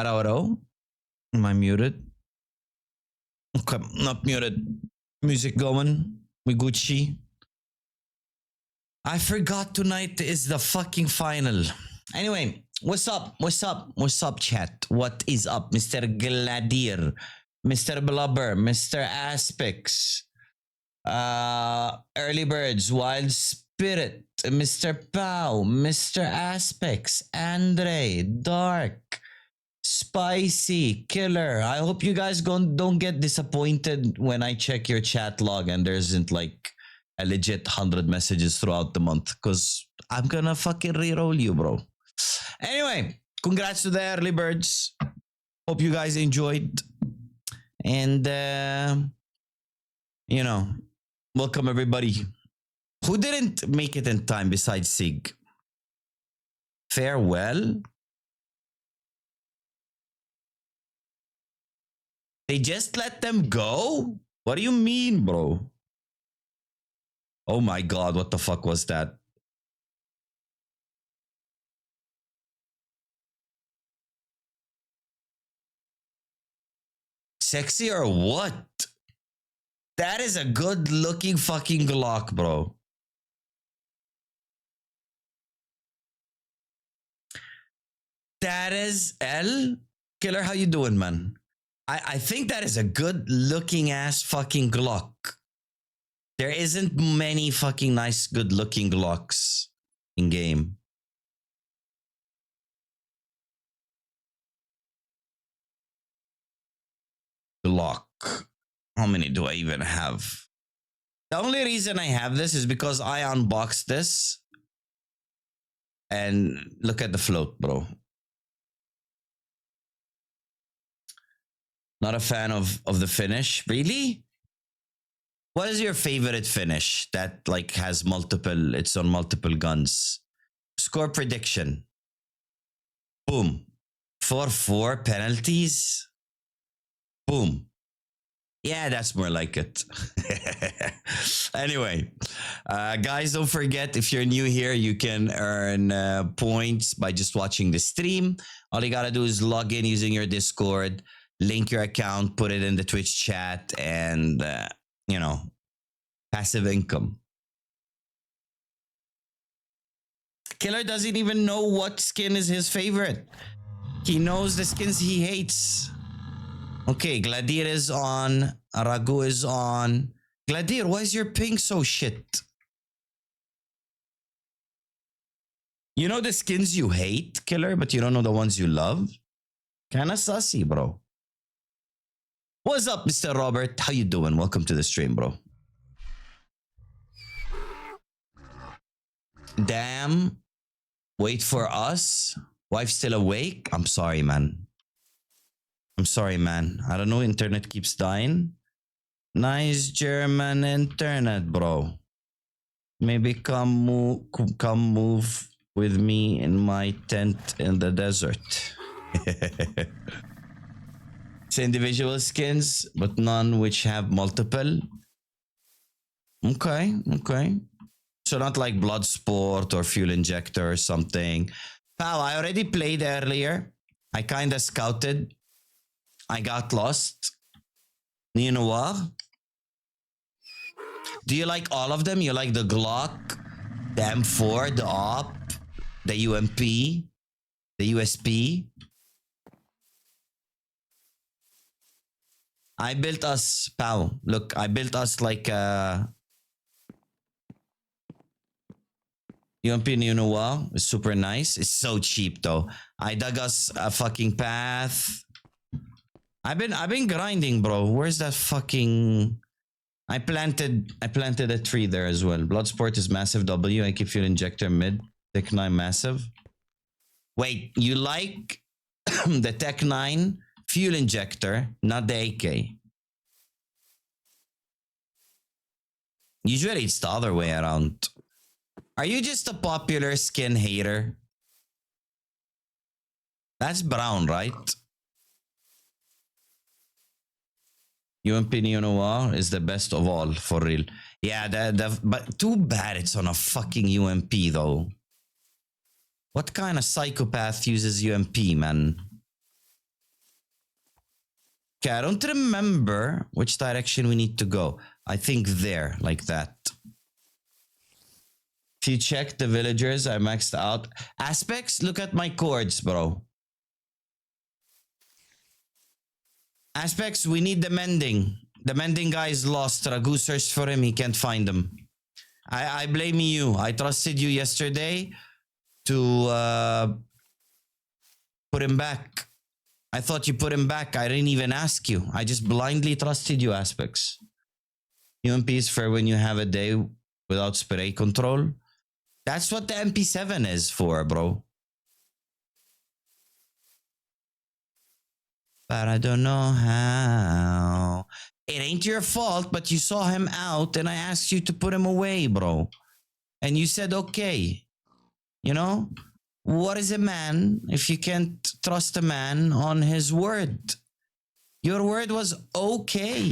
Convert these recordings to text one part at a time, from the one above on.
Hello, hello. Am I muted? Okay, not muted. Music going. We Gucci. I forgot tonight is the fucking final. Anyway, what's up? What's up? What's up, chat? What is up, Mr. Gladier, Mr. Blubber, Mr. Aspects, Early Birds, Wild Spirit, Mr. Pow, Mr. Aspects, Andre, Dark, Spicy, Killer. I hope you guys don't get disappointed when I check your chat log and there isn't like a legit 100 messages throughout the month, because I'm gonna fucking re-roll you, bro. Anyway, congrats to the early birds. Hope you guys enjoyed. And, welcome everybody. Who didn't make it in time besides Sig? Farewell? They just let them go? What do you mean, bro? Oh my god, what the fuck was that? Sexy or what? That is a good looking fucking Glock, bro. That is L. Killer, how you doing, man? I think that is a good looking ass fucking Glock. There isn't many fucking nice, good looking Glocks in game. Glock. How many do I even have? The only reason I have this is because I unboxed this. And look at the float, bro. Not a fan of the finish. Really? What is your favorite finish that like has multiple, it's on multiple guns? Score prediction. Boom. 4-4 penalties. Boom. Yeah, that's more like it. Anyway, guys, don't forget, if you're new here, you can earn points by just watching the stream. All you gotta do is log in using your Discord, link your account, put it in the Twitch chat, and, passive income. Killer doesn't even know what skin is his favorite. He knows the skins he hates. Okay, Gladier is on. Ragu is on. Gladier, why is your ping so shit? You know the skins you hate, Killer, but you don't know the ones you love? Kinda sussy, bro. What's up, Mr. Robert? How you doing? Welcome to the stream, bro. Damn. Wait for us. Wife still awake? I'm sorry, man. I'm sorry, man. I don't know. Internet keeps dying. Nice German internet, bro. Maybe come move with me in my tent in the desert. It's individual skins, but none which have multiple. Okay. So not like Bloodsport or Fuel Injector or something. Pal, I already played earlier. I kind of scouted. I got lost. You know what? Do you like all of them? You like the Glock, the M4, the OP, the UMP, the USP? I built us, pal. Look, I built us like UMP Nunuwa. It's super nice. It's so cheap though. I dug us a fucking path. I've been grinding, bro. Where's that fucking? I planted a tree there as well. Bloodsport is massive W. I keep Fuel Injector mid. Tech 9 massive. Wait, you like the Tech 9 Fuel Injector, not the AK? Usually it's the other way around. Are you just a popular skin hater? That's brown, right? UMP Neonoir is the best of all, for real. Yeah, but too bad it's on a fucking UMP though. What kind of psychopath uses UMP, man? Okay, I don't remember which direction we need to go. I think there, like that. If you check the villagers, I maxed out. Aspects, look at my chords, bro. Aspects, we need the mending. The mending guy is lost. Ragu searched for him. He can't find him. I blame you. I trusted you yesterday to put him back. I thought you put him back. I didn't even ask you. I just blindly trusted you, Aspects. UMP is fair when you have a day without spray control. That's what the MP7 is for, bro. But I don't know how. It ain't your fault, but you saw him out and I asked you to put him away, bro. And you said, okay. You know? What is a man if you can't trust a man on his word? Your word was okay.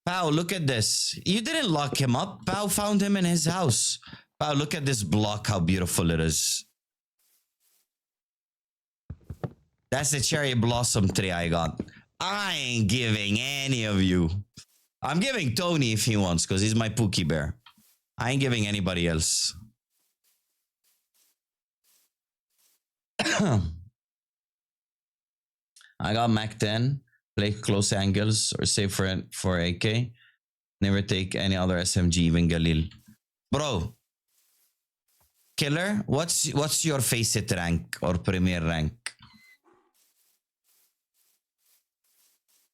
Pao, look at this. You didn't lock him up. Pao found him in his house. Pao, look at this block, how beautiful it is. That's the cherry blossom tree I got. I ain't giving any of you. I'm giving Tony if he wants, because he's my Pookie Bear. I ain't giving anybody else. I got Mac 10. Play close angles or save for AK. Never take any other SMG, even Galil. Bro, Killer, what's your face it rank or premier rank?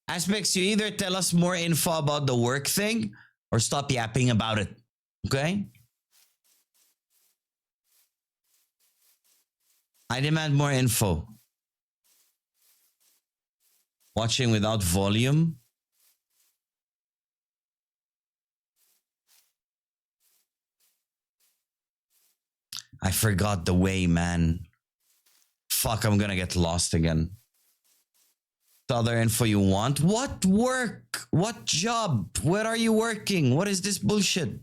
Aspects, you either tell us more info about the work thing or stop yapping about it. Okay? I demand more info. Watching without volume. I forgot the way, man. Fuck, I'm gonna get lost again. The other info you want? What work? What job? Where are you working? What is this bullshit?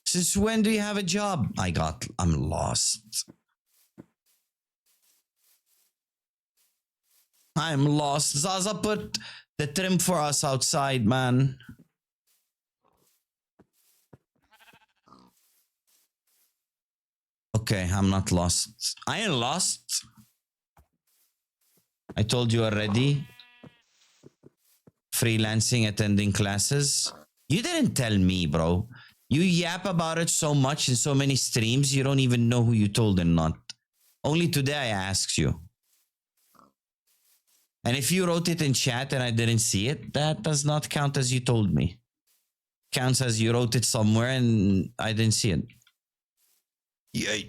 Since when do you have a job? I'm lost. I'm lost. Zaza put the trim for us outside, man. Okay, I'm not lost. I ain't lost. I told you already. Freelancing, attending classes. You didn't tell me, bro. You yap about it so much in so many streams, you don't even know who you told and not. Only today I asked you. And if you wrote it in chat and I didn't see it, that does not count as you told me. Counts as you wrote it somewhere and I didn't see it. Yay.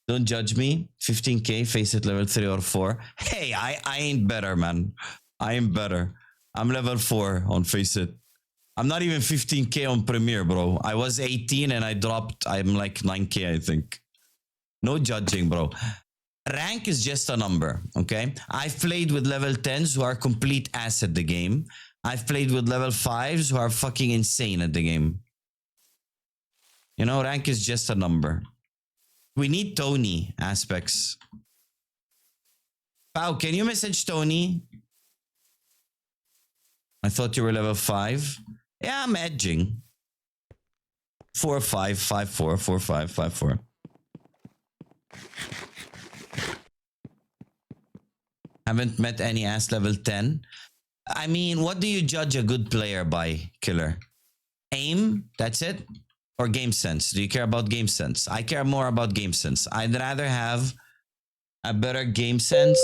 Don't judge me. 15k, face it level 3 or 4. Hey, I ain't better, man. I ain't better. I'm level 4 on face it. I'm not even 15k on Premiere, bro. I was 18 and I dropped. I'm like 9k, I think. No judging, bro. Rank is just a number, okay? I've played with level 10s who are complete ass at the game. I've played with level 5s who are fucking insane at the game. You know, rank is just a number. We need Tony aspects. Pao, can you message Tony? I thought you were level 5. Yeah, I'm edging. 4, 5, 5, 4, 4, 5, 5, 4. Haven't met any ass level 10. I mean, what do you judge a good player by, Killer? Aim? That's it? Or game sense? Do you care about game sense? I care more about game sense. I'd rather have a better game sense.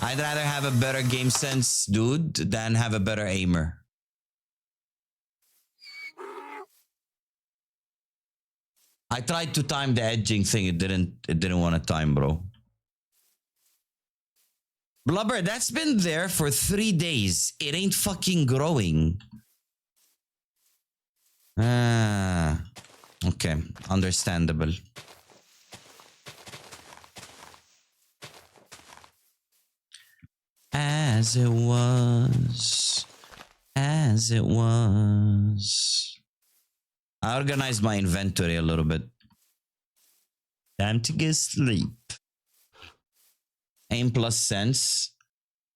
I'd rather have a better game sense dude than have a better aimer. I tried to time the edging thing. It didn't want to time, bro. Blubber, that's been there for 3 days. It ain't fucking growing. Ah, okay, understandable. As it was as it was. I organized my inventory a little bit. Time to get sleep. Aim plus sense,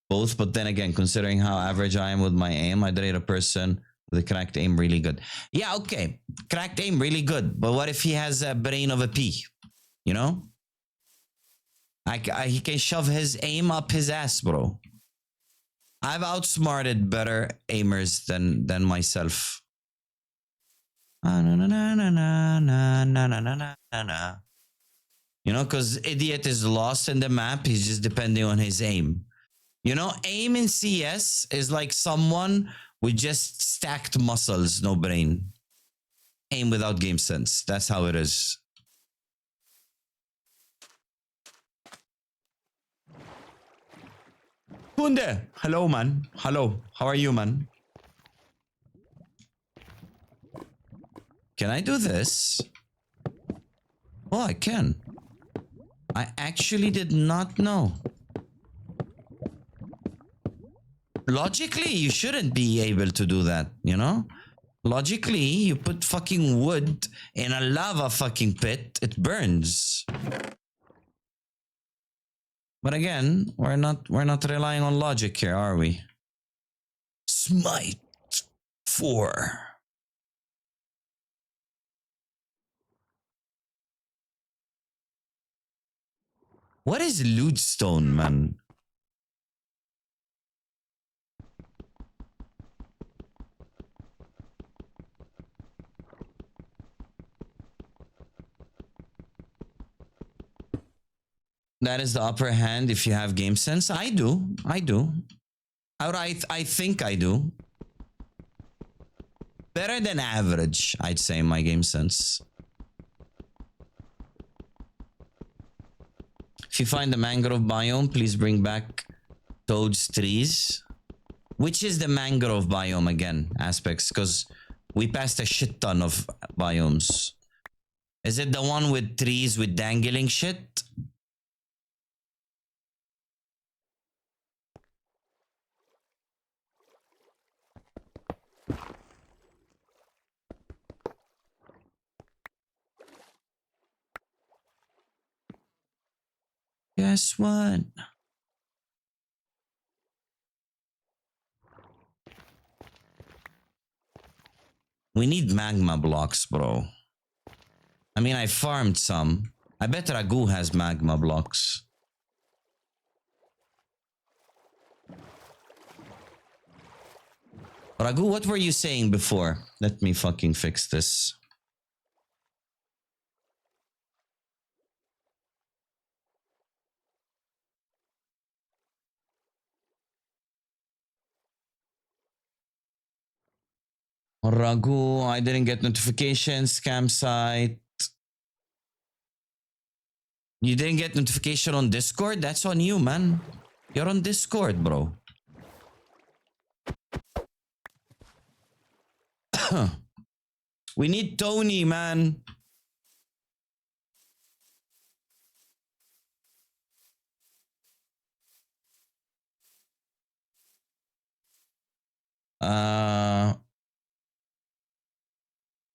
both, but then again, considering how average I am with my aim, I'd rate a person with a cracked aim really good. Yeah, okay. Cracked aim really good, but what if he has a brain of a pea? You know? He can shove his aim up his ass, bro. I've outsmarted better aimers than myself. You know, because idiot is lost in the map. He's just depending on his aim. You know, aim in CS is like someone with just stacked muscles, no brain. Aim without game sense. That's how it is. Kunde, hello, man. Hello. How are you, man? Can I do this? Oh, I can. I actually did not know. Logically, you shouldn't be able to do that, you know? Logically, you put fucking wood in a lava fucking pit, it burns. But again, we're not relying on logic here, are we? Smite 4. What is lodestone, man? That is the upper hand if you have game sense. I do. I think I do. Better than average, I'd say, my game sense. If you find the mangrove biome, please bring back Toad's trees. Which is the mangrove biome again, Aspects? Because we passed a shit ton of biomes. Is it the one with trees with dangling shit? Guess what? We need magma blocks, bro. I mean, I farmed some. I bet Ragu has magma blocks. Ragu, what were you saying before? Let me fucking fix this. Ragu, I didn't get notifications. Scam site. You didn't get notification on Discord? That's on you, man. You're on Discord, bro. We need Tony, man.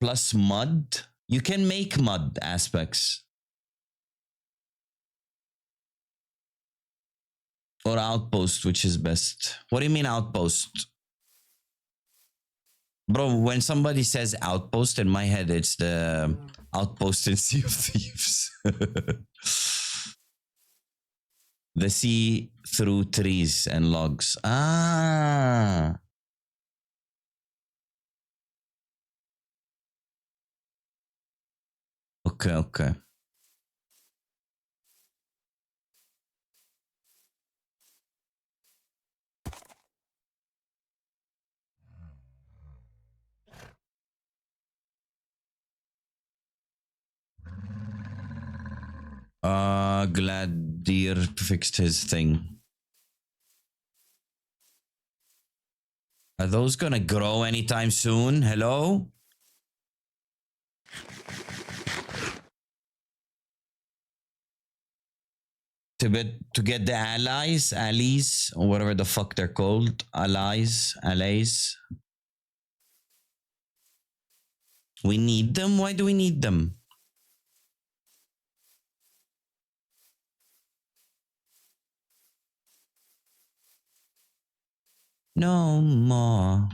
Plus mud. You can make mud Aspects. Or outpost, which is best. What do you mean outpost? Bro, when somebody says outpost, in my head, it's the outpost in Sea of Thieves. The sea through trees and logs. Ah. Okay, okay. Glad Deer fixed his thing. Are those gonna grow anytime soon? Hello? to get the allies, or whatever the fuck they're called, allies. We need them. Why do we need them? No more.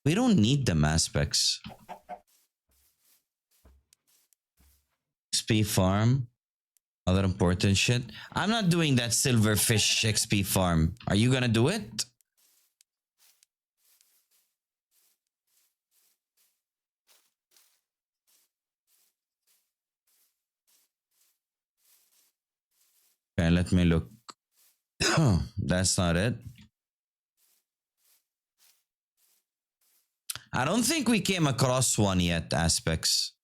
We don't need them aspects. XP farm. Other important shit. I'm not doing that silverfish XP farm. Are you gonna do it? Okay, let me look. That's not it. I don't think we came across one yet, aspects.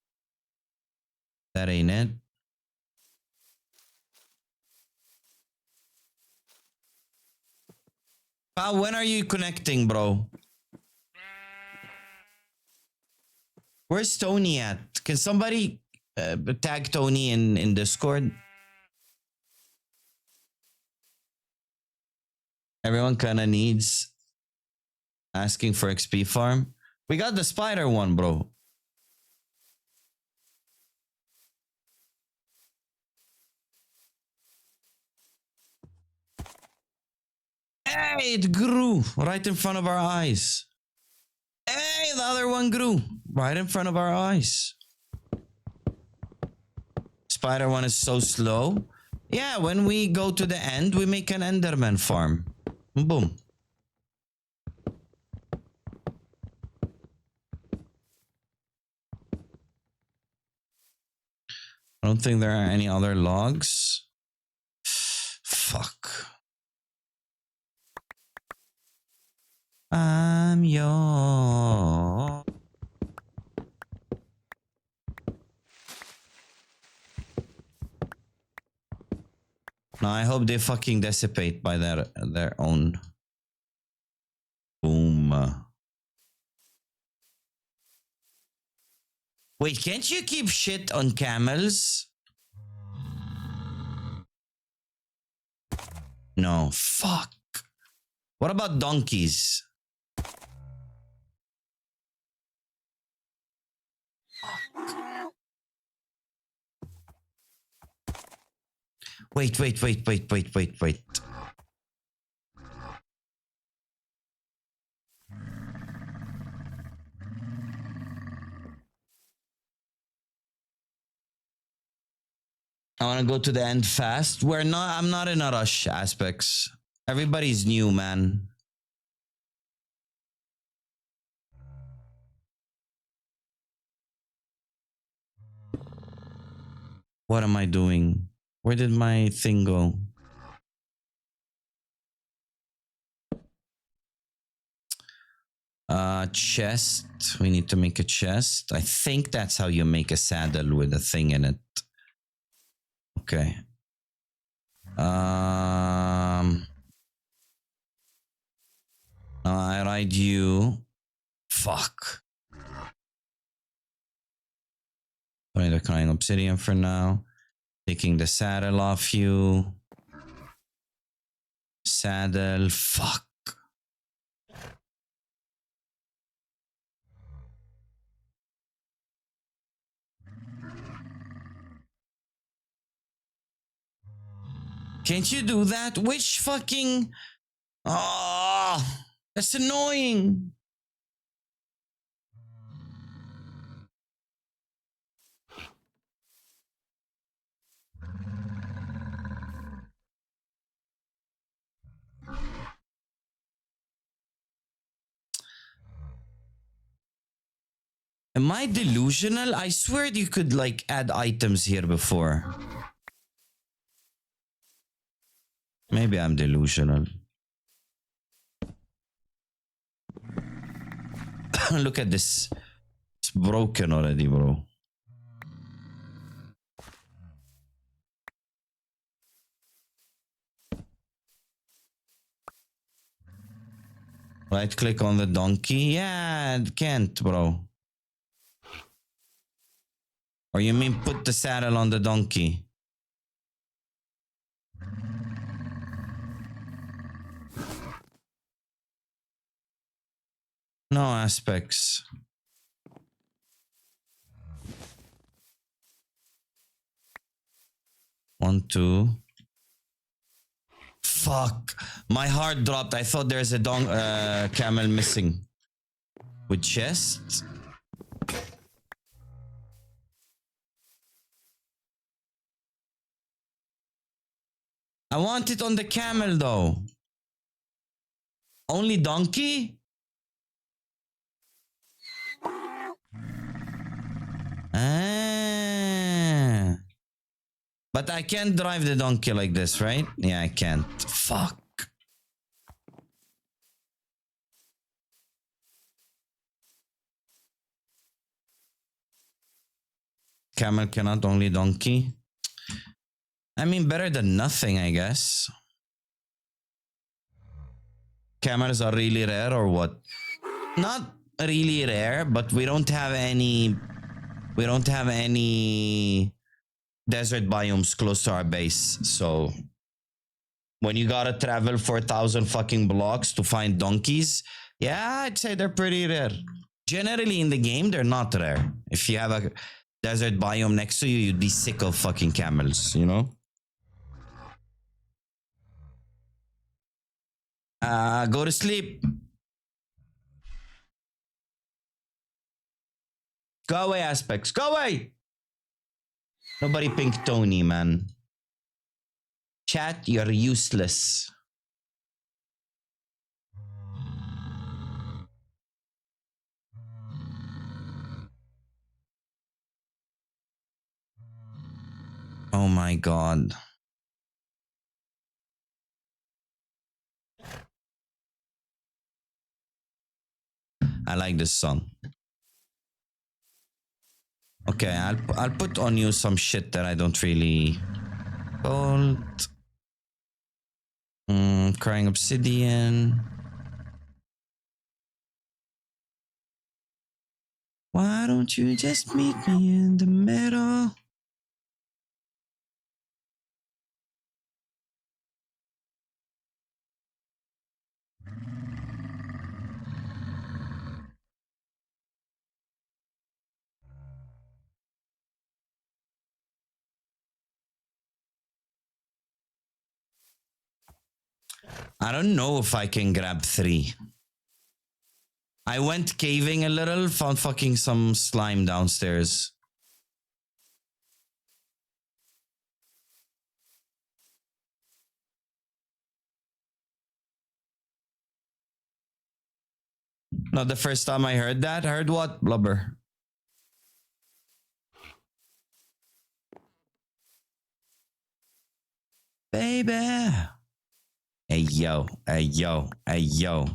That ain't it. When are you connecting, bro? Where's Tony at? Can somebody tag Tony in Discord? Everyone kind of needs asking for XP farm. We got the spider one, bro. Hey, it grew right in front of our eyes. Hey, the other one grew right in front of our eyes. Spider one is so slow. Yeah, when we go to the end, we make an Enderman farm. Boom. I don't think there are any other logs. Fuck. I'm your... No, I hope they fucking dissipate by their own. Boom. Wait, can't you keep shit on camels? No, fuck. What about donkeys? Wait. I want to go to the end fast. I'm not in a rush, aspects. Everybody's new, man. What am I doing? Where did my thing go? Chest. We need to make a chest. I think that's how you make a saddle with a thing in it. Okay. I ride you. Fuck. Putting the crying obsidian for now. Taking the saddle off you. Saddle. Fuck. Can't you do that? Which fucking... Oh, that's annoying. Am I delusional? I swear you could like add items here before. Maybe I'm delusional. Look at this. It's broken already, bro. Right click on the donkey. Yeah, it can't, bro. Or you mean put the saddle on the donkey? No aspects. One, two. Fuck. My heart dropped. I thought there's a camel missing. With chest? I want it on the camel though. Only donkey? Ah. But I can't drive the donkey like this, right? Yeah, I can't. Fuck. Camel cannot, only donkey. I mean, better than nothing, I guess. Camels are really rare or what? Not really rare, but we don't have any desert biomes close to our base. So when you gotta travel 4,000 fucking blocks to find donkeys, yeah, I'd say they're pretty rare. Generally in the game, they're not rare. If you have a desert biome next to you, you'd be sick of fucking camels, you know? Go to sleep. Go away, aspects. Go away. Nobody pink Tony, man. Chat, you're useless. Oh my god. I like this song. Okay, I'll put on you some shit that I don't really Bolt. Crying obsidian. Why don't you just meet me in the middle? I don't know if I can grab 3. I went caving a little, found fucking some slime downstairs. Not the first time I heard that. Heard what? Blubber. Baby. Hey yo, hey yo, hey yo.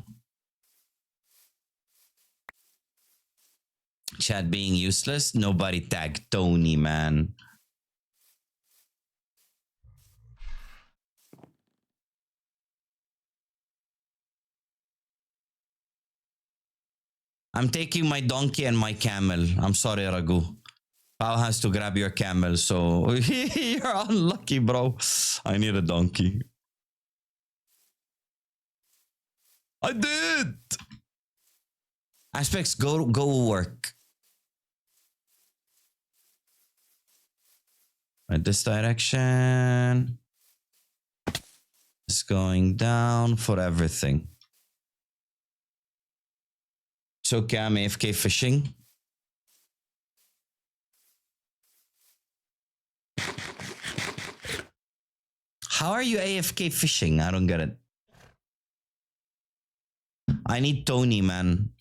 Chat being useless? Nobody tagged Tony, man. I'm taking my donkey and my camel. I'm sorry, Raghu. Pao has to grab your camel, so you're unlucky, bro. I need a donkey. I did. Aspects, go work. Right, this direction. It's going down for everything. It's okay, I'm AFK fishing. How are you AFK fishing? I don't get it. I need Tony, man.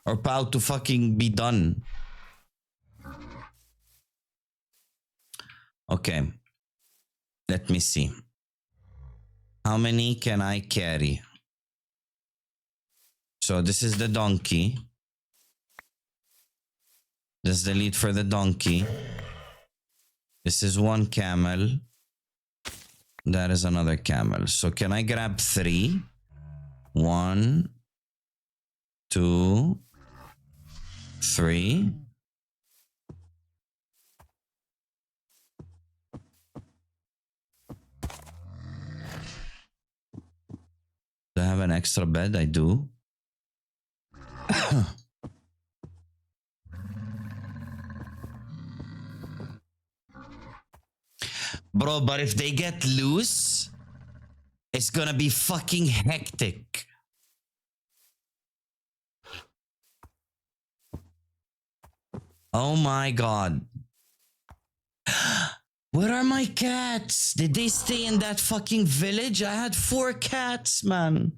Or Pao to fucking be done. Okay. Let me see. How many can I carry? So this is the donkey. This is the lead for the donkey. This is one camel. That is another camel. So can I grab 3? 1, 2, 3. Do I have an extra bed? I do. Bro, but if they get loose, it's gonna be fucking hectic. Oh my god. Where are my cats? Did they stay in that fucking village? I had 4 cats, man.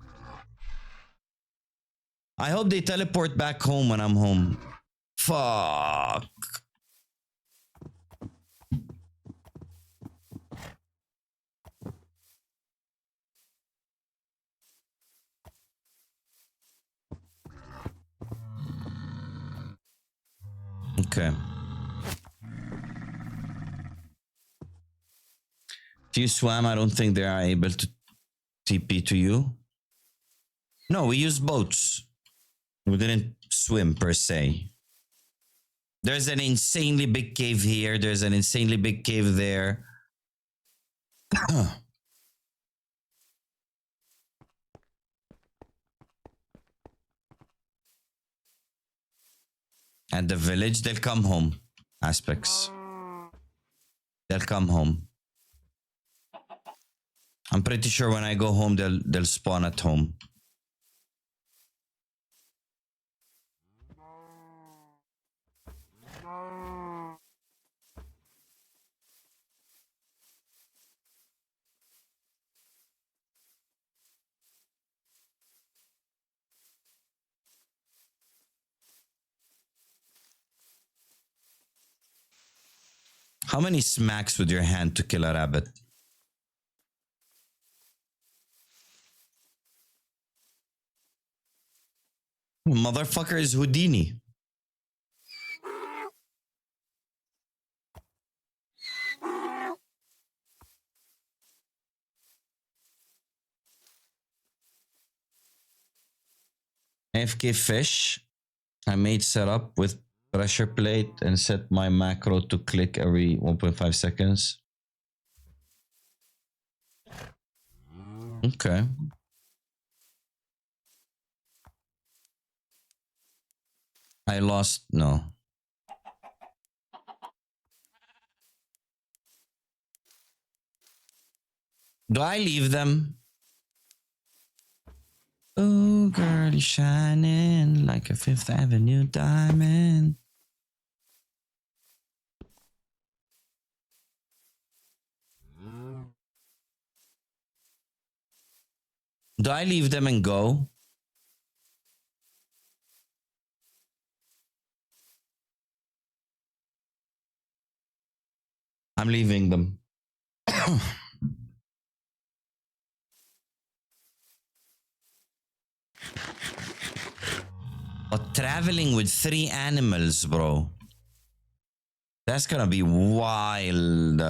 I hope they teleport back home when I'm home. Fuck. Okay. If you swam, I don't think they are able to TP to you. No, we used boats. We didn't swim per se. There's an insanely big cave here. There's an insanely big cave there. At the village, they'll come home. Aspects. They'll come home. I'm pretty sure when I go home, they'll spawn at home. How many smacks with your hand to kill a rabbit? Motherfucker is Houdini. AFK fish. I made setup with pressure plate and set my macro to click every 1.5 seconds. Okay. I lost. No. Do I leave them? Oh, girl, you're shining like a Fifth Avenue diamond. Do I leave them and go? I'm leaving them. But traveling with 3 animals, bro. That's gonna be wild.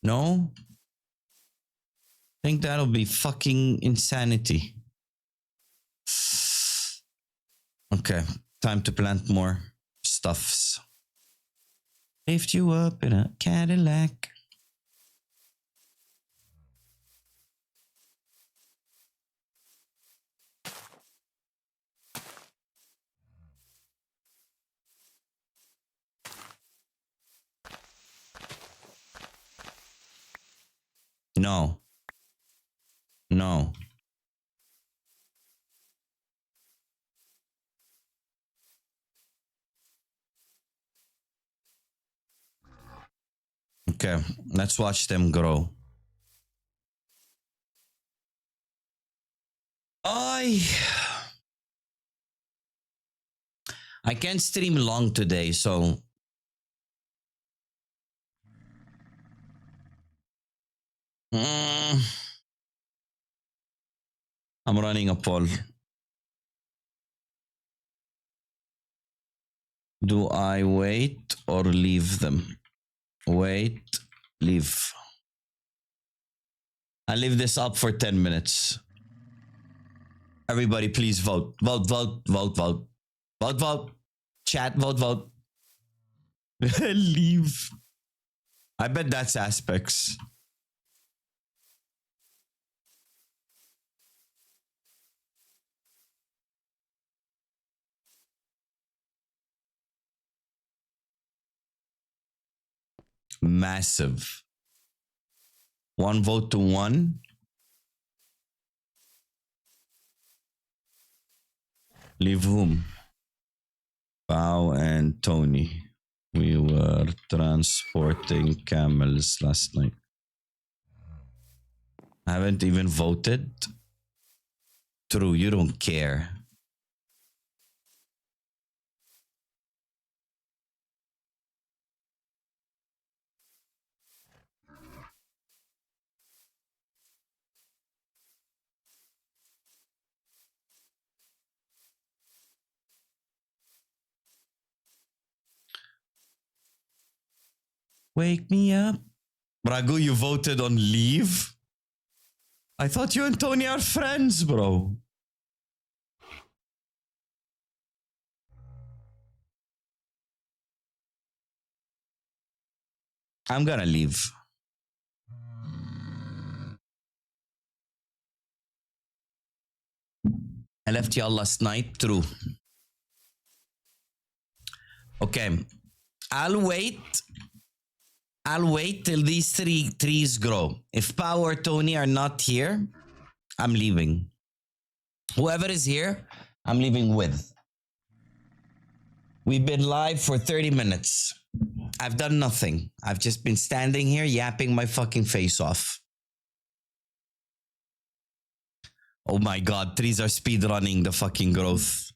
No? I think that'll be fucking insanity. Okay, time to plant more stuffs. Lift you up in a Cadillac. No. No. Okay, let's watch them grow. I can't stream long today, so I'm running a poll. Do I wait or leave them? Wait, leave. I leave this up for 10 minutes. Everybody, please vote. Vote, vote, vote, vote. Vote, vote. Chat, vote, vote. Leave. I bet that's aspects. Massive. One vote to one. Leave whom? Pao and Tony. We were transporting camels last night. I haven't even voted. True, you don't care. Wake me up. Bragu, you voted on leave? I thought you and Tony are friends, bro. I'm gonna leave. I left y'all last night. True. Okay. I'll wait. I'll wait till these three trees grow. If Pao or Tony are not here, I'm leaving. Whoever is here, I'm leaving with. We've been live for 30 minutes. I've done nothing. I've just been standing here yapping my fucking face off. Oh my god, trees are speedrunning the fucking growth.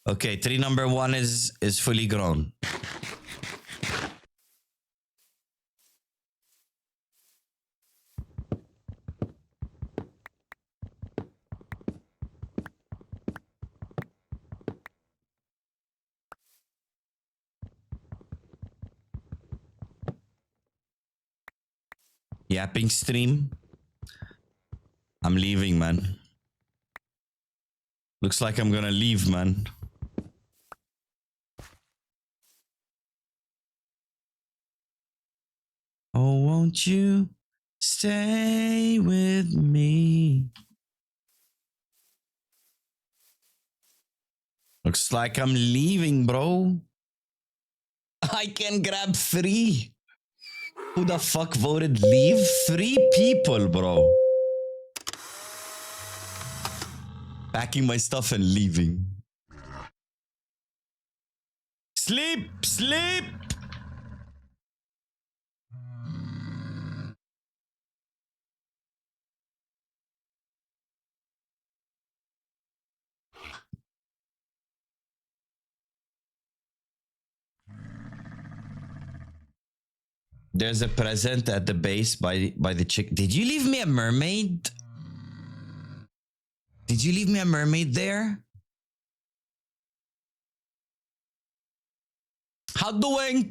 Okay, tree number one is fully grown. Yapping stream. I'm leaving, man. Looks like I'm gonna leave, man. Oh, won't you stay with me? Looks like I'm leaving, bro. I can grab 3. Who the fuck voted leave? 3 people, bro. Packing my stuff and leaving. Sleep, sleep. There's a present at the base by the chick. Did you leave me a mermaid? Did you leave me a mermaid there? How doing?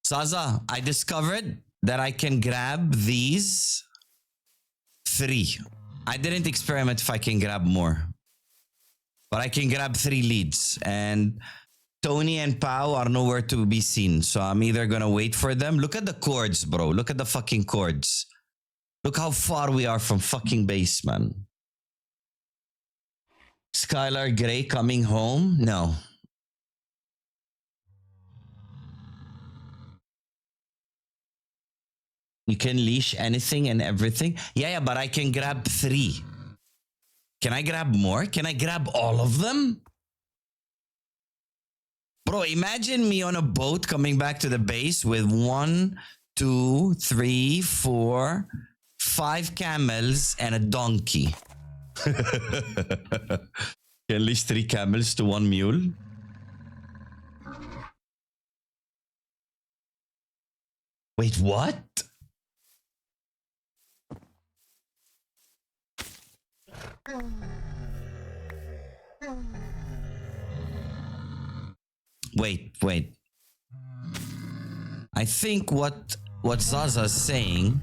Zaza, I discovered that I can grab these 3. I didn't experiment if I can grab more. But I can grab 3 leads. And Tony and Pao are nowhere to be seen. So I'm either gonna wait for them. Look at the cords, bro. Look at the fucking cords. Look how far we are from fucking base, man. Skylar Gray coming home? No. You can leash anything and everything. Yeah, but I can grab 3. Can I grab more? Can I grab all of them? Bro, imagine me on a boat coming back to the base with 1, 2, 3, 4, 5 camels and a donkey. At least 3 camels to 1 mule. Wait, what? Wait. I think what Zaza's saying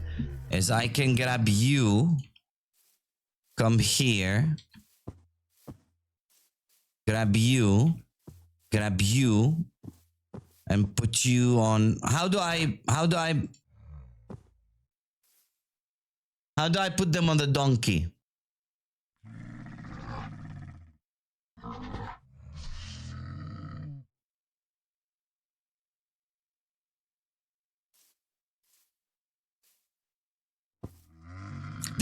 is I can grab you, come here, grab you, and put you on. How do I put them on the donkey?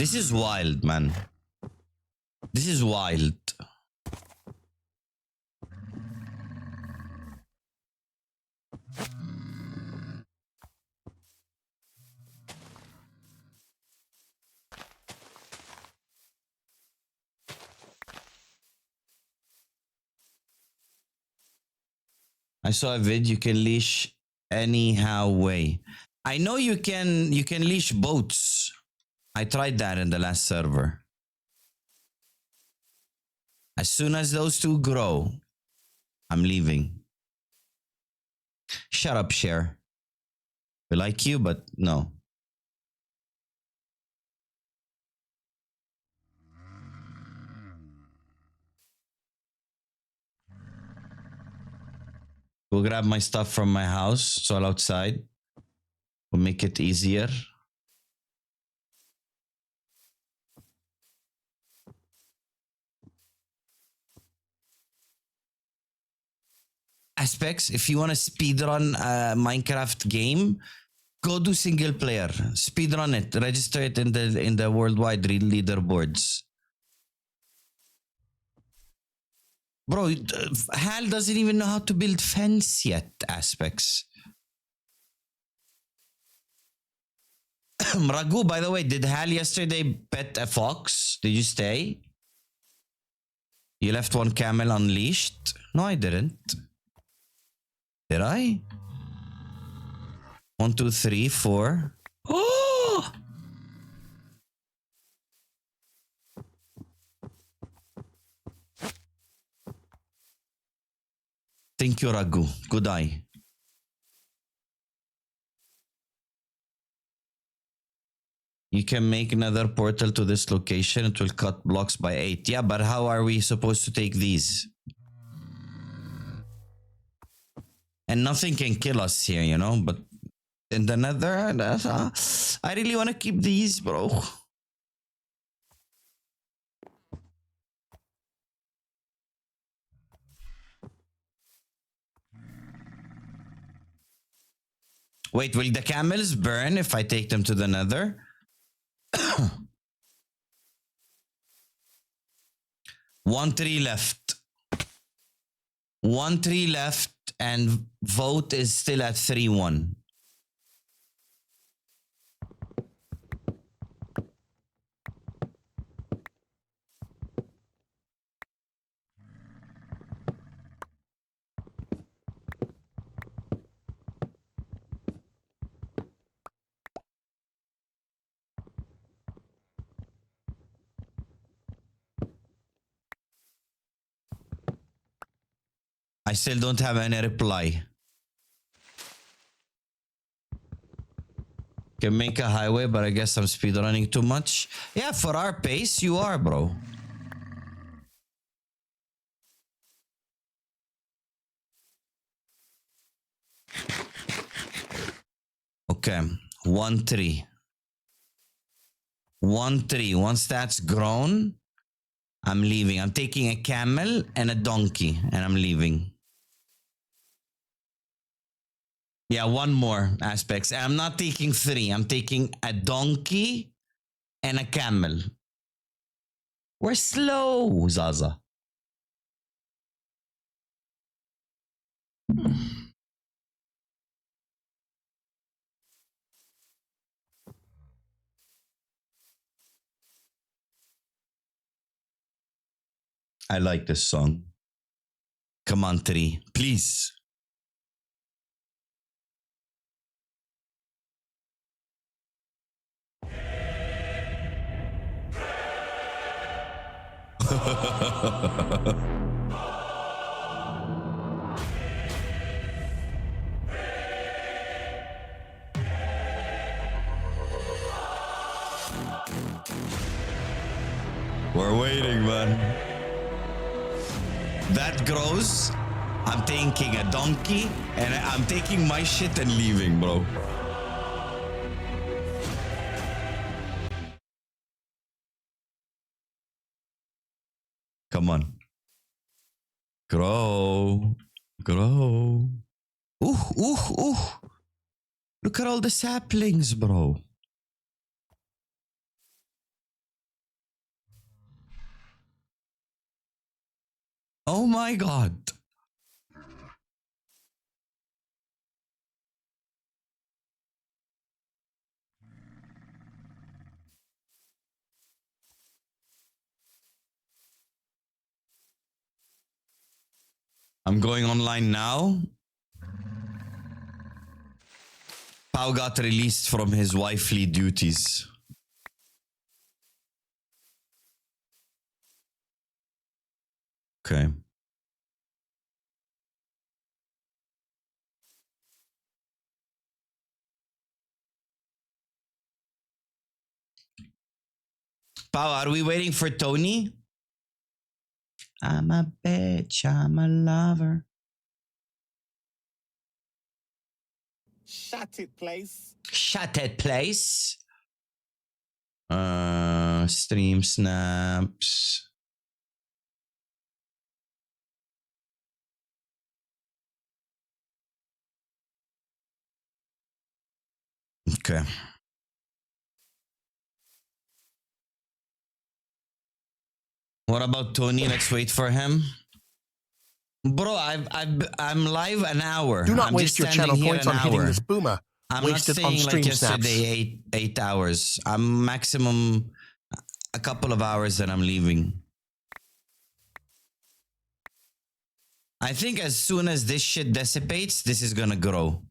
This is wild, man. This is wild. I saw a vid. You can leash anyhow way. I know you can leash boats. I tried that in the last server. As soon as those two grow, I'm leaving. Shut up, Cher. We like you, but no. We'll grab my stuff from my house. It's all outside. We'll make it easier. Aspects, if you want to speedrun a Minecraft game, go do single player. Speedrun it. Register it in the worldwide leaderboards. Bro, Hal doesn't even know how to build fence yet, Aspects. Ragu, by the way, did Hal yesterday pet a fox? Did you stay? You left one camel unleashed? No, I didn't. Did I? 1, 2, 3, 4. Oh! Thank you, Ragu. Good eye. You can make another portal to this location. It will cut blocks by 8. Yeah, but how are we supposed to take these? And nothing can kill us here, you know? But in the nether, I really want to keep these, bro. Wait, will the camels burn if I take them to the nether? 1 tree left. 1 tree left, and vote is still at 3-1. I still don't have any reply. Can make a highway, but I guess I'm speedrunning too much. Yeah, for our pace, you are, bro. Okay, 1 tree. 1 tree. Once that's grown, I'm leaving. I'm taking a camel and a donkey, and I'm leaving. Yeah, one more aspects. I'm not taking 3. I'm taking a donkey and a camel. We're slow, Zaza. I like this song. Come on, 3. Please. We're waiting, man. That grows. I'm taking a donkey and I'm taking my shit and leaving, bro. Come on. Grow. Grow. Ooh, ooh, ooh. Look at all the saplings, bro. Oh my god. I'm going online now. Pau got released from his wifely duties. Okay. Pau, are we waiting for Tony? I'm a bitch, I'm a lover. Shut it, place. Shut it, place. Stream snaps. Okay. What about Tony? Let's wait for him. Bro, I'm live an hour. Do not I'm waste just your standing channel here points an on hitting hour. this boomer. I'm Waste not it on staying like stream yesterday, snaps. 8 hours. I'm maximum a couple of hours and I'm leaving. I think as soon as this shit dissipates, this is gonna grow.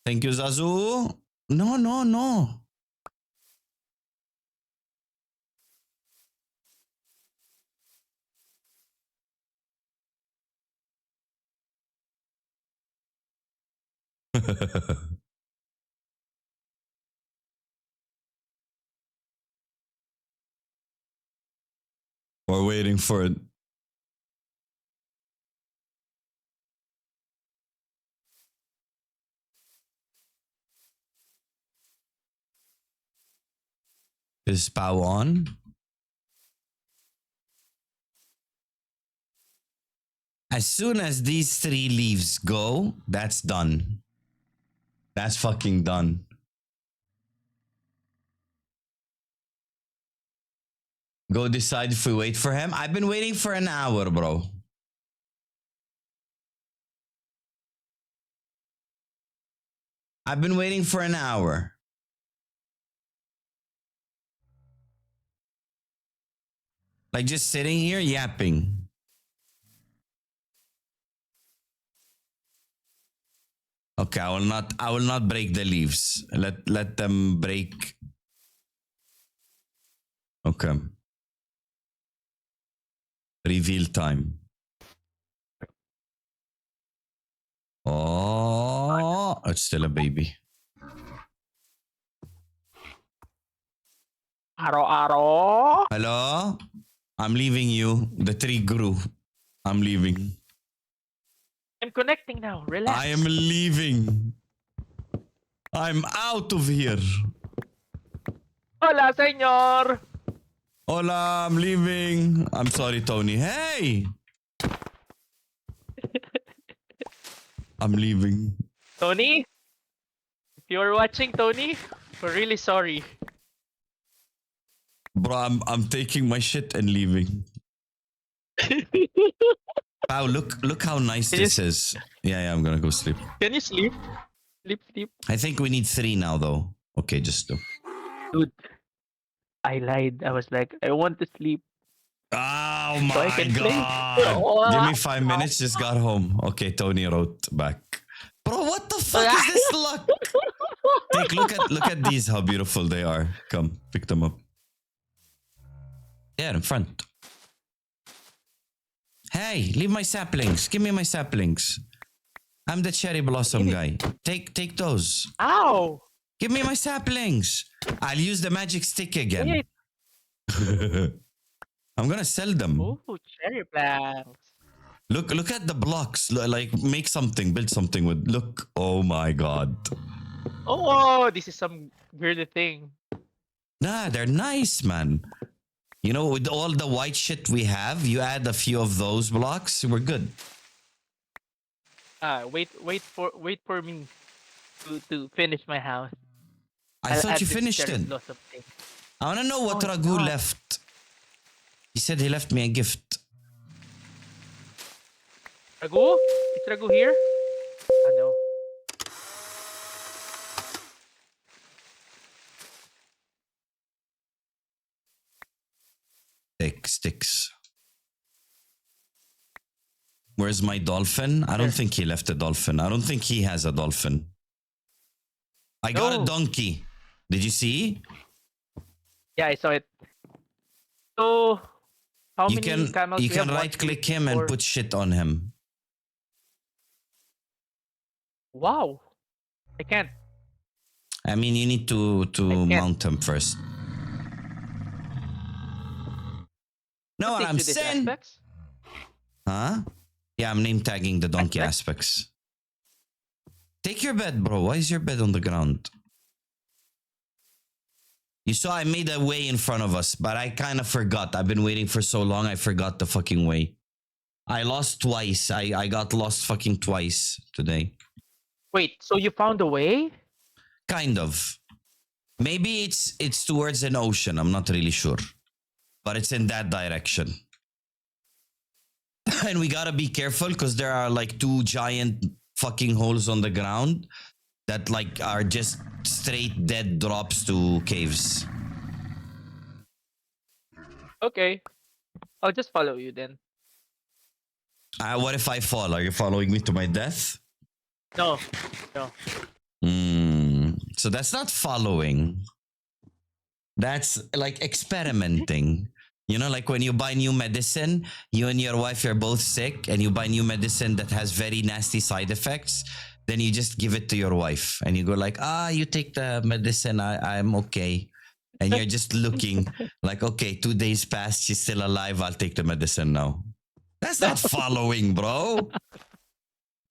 Thank you, Zazu. No, no, no. We're waiting for it. Is Pau on? As soon as these 3 leaves go, that's done. That's fucking done. Go decide if we wait for him. I've been waiting for an hour, bro. I've been waiting for an hour. Like just sitting here yapping. Okay, I will not break the leaves. Let them break. Okay. Reveal time. Oh, it's still a baby. Aro-aro. Hello? I'm leaving you. The tree grew. I'm leaving. I'm connecting now. Relax. I am leaving. I'm out of here. Hola, señor. Hola, I'm leaving. I'm sorry, Tony. Hey! I'm leaving. Tony? If you're watching, Tony, we're really sorry. Bro, I'm taking my shit and leaving. Wow, look how nice Can this you- is. Yeah, I'm gonna go sleep. Can you sleep? Sleep. I think we need 3 now though. Okay, just 2. Dude, I lied. I was like, I want to sleep. Oh So I my can play. god. Give me 5 minutes, just got home. Okay, Tony wrote back. Bro, what the fuck is this luck? Take look at these, how beautiful they are. Come, pick them up. There in front. Hey, leave my saplings. Give me my saplings. I'm the cherry blossom guy. Take those. Ow! Give me my saplings. I'll use the magic stick again. Wait. I'm gonna sell them. Oh, cherry plants. Look at the blocks. Like make something, build something with. Look. Oh my god. Oh, this is some weird thing. Nah, they're nice, man. You know, with all the white shit we have, you add a few of those blocks, we're good. Wait for me to finish my house. I I'll thought add you this finished cherry it. blossom thing. I want to know what No, it's Ragu not. left. He said he left me a gift. Ragu? Is Ragu here? Ah, no. Sticks. Where's my dolphin? I don't There. think he left a dolphin. I don't think he has a dolphin. I got a No. donkey. Did you see? Yeah, I saw it. So, how You many can camels you we have? can One, right two, click three, him and four. put shit on him. Wow. I can't. I mean, you need to I can't. mount him first. Know what Teach I'm you these saying? aspects? Huh? Yeah, I'm name tagging the donkey Aspects? aspects. Take your bed, bro. Why is your bed on the ground? You saw I made a way in front of us, but I kind of forgot. I've been waiting for so long, I forgot the fucking way. I lost twice. I got lost fucking twice today. Wait, so you found a way? Kind of. Maybe it's towards an ocean. I'm not really sure. But it's in that direction. And we gotta be careful because there are like two giant fucking holes on the ground that like are just straight dead drops to caves. Okay. I'll just follow you then. What if I fall? Are you following me to my death? No. No. So that's not following. That's like experimenting. You know, like when you buy new medicine, you and your wife are both sick, and you buy new medicine that has very nasty side effects. Then you just give it to your wife, and you go like, you take the medicine. I'm okay. And you're just looking like, okay, 2 days passed. She's still alive. I'll take the medicine now. That's not following, bro.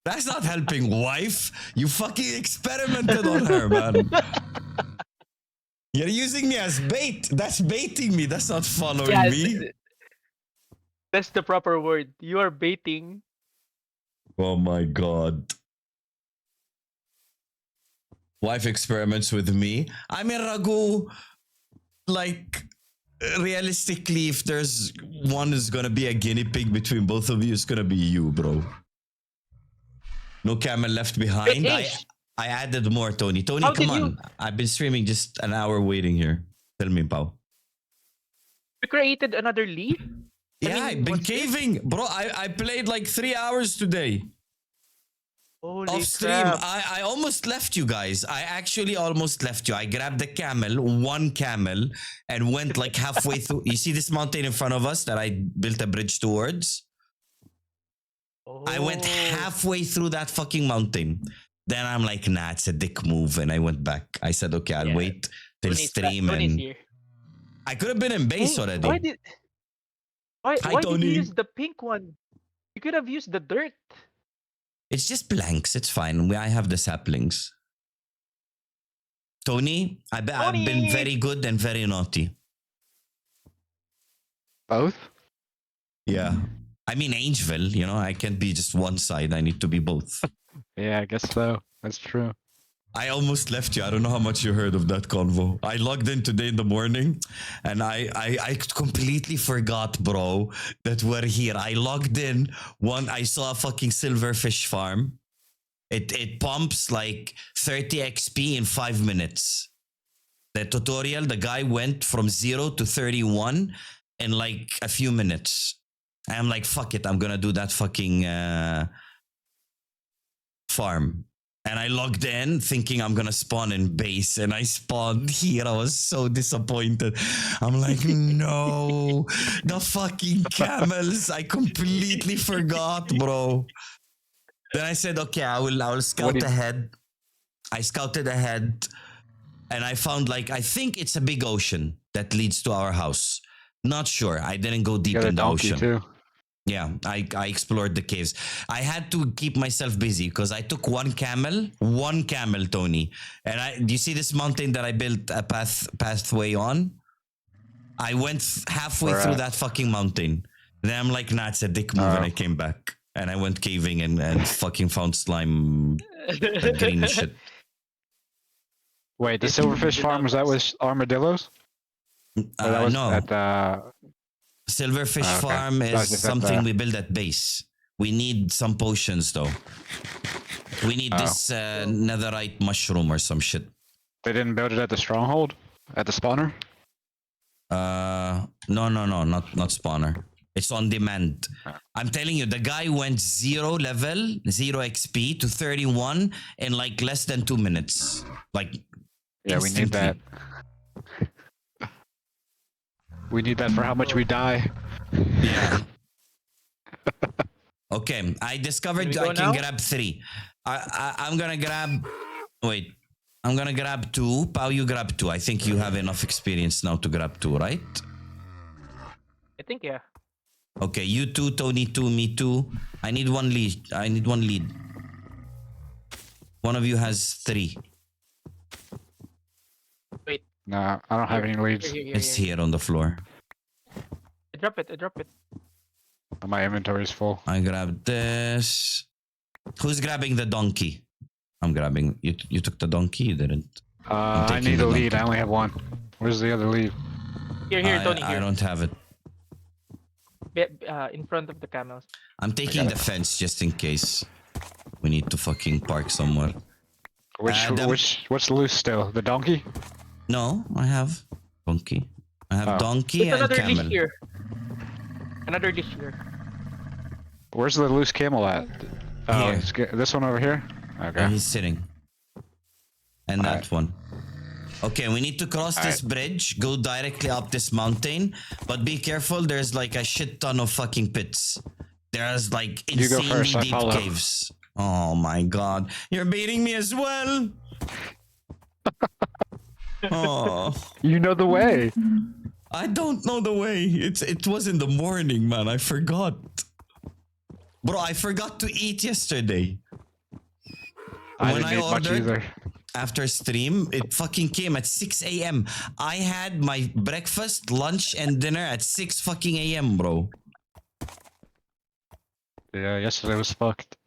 That's not helping wife. You fucking experimented on her, man. You're using me as bait. That's baiting me. That's not following Yeah, me. that's the proper word. You are baiting. Oh my god. Wife experiments with me. I mean, Ragu, like, realistically, if there's one is gonna be a guinea pig between both of you, it's gonna be you, bro. No camel left behind. It is. I added more, Tony. Tony, How come did you- on. I've been streaming just an hour waiting here. Tell me, Pao. You created another leaf? Yeah, I've been what's this? caving. Bro, I played like 3 hours today. Holy Off stream. crap. I almost left you guys. I actually almost left you. I grabbed the camel, one camel, and went like halfway through. You see this mountain in front of us that I built a bridge towards? I went Oh. halfway through that fucking mountain. Then I'm like, nah, it's a dick move. And I went back. I said, okay, I'll Yeah. wait till stream. Tony's And here. I could have been in base Hey, already. Why did Hi, Tony. you use the pink one? You could have used the dirt. It's just blanks. It's fine. I have the saplings. Tony, I've been Tony! very good and very naughty. Both? Yeah. I mean, Angeville, you know, I can't be just one side. I need to be both. Yeah, I guess so. That's true. I almost left you. I don't know how much you heard of that convo. I logged in today in the morning and I completely forgot, bro, that we're here. I logged in. I saw a fucking silverfish farm. It pumps like 30 XP in 5 minutes. The tutorial, the guy went from 0 to 31 in like a few minutes. I'm like, fuck it, I'm gonna do that fucking farm. And I logged in thinking I'm gonna spawn in base, and I spawned here. I was so disappointed. I'm like, no, the fucking camels. I completely forgot, bro. Then I said, okay, I will scout ahead. I scouted ahead, and I found like I think it's a big ocean that leads to our house. Not sure. I didn't go deep Got a in the donkey ocean. too. Yeah, I explored the caves. I had to keep myself busy because I took one camel, Tony. And do you see this mountain that I built a pathway on? I went halfway Where through at? that fucking mountain. Then I'm like, nah, it's a dick move, and I came back. And I went caving and fucking found slime, that green shit. Wait, the It's silverfish the farm, was that numbers. with armadillos? Or that was No, at Silverfish okay. Farm That is was just at something the- we build at base. We need some potions though. We need Oh. this netherite mushroom or some shit. They didn't build it at the stronghold? At the spawner? No, not spawner. It's on demand. I'm telling you, the guy went 0 level, 0 XP to 31 in like less than 2 minutes. Like, Yeah, we need that. instantly. We need that for how much we die. Yeah. Okay, I discovered Can we I go can now? grab 3. I'm gonna grab. Wait, I'm gonna grab 2. Pao, you grab 2. I think you have enough experience now to grab 2, right? I think yeah. Okay, you 2, Tony 2, me 2. I need 1 lead. I need 1 lead. One of you has 3. Wait. Nah, I don't have any leads. It's here on the floor. I drop it. I drop it. My inventory is full. I grabbed this. Who's grabbing the donkey? I'm grabbing. You took the donkey? You didn't. I taking need the a lead. donkey. I only have 1. Where's the other lead? Here, Tony. I Here. don't have it. In front of the camels. I'm taking the fence just in case. We need to fucking park somewhere. What's loose still? The donkey? No, I have donkey. I have Oh. donkey There's and another camel. leash here. Another leash here. Where's the loose camel at? Oh, Here. this one over here? Where Okay. he's sitting. And that Alright. one. Okay, we need to cross this bridge, go directly up this mountain, but be careful, there's like a shit ton of fucking pits. There's like You go insanely first, I deep follow. caves. Oh my god. You're beating me as well. Oh, You know the way. I don't know the way. It was in the morning, man. I forgot. Bro, I forgot to eat yesterday. I When didn't I eat much ordered- either. After stream, it fucking came at 6 a.m. I had my breakfast, lunch, and dinner at 6 fucking a.m., bro. Yeah, yesterday was fucked.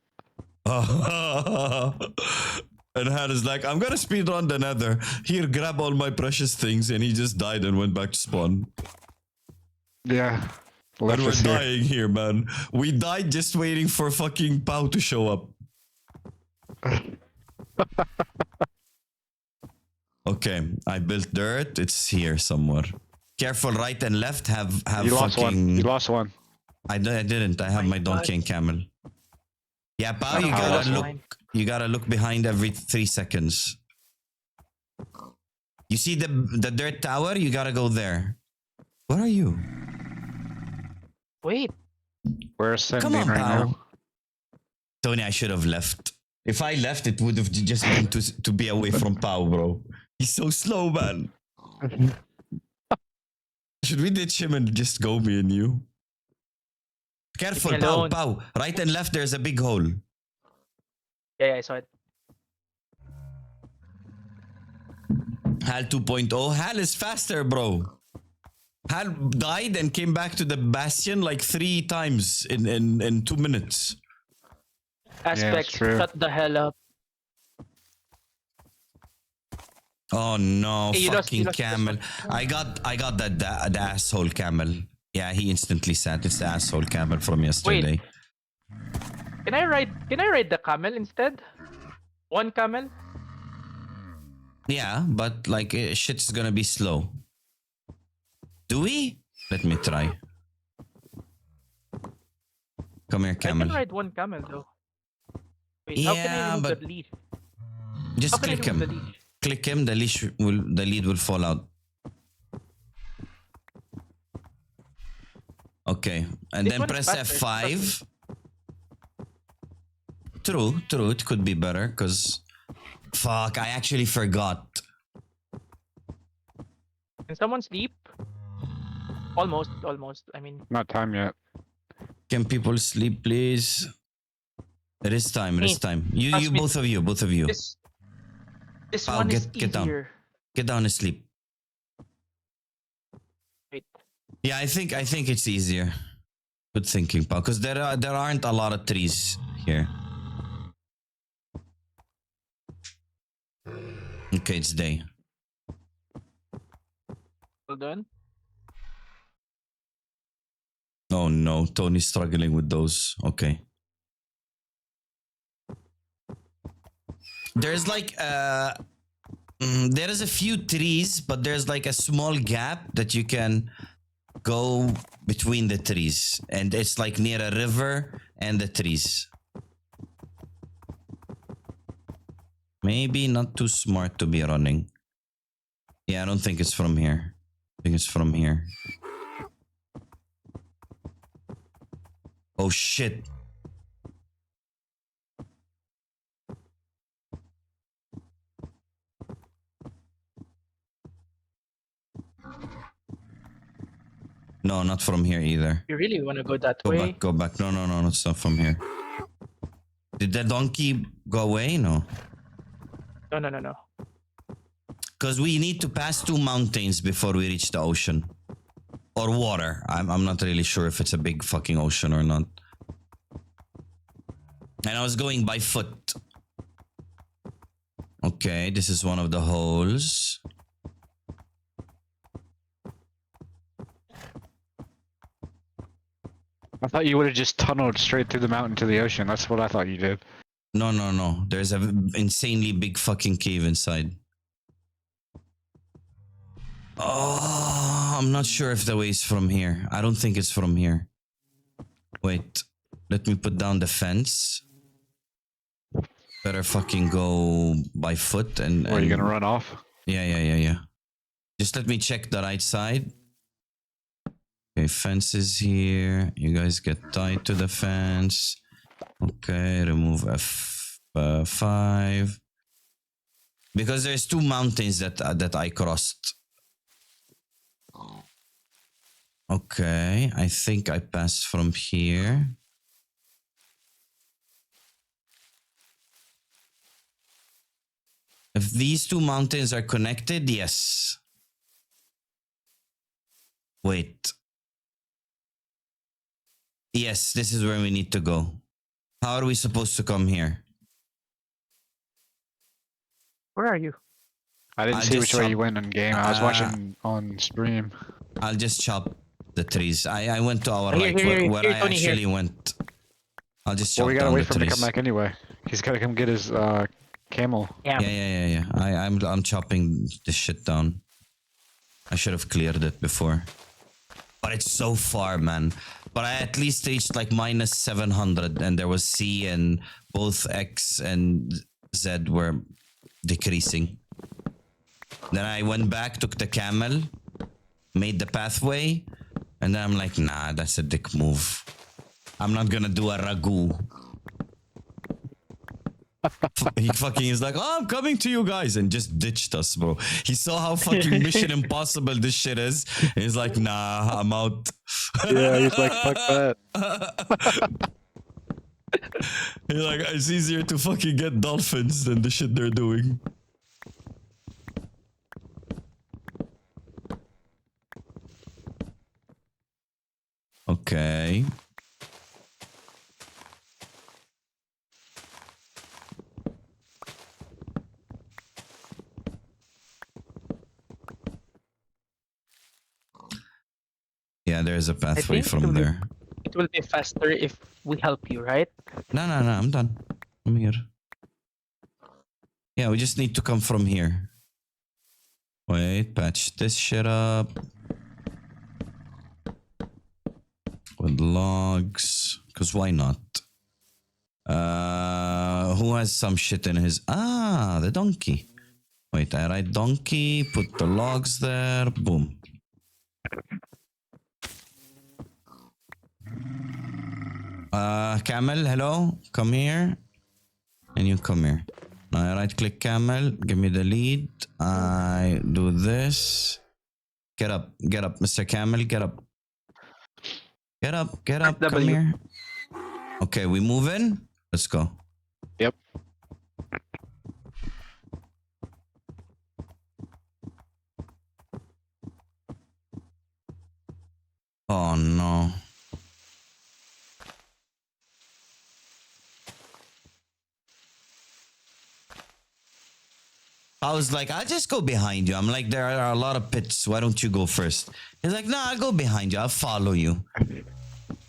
And Hannah's like, I'm gonna speedrun the nether. Here, grab all my precious things. And he just died and went back to spawn. Yeah. And Left we're us here. dying here, man. We died just waiting for fucking Pau to show up. Okay, I built dirt. It's here somewhere. Careful, right and left have You lost fucking. one. You lost one. I didn't. I have my donkey and camel. Yeah, Pau, you Oh, gotta that's look. fine. You gotta look behind every 3 seconds. You see the dirt tower? You gotta go there. Where are you? Wait. We're Come ascending on, right Pau. now. Tony, I should have left. If I left, it would have just been to be away from Pau, bro. He's so slow, man. Should we ditch him and just go, me and you? Careful, Leave me Pau, alone. Pau. Right and left, there's a big hole. Yeah, I saw it. Hal 2.0. Hal is faster, bro. Hal died and came back to the bastion like 3 times in 2 minutes. Aspects, true. shut the hell up. Oh no, Hey, you lost fucking this camel. one. I got the asshole camel. Yeah, he instantly sat. It's the asshole camel from yesterday. Can I ride the camel instead? 1 camel? Yeah, but like shit's gonna be slow. Do we? Let me try. Come here, I camel. can ride 1 camel though. Wait, how can I Yeah, remove but the leash? just How can I click remove him. the leash? Click him. The lead will fall out. Okay, and This then one is press faster, F5. True. It could be better because. Fuck! I actually forgot. Can someone sleep? Almost. I mean, Not time yet. Can people sleep, please? It is time. It is Me. time. You, Trust me. both of you. this Pao, one is get down. easier. Get down and sleep. Wait. Yeah, I think it's easier. Good thinking, pal. Because there aren't a lot of trees here. Okay, it's day. Hold on. Oh no, Tony's struggling with those. Okay. There's like there is a few trees, but there's like a small gap that you can go between the trees, and it's like near a river and the trees. Maybe not too smart to be running. Yeah, I don't think it's from here. I think it's from here. Oh shit. No, not from here either. You really want to go that Go way? back, go back. No, no, no, it's not from here. Did the donkey go away? No. No, no, no, no. Because we need to pass 2 mountains before we reach the ocean. Or water. I'm not really sure if it's a big fucking ocean or not. And I was going by foot. Okay, this is one of the holes. I thought you would have just tunneled straight through the mountain to the ocean. That's what I thought you did. No, no, no. There's an insanely big fucking cave inside. Oh, I'm not sure if the way is from here. I don't think it's from here. Wait, let me put down the fence. Better fucking go by foot and... Are you gonna run off? Yeah. Just let me check the right side. Okay, fence is here. You guys get tied to the fence. Okay, remove F5. Because there's 2 mountains that I crossed. Okay, I think I passed from here. If these 2 mountains are connected, yes. Wait. Yes, this is where we need to go. How are we supposed to come here? Where are you? I didn't I'll see just which way chop- you went in game. I was watching on stream. I'll just chop the trees. I went to our Here, right here, where here, I Tony, here. actually went. I'll just chop Well, we gotta down wait the for him to trees. come back anyway. He's gotta come get his camel. Yeah. Yeah. I'm chopping this shit down. I should have cleared it before. But it's so far, man. But I at least reached like minus 700 and there was C and both X and Z were decreasing. Then I went back, took the camel, made the pathway, and then I'm like, nah, that's a dick move. I'm not gonna do a ragu. He fucking is like, oh, I'm coming to you guys, and just ditched us, bro. He saw how fucking Mission Impossible this shit is. And he's like, nah, I'm out. Yeah, he's like, fuck that. He's like, it's easier to fucking get dolphins than the shit they're doing. Okay. Yeah, there's a pathway think from there. It will be faster if we help you, right? No, I'm done. I'm here. Yeah, we just need to come from here. Wait, patch this shit up. With logs. Because why not? Who has some shit in his... Ah, the donkey. Wait, I write donkey, put the logs there, boom. Camel, hello, come here. And you come here. Now I right click camel, give me the lead. I do this. Get up, Mr. Camel, get up. Get up, come W. here. Okay, we move in. Let's go. Yep. Oh no. I was like, I'll just go behind you. I'm like, there are a lot of pits. Why don't you go first? He's like, no, I'll go behind you. I'll follow you.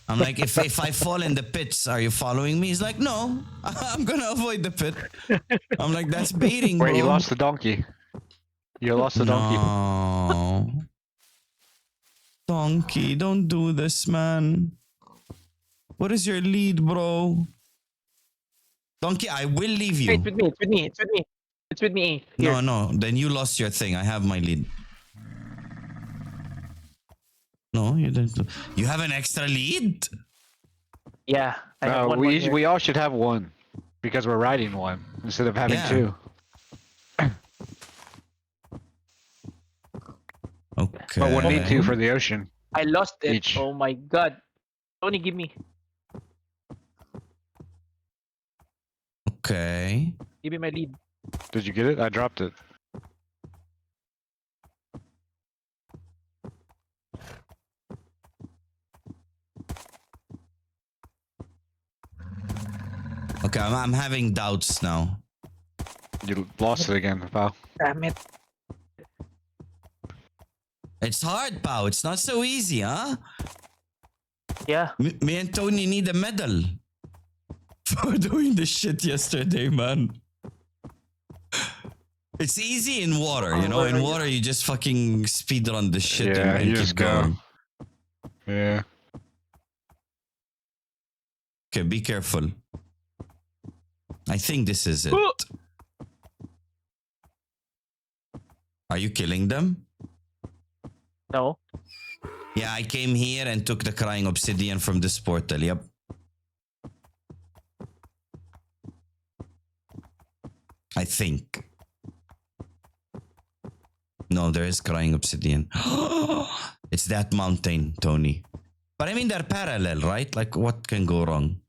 I'm like, if I fall in the pits, are you following me? He's like, no, I'm gonna avoid the pit. I'm like, that's baiting, Wait, bro. you lost the donkey. You lost the donkey. No. Donkey, don't do this, man. What is your lead, bro? Donkey, I will leave Hey, it's you. with me. It's with me. It's with me. It's with me. Here. No, then you lost your thing. I have my lead. No, you didn't. You have an extra lead? Yeah. I have No, one more we here. we all should have one because we're riding one instead of having Yeah. two. Okay. But we'll need two for the ocean. I lost it. Each. Oh my god. Tony, give me. Okay. Give me my lead. Did you get it? I dropped it. Okay, I'm having doubts now. You lost it again, pal. Damn it. It's hard, pal. It's not so easy, huh? Yeah. Me and Tony need a medal for doing this shit yesterday, man. It's easy in water, you know. In water, you just fucking speed run the shit Yeah, and you keep just go. going. Yeah. Okay, be careful. I think this is it. Oh! Are you killing them? No. Yeah, I came here and took the crying obsidian from this portal. Yep. I think. No, there is crying obsidian. It's that mountain, Tony. But I mean, they're parallel, right? Like, what can go wrong?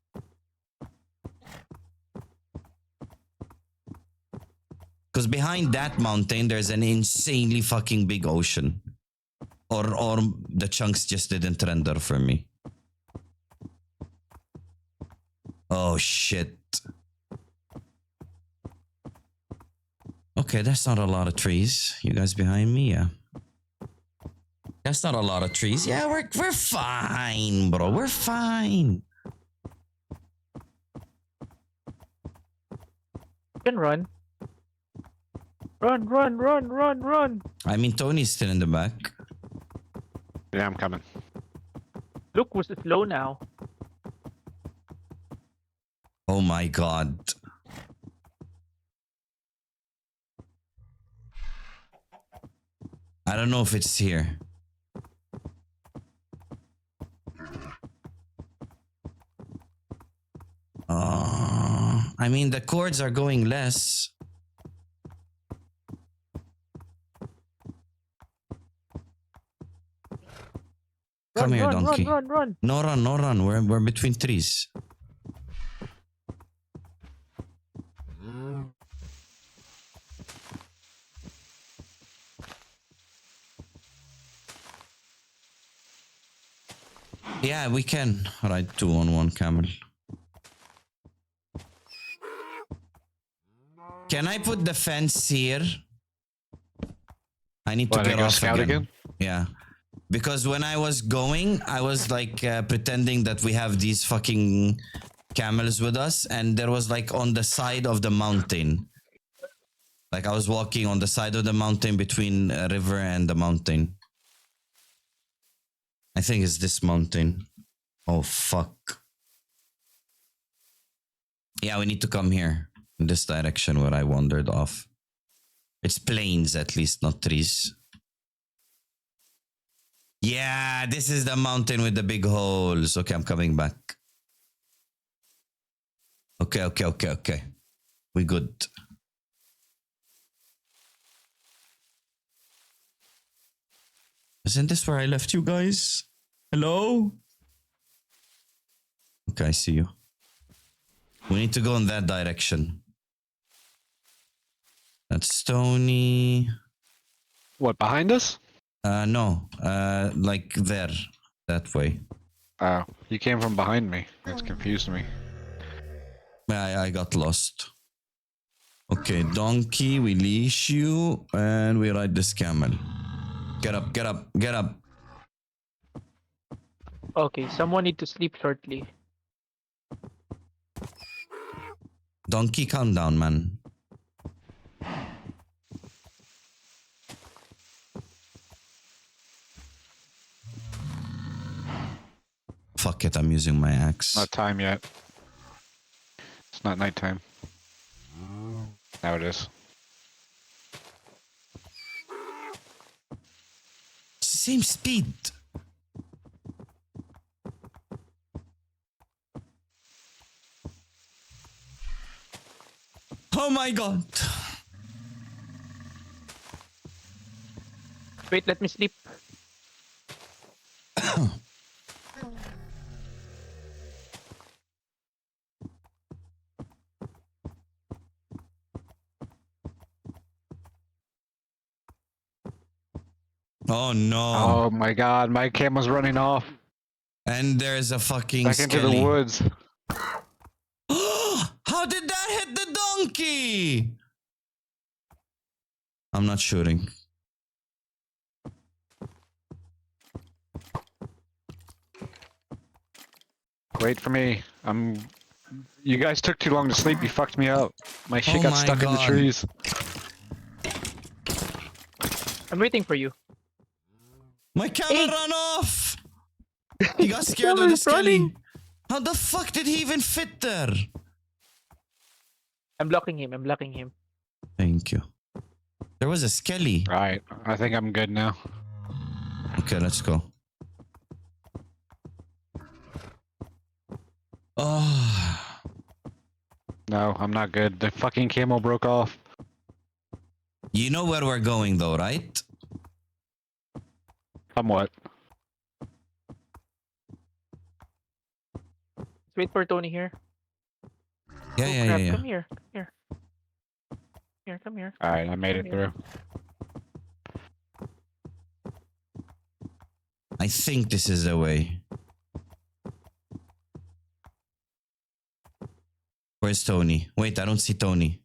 Because behind that mountain, there's an insanely fucking big ocean. Or the chunks just didn't render for me. Oh, shit. Okay, that's not a lot of trees. You guys behind me? Yeah. That's not a lot of trees. Yeah, we're fine, bro. We're fine. You can run. Run, run, run, run, run. I mean, Tony's still in the back. Yeah, I'm coming. Look, was slow now. Oh my god. I don't know if it's here. I mean, the chords are going less. Come Run, here, run, donkey. run, run, run. No run, no run. We're between trees. Yeah, we can ride 2 on 1 camel. Can I put the fence here? I need to What, get go off scout again? Yeah. Because when I was going, I was like pretending that we have these fucking camels with us, and there was like on the side of the mountain. Like I was walking on the side of the mountain between a river and the mountain. I think it's this mountain. Oh fuck. Yeah, we need to come here in this direction where I wandered off. It's plains at least, not trees. Yeah, this is the mountain with the big holes. Okay, I'm coming back. Okay. We good. Isn't this where I left you guys? Hello? Okay, I see you. We need to go in that direction. That's stony. What, behind us? No, like there. That way. Oh, you came from behind me. That's confused me. I got lost. Okay, donkey, we leash you and we ride this camel. Get up, get up, get up. Okay, someone need to sleep shortly. Donkey, calm down, man. Fuck it, I'm using my axe. Not time yet. It's not nighttime. Now it is. It's the same speed. Oh my god. Wait, let me sleep. Oh no. Oh my god, my camel's running off. And there's a fucking Back into the skelly. woods. How did that hit the donkey? I'm not shooting. Wait for me. You guys took too long to sleep. You fucked me up. My shit Oh got my stuck in the God. trees. I'm waiting for you. My camel Hey. ran off. He got scared of the Camel's skelly. running. How the fuck did he even fit there? I'm blocking him. I'm blocking him. Thank you. There was a skelly. Alright, I think I'm good now. Okay, let's go. Oh, No, I'm not good. The fucking camel broke off. you know where we're going though, right? Somewhat. Let's wait for Tony here. Yeah, Oh, yeah, crap. yeah, yeah. Come here. Come here. Here, come here. Alright, I made it through. I think this is the way. Where's Tony? Wait, I don't see Tony.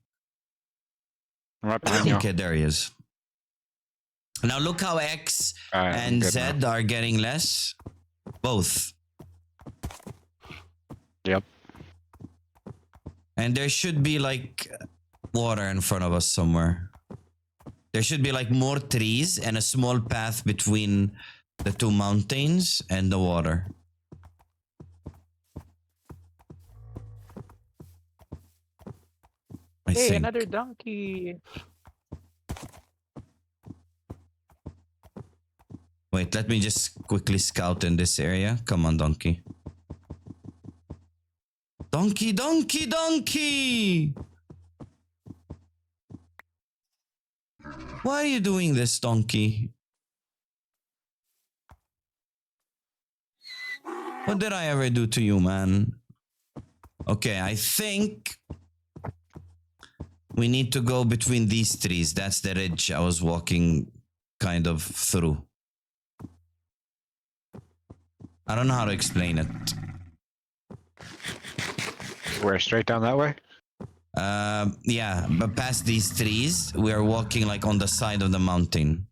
I'm right behind you. Okay, there he is. Now look how X Alright, I'm and good Z now. are getting less. Both. Yep. And there should be like water in front of us somewhere. There should be like more trees and a small path between the two mountains and the water. I Hey, think. another donkey. Wait, let me just quickly scout in this area. Come on, donkey. Donkey, donkey, donkey! Why are you doing this, donkey? What did I ever do to you, man? Okay, I think we need to go between these trees. That's the ridge I was walking kind of through. I don't know how to explain it. We're straight down that way? Yeah, but past these trees, we are walking like on the side of the mountain.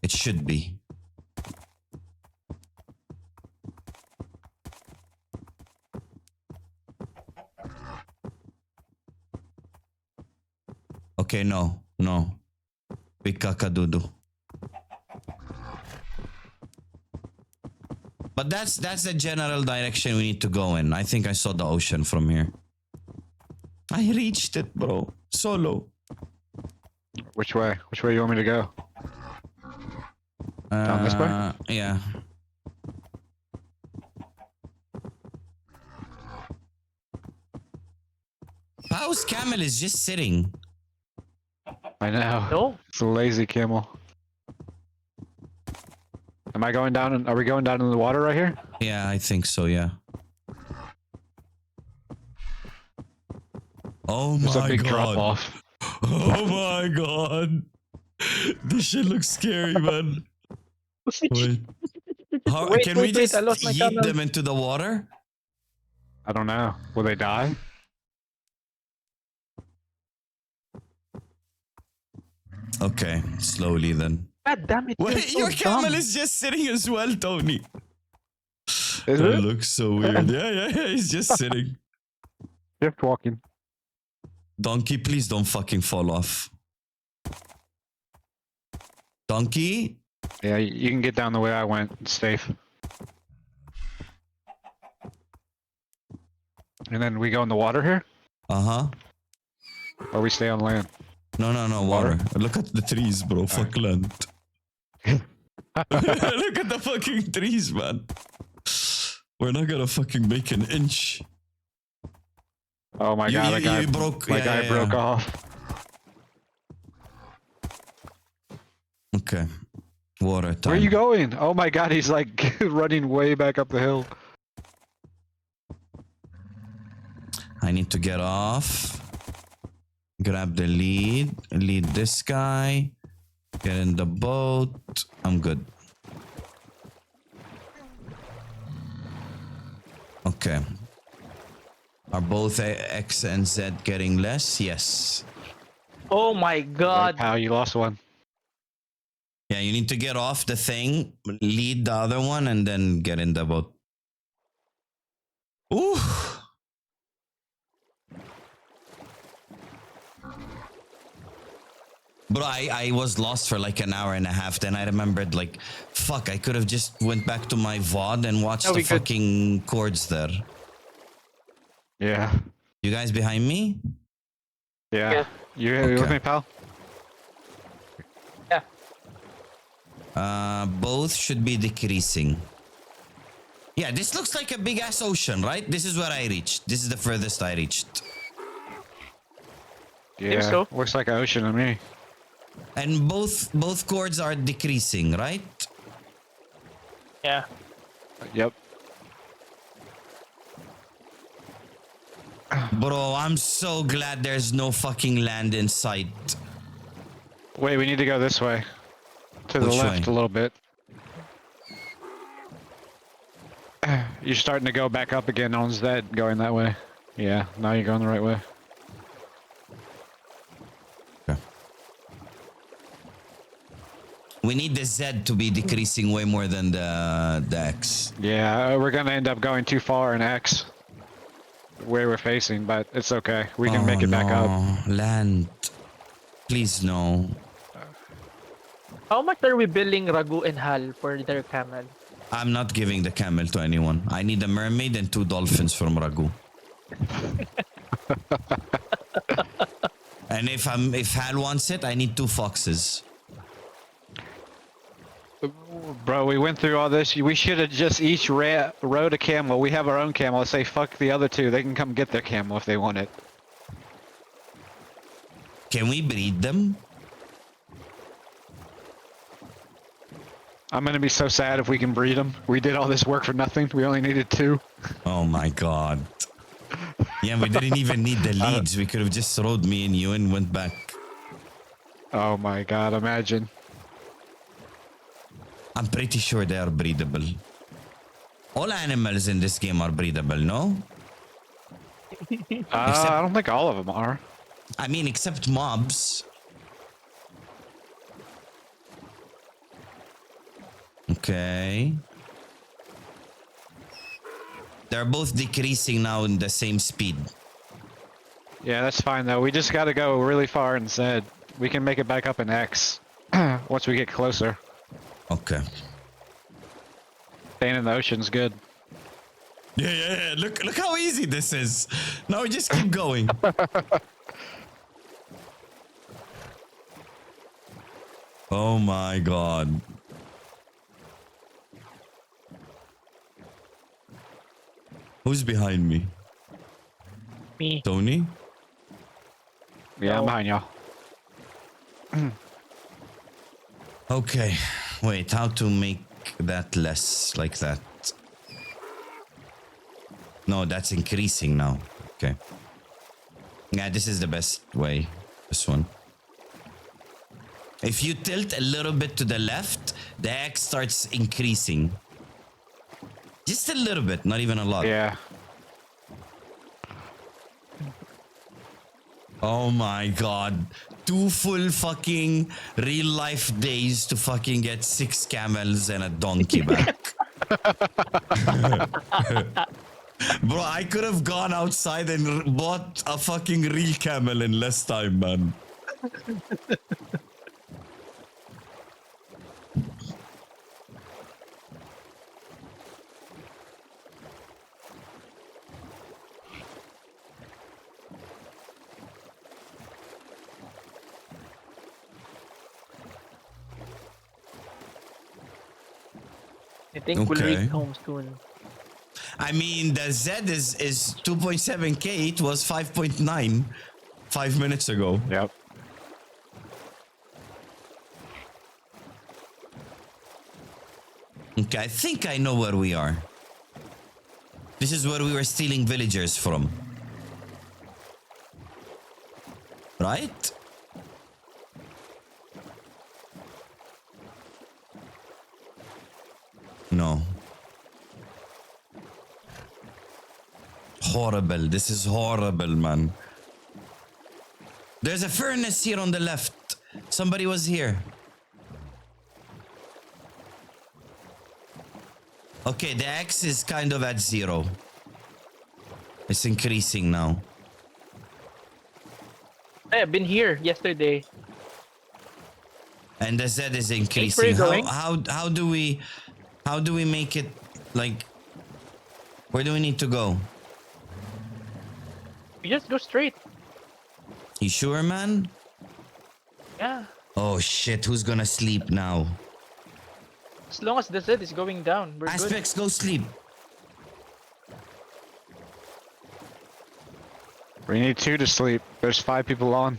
It should be. Okay, no, no. Pikakadudu. But that's the general direction we need to go in. I think I saw the ocean from here. I reached it, bro. Solo. Which way? Which way you want me to go? Down this way? Yeah. Pau's camel is just sitting. I know. No? It's a lazy camel. Am I going down? Are we going down in the water right here? Yeah, I think so, yeah. Oh There's my a big god. drop off. Oh my god. This shit looks scary, man. Wait. How, Wait, can we wait, I just lost my yeet camel. them into the water? I don't know. Will they die? Okay, slowly then. God damn it, you're Wait, so your camel dumb. is just sitting as well, Tony. Is That it? looks so weird. Yeah, he's just sitting. Shift walking. Donkey, please don't fucking fall off. Donkey? Yeah, you can get down the way I went. It's safe. And then we go in the water here, Uh-huh. or we stay on land. No, Water? water. Look at the trees, bro. Fuck land. Look at the fucking trees, man. We're not gonna fucking make an inch. Oh my god, you broke. my yeah, guy yeah, broke yeah. off. Okay. Water time. Where are you going? Oh my god, he's like running way back up the hill. I need to get off. Grab the lead. Lead this guy. Get in the boat. I'm good. Okay. Are both X and Z getting less? Yes. Oh my Right, god. pal, you lost one. Yeah, you need to get off the thing, lead the other one, and then get in the boat. Ooh. Bro, I was lost for like an hour and a half. Then I remembered, like, fuck, I could have just went back to my VOD and watched No, the we could. fucking chords there. Yeah. You guys behind me? Yeah. Yeah. You Okay. with me, pal? Yeah. Both should be decreasing. Yeah, this looks like a big ass ocean, right? This is where I reached. This is the furthest I reached. Yeah. so. Looks like an ocean to me. And both chords are decreasing, right? Yeah. Yep. Bro, I'm so glad there's no fucking land in sight. Wait, we need to go this way. To the Which left way? a little bit. You're starting to go back up again on Zed, going that way. Yeah, now you're going the right way. Okay. We need the Z to be decreasing way more than the X. Yeah, we're gonna end up going too far in X. Where we're facing, but it's okay. We can make it back up. Land. Please no. How much are we billing Ragu and Hal for their camel? I'm not giving the camel to anyone. I need a mermaid and 2 dolphins from Ragu. And if Hal wants it, I need 2 foxes. Bro, we went through all this. We should have just each rode a camel. We have our own camel. Let's say fuck the other two. They can come get their camel if they want it. Can we breed them? I'm gonna be so sad if we can breed them. We did all this work for nothing. We only needed 2. Oh my god. Yeah, we didn't even need the leads. We could have just rode me and you and went back. Oh my god, imagine. I'm pretty sure they are breedable. All animals in this game are breedable, no? I don't think all of them are. I mean, except mobs. Okay. They're both decreasing now in the same speed. Yeah, that's fine though. We just gotta go really far in Zed. We can make it back up in X once we get closer. Okay. Staying in the ocean's good. Yeah. Look how easy this is. Now we just keep going. Oh my god. Who's behind me? Me. Tony? Yeah, I'm No. behind y'all. Okay. Wait, how to make that less like that? No, that's increasing now. Okay. Yeah, this is the best way. This one. If you tilt a little bit to the left, the X starts increasing. Just a little bit, not even a lot. Yeah. Oh my god. 2 full fucking real life days to fucking get 6 camels and a donkey back. Bro, I could have gone outside and bought a fucking real camel in less time, man. I think we'll Okay. reach home soon. I mean, the Z is 2.7k. It was 5.9 5 minutes ago. Yep. Okay, I think I know where we are. This is where we were stealing villagers from. Right? No. Horrible. This is horrible, man. There's a furnace here on the left. Somebody was here. Okay, the X is kind of at 0. It's increasing now. Hey, I've been here yesterday. And the Z is where increasing. you going? How do we make it like where do we need to go? You just go straight. You sure, man? Yeah. Oh shit, who's gonna sleep now? As long as the Z is going down, we're good. Aspects, go sleep. We need 2 to sleep. There's 5 people on.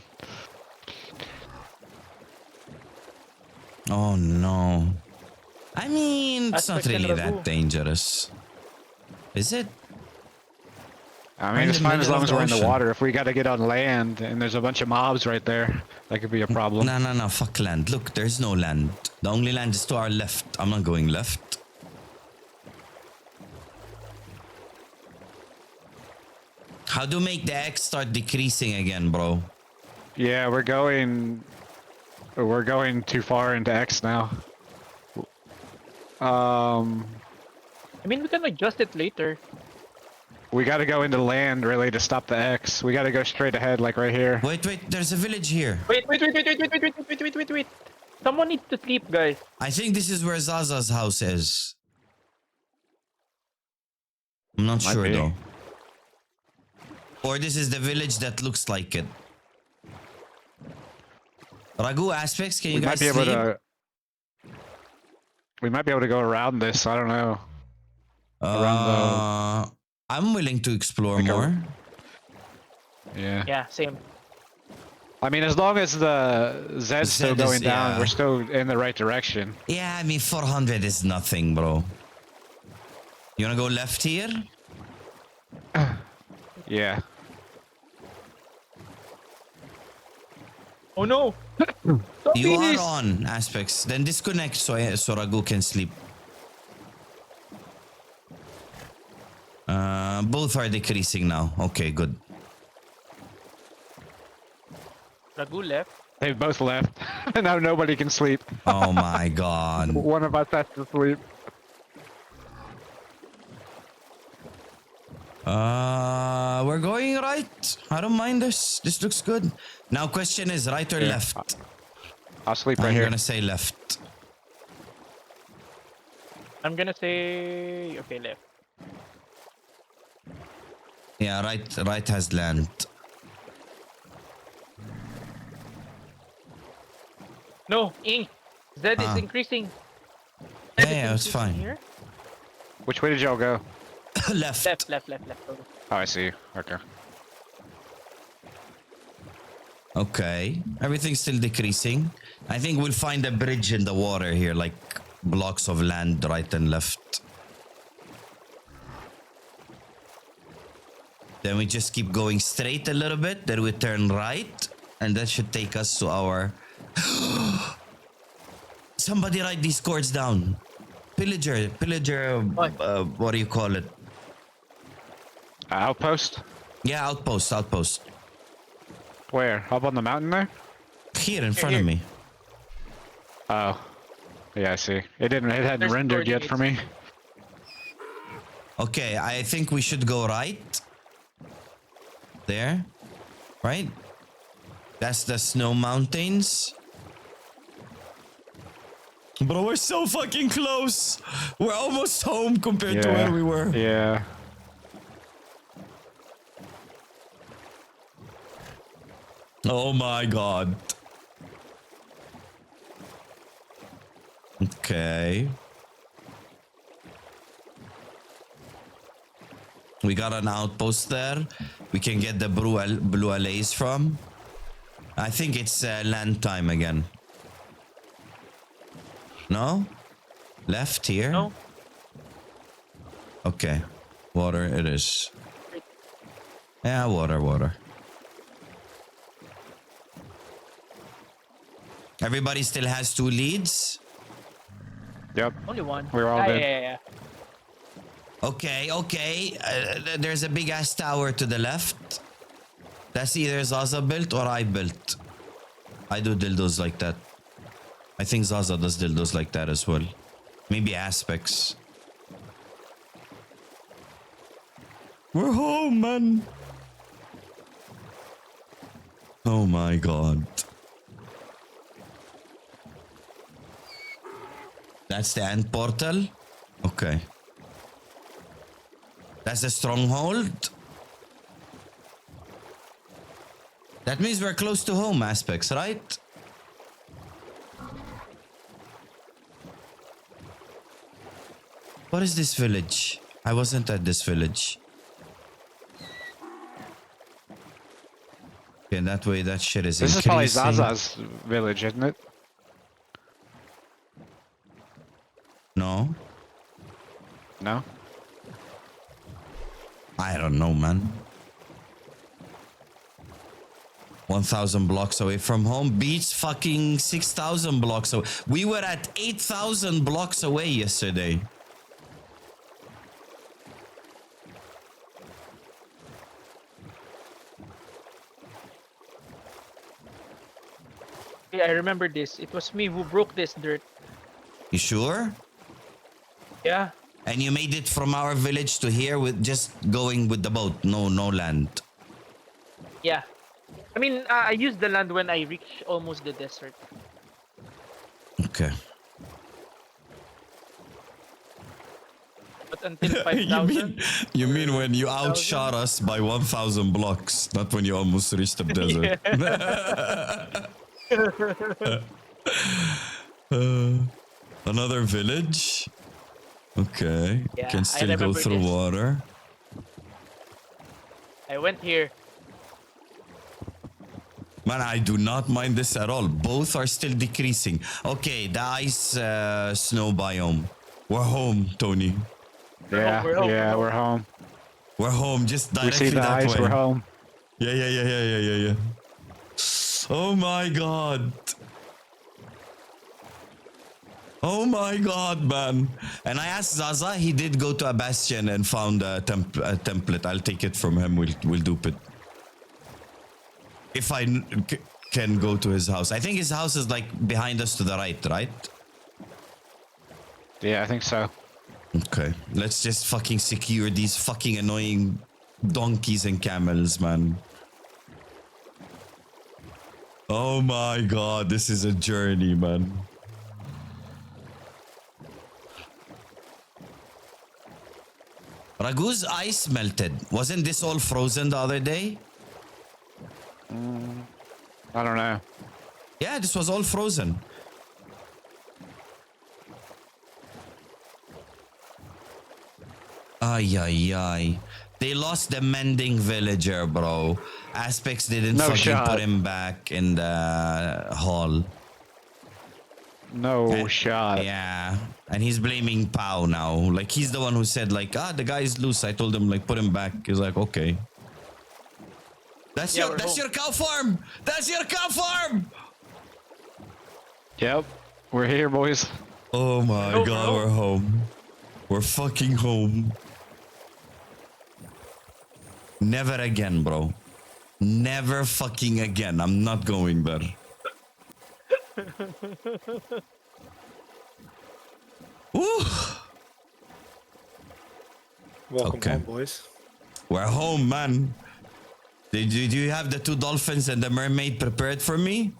Oh no. I mean, it's not Aspects and really that Ragu. dangerous. Is it? I We're mean, in it's the fine as middle long of as we're in the the ocean. water. If we got to get on land and there's a bunch of mobs right there, that could be a problem. No, fuck land. Look, there's no land. The only land is to our left. I'm not going left. How do make the X start decreasing again, bro? Yeah, we're going too far into X now. I mean, we can adjust it later. We got to go into land really to stop the X. We got to go straight ahead, like right here. Wait, there's a village here. Wait. Someone needs to sleep, guys. I think this is where Zaza's house is. I'm not Might sure be. though. Or this is the village that looks like it. Ragu Aspects, can you We guys might be able sleep? to. We might be able to go around this. I don't know. around I'm willing to explore Like a- more. Yeah. Yeah, same. I mean, as long as the Z's Z still is- going down, yeah. we're still in the right direction. Yeah, I mean 400 is nothing, bro. You wanna go left here? Yeah. Oh no! You Zombies! are on Aspects. Then disconnect so Ragu can sleep. Both are decreasing now. Okay, good. Ragu left. They both left. Now nobody can sleep. Oh my god. One of us has to sleep. We're going right. I don't mind this. This looks good. Now question is right or Yeah. left? I'll sleep right I'm here. gonna say left. I'm gonna say okay, left. Yeah, right has land. No, ink. Z is Ah. increasing. Yeah, it's Increasing fine. Here. Which way did y'all go? Left. Left. Okay. Oh, I see you. Okay. Okay. Everything's still decreasing. I think we'll find a bridge in the water here, like blocks of land right and left. Then we just keep going straight a little bit, then we turn right, and that should take us to our Somebody write these chords down. Pillager. What? What do you call it? Outpost? Yeah, outpost. Where? Up on the mountain there? Here in front of here. me. Oh. Yeah, I see. It hadn't There's rendered yet for me. Okay, I think we should go right. There. Right? That's the snow mountains. Bro, we're so fucking close. We're almost home compared to where we were. Yeah. Oh my god. Okay. We got an outpost there. We can get the blue allays from. I think it's land time again. No? Left here? No. Okay. Water it is. Yeah, water. Everybody still has 2 leads? Yep. Only one. We're all good. Yeah. Okay. There's a big ass tower to the left. That's either Zaza built or I built. I do dildos like that. I think Zaza does dildos like that as well. Maybe aspects. We're home, man. Oh my god. That's the end portal? Okay. That's the stronghold? That means we're close to home aspects, right? What is this village? I wasn't at this village. Okay, that way that shit is This is probably increasing. Zaza's village, isn't it? No? No? I don't know, man. 1,000 blocks away from home. Beach fucking 6,000 blocks away. We were at 8,000 blocks away yesterday. Yeah, I remember this. It was me who broke this dirt. You sure? Yeah. And you made it from our village to here with just going with the boat. No land. Yeah. I mean, I used the land when I reached almost the desert. Okay. But until 5,000. You mean when you outshot us by 1,000 blocks, not when you almost reached the desert. Another village? Okay. Yeah, Can I still go remember through this. water. I went here. Man, I do not mind this at all. Both are still decreasing. Okay, the ice snow biome. We're home, Tony. Yeah, we're home, yeah, we're we're home. We're home, just We directly see the that ice, way. we're home. Yeah. Oh my god. Oh my god, man. And I asked Zaza, he did go to a bastion and found a template. I'll take it from him, we'll dupe it. If I can go to his house. I think his house is like behind us to the right? Yeah, I think so. Okay, let's just fucking secure these fucking annoying donkeys and camels, man. Oh my god, this is a journey, man. Ragu's ice melted. Wasn't this all frozen the other day? I don't know. Yeah, this was all frozen. Ay. They lost the mending villager, bro. Aspects didn't No fucking shot. put him back in the hall. No shot. Yeah. And he's blaming Pau now. Like, he's the one who said, like, the guy is loose. I told him, like, put him back. He's like, okay. That's Yeah, your cow farm! That's your cow farm! Yep. We're here, boys. Oh my No, god, bro. we're home. We're fucking home. Never again, bro. Never fucking again. I'm not going there. Woo! Welcome Okay. home, boys. We're home, man. Do you have the two dolphins and the mermaid prepared for me?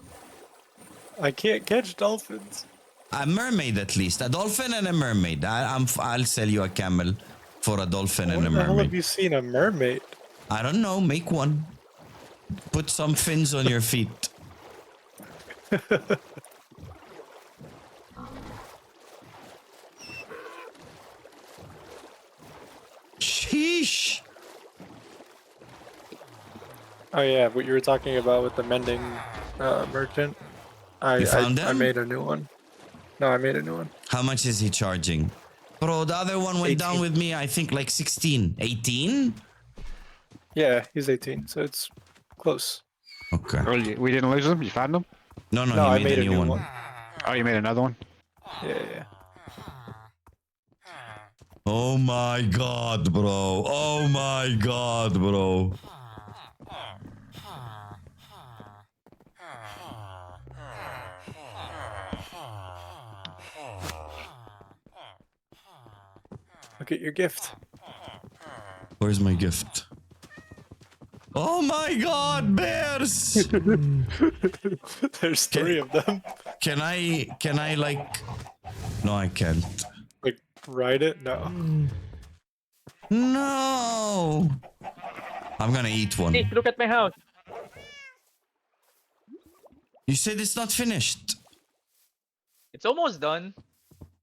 I can't catch dolphins. A mermaid, at least. A dolphin and a mermaid. I'll sell you a camel for a dolphin and Where a the hell have mermaid. you seen a mermaid? I don't know. Make one. Put some fins on your feet. Sheesh. Oh yeah, what you were talking about with the mending merchant. You found I him? made a new one. No, I made a new one. How much is he charging? Bro, the other one went down 18. with me, I think like 16. 18? Yeah, he's 18, so it's close. Okay. Oh, we didn't lose them. You found them? No, No, he I made a new one. Oh, you made another one. Yeah. Oh my god, bro. Oh my god, bro. Look at your gift. Where's my gift? Oh my god, bears! There's 3 of them. Can I like... No, I can't. Like, ride it? No. No! I'm gonna eat one. Hey, look at my house. You said it's not finished. It's almost done.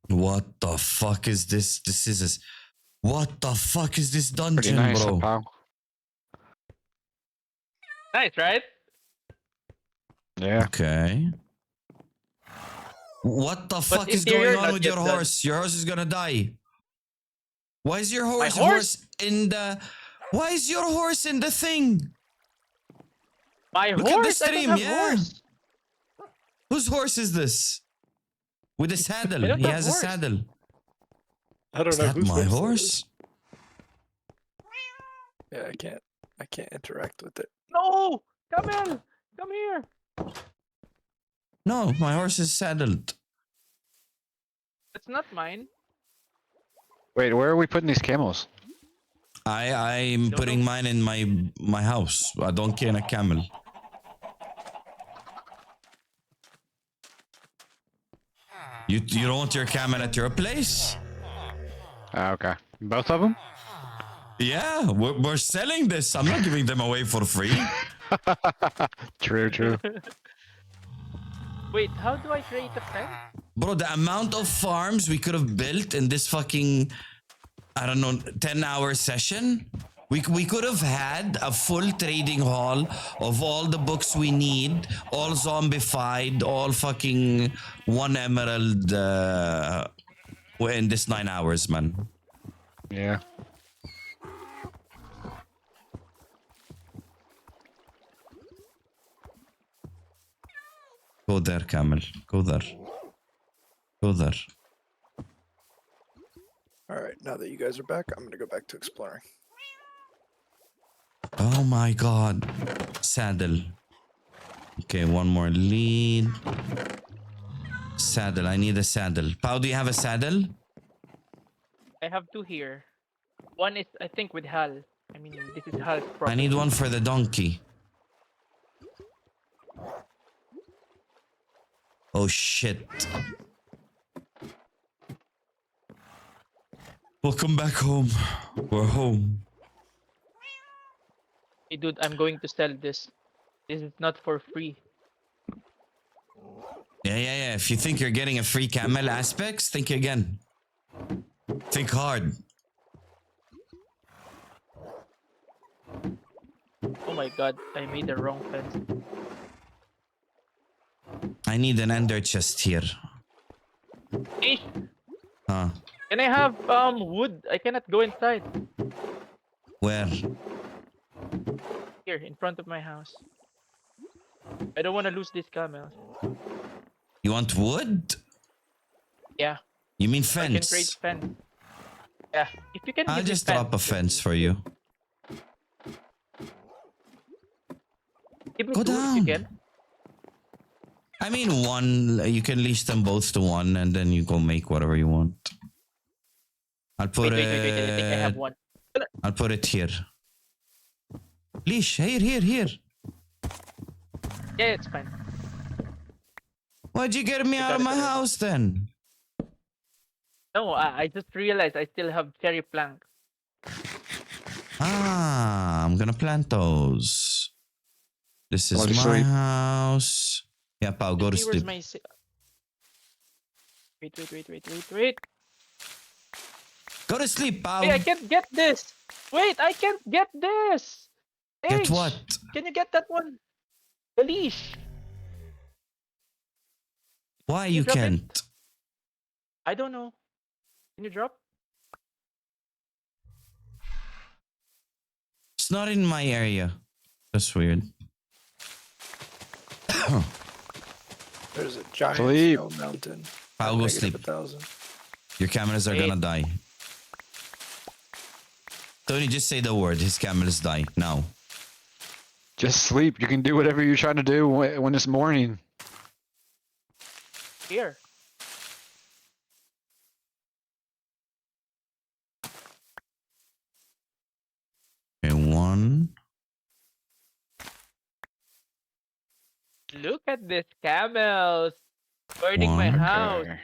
What the fuck is this? This is... What the fuck is this Pretty dungeon, nice, bro? pal. Nice, right? Yeah. Okay. What the fuck is interior going on not with yet your done. horse? Your horse is gonna die. Why is your horse, horse? in the... Why is your horse in the thing? My Look at the horse? I stream, don't have yeah. horse. Whose horse is this? With a saddle. I don't He have has a horse. saddle. I don't Is know that whose my it is. horse? Yeah, I can't interact with it. No! Camel! Come here! No, my horse is saddled. That's not mine. Wait, where are we putting these camels? I'm putting mine in my house. I don't care a camel. You don't want your camel at your place? Ah, okay. Both of them? Yeah, we're selling this. I'm not giving them away for free. True, true. Wait, how do I create a fence? Bro, the amount of farms we could have built in this fucking, I don't know, 10-hour session. We could have had a full trading hall of all the books we need, all zombified, all fucking 1 emerald in this 9 hours, man. Yeah. Go there, Camel. Go there. Go there. Alright, now that you guys are back, I'm gonna go back to exploring. Oh my god. Saddle. Okay, one more lead. Saddle. I need a saddle. Pau, do you have a saddle? I have 2 here. One is, I think, with Hal. I mean, this is Hal's I property. need one for the donkey. Oh shit. Welcome back home. We're home. Hey, dude, I'm going to sell this. This is not for free. Yeah. If you think you're getting a free camel aspects, think again. Think hard. Oh my god, I made the wrong fence. I need an ender chest here. Hey, Huh? can I have wood? I cannot go inside. Where? Here, in front of my house. I don't want to lose these camels. You want wood? Yeah. You mean I can create fence? fence. Yeah. If you can I'll give me just drop a fence, fence for you. give me Go two if you down. can. I mean, one. You can leash them both to one, and then you go make whatever you want. I'll put Wait. I think I have it. one. I'll put it here. Leash, here. Yeah, it's fine. Why'd you get me I out got of it my already. house then? No, I just realized I still have cherry plank. Ah, I'm gonna plant those. This is Go to my sleep. house. Yeah, Pao, go to Where's sleep. my Wait. Go to sleep, Pao. Wait, I can't get this. Wait, I can't get this. Get H, what? can you get that one? The leash. Why you you drop it? can't? I don't know. Can you drop? It's not in my area. That's weird. There's a giant Sleep. snow mountain. I'll at go -1,000. sleep. Your camels are gonna die. Tony, just say the word. His camels die now. Just sleep. You can do whatever you're trying to do when it's morning. Here. Okay, one. Look at this camels burning my One. house. Okay.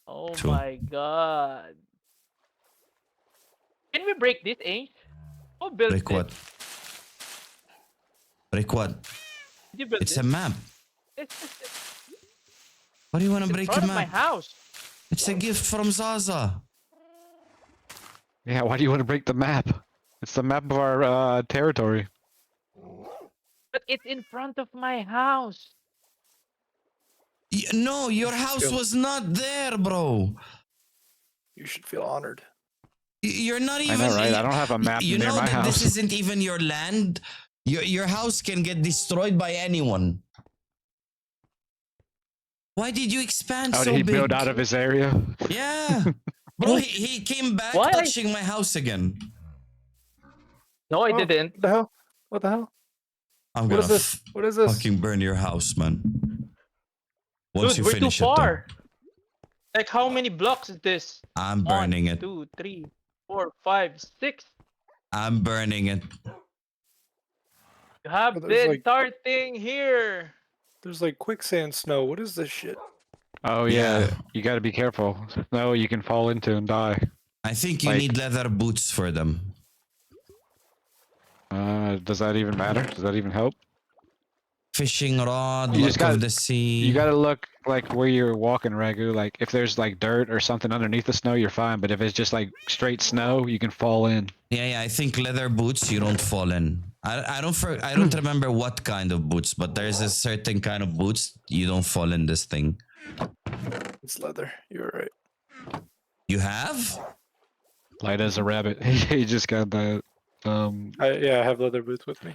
Oh Two. my god. Can we break this, Ainge? Who built Break this? what? Break what? Did you build It's this? a map. It's What do you want to in break front a of my map? house. It's a gift from Zaza. Yeah, why do you want to break the map? It's the map of our territory. But it's in front of my house. No, your house was not there, bro. You should feel honored. You're not I even. know, right? I don't have a map You near know my that this house. isn't even your land. Your house can get destroyed by anyone. Why did you expand Oh, so did he big? build out of his area? Yeah, bro. He came back Why? touching my house again. No, I Oh, didn't. What the hell? What the hell? I'm What gonna is this? What is this? fucking burn your house, man. Once Dude, you we're too finish it, far. though, Like, how many blocks is this? I'm burning it. 1, 2, 3, 4, 5, 6. I'm burning it. You have Oh, the there's like entire thing here. there's like quicksand snow. What is this shit? Oh Yeah. yeah, you got to be careful. No, you can fall into and die. I think you Like- need leather boots for them. Does that even matter? Does that even help? Fishing rod, You luck just gotta- of the sea. You got to look like where you're walking, Ragu. Like if there's like dirt or something underneath the snow, you're fine. But if it's just like straight snow, you can fall in. Yeah, I think leather boots you don't fall in. I don't remember what kind of boots, but there's a certain kind of boots you don't fall in this thing. It's leather. You're right. You have? Light as a rabbit. He just got that. I have leather boots with me.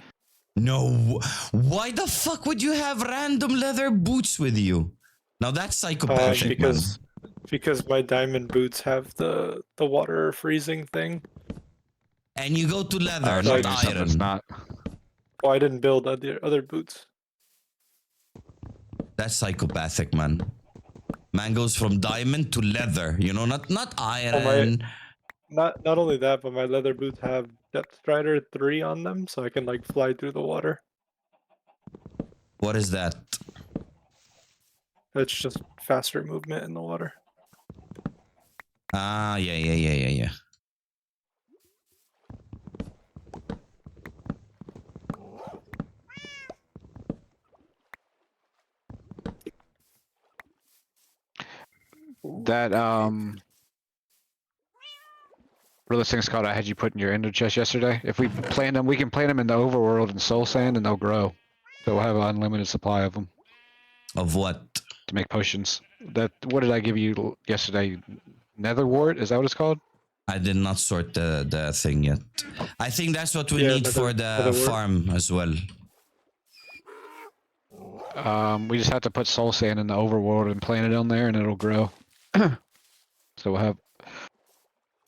No. Why the fuck would you have random leather boots with you? Now that's psychopathic, man. Because my diamond boots have the water freezing thing. And you go to leather, so not you do something that's iron. not. Well, I didn't build other boots. That's psychopathic, man. Man goes from diamond to leather. You know, not iron. Not only that, but my leather boots have Depth Strider 3 on them, so I can like fly through the water. What is that? It's just faster movement in the water. Ah, yeah. That what are those things called? I had you put in your ender chest yesterday. If we plant them, we can plant them in the overworld and soul sand, and they'll grow. So we'll have an unlimited supply of them Of what? to make potions. That what did I give you yesterday? Nether wart? Is that what it's called? I did not sort the thing yet. I think that's what we Yeah, need for nether the wart. farm as well. We just have to put soul sand in the overworld and plant it on there, and it'll grow. So we'll have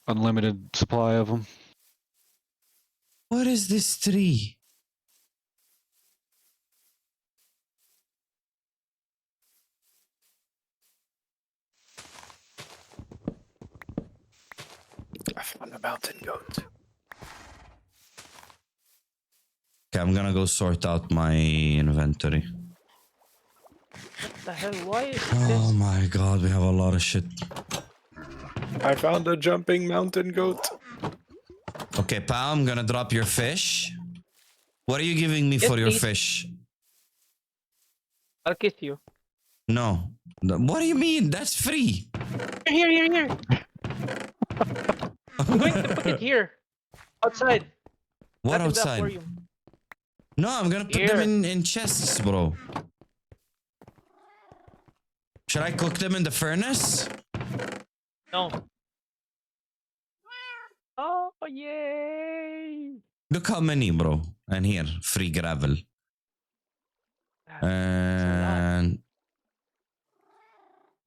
unlimited supply of them. What is this tree? I found a mountain goat. Okay, I'm gonna go sort out my inventory. What the hell? Why is Oh this? my god, we have a lot of shit. I found a jumping mountain goat. Okay, pal, I'm gonna drop your fish. What are you giving me Yes, for your please. fish? I'll kiss you. No. What do you mean? That's free. Here. I'm going to put it here. Outside. What Not in the outside? aquarium. No, I'm gonna put them Here. in chests, bro. Should I cook them in the furnace? No. Oh, yay! Look how many, bro. And here, free gravel. And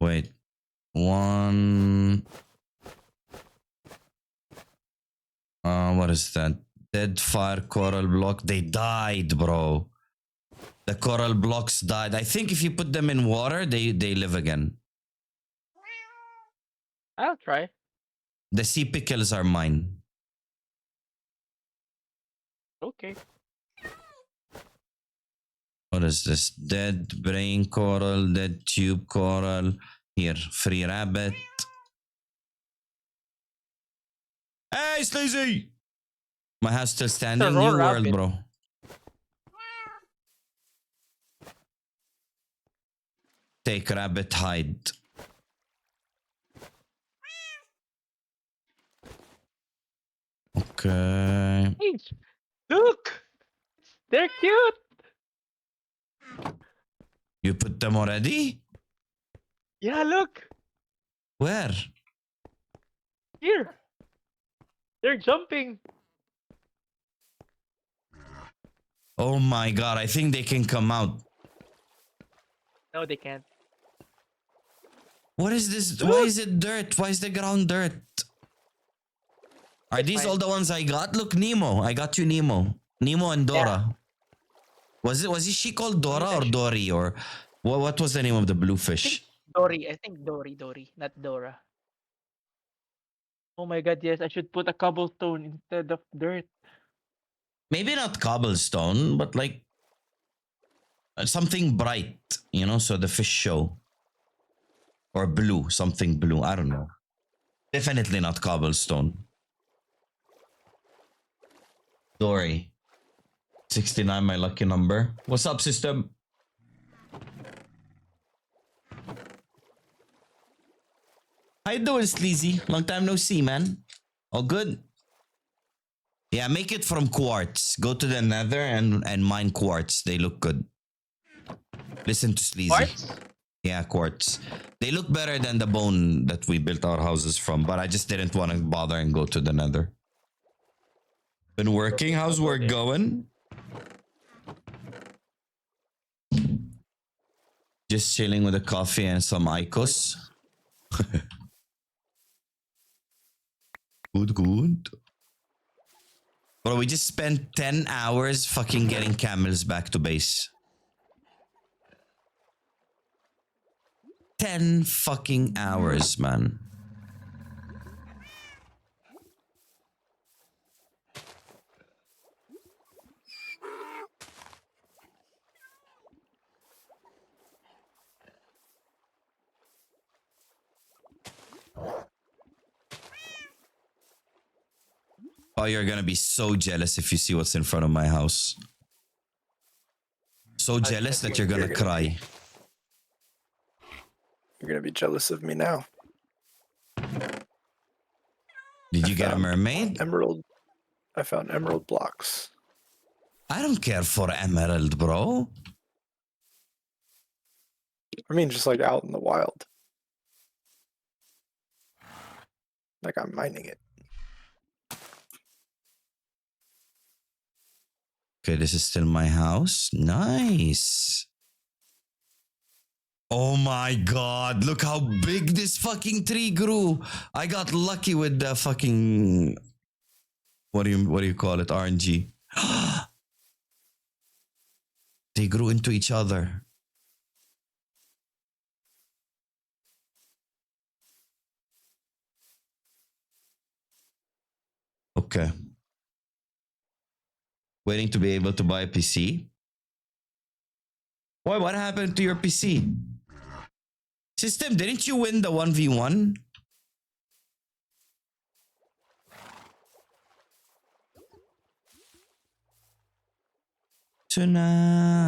wait. One. What is that? Dead fire coral block. They died, bro. The coral blocks died. I think if you put them in water, they live again. I'll try. The sea pickles are mine. Okay. What is this? Dead brain coral, dead tube coral. Here, free rabbit. Hey, Sleazy! My house still standing. raw New world, rabbit. bro. Take rabbit hide. Okay. Hey, look! They're cute! You put them already? Yeah, look! Where? Here! They're jumping! Oh my god, I think they can come out. No, they can't. What is this? Why is it dirt? Why is the ground dirt? Are these fine. all the ones I got? Look, Nemo. I got you Nemo. Nemo and Dora. Was she called Dora or Dory or what was the name of the blue fish? Dory. I think Dory, not Dora. Oh my god, yes, I should put a cobblestone instead of dirt. Maybe not cobblestone, but like something bright, you know, so the fish show. Or blue, something blue. I don't know. Definitely not cobblestone. Dory. 69, my lucky number. What's up, system? How you doing, Sleazy? Long time no see, man. All good? Yeah, make it from quartz. Go to the nether and mine quartz. They look good. Listen to Sleazy. Quartz? Yeah, quartz. They look better than the bone that we built our houses from, but I just didn't want to bother and go to the nether. Been working? How's work going? Just chilling with a coffee and some Icos. Good. Bro, we just spent 10 hours fucking getting camels back to base. 10 fucking hours, man. Oh, you're gonna be so jealous if you see what's in front of my house. So jealous that you're gonna cry. You're gonna be jealous of me now. Did you get a mermaid? Emerald. I found emerald blocks. I don't care for emerald, bro. I mean, just like out in the wild. Like I'm mining it. Okay, this is still my house. Nice. Oh my god, look how big this fucking tree grew. I got lucky with the fucking what do you call it? RNG. They grew into each other. Okay. Waiting to be able to buy a PC. Why? What happened to your PC? System, didn't you win the 1v1?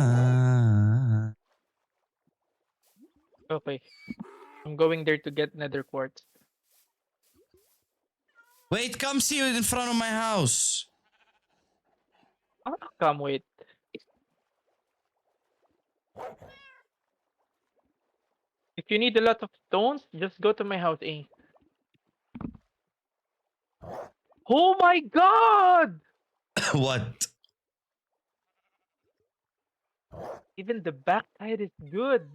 Tonight. Okay. I'm going there to get nether quartz. Wait, come see you in front of my house. Ah, come wait. If you need a lot of stones, just go to my house, eh? Oh my god! What? Even the backside is good.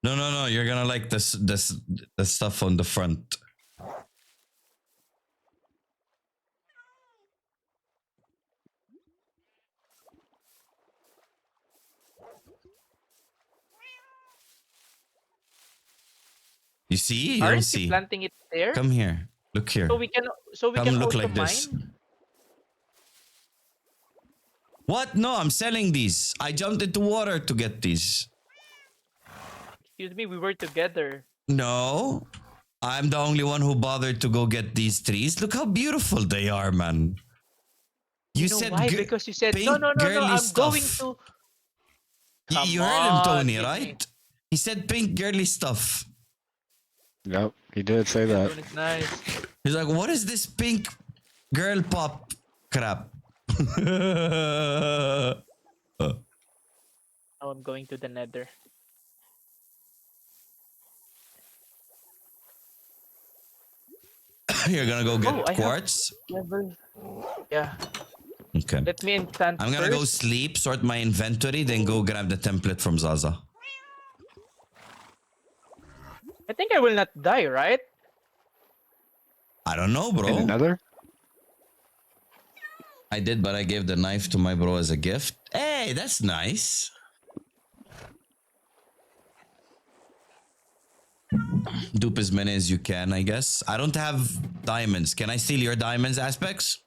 No. You're gonna like this the stuff on the front. You see? You don't Aren't you see. planting it there? Come here. Look here. So we Come can look also like this. mine. What? No, I'm selling these. I jumped into water to get these. Excuse me, we were together. No. I'm the only one who bothered to go get these trees. Look how beautiful they are, man. You know said why? Because you said pink no. girly I'm stuff. going to. You Come heard him, on, Tony, give me- right? He said pink girly stuff. Yep, he did say This that. one is nice. He's like, what is this pink girl pop crap? Now I'm going to the nether. You're gonna go get Oh, I have- quartz? Level. Yeah. Okay. Let me enchant I'm gonna go first. sleep, sort my inventory, then go grab the template from Zaza. I think I will not die, right? I don't know, In bro. another? I did, but I gave the knife to my bro as a gift. Hey, that's nice. Dupe as many as you can, I guess. I don't have diamonds. Can I steal your diamonds, Aspects?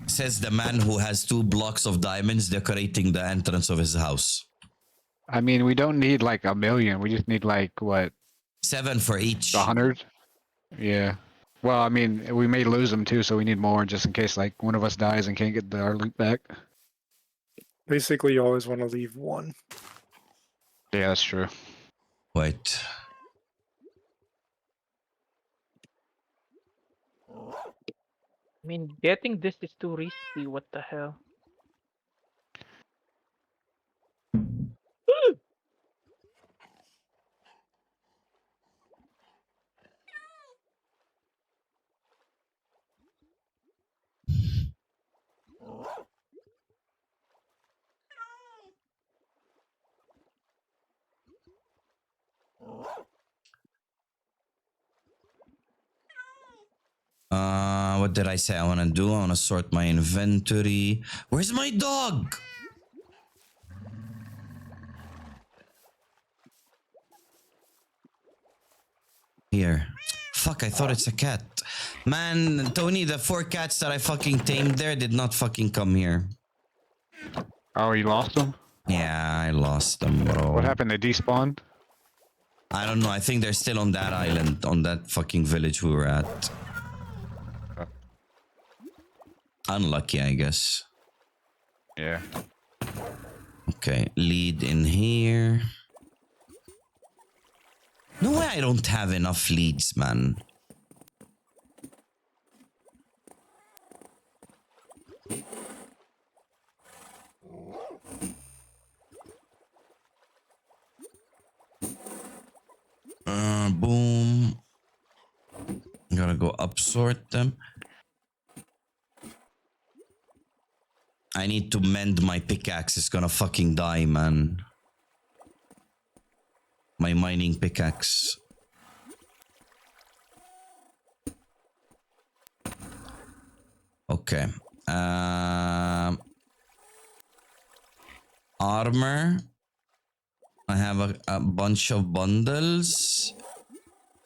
Says the man who has 2 blocks of diamonds decorating the entrance of his house. I mean, we don't need like a million. We just need like, what, 7 for each. 100? Yeah. Well, I mean, we may lose them too, so we need more just in case like one of us dies and can't get our loot back. Basically, you always want to leave one. Yeah, that's true. Wait. I mean, getting this is too risky. What the hell? What did I say I want to do? I want to sort my inventory. Where's my dog? Here. Fuck, I thought it's a cat. Man, Tony, the 4 cats that I fucking tamed there did not fucking come here. Oh, you lost them? Yeah, I lost them, bro. What happened? They despawned? I don't know. I think they're still on that island, on that fucking village we were at. Unlucky, I guess. Yeah. Okay, lead in here. No way I don't have enough leads, man. Boom. Gotta go upsort them. I need to mend my pickaxe. It's gonna fucking die, man. my mining pickaxe. Okay. Armor. I have a bunch of bundles.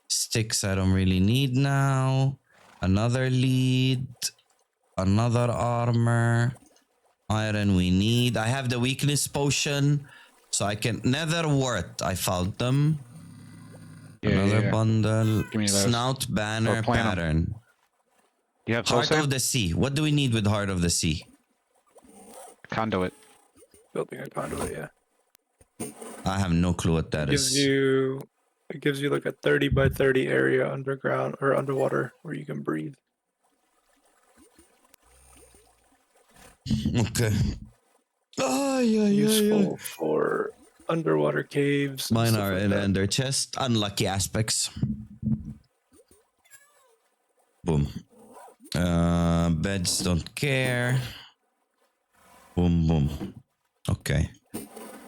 Sticks I don't really need now. Another lead. Another armor. Iron we need. I have the weakness potion. So I can... Nether wart. I found them. Yeah, Another yeah. bundle. Give me those. Snout banner plant 'em. pattern. You have soul Heart sand? of the Sea. What do we need with Heart of the Sea? Conduit. Building a conduit, yeah. I have no clue what that Gives is. you it gives you like a 30 by 30 area underground or underwater where you can breathe. Okay. Oh, yeah, Useful for underwater caves. And Mine stuff are like in that. Ender chest. Unlucky aspects. Boom. Beds don't care. Boom, boom. Okay.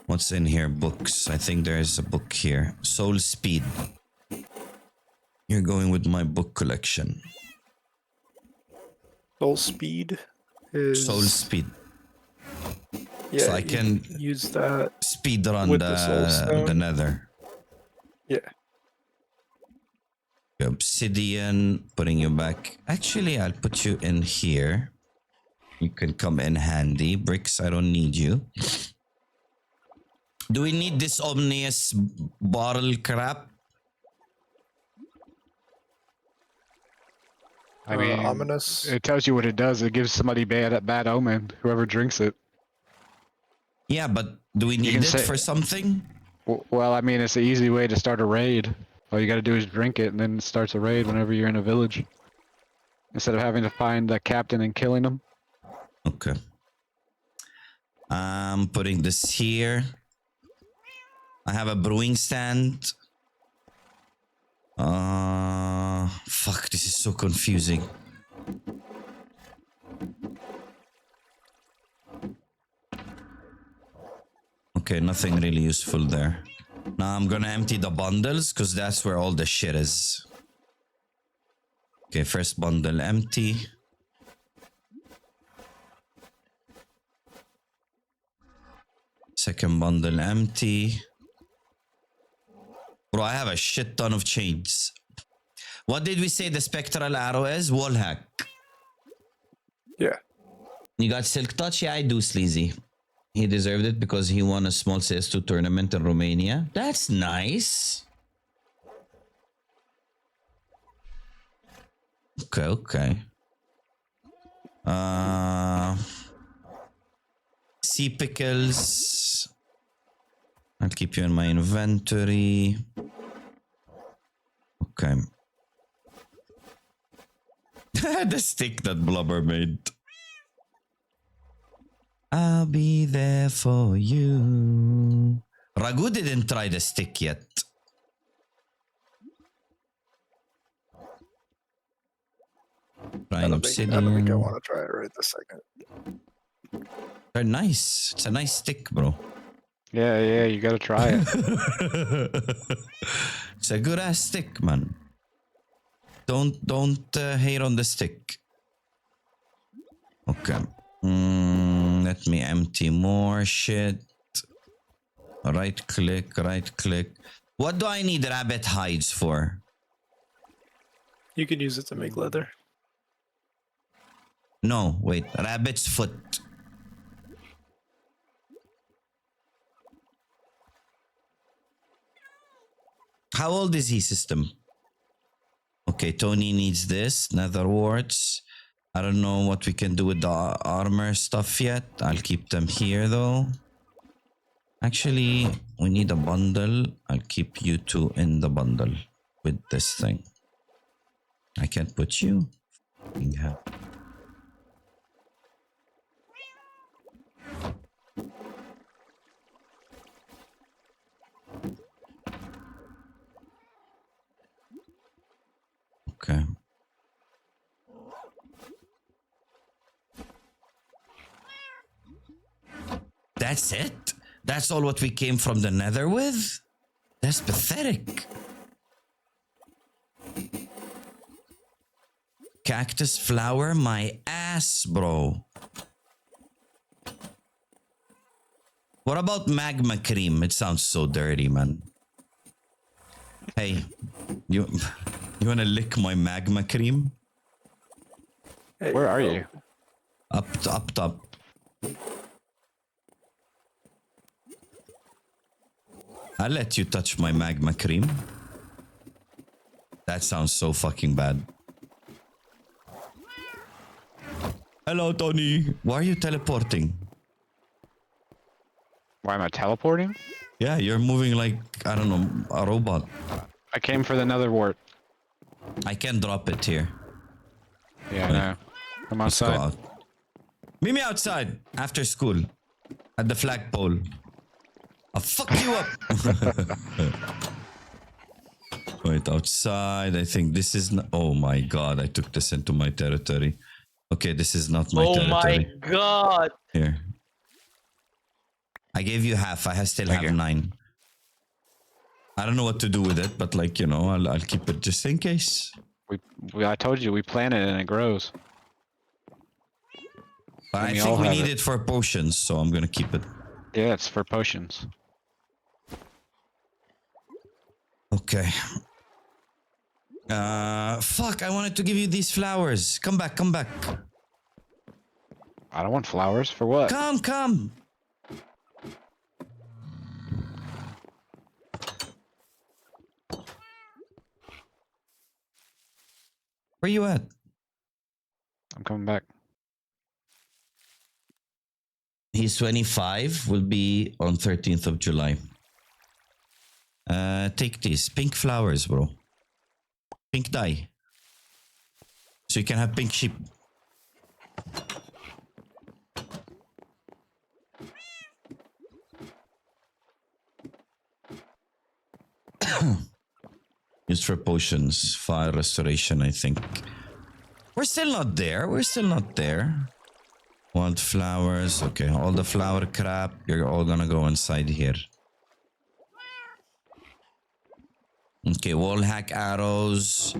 What's in here? Books. I think there's a book here. Soul Speed. You're going with my book collection. Soul speed is Soul Speed. yeah. So I you can use that. speed run With the soul the stone? nether. Yeah. Obsidian, putting you back. Actually, I'll put you in here. You can come in handy. Bricks, I don't need you. Do we need this omnious bottle crap? I mean, Ominous. it tells you what it does. It gives somebody bad omen, whoever drinks it. Yeah, but do we You need can it say- for something? Well, I mean, it's an easy way to start a raid. All you got to do is drink it, and then it starts a raid whenever you're in a village. Instead of having to find the captain and killing him. Okay. I'm putting this here. I have a brewing stand. Fuck, this is so confusing. Okay, nothing really useful there. Now I'm gonna empty the bundles because that's where all the shit is. Okay, first bundle empty. Second bundle empty. Bro, I have a shit ton of chains. What did we say the spectral arrow is? Wall hack. Yeah. You got Silk Touch? Yeah, I do, Sleazy. He deserved it because he won a small CS2 tournament in Romania. That's nice. Okay, okay. Sea pickles. I'll keep you in my inventory. Okay. The stick that Blubber made. I'll be there for you. Ragu didn't try the stick yet. Trying I don't think I obsidian. want to try it right this second. They're nice. It's a nice stick, bro. Yeah, you got to try it. It's a good ass stick, man. Don't hate on the stick. Okay. Let me empty more shit. Right click, right click. What do I need rabbit hides for? You can use it to make leather. No, wait. Rabbit's foot. How old is he, system? Okay, Tony needs this. Nether warts. I don't know what we can do with the armor stuff yet. I'll keep them here though. Actually, we need a bundle. I'll keep you two in the bundle with this thing. I can't put you. Yeah. Okay. That's it? That's all what we came from the nether with? That's pathetic. Cactus flower, my ass, bro. What about magma cream? It sounds so dirty, man. Hey, you wanna lick my magma cream? Hey, Where are oh, you? Up top. I'll let you touch my magma cream. That sounds so fucking bad. Hello, Tony. Why are you teleporting? Why am I teleporting? Yeah, you're moving like, I don't know, a robot. I came for the nether wart. I can drop it here. Yeah, I know. I'm Let's go outside. out. Meet me outside after school at the flagpole. I'll fuck you up. Wait, outside. I think this is not. Oh my god, I took this into my territory. Okay, this is not my Oh my territory. god! Here. I gave you half. I still Thank have you. 9. I don't know what to do with it, but like, you know, I'll keep it just in case. I told you, we plant it and it grows. But And I we think all we have need it. it for potions, so I'm gonna keep it. Yeah, it's for potions. Okay. Fuck, I wanted to give you these flowers. Come back. I don't want flowers. For what? Come. Where you at? I'm coming back. He's 25, will be on 13th of July. Take these pink flowers, bro. Pink dye. So you can have pink sheep. Used for potions, fire restoration, I think. We're still not there. Wildflowers. Okay, all the flower crap. You're all gonna go inside here. Okay, wall hack arrows.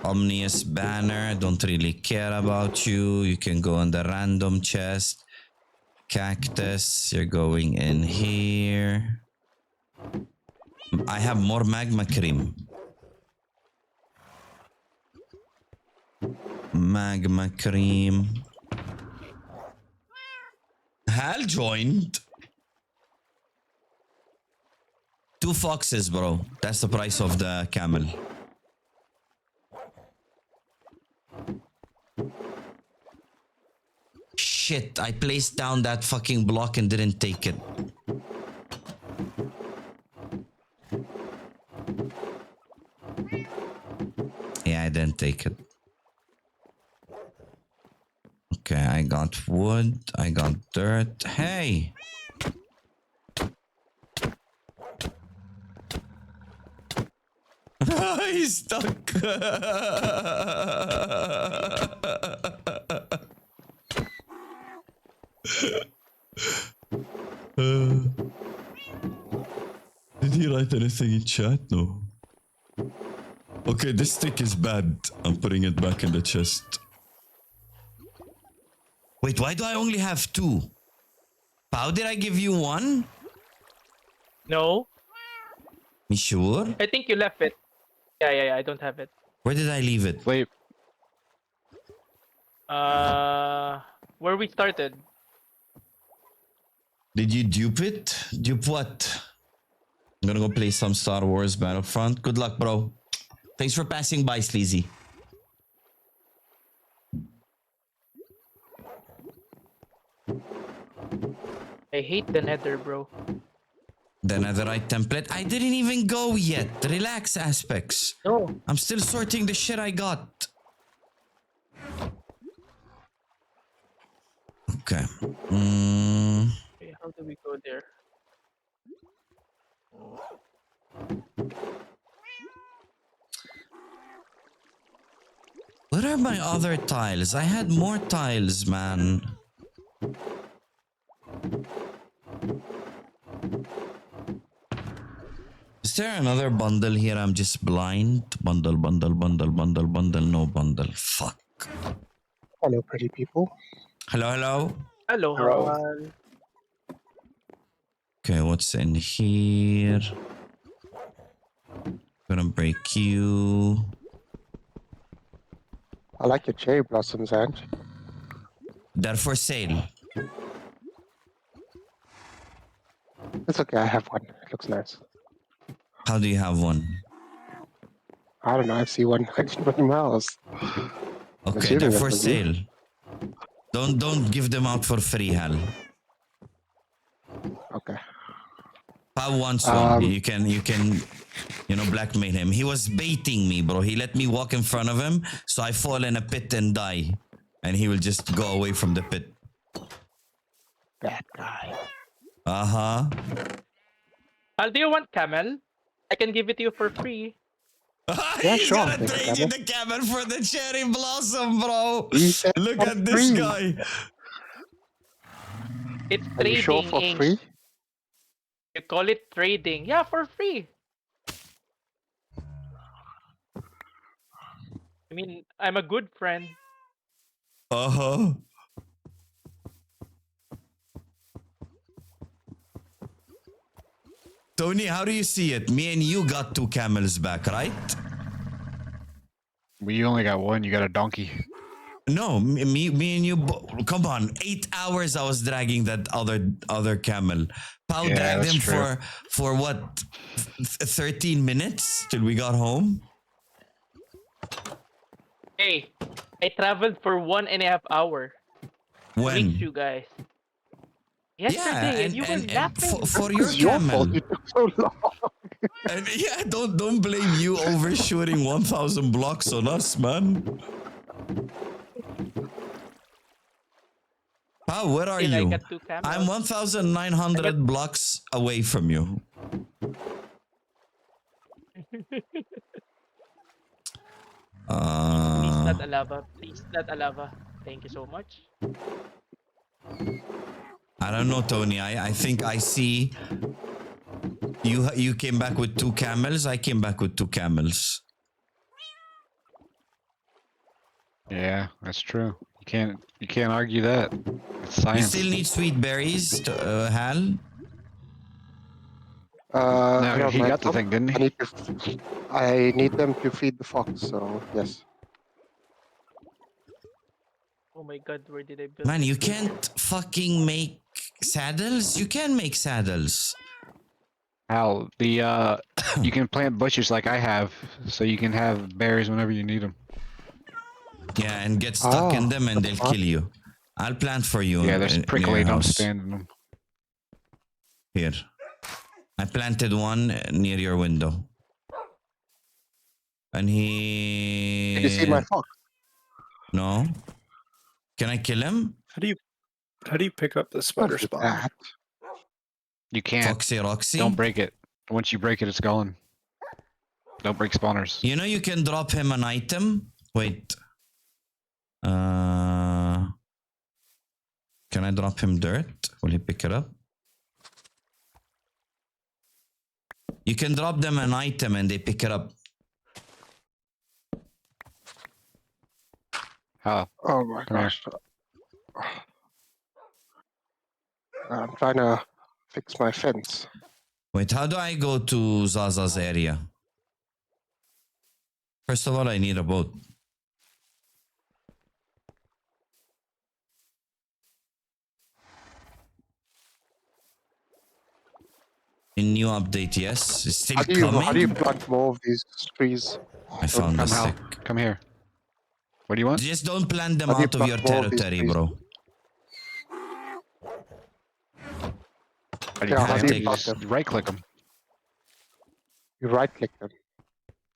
Omnious banner. Don't really care about you. You can go in the random chest. Cactus. You're going in here. I have more magma cream. Magma cream. Hal joined. 2 foxes, bro. That's the price of the camel. Shit, I placed down that fucking block and didn't take it. Yeah, I didn't take it. Okay, I got wood. I got dirt. Hey! He's stuck. Did he write anything in chat? No. Okay, this stick is bad. I'm putting it back in the chest. Wait, why do I only have 2? How did I give you 1? No, Me sure? I think you left it. Yeah, I don't have it. Where did I leave it? Sleep. Where we started. Did you dupe it? Dupe what? I'm gonna go play some Star Wars Battlefront. Good luck, bro. Thanks for passing by, Sleazy. I hate the nether, bro. The netherite template. I didn't even go yet. Relax, aspects. No. I'm still sorting the shit I got. Okay. Okay, how do we go there? What are my other tiles? I had more tiles, man. there another bundle here? I'm just blind. Bundle, bundle, bundle, bundle, bundle, no bundle. Fuck. Hello, pretty people. Hello, hello. Hello, Bro. Hal. Okay, what's in here? Gonna break you. I like your cherry blossoms, Ange. They're for sale. It's okay, I have one. It looks nice. How do you have one? I don't know, I see one anywhere else. Okay, assuming they're that for was you. sale. Don't give them out for free, Hal. Okay. Pao wants one. Um, You can blackmail him. He was baiting me, bro. He let me walk in front of him, so I fall in a pit and die, and he will just go away from the pit. Bad guy. Uh-huh. Hal, do you want camel? I can give it to you for free. Yeah, He's sure, gonna I'll take trade the you camel. the camel for the cherry blossom, bro. He said Look for at this free. guy. It's Are you sure trading, for Ings. free? You call it trading. Yeah, for free. I mean, I'm a good friend. Uh-huh. Tony, how do you see it? Me and you got 2 camels back, right? Well, you only got one. You got a donkey. No, me and you. Come on, 8 hours I was dragging that other camel. Pau Yeah, dragged that's him true. for what? 13 minutes till we got home. Hey, I traveled for 1.5 hours to reach When? you guys. Yeah, Yesterday, and you were and laughing. for your It's your fault camel. you took so long. And yeah, don't blame you overshooting 1,000 blocks on us, man. Pau, where are Still, I you? got 2 camels. I'm 1,900 blocks away from you. Please, not a lava. Please, not a lava. Thank you so much. I don't know, Tony. I think I see you came back with 2 camels. I came back with 2 camels. Yeah, that's true. You can't argue that. It's You science. still need sweet berries, Hal? I No, don't he mind got the some. thing, didn't I he? need them to feed the fox, so yes. Oh my god, where did I build Man, this you thing? can't fucking make saddles? You can make saddles. Hal, you can plant bushes like I have, so you can have berries whenever you need them. Yeah, and get stuck in them and that's they'll smart. kill you. I'll plant for you Yeah, they're near prickly. your Don't house. stand in them. Here. I planted one near your window. And he... Did you see my fox? No? Can I kill him? How do you pick up the spider Don't do spawn? that. You can't. Foxy Roxy? Don't break it. Once you break it, it's gone. Don't break spawners. You know you can drop him an item? Wait. Can I drop him dirt? Will he pick it up? You can drop them an item and they pick it up. Hal, Oh my Come here. gosh. I'm trying to fix my fence. Wait, how do I go to Zaza's area? First of all, I need a boat. In new update, yes. It's still How do you coming. plant more of these trees? I found a come, Hal. stick. Come here. What do you want? Just don't plant them How do you out of your plant more of these territory, trees? bro. How do you Yeah, plant how do them? you You plant just them? right click them. You right click them.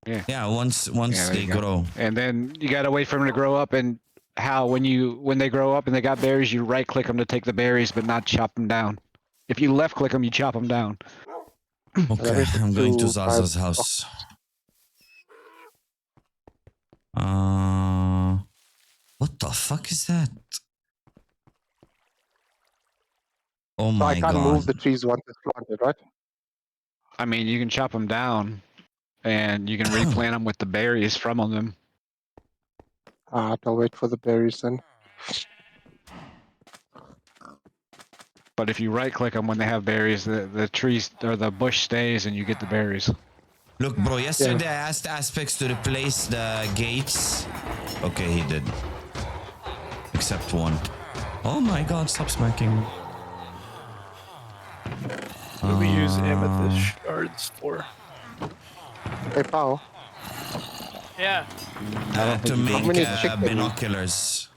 Yeah, once Yeah, there they you go. grow. And then you gotta wait for them to grow up. And Hal, when they grow up and they got berries, you right click them to take the berries, but not chop them down. If you left click them, you chop them down. Okay, everything I'm going to to drive Zaza's house. What the fuck is that? Oh So I my can't god. move the trees once it's planted, right? I mean, you can chop them down, and you can replant them with the berries from them. I'll wait for the berries then. But if you right-click them when they have berries, the trees or the bush stays, and you get the berries. Look, bro, yesterday I asked Aspects to replace the gates. Okay, he did. Except one. Oh my god, stop smacking me. What do we use amethyst shards for? Hey, Pao. Yeah. To make many chickens? binoculars.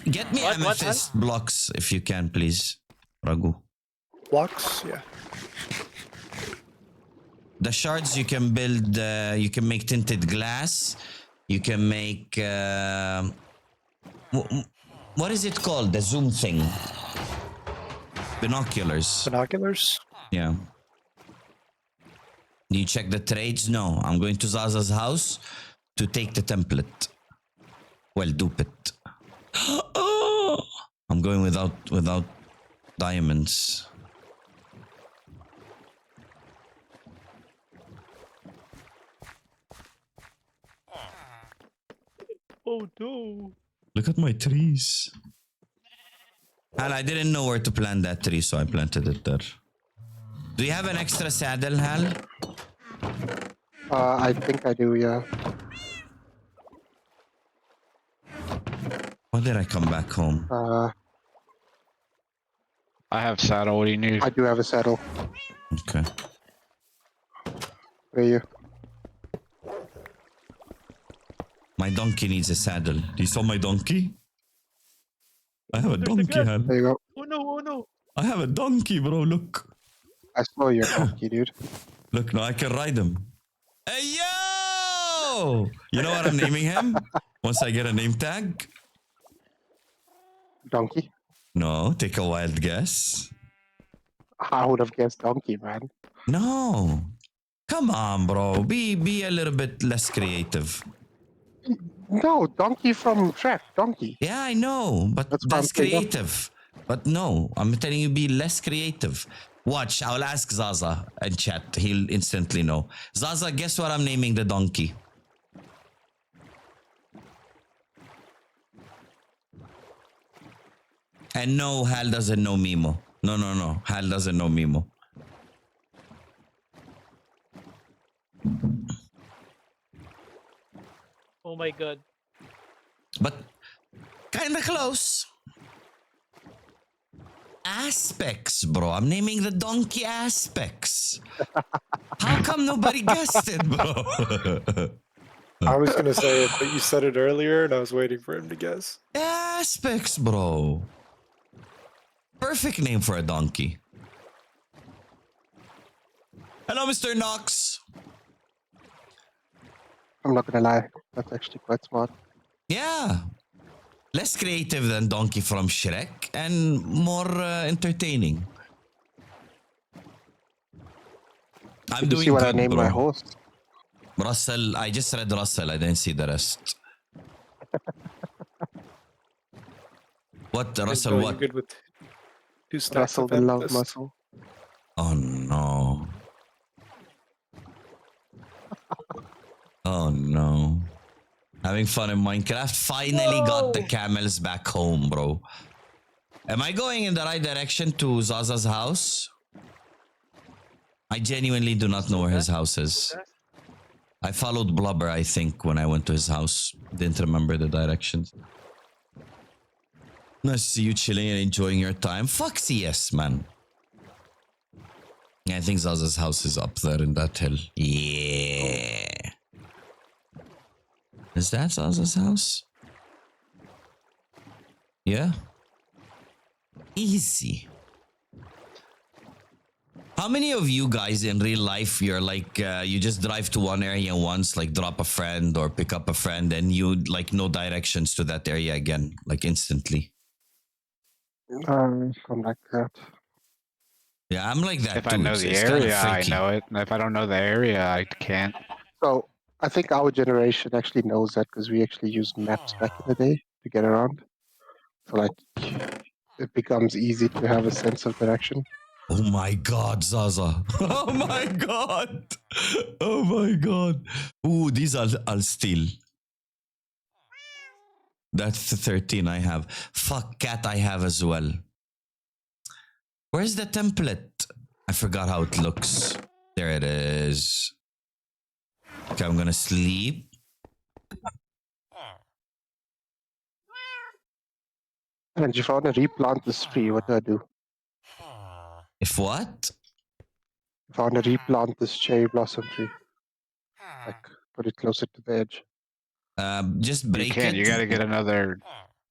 Get me What, amethyst blocks if you can, please. Ragu. Blocks? Yeah. The shards you can build, you can make tinted glass. You can make... what is it called? The zoom thing. Binoculars. Binoculars? Yeah. Do you check the trades? No. I'm going to Zaza's house to take the template. Well, dupe it. Oh! I'm going without diamonds. Oh no. Look at my trees. Hal, I didn't know where to plant that tree, so I planted it there. Do you have an extra saddle, Hal? I think I do, yeah. Why did I come back home? I have saddle. What do you need? I do have a saddle. Okay. Where are you? My donkey needs a saddle. You saw my donkey? I have a There's a donkey, gap. Hal. There you go. Oh no, oh no. I have a donkey, bro. Look. I saw your donkey, dude. Look, now I can ride him. Hey, yo! You know what I'm naming him? Once I get a name tag? Donkey? No, take a wild guess. I would have guessed donkey, man. No. Come on, bro. Be a little bit less creative. No, donkey from Shrek. Donkey. Yeah, I know, but That's what I'm that's saying. creative. But no, I'm telling you, be less creative. Watch, I'll ask Zaza and chat. He'll instantly know. Zaza, guess what I'm naming the donkey? And no, Hal doesn't know Mimo. No. Hal doesn't know Mimo. Oh my god. But kinda close. Aspects, bro. I'm naming the donkey Aspects. How come nobody guessed it, bro? I was gonna say it, but you said it earlier, and I was waiting for him to guess. Aspects, bro. Perfect name for a donkey. Hello, Mr. Knox. I'm not gonna lie. That's actually quite smart. Yeah. Less creative than Donkey from Shrek and more entertaining. I'm Did you doing see what I good, named bro. my horse? Russell, I just read Russell. I didn't see the rest. What, Russell, Are you what? good with 2 stacks Russell of the love amethyst? muscle. Oh, no. Oh, no. Having fun in Minecraft. Finally got the camels back home, bro. Am I going in the right direction to Zaza's house? I genuinely do not know where his house is. I followed Blubber, I think, when I went to his house. Didn't remember the directions. Nice to see you chilling and enjoying your time. Fuck yes, man. I think Zaza's house is up there in that hill. Yeah. Is that Zaza's house? Yeah. Easy. How many of you guys in real life, you're like, you just drive to one area once, like drop a friend or pick up a friend, and you like no directions to that area again, like instantly? I'm like that. Yeah, I'm like that If too. I know It's, the it's kind of area, I freaky. know it. If I don't know the area, I can't. So I think our generation actually knows that because we actually used maps back in the day to get around. So like, it becomes easy to have a sense of direction. Oh my god, Zaza. Oh my god. Oh my god. Ooh, these I'll steal. That's the 13 I have. Fuck, cat I have as well. Where's the template? I forgot how it looks. There it is. Okay, I'm gonna sleep. And if I want to replant this tree, what do I do? If what? If I want to replant this cherry blossom tree, like put it closer to the edge. Just You break can't. it. You got to get another.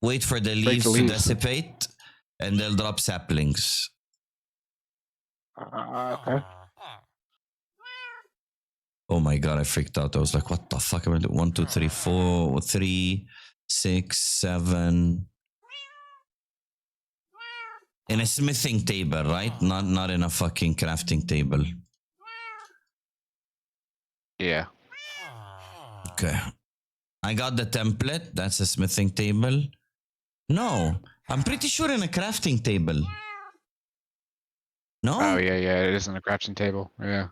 Wait for the Break leaves the to leaves. dissipate, and they'll drop saplings. Okay. Oh my god, I freaked out. I was like, what the fuck am I doing? 1, 2, 3, 4, 3, 6, 7. In a smithing table, right? Not in a fucking crafting table. Yeah. Okay. I got the template. That's a smithing table. No, I'm pretty sure in a crafting table. No? Oh yeah, yeah. It is on a crafting table. Yeah.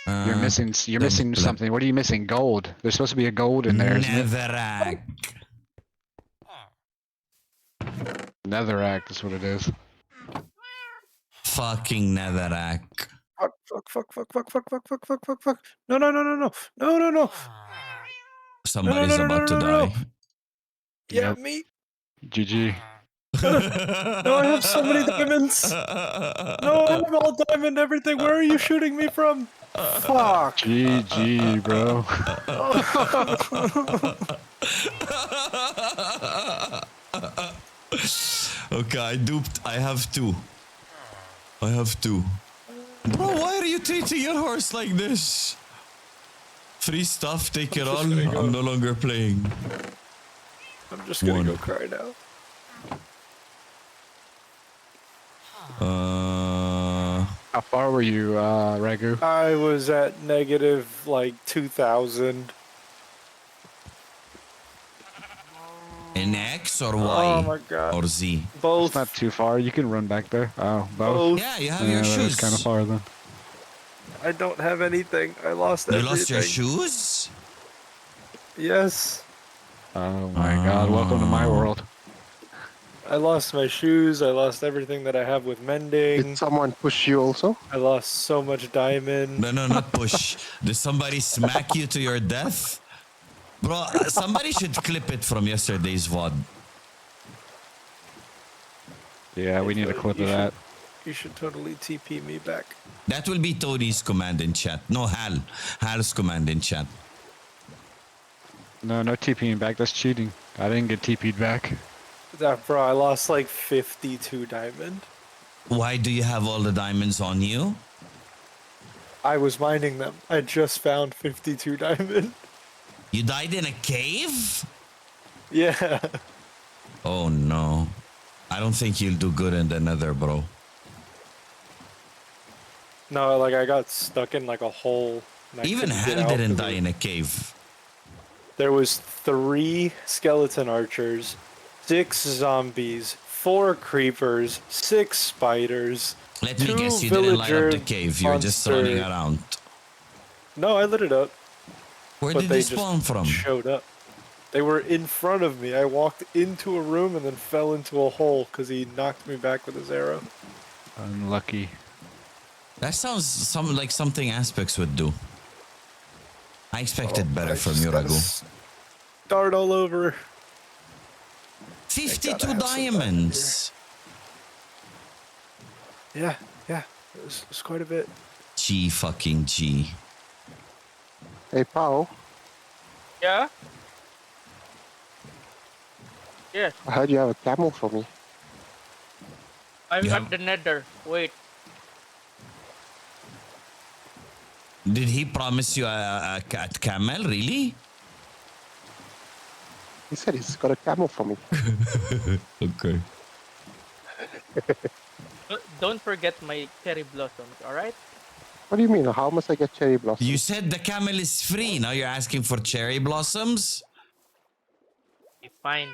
You're Uh, missing. You're missing something. What are you missing? Gold. There's supposed to be a gold in there, isn't it? Netherrack. Netherrack is what it is. Fucking netherrack. Fuck, fuck, fuck, fuck, fuck, fuck, fuck, fuck, fuck, fuck, fuck. No, no, no, no, no. No, no, no. Somebody's no, no, about to no, no, no. die. Yeah, Yep. me. GG. No, I have so many diamonds. No, I have all diamond everything. Where are you shooting me from? Fuck. GG, bro. Okay, I duped. I have two. I have two. Bro, why are you treating your horse like this? Free stuff, take it all. just gonna go. I'm no longer playing. I'm just gonna One. go cry now. How far were you, Ragu? I was at negative like 2,000. In X or Y? Oh my god. Or Z? Both. It's not too far. You can run back there. Oh, both. Both. Yeah, you have Yeah, your that shoes. is kind of far then. I don't have anything. I lost You everything. lost your shoes? Yes. Oh my god, welcome to my world. I lost my shoes. I lost everything that I have with mending. Did someone push you also? I lost so much diamond. No, no, not push. Did somebody smack you to your death? Bro, somebody should clip it from yesterday's VOD. Yeah, we need a clip of that. You should totally TP me back. That will be Tony's command in chat. No, Hal. Hal's command in chat. No, no TPing back. That's cheating. I didn't get TP'd back. Bro, I lost like 52 diamond. Why do you have all the diamonds on you? I was mining them. I just found 52 diamond. You died in a cave? Yeah. Oh no. I don't think you'll do good in the nether, bro. No, like I got stuck in like a hole. and I Even couldn't get Hal out didn't 'cause die in a cave. There was 3 skeleton archers, 6 zombies, 4 creepers, 6 spiders. Let me 2 guess, you didn't light up the villager cave. You were just running monster- around. No, I lit it up. Where But did they they spawn just from? showed up. They were in front of me. I walked into a room and then fell into a hole because he knocked me back with his arrow. Unlucky. That sounds like something Aspects would do. I expected better I from just you, gotta Ragu. Start all over. 52 have some diamonds. Yeah, it was quite a bit. G fucking G. Hey, Pao, Yeah? Yes, I heard you have a camel for me. I'm You at have- the nether. Wait. Did he promise you a cat camel? Really? He said he's got a camel for me. Okay. Don't forget my cherry blossoms, alright? What do you mean? How must I get cherry blossom? You said the camel is free. Now you're asking for cherry blossoms? Okay, fine.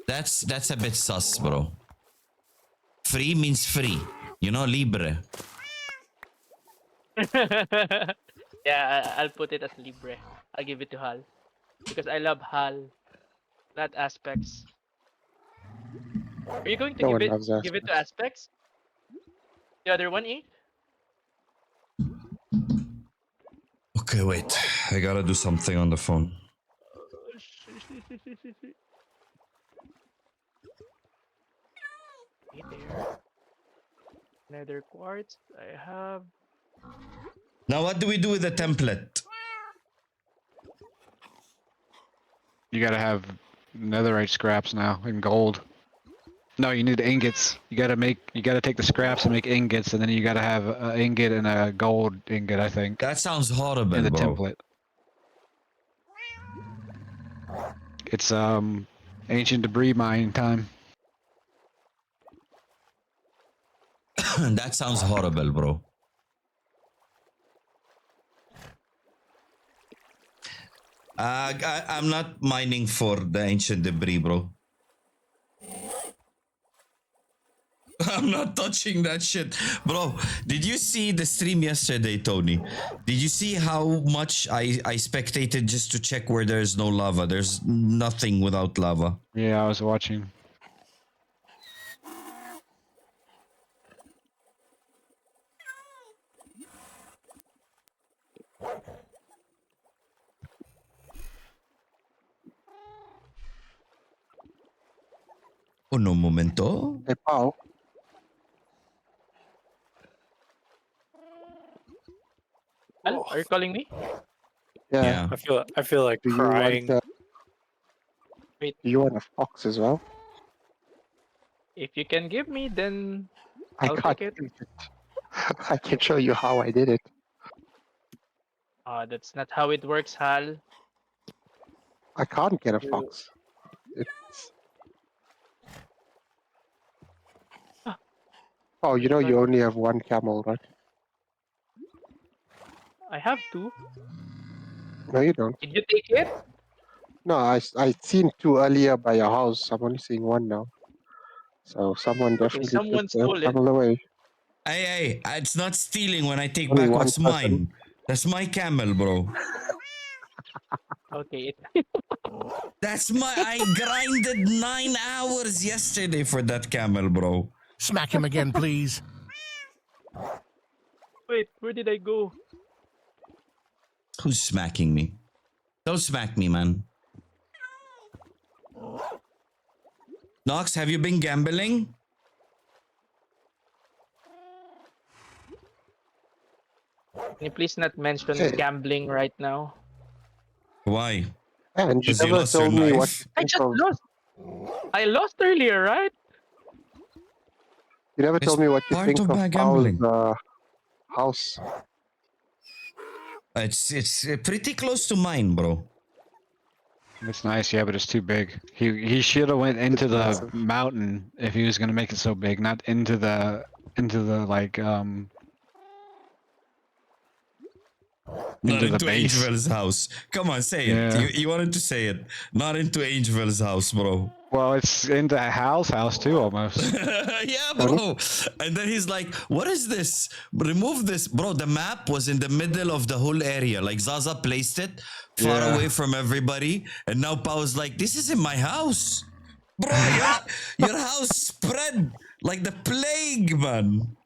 That's a bit sus, bro. Free means free. You know, libre. Yeah, I'll put it as Libre. I'll give it to Hal. Because I love Hal, not Aspects. Are you going to No one loves give it to aspects. Aspects? The other one, eh? Okay, wait. I gotta do something on the phone. Hey there. Nether quartz. I have. Now, what do we do with the template? You gotta have netherite scraps now in gold. No, you need ingots. You gotta take the scraps and make ingots, and then you gotta have an ingot and a gold ingot, I think, That sounds in horrible, the bro. template. It's ancient debris mine time. That sounds horrible, bro. I'm not mining for the ancient debris, bro. I'm not touching that shit. Bro, did you see the stream yesterday, Tony? Did you see how much I spectated just to check where there's no lava? There's nothing without lava. Yeah, I was watching. Uno momento. Hey, Pao. Hal, are you calling me? Yeah. Yeah. I feel like Do you want crying. do Wait, you want a fox as well? if you can give me, then I I'll can't take it. do it. I can show you how I did it. That's not how it works, Hal. I can't get a You- fox. It's... Ah, Oh, you know Sorry. you only have one camel, right? I have two. No, you don't. Did you take it? No, I seen two earlier by your house. I'm only seeing one now. So someone Okay, definitely took someone the stole it. camel away. Hey, it's not stealing when I take Only back one what's person. mine. That's my camel, bro. Okay, That's my. I grinded 9 hours yesterday for that camel, bro. Smack him again, please. wait, where did I go? Who's smacking me? Don't smack me, man. Nox, have you been gambling? Can you please not mention Hey. gambling right now? Why? And you Because you never lost your told me what knife? you I think just of. lost. I lost earlier, right? You never It's told me what you part think of of my Paul's gambling. house. It's pretty close to mine, bro. It's nice, yeah, but it's too big. He should have went into It's the massive. mountain if he was gonna make it so big, not into the like Not into the into base. Angel's house. Come on, say it. Yeah. You wanted to say it. Not into Angel's house, bro. Well, it's into Hal's house too, almost. Yeah, bro. And then he's like, what is this? Remove this. Bro, the map was in the middle of the whole area. Like Zaza placed it far Yeah. away from everybody. And now Pau's like, this isn't my house. Bro, your house spread like the plague, man.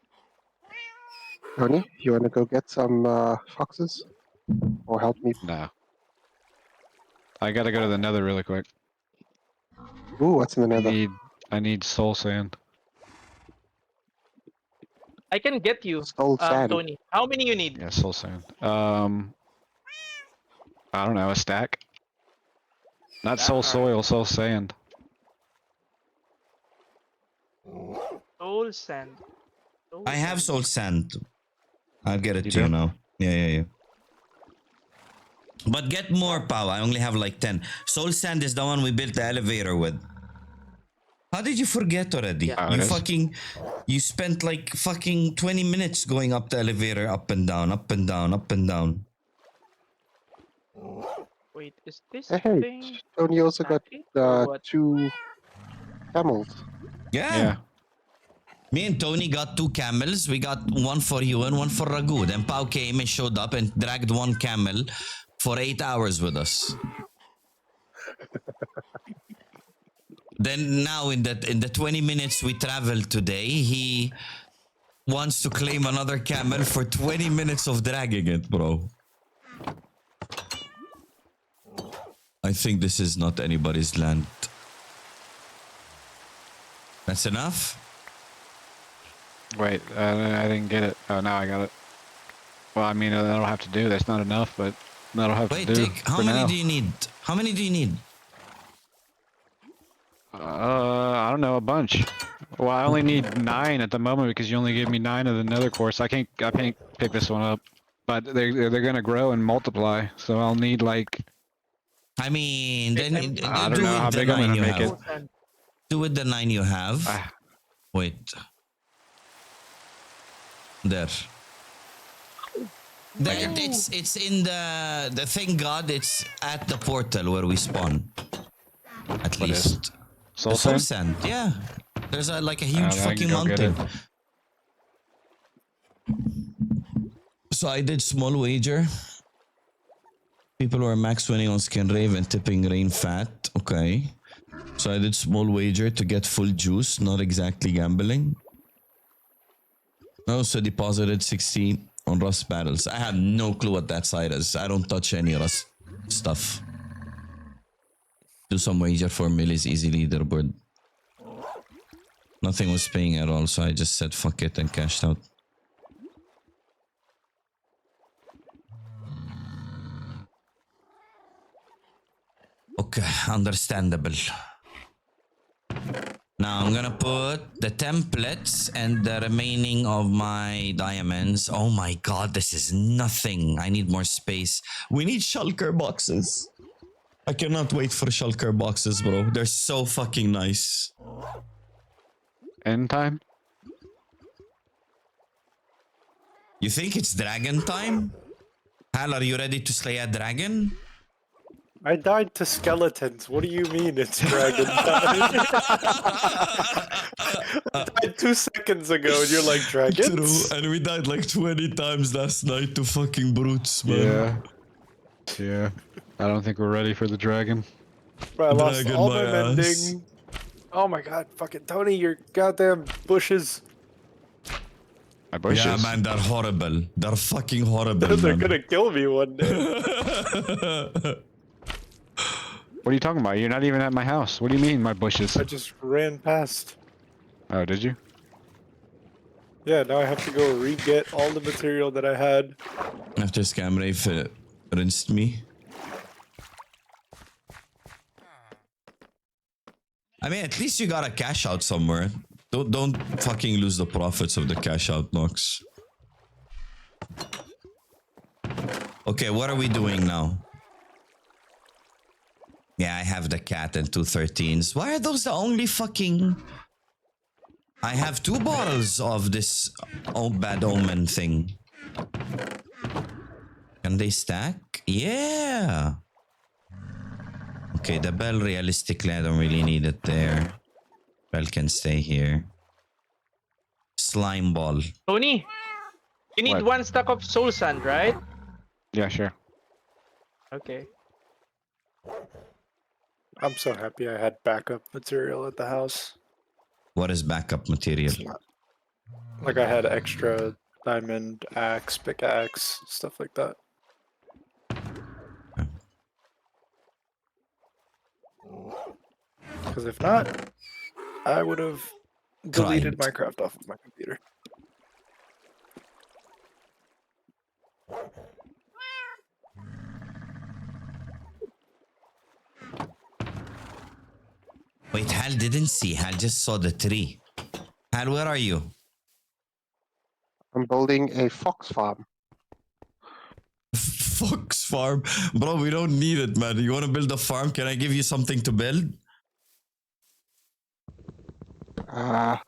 Tony, you want to go get some foxes? Or help me? No. I gotta go to the Nether really quick. Ooh, what's in the nether? I need soul sand. I can get you, Soul sand. Tony. How many you need? Yeah, soul sand. I don't know, a stack. Not soul soil, soul sand. Soul sand. I have soul sand. I'll get it You to you do? now. Yeah. But get more, Pao. I only have like 10. Soul sand is the one we built the elevator with. How did you forget already? Yeah. Oh, it is? You spent like fucking 20 minutes going up the elevator, up and down, up and down, up and down. Wait, is this Hey, thing Tony also got attacking or what? 2 camels. Yeah. Yeah. Me and Tony got 2 camels. We got one for you and one for Ragu. Then Pau came and showed up and dragged 1 camel for 8 hours with us. Then now in the 20 minutes we traveled today, he wants to claim another camel for 20 minutes of dragging it, bro. I think this is not anybody's land. That's enough? Wait, I didn't get it. Oh, now I got it. Well, I mean, that'll have to do. That's not enough, but that'll have Wait, to do. Dick, how for many now. do you need? How many do you need? I don't know, a bunch. Well, I only need 9 at the moment because you only gave me 9 of the nether course. I can't pick this one up, but they're gonna grow and multiply. So I'll need like I mean, then I don't do know how with the big I'm 9 gonna you make it. have. Do with the 9 you have. Ah, Wait. There. It's in the thank God it's at the portal where we spawn. At What is? least. soul The soul sand. sand, yeah. There's like a huge then I fucking can go get mountain. So I did small wager. People were max winning on Skin Rave and tipping Rain Fat. Okay. So I did small wager to get full juice, not exactly gambling. I also deposited 60 on Rust Battles. I have no clue what that site is. I don't touch any Rust stuff. Do some wager for Millie's easy leaderboard. Nothing was paying at all, so I just said fuck it and cashed out. Okay, understandable. Now I'm gonna put the templates and the remaining of my diamonds. Oh my god, this is nothing. I need more space. We need shulker boxes. I cannot wait for shulker boxes, bro. They're so fucking nice. End time. You think it's dragon time? Hal, are you ready to slay a dragon? I died to skeletons. What do you mean it's dragon time? I died 2 seconds ago and you're like, dragons? True, and we died like 20 times last night to fucking brutes, man. Yeah. Yeah. I don't think we're ready for the dragon. Bro, I lost Dragon all my my ass. mending. Oh my god, fucking Tony, your goddamn bushes. My bushes. Yeah, man, they're horrible. They're fucking horrible, They're man. gonna kill me one day. What are you talking about? You're not even at my house. What do you mean, my bushes? I just ran past. Oh, did you? Yeah, now I have to go re-get all the material that I had. After Scamray rinsed me. I mean, at least you got a cash out somewhere. Don't fucking lose the profits of the cash out, Nox. Okay, what are we doing now? Yeah, I have the cat and 2 13s. Why are those the only fucking... I have 2 bottles of this bad omen thing. Can they stack? Yeah. Okay, the bell, realistically, I don't really need it there. Bell can stay here. Slime ball. Tony, you need What? 1 stack of soul sand, right? Yeah, sure. Okay. I'm so happy I had backup material at the house. What is backup material? Like I had extra diamond axe, pickaxe, stuff like that. Because if not, I would have deleted Cried. Minecraft off of my computer. Wait, Hal didn't see. Hal just saw the tree. Hal, where are you? I'm building a fox farm. Fox farm. Bro, we don't need it, man. You want to build a farm? Can I give you something to build? Okay.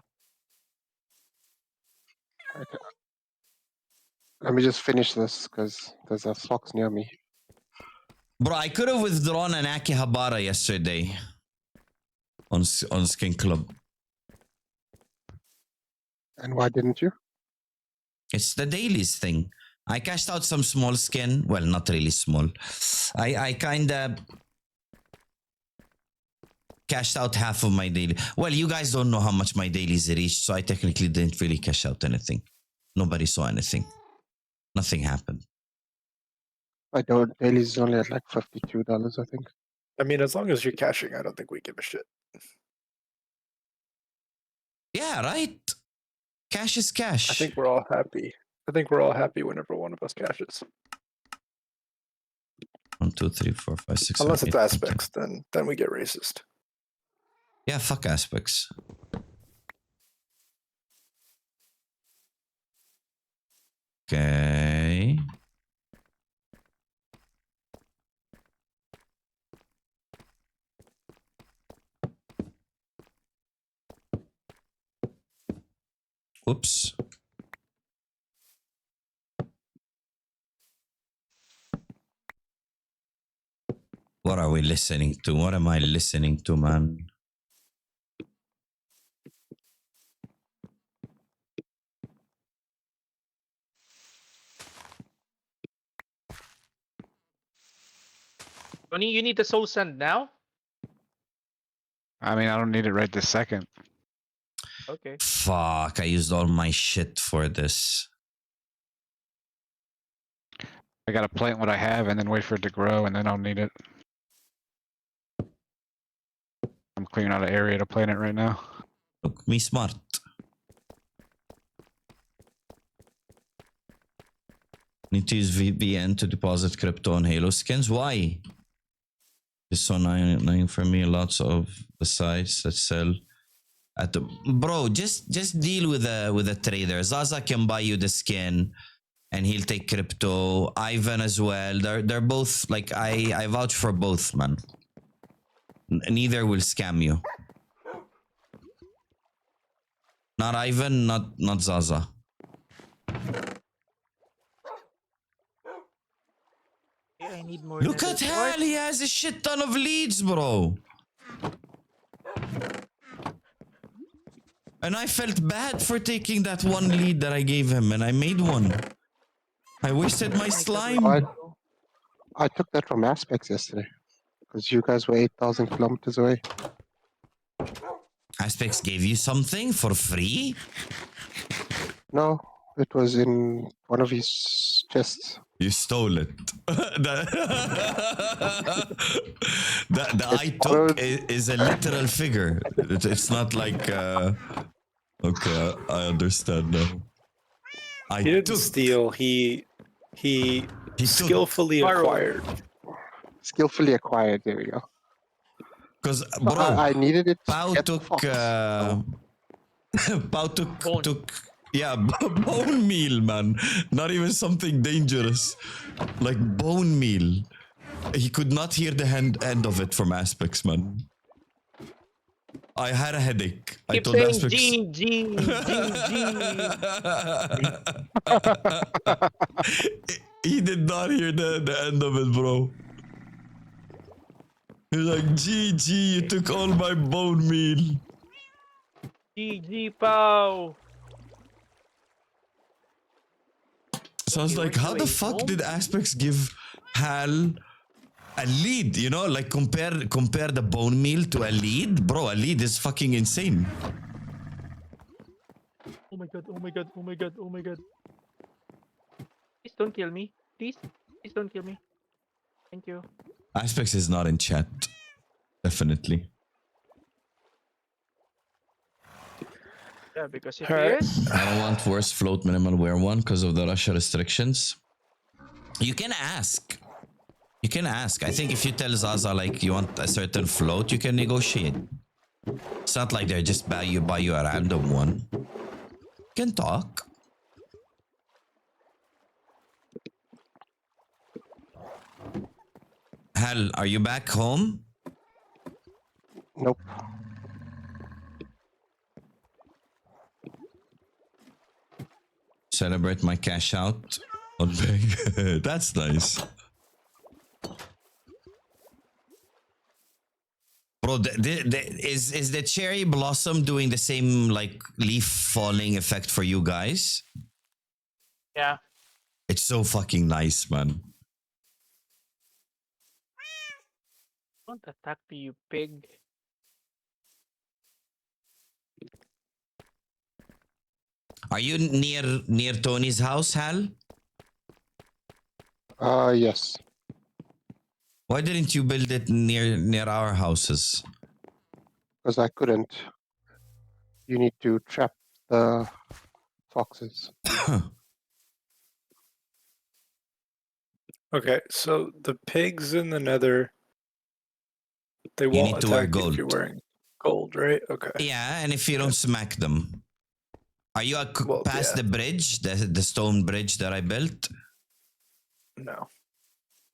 Let me just finish this because there's a fox near me. Bro, I could have withdrawn an Akihabara yesterday on Skin Club. And why didn't you? It's the dailies thing. I cashed out some small skin. Well, not really small. I kind of cashed out half of my daily. Well, you guys don't know how much my dailies reached, so I technically didn't really cash out anything. Nobody saw anything. Nothing happened. I don't. Dailies is only at like $52, I think. I mean, as long as you're cashing, I don't think we give a shit. Yeah, right? Cash is cash. I think we're all happy. I think we're all happy whenever one of us cashes. 1, 2, 3, 4, 5, 6, Unless 7, it's 8, 9, 10. aspects, then we get racist. Yeah, fuck aspects. Okay. Oops. What are we listening to? What am I listening to, man? Tony, you need the soul sand now? I mean, I don't need it right this second. Okay. Fuck, I used all my shit for this. I gotta plant what I have and then wait for it to grow, and then I'll need it. I'm clearing out an area to plant it right now. Look, me smart. Need to use VPN to deposit crypto on Halo skins. Why? It's so annoying for me. Lots of the sites that sell at the bro. Just deal with a trader. Zaza can buy you the skin, and he'll take crypto. Ivan as well. They're both like I vouch for both, man. Neither will scam you. Not Ivan, not Zaza. I need more. Look at Hal, he has a shit ton of leads, bro. And I felt bad for taking that one lead that I gave him, and I made one. I wasted my slime. I took that from Aspects yesterday because you guys were 8,000 kilometers away. Aspects gave you something for free? No, it was in one of his chests. You stole it. the I took is a literal figure. It's not like... Okay, I understand now. I He didn't took. steal. He took. skillfully acquired. Skillfully acquired. There we go. Because, So bro, I needed it. To Pau get the took... fox. Pau Bone. took... Yeah, bone meal, man. Not even something dangerous. Like bone meal. He could not hear the end of it from Aspects, man. I had a headache. I Keep told saying Aspects... G, G, G. He did not hear the end of it, bro. He's like, GG, you took all my bone meal. G, Pow. So I was Okay, like, we're how the doing fuck home? did Aspects give Hal a lead? You know, like compare the bone meal to a lead? Bro, a lead is fucking insane. Oh my god, oh my god, oh my god, oh my god. Please don't kill me. Please don't kill me. Thank you. Aspects is not in chat. Definitely. Yeah, because if Alright. he is, I don't want worse float minimal wear one because of the Russia restrictions. You can ask. You can ask. I think if you tell Zaza like you want a certain float, you can negotiate. It's not like they're just buy you a random one. You can talk. Hal, are you back home? Nope. Celebrate my cash out on Peg. That's nice. Bro, is the cherry blossom doing the same like leaf falling effect for you guys? Yeah. It's so fucking nice, man. Don't attack me, you pig. Are you near Tony's house, Hal? Yes. Why didn't you build it near our houses? Because I couldn't. You need to trap the foxes. Okay, so the pigs in the nether, they You won't need to wear attack you if you're gold. wearing gold, right? Okay. Yeah, and if you don't smack them. Are you Well, past yeah. the bridge, the stone bridge that I built? No.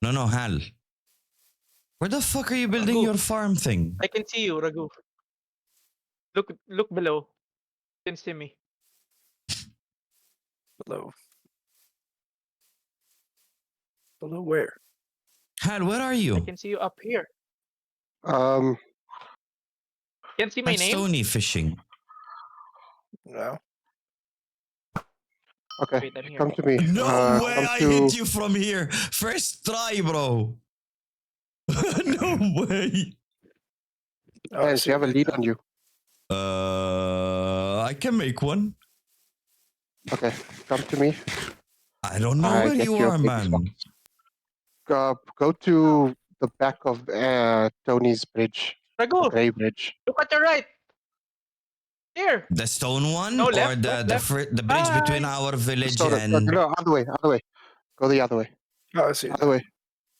No, Hal. Where the fuck are you building Ragu. your farm thing? I can see you, Ragu. Look below. You can see me. Below. Below where? Hal, where are I you? can see you up here. Um, Can see my At name? Stony fishing. No. okay, Wait, I'm here. come to me. No way Come I to. hit you from here. First try, bro. No way. Oh, I Yes, see you have a what lead you on you. I can make one. Okay, come to me. I don't know I where get you your are, baby man. fox. Go to the back of Tony's bridge, the Ragu, gray bridge. look at your right. Here. The stone one No, or left, left. the bridge between Bye. our The village stone, and no, other way, other way. Go the other way, Oh, I see other way.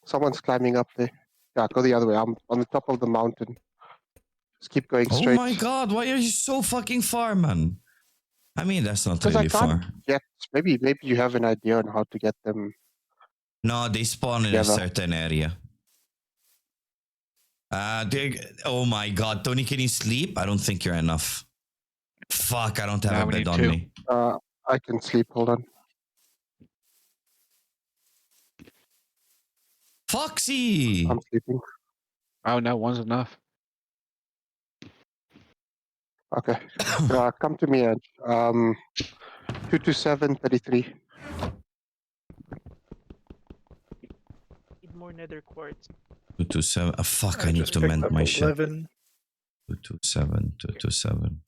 Someone's climbing up there. Yeah, go the other way. I'm on the top of the mountain. Just keep going Oh straight. my god, why are you so fucking far, man? I mean, that's not Because I really can't far. get. Maybe you have an idea on how to get them No, they spawn in a together. certain area. Oh my god, Tony, can you sleep? I don't think you're enough. Fuck, I don't have Now a we bed need on 2. me. I can sleep. Hold on. Foxy! I'm sleeping. Oh no, 1's enough. Okay. Come to me, Edge. 22733. Need more nether quartz. 227. Fuck, I I need just to picked mend up my shit. 11. 227, 227.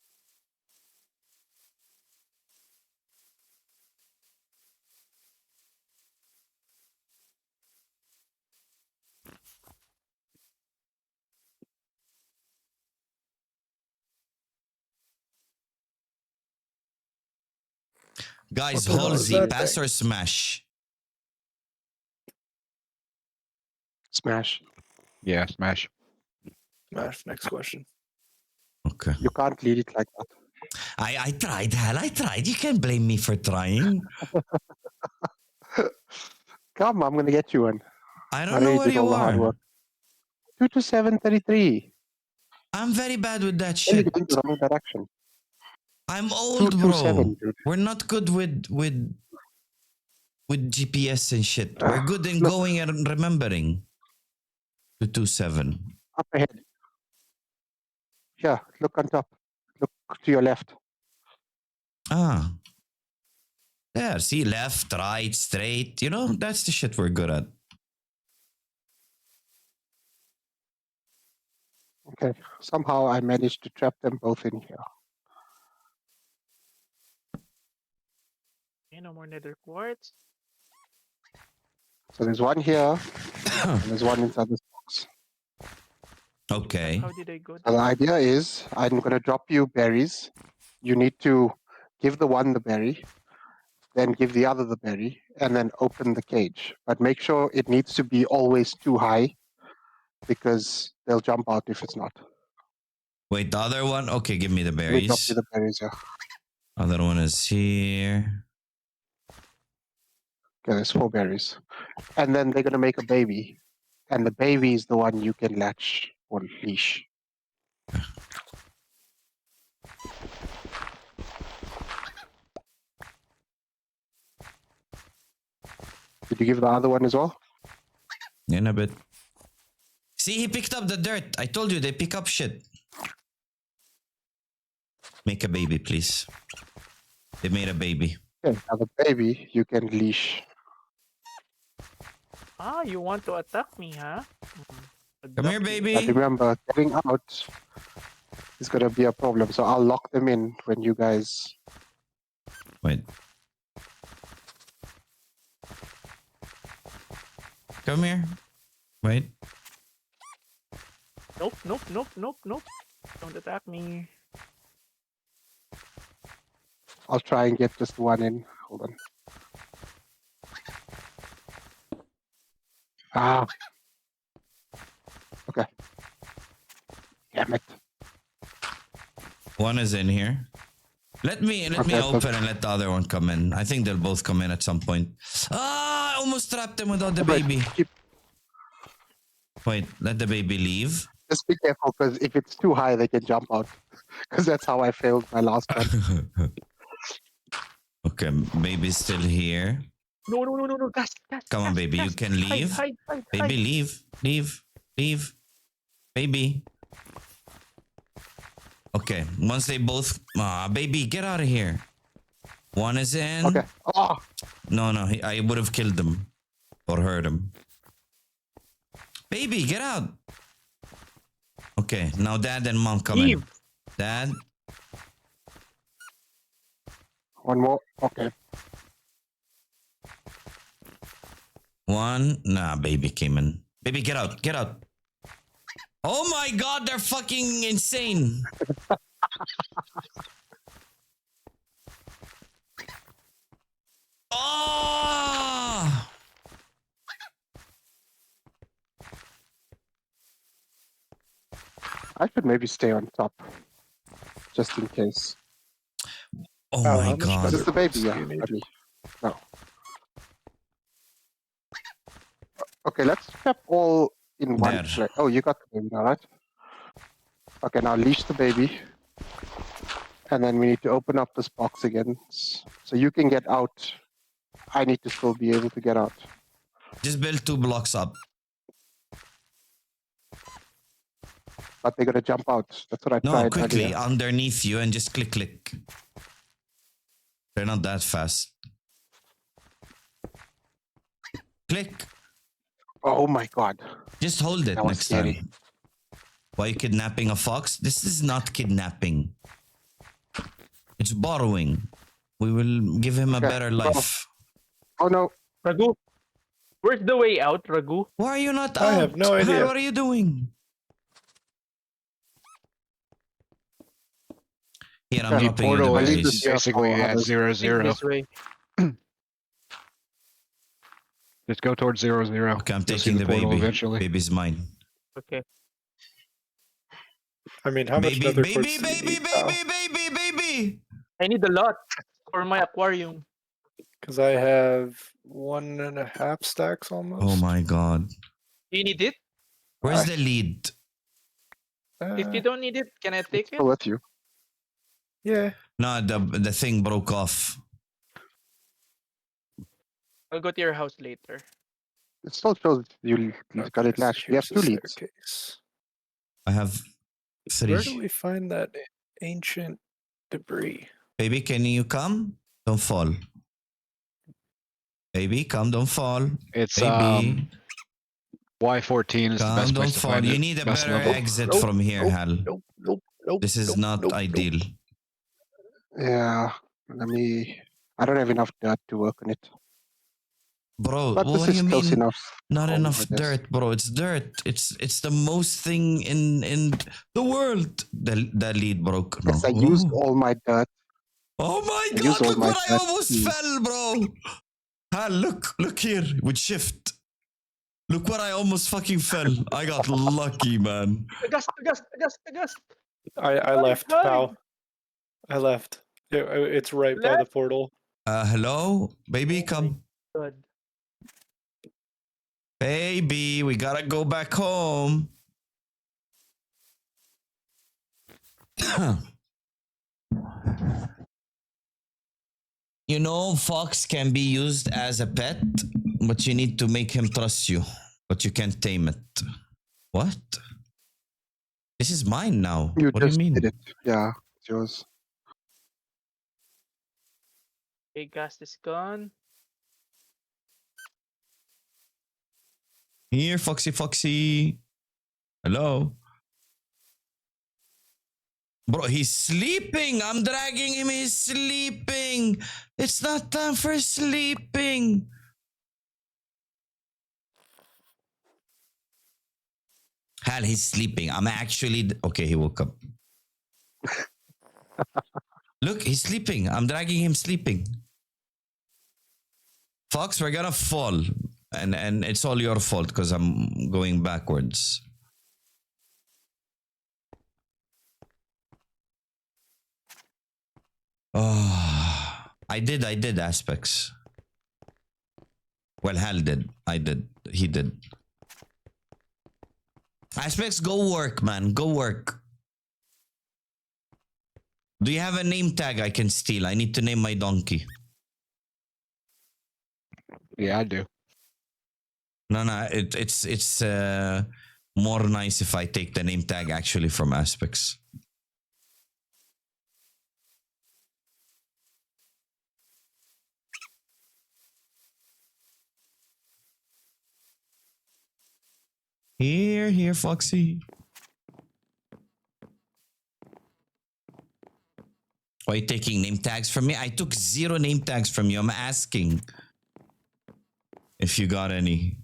Guys, What the hell is Halsey, that pass thing? or smash? Smash. Yeah, smash. Smash. Next question. Okay. You can't lead it like that. I tried, Hal. I tried. You can't blame me for trying. Come, I'm gonna get you one. I I don't know already where did you all the hard are. work. 22733. I'm very bad with that Then you're shit. going the wrong direction. I'm old, 227, bro. dude. We're not good with GPS and shit. We're good in Look, going and remembering. 227. up ahead. Here, look on top. Look to your left. Ah. There, see, left, right, straight. You know, that's the shit we're good at. Okay. Somehow I managed to trap them both in here. Okay, no more nether quartz. So there's one here, and there's one inside this box. Okay. How did I go So the idea is I'm going to drop you berries. You need to give the one the berry, then give the other the berry, and then open the cage. But make sure it needs to be always too high because they'll jump out if it's not. Wait, the other one? Okay, give me the Let me drop you berries. the berries here. Other one is here. Okay, there's 4 berries. And then they're going to make a baby. And the baby is the one you can latch or leash. Did you give the other one as well? In a bit. See, he picked up the dirt. I told you they pick up shit. Make a baby, please. They made a baby. Okay, now the baby you can leash. Ah, you want to attack me, huh? Come here, Adopt you. But baby. remember, getting out is gonna be a problem. So I'll lock them in when you guys. Wait. Come here. Wait. Nope, nope, nope, nope, nope. Don't attack me. I'll try and get just one in. Hold on. Ah. Okay. Damn it. One is in here. Let me Okay, so- open and let the other one come in. I think they'll both come in at some point. Ah, I almost trapped them without the Wait, baby. keep- Wait, let the baby leave. Just be careful, because if it's too high, they can jump out. Because that's how I failed my last one. Okay, baby's still here. No, no, no, no, no. Gas, gas. Come on, gas, baby, you gas. can leave. Hide, hide, hide, Baby, hide. leave. Leave. Leave. Baby. Okay, once they both... baby, get out of here. One is in. Okay. Oh, No, I would have killed them. Or hurt him. Baby, get out. Okay, now dad and mom come in. Leave. Dad, one more. Okay. one. Nah, baby came in. Baby, get out. Get out. Oh my god, they're fucking insane. Oh! I should maybe stay on top. Just in case. Oh How my much god. This is the baby, do yeah. you need? I mean, no. Okay, let's trap all in one There. place. Oh, you got the baby now, right? Okay, now leash the baby. And then we need to open up this box again. So you can get out. I need to still be able to get out. Just build 2 blocks up. But they're gonna jump out. That's what I No, tried quickly earlier. underneath you and just click. They're not that fast. Click. Oh my god. Just hold it That was next scary. time. Why are you kidnapping a fox? This is not kidnapping. It's borrowing. We will give him a Okay. better life. Oh no. Ragu. Where's the way out, Ragu? Why are you not out? I have no idea. What are you doing? Here, I'm Okay. dropping you the Portal I'll leave is berries. this here basically for at others. 0-0. This way. Just go towards 0-0. Okay, I'm You'll see taking the portal baby. eventually. Baby's mine. Okay. I mean, how much Baby, nether baby, quartz do you baby, need, pal? baby. I need a lot for my aquarium. Because I have 1.5 stacks almost. Oh my god. Do you need it? Where's the lead? If you don't need it, can I take it? Still with you. Yeah. No, the thing broke off. I'll go to your house later. It still shows you got it so latched. We have here's 2 the leads. staircase. I have 3. Where do we find that ancient debris? Baby, can you come? Don't fall. Baby, come, don't fall. It's Baby, Y14 is the come, best don't place to fall. find You it. need a Best better level. exit Nope, from here, nope, Hal. Nope. This is not ideal. Yeah. I don't have enough dirt to work on it. Bro, But what this do is you close mean? enough. Not home, enough I guess. dirt, bro. It's dirt. It's the most thing in the world. The lead broke. No. Yes, I used all my dirt. Oh my I used god, all look my what I dirt almost to- fell, bro. Hal, look here with shift. Look what I almost fucking fell. I got lucky, man. Agast, agast, agast, agast. I left, pal. I left. It's right by the Left? portal. Hello? Baby, Oh my come. God. Baby, we gotta go back home. You know, fox can be used as a pet, but you need to make him trust you. But you can't tame it. What? This is mine now. You What do you just mean? did it. Yeah, it's yours. Okay, gas is gone. Here, Foxy Foxy. Hello. Bro, he's sleeping. I'm dragging him. He's sleeping. It's not time for sleeping. Hal, he's sleeping. I'm actually. Okay, he woke up. Look, he's sleeping. I'm dragging him sleeping. Fox, we're gonna fall. And it's all your fault because I'm going backwards. Oh, I did aspects. Well, Hal did. I did. He did. Aspects, go work, man. Go work. Do you have a name tag I can steal? I need to name my donkey. Yeah, I do. No, it's more nice if I take the name tag actually from aspects. Here, Foxy. Why are you taking name tags from me? I took 0 name tags from you. I'm asking if you got any.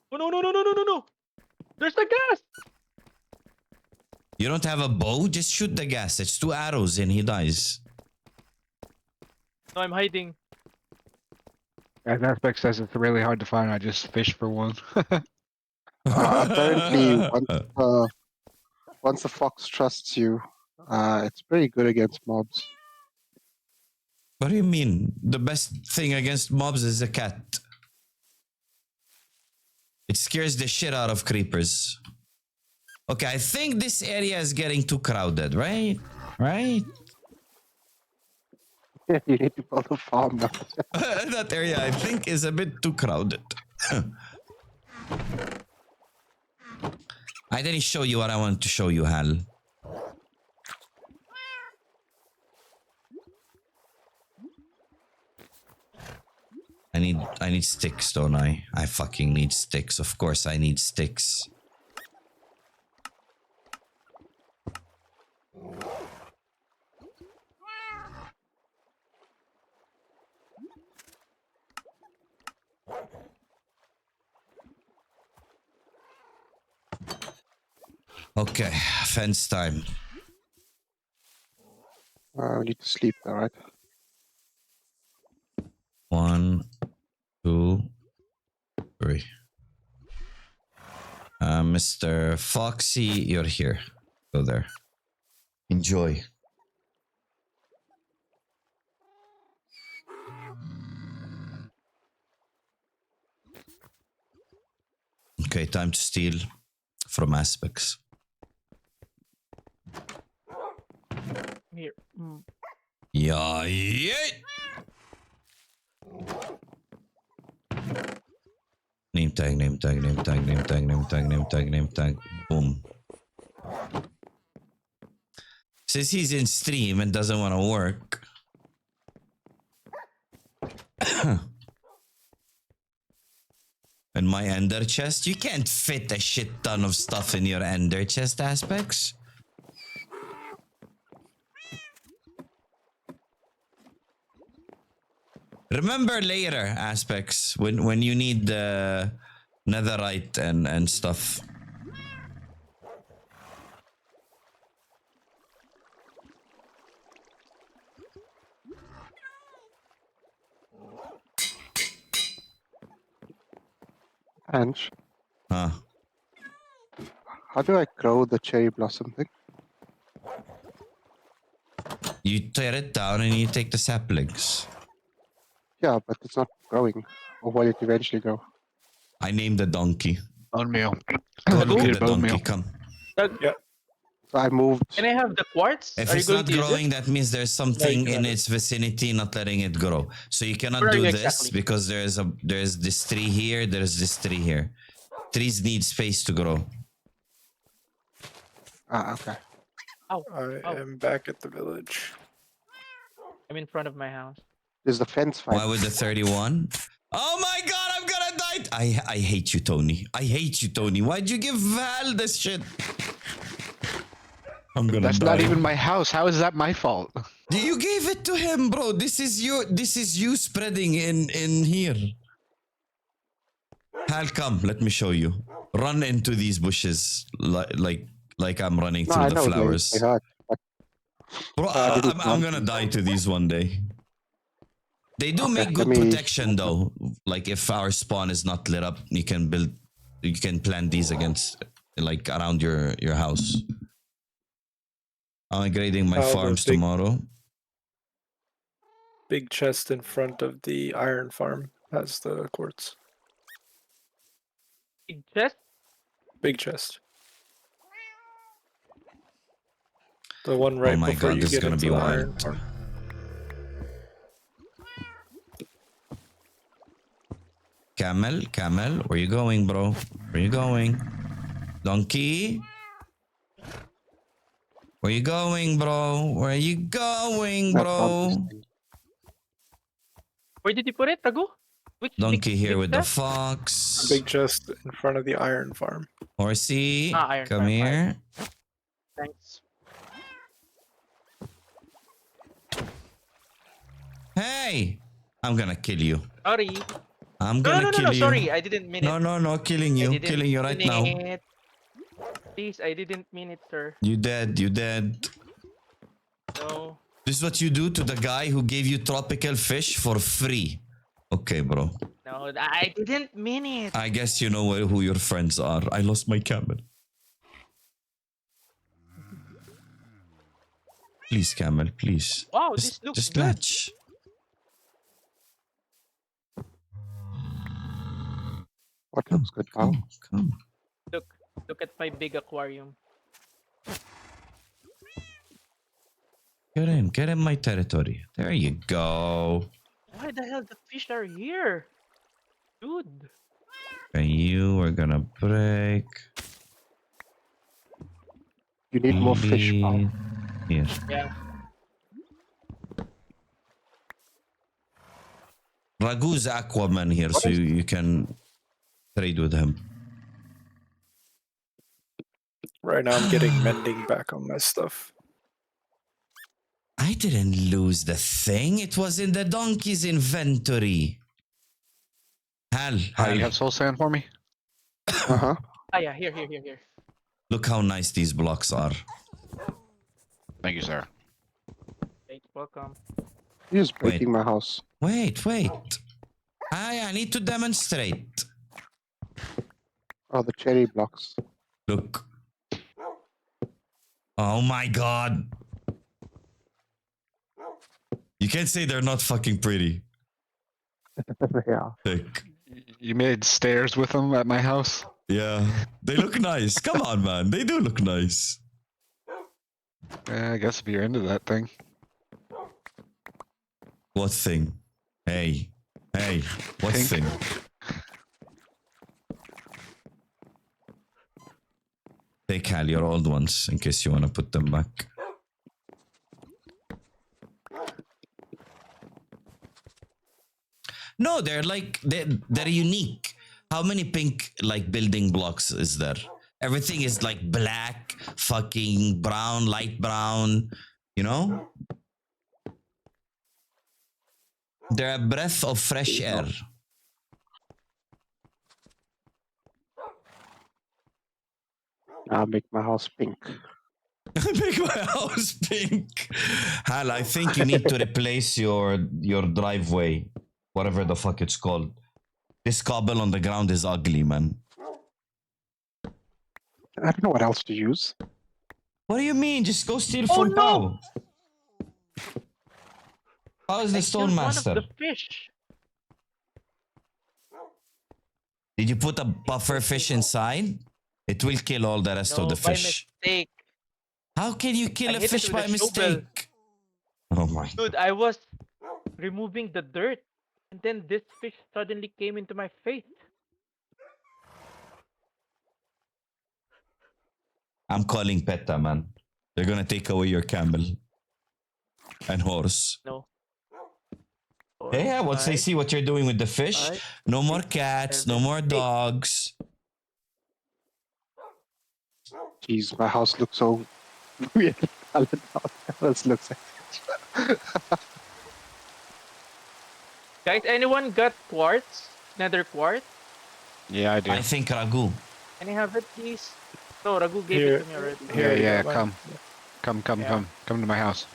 Oh no! There's the gas. You don't have a bow? Just shoot the gas. It's 2 arrows and he dies. No, I'm hiding. As Aspect says, it's really hard to find. I just fished for one. Apparently, once the fox trusts you, it's very good against mobs. What do you mean? The best thing against mobs is a cat. It scares the shit out of creepers. Okay, I think this area is getting too crowded, right? Right? You need to build a farm now. That area, I think, is a bit too crowded. I didn't show you what I wanted to show you, Hal. I need sticks, don't I? I fucking need sticks. Of course I need sticks. Okay, fence time. We need to sleep now, right? 1, 2, 3. Mr. Foxy, you're here. Go there. Enjoy. Okay, time to steal from aspects. Here. Yeah. Name tag. Boom. Since he's in stream and doesn't want to work. And my ender chest, you can't fit a shit ton of stuff in your ender chest aspects. Remember later aspects when you need the netherite and stuff. Ange, Huh. how do I grow the cherry blossom thing? You tear it down and you take the saplings. Yeah, but it's not growing. Or will it eventually grow? I named the donkey. Bone meal. Go look Need at a the bone donkey, meal. come. So I moved. Can I have the quartz? If Are you it's going not to use it? growing, that means there's something Like, in its vicinity not letting it grow. So you cannot Where are do you this exactly? because there's this tree here, there's this tree here. Trees need space to grow. Ah, okay. Ow. I Oh. am back at the village. I'm in front of my house. There's the fence fight. Why with the 31? Oh my god, I'm gonna die. I hate you, Tony. I hate you, Tony. Why'd you give Val this shit? I'm gonna That's die. not even my house. How is that my fault? You gave it to him, bro. This is you spreading in here. Hal, come, let me show you. Run into these bushes like I'm running No, through I the know flowers. they hurt. But Bro, I didn't I'm want gonna to. die to these one day. They do Okay, make let good me- protection though. Like if our spawn is not lit up, you can plant these against like around your house. I'm grading my Oh, the farms big- tomorrow. Big chest in front of the iron farm has the quartz. Big chest? Big chest. The one right Oh my before god, you this is get gonna into be the iron wild. farm. Camel, where you going, bro? Where you going? Donkey? Where you going, bro? Where you going, That donkey's bro? thing. Where did you put it, Tagu? Which Donkey here big with the chest? fox. Big chest in front of the iron farm. Horsey, Iron come Farm, here. Thanks. Hey! I'm gonna kill you. Sorry. I'm No, gonna no, no, kill no, you. sorry. I didn't mean it. No, killing I you. didn't Killing you right mean now. it. Please, I didn't mean it, sir. You dead. No. This is what you do to the guy who gave you tropical fish for free. Okay, bro. No, I didn't mean it. I guess you know who your friends are. I lost my camel. Please, camel, please. Wow, this looks just good. latch. What looks good, pal? Come. Look at my big aquarium. Get in my territory. There you go. Why the hell the fish are here? Dude. And you are gonna break. You need more fish, pal. Here. Yeah. Ragu's Aquaman here, What so is- you can trade with him. Right now I'm getting mending back on my stuff. I didn't lose the thing. It was in the donkey's inventory. Hal, You have soul sand for me? Uh-huh. Ah, yeah, here. look how nice these blocks are. Thank you, sir. Thanks, welcome. You're just breaking my house. Wait. I need to demonstrate. Oh, the cherry blocks. Look. Oh my god. You can't say they're not fucking pretty. Yeah. Like, You made stairs with them at my house? yeah, they look nice. Come on, man. They do look nice. Yeah, I guess if you're into that thing. What thing? Hey, what Pink. thing? Take Hal, your old ones, in case you want to put them back. No, they're unique. How many pink like building blocks is there? Everything is like black, fucking brown, light brown, you know? They're a breath of fresh air. I'll make my house pink. Make my house pink. Hal, I think you need to replace your driveway, whatever the fuck it's called. This cobble on the ground is ugly, man. I don't know what else to use. What do you mean? Just go steal Oh, from no! Pao. Pao is the I stone killed master. one of the fish. Did you put a buffer fish inside? It will kill all the rest No, of the by fish. mistake. How can you kill I a hit it fish with by a shovel. mistake? Oh my. Dude, I was removing the dirt, and then this fish suddenly came into my face. I'm calling PETA, man. They're gonna take away your camel and horse. No. Yeah, once they Five, see what you're doing with the fish, 5, no more 6, cats, no 7, more 8. dogs. Jeez, my house looks so weird. Camels looks like Guys, anyone got quartz? Nether quartz? Yeah, I do. I think Ragu. Can I have it, please? No, Ragu gave Here. it to me already. Here, you yeah, got mine. come. Yeah. Come to my house.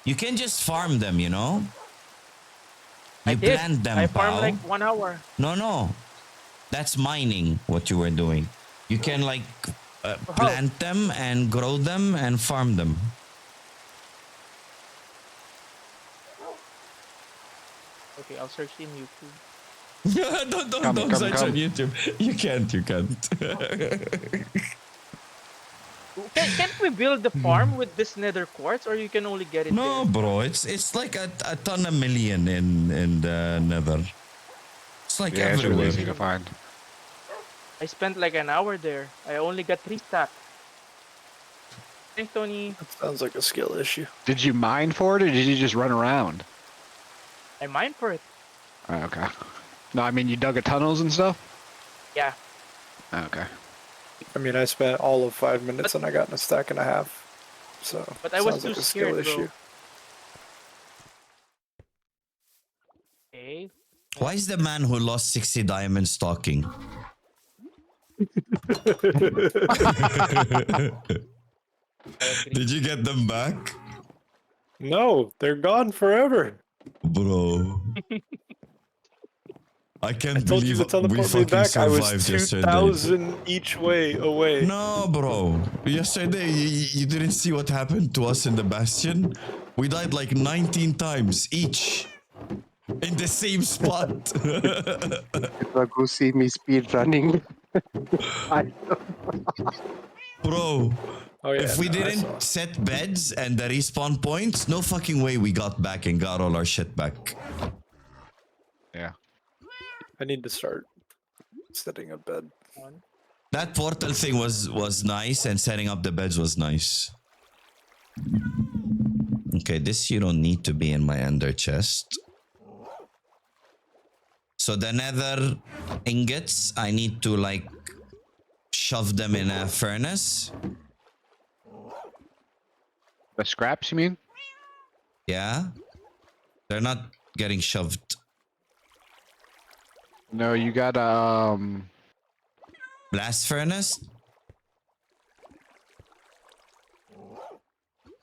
You can just farm them, you know? You I did. plant them, I farmed pal. like 1 hour. No. That's mining, what you were doing. You can like How? plant them and grow them and farm them. Okay, I'll search in YouTube. don't Come. search on YouTube. You can't. Can't we build the farm with this nether quartz, or you can only get it No, there? bro. It's like a ton of million in the Nether. It's like Yeah, it's really everywhere. easy to find. I spent like an hour there. I only got 3 stacks. Thanks, Tony. That sounds like a skill issue. Did you mine for it, or did you just run around? I mined for it. Oh, okay. No, I mean you dug a tunnels and stuff. Yeah. Okay. I mean, I spent all of 5 minutes and I got in a stack and a half. So, But I was sounds like too a skill scared, bro. issue. Okay. Why is the man who lost 60 diamonds talking? Did you get them back? No, they're gone forever. Bro. I can't I told you believe to we teleport me fucking back. I was survived yesterday. 2,000 each way away. No, bro. Yesterday, you didn't see what happened to us in the Bastion? We died like 19 times each. In the same spot. Go see me speed running. Bro, Oh yeah. if we no, I didn't saw. set beds and the respawn points, no fucking way we got back and got all our shit back. Yeah. I need to start setting a bed. That portal thing was nice, and setting up the beds was nice. Okay, this you don't need to be in my ender chest. So the nether ingots, I need to like shove them in a furnace. The scraps, you mean? Yeah? They're not getting shoved. No, you got Blast furnace?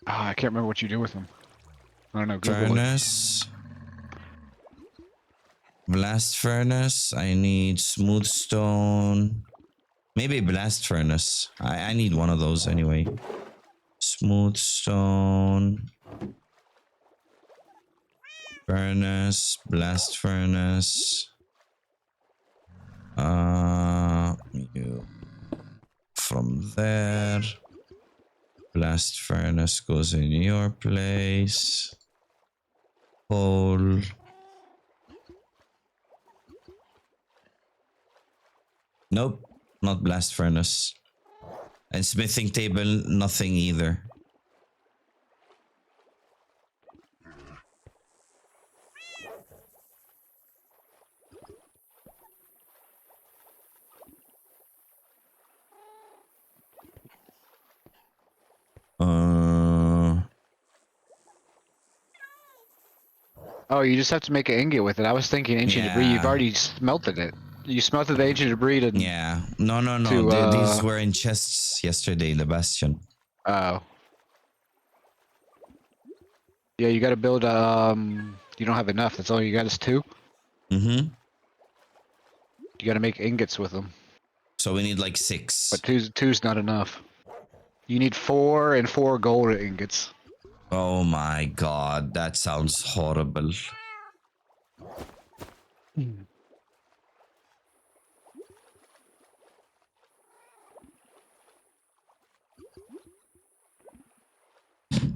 I can't remember what you do with them. I don't know. Google it. Furnace. Blast furnace. I need smooth stone. Maybe blast furnace. I need one of those anyway. Smooth stone. Furnace. Blast furnace. You from there. Blast furnace goes in your place. Hole. Nope, not blast furnace. And smithing table, nothing either. Oh, you just have to make an ingot with it. I was thinking ancient debris. You've Yeah. already smelted it. You smelted the ancient debris to. Yeah, no. To, These were in chests yesterday in the Bastion. Oh. Yeah, you got to build. You don't have enough. That's all you got is 2. Mm-hmm. You got to make ingots with them, So we need like 6. but two's not enough. You need 4 and 4 gold ingots. Oh my god, that sounds horrible.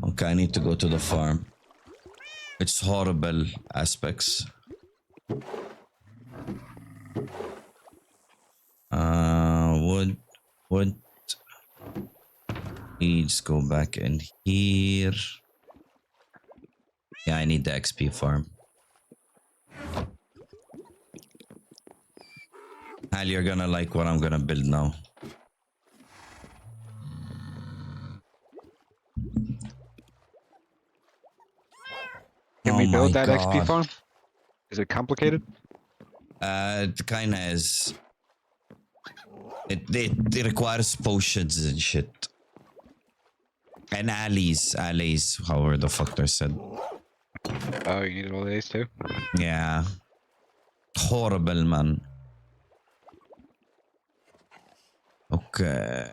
Okay, I need to go to the farm. It's horrible aspects. What? Let's go back in here. Yeah, I need the XP farm. Hal, you're gonna like what I'm gonna build now. Can Oh we my build that XP god. farm? Is it complicated? It kinda is. It requires potions and shit. And alleys, however the fuck they're said. Oh, you need all these too? Yeah. Horrible, man. Okay.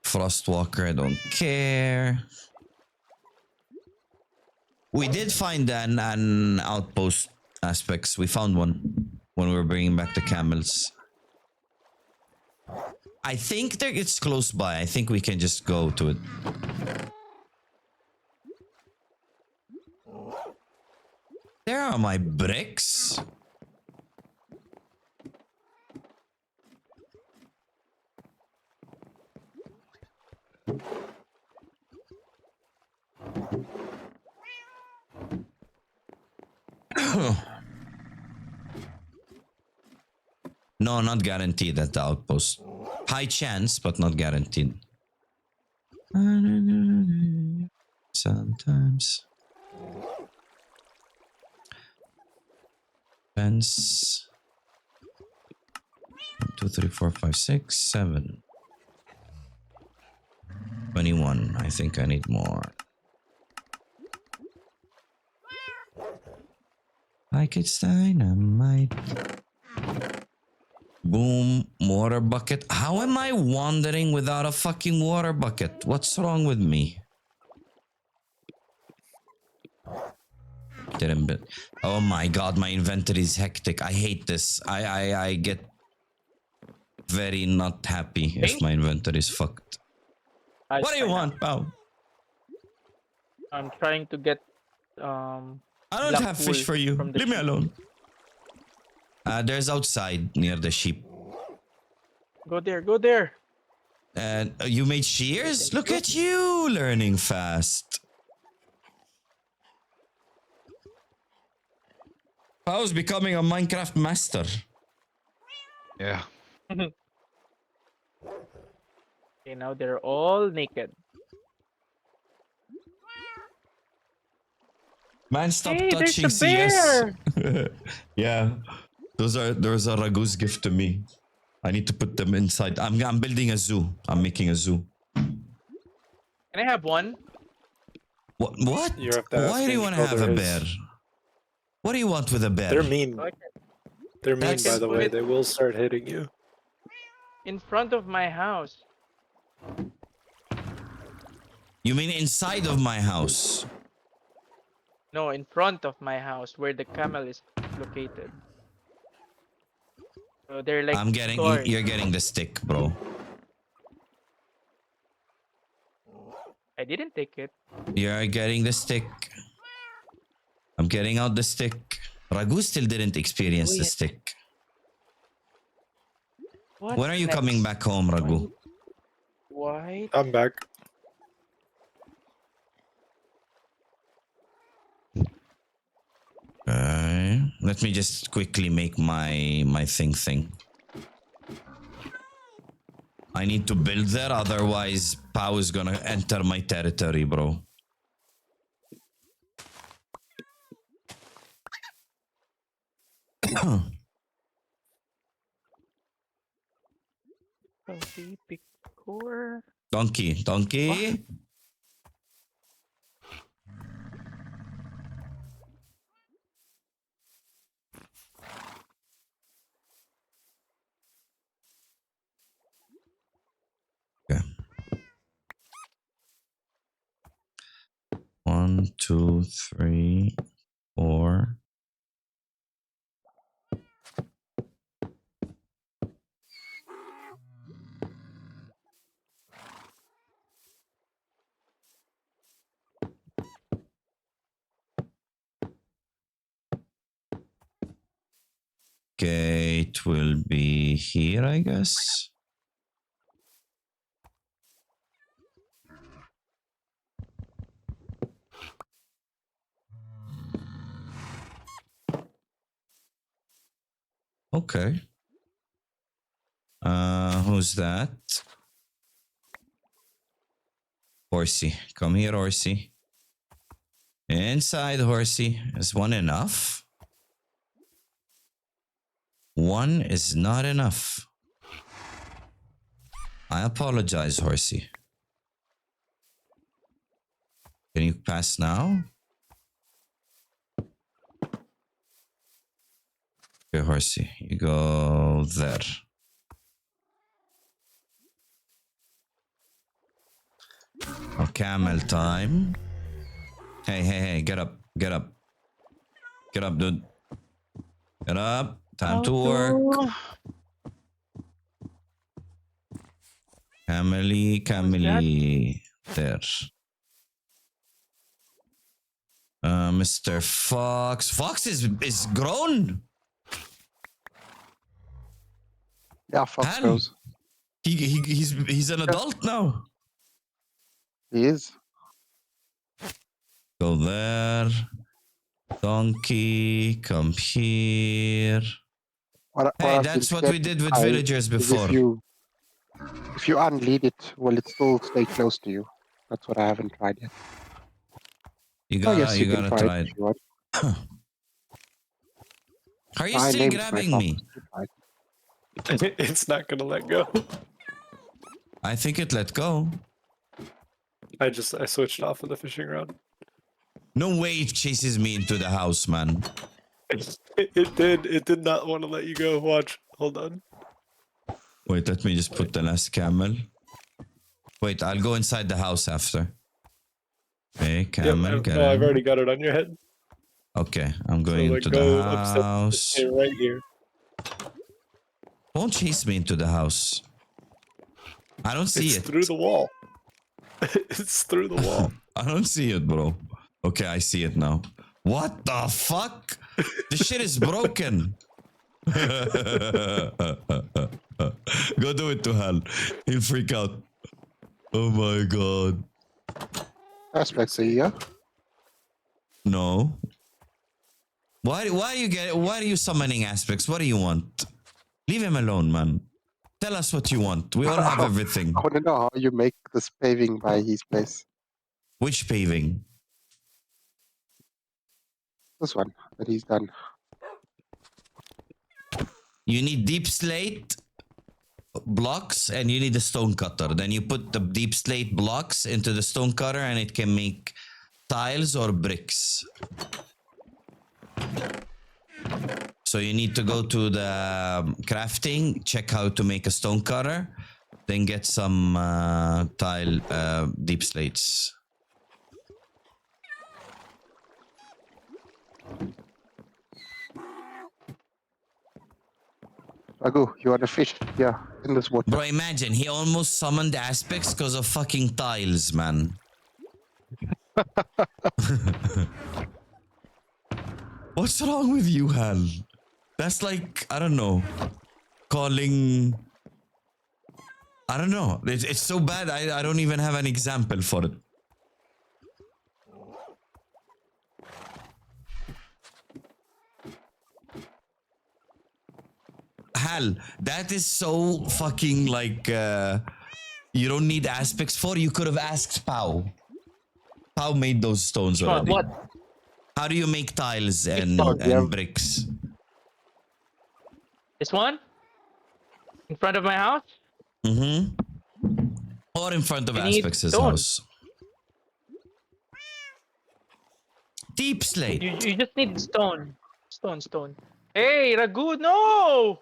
Frostwalker, I don't care. We did find an outpost aspects. We found one when we were bringing back the camels. I think it's close by. I think we can just go to it. There are my bricks. No, not guaranteed at the outpost. High chance, but not guaranteed. Sometimes. Fence. 1, 2, 3, 4, 5, 6, 7. 21. I think I need more. Like it's dynamite. Boom. Water bucket. How am I wandering without a fucking water bucket? What's wrong with me? Didn't bit. Oh my god, my inventory is hectic. I hate this. I get very not happy if my inventory is fucked. What do you want, pal? I'm trying to get I don't black have fish wool for you. from the Leave me sheep. alone. There's outside near the sheep. Go there, go there. And you made shears? Look at you learning fast. I was becoming a Minecraft master. Yeah. Okay, now they're all naked. Man, stop Hey, there's touching a CS. bear! Yeah. Those are Ragu's gift to me. I need to put them inside. I'm building a zoo. I'm making a zoo. Can I have one? What? You have to ask Why do you him want to how have a there bear? is. What do you want with a bear? They're mean. Okay. They're mean, That's- by the Put way. it- They will start hitting you. In front of my house. You mean inside of my house? No, in front of my house where the camel is located. So they're like I'm getting. stored. You're getting the stick, bro. I didn't take it. You're getting the stick. I'm getting out the stick. Ragu still didn't experience the Wait. stick. What? When are you coming back home, Ragu? White. I'm back. Let me just quickly make my thing. I need to build there, otherwise Pau is gonna enter my territory, bro. Coffee, pick core. Donkey. Okay. 1, 2, 3, 4. Okay, it will be here, I guess. Okay. Who's that? Horsey. Come here, Horsey. Inside, Horsey. Is one enough? One is not enough. I apologize, Horsey. Can you pass now? Okay, Horsey. You go there. Oh, camel time. Hey, get up. Get up. Get up, dude. Get up. Time to work. Camely. There. Mr. Fox. Fox is grown. Yeah, Fox Hal. goes. He's an adult now. He is. Go there. Donkey, come here. What Hey, I've that's been what we scared did with by villagers is before. if you unlead it, will it still stay close to you? That's what I haven't tried yet. You Oh yes, gotta you can try it it. if you want. Are you My still name's grabbing Fox. me? You try it. It's not gonna let go. I think it let go. I switched off of the fishing rod. No way it chases me into the house, man. It did. It did not want to let you go. Watch. Hold on. Wait, let me just put the last camel. Wait, I'll go inside the house after. Okay, camel, get no, I've in. already got it on your head. Okay, I'm So going like into the go upstairs. house. Stay right here. Won't chase me into the house. I don't see It's it. through the wall. It's through the wall. I don't see it, bro. Okay, I see it now. What the fuck? The shit is broken. Go do it to Hal. He'll freak out. Oh my god. Aspects are here. No. Why are you summoning aspects? What do you want? Leave him alone, man. Tell us what you want. We all have everything. I want to know how you make this paving by his place. Which paving? This one that he's done. You need deep slate blocks and you need a stone cutter. Then you put the deep slate blocks into the stone cutter and it can make tiles or bricks. So you need to go to the crafting, check how to make a stone cutter, then get some tile deep slates. Ragu, you want to fish? Yeah, in this water. Bro, imagine, he almost summoned aspects because of fucking tiles, man. What's wrong with you, Hal? That's like, I don't know, calling... I don't know. It's so bad, I don't even have an example for it. Hal, that is so fucking like... you don't need aspects for. You could have asked Pau. Pau made those stones already. What? How do you make tiles and bricks? This one? In front of my house? Mm-hmm. Or in front of I need Aspex's stone. house. Deep slate. You just need stone. Stone. Hey, Ragu, no!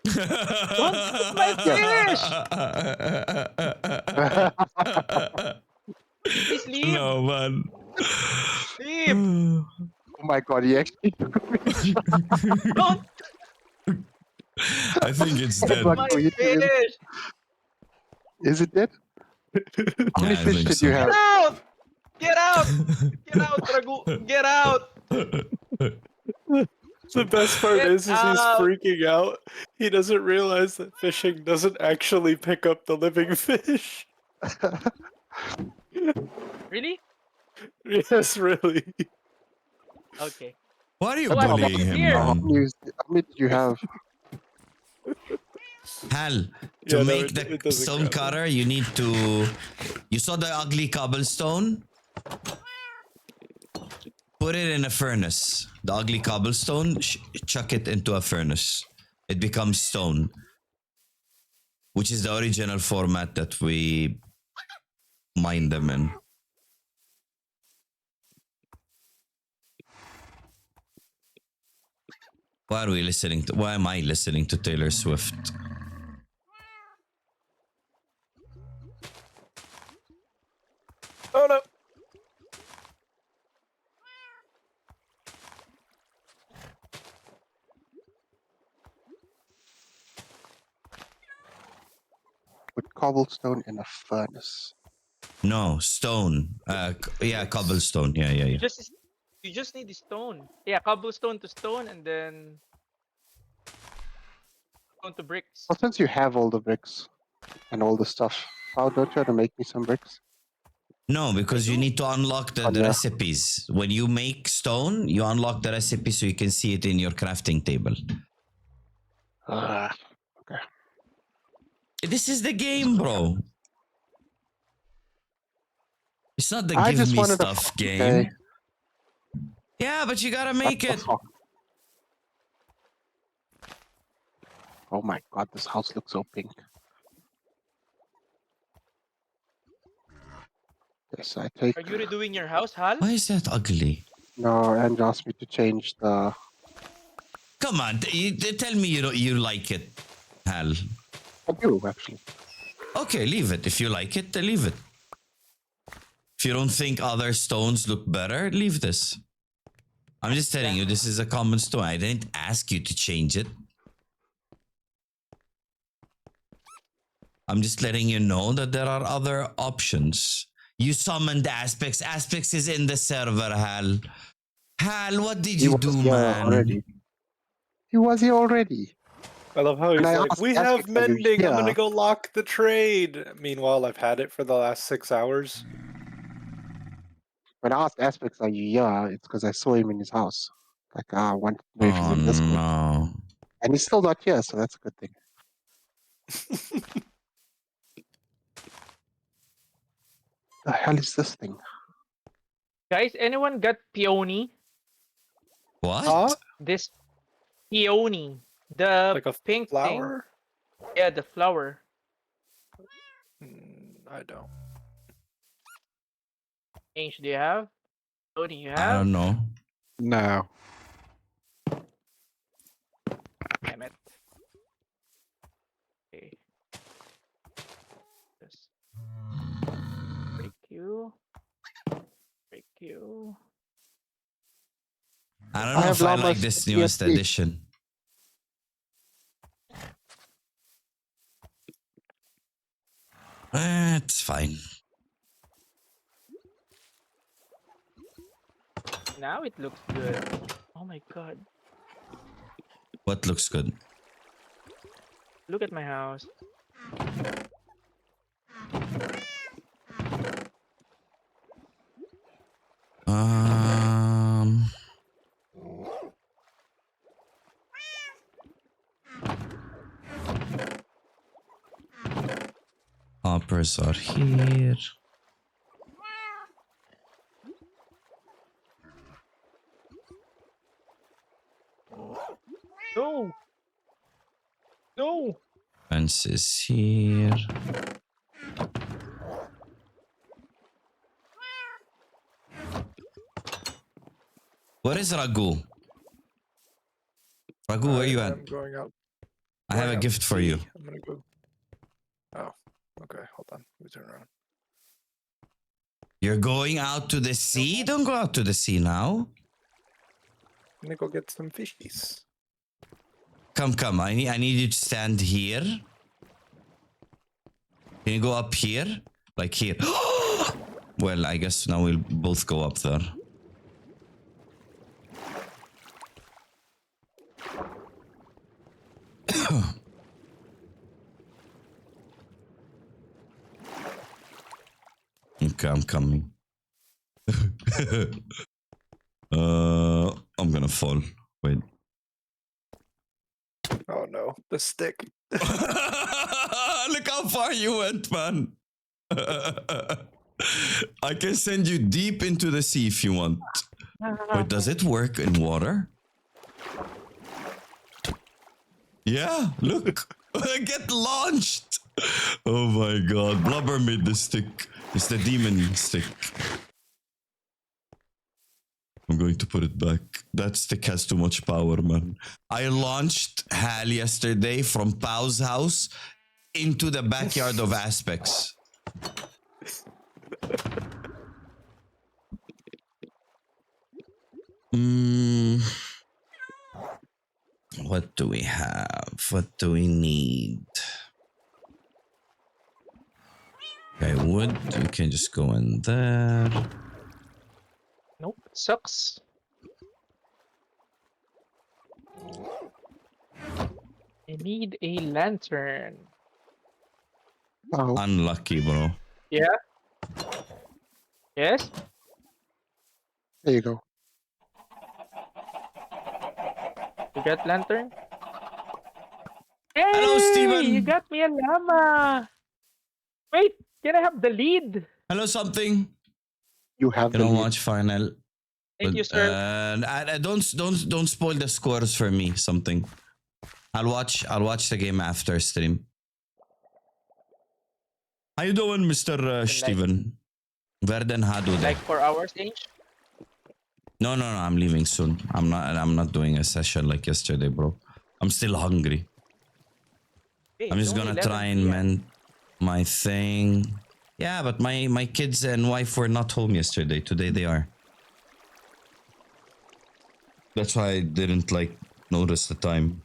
Don't eat my fish! Please leave. No, man. Leave. Oh my god, he actually Don't I think it's Oh dead. my my God, you did it. fish. Is it dead? How many Yeah, I fish think did so. you Get have? out! Get out! Get out, Ragu! Get out! The best part Get is he's out. freaking out. He doesn't realize that fishing doesn't actually pick up the living fish. Really? Yes, really. Okay. Why are you Oh, I bullying placed it him, here. How man? many did you have? Hal, to Yeah, no, make it the doesn't stone count. cutter, you need to. You saw the ugly cobblestone? Put it in a furnace. The ugly cobblestone, chuck it into a furnace. It becomes stone, which is the original format that we mine them in. Why are we listening to? Why am I listening to Taylor Swift? Oh no! Put cobblestone in a furnace. No, stone. Yeah, cobblestone. Yeah. You just need the stone. Yeah, cobblestone to stone, and then stone to bricks. Well, since you have all the bricks and all the stuff, how don't you have to make me some bricks? No, because you do. need to unlock the Yeah. recipes. When you make stone, you unlock the recipe so you can see it in your crafting table. Okay. This is the game, bro. It's not the I give just me wanted a stuff fuck, game. okay? Yeah, but you gotta make What it. the fuck? Oh my god, this house looks so pink. Yes, I take. Are you redoing your house, Hal? Why is that ugly? No, and asked me to change the. Come on, tell me you like it, Hal. I do actually. Okay, leave it. If you like it, then leave it. If you don't think other stones look better, leave this. I'm just telling you, this is a common stone. I didn't ask you to change it. I'm just letting you know that there are other options. You summoned Aspects. Aspects is in the server, Hal. Hal, what did He you was do, here man? already. He was here already. I love how And he's I like, asked we Aspect, have "Are you mending, I'm gonna here?" go lock the trade. Meanwhile, I've had it for the last 6 hours. When I asked Aspects, "Are you here?" It's because I saw him in his house. Like, I want to know if he's Oh in Discord. no. And he's still not here, so that's a good thing. The hell is this thing? Guys, anyone got peony? What? Huh? This peony, the Like a pink thing. flower? Yeah, the flower. I don't. Ange, do you have? Tony, you I have? don't know. No. Damn it. Okay. Just break you. Break you. I don't I know have if I like llamas this in newest PSP. edition. It's fine. Now it looks good. Oh my god. What looks good? Look at my house. Um. Hoppers are here. No! No! Fence is here. Where is Ragu? Ragu, where you at? I'm going out. I have a going out gift to for you. sea. I'm gonna go. Oh, okay. Hold on. Let me turn around. You're going out to the sea? Don't go out to the sea now. I'm gonna go get some fishies. Come. I need you to stand here. Can you go up here? Like here. Well, I guess now we'll both go up there. Okay, I'm coming. I'm gonna gonna fall. Wait. Oh no, the stick. Look how far you went, man. I can send you deep into the sea if you want. Wait, does it work in water? Yeah, look. Get launched. Oh my god. Blubber made the stick. It's the demon stick. I'm going to put it back. That stick has too much power, man. I launched Hal yesterday from Pau's house into the backyard of Aspects. What do we have? What do we need? Okay, wood. You can just go in there. Nope, sucks. I need a lantern. Oh, Unlucky, bro. Yeah. Yes. there you go. You got lantern? Hey, Hello, Steven. You got me a llama. Wait, can I have the lead? Hello, something. You have You the don't lead. watch final. Thank you, sir. Don't spoil the scores for me. Something. I'll watch the game after stream. How you doing, Mr. Steven? Verden Hadu. Like 4 hours each? No. I'm leaving soon. I'm not doing a session like yesterday, bro. I'm still hungry. Hey, I'm it's just only gonna 11 try and PM. mend my thing. Yeah, but my kids and wife were not home yesterday. Today they are. That's why I didn't notice the time.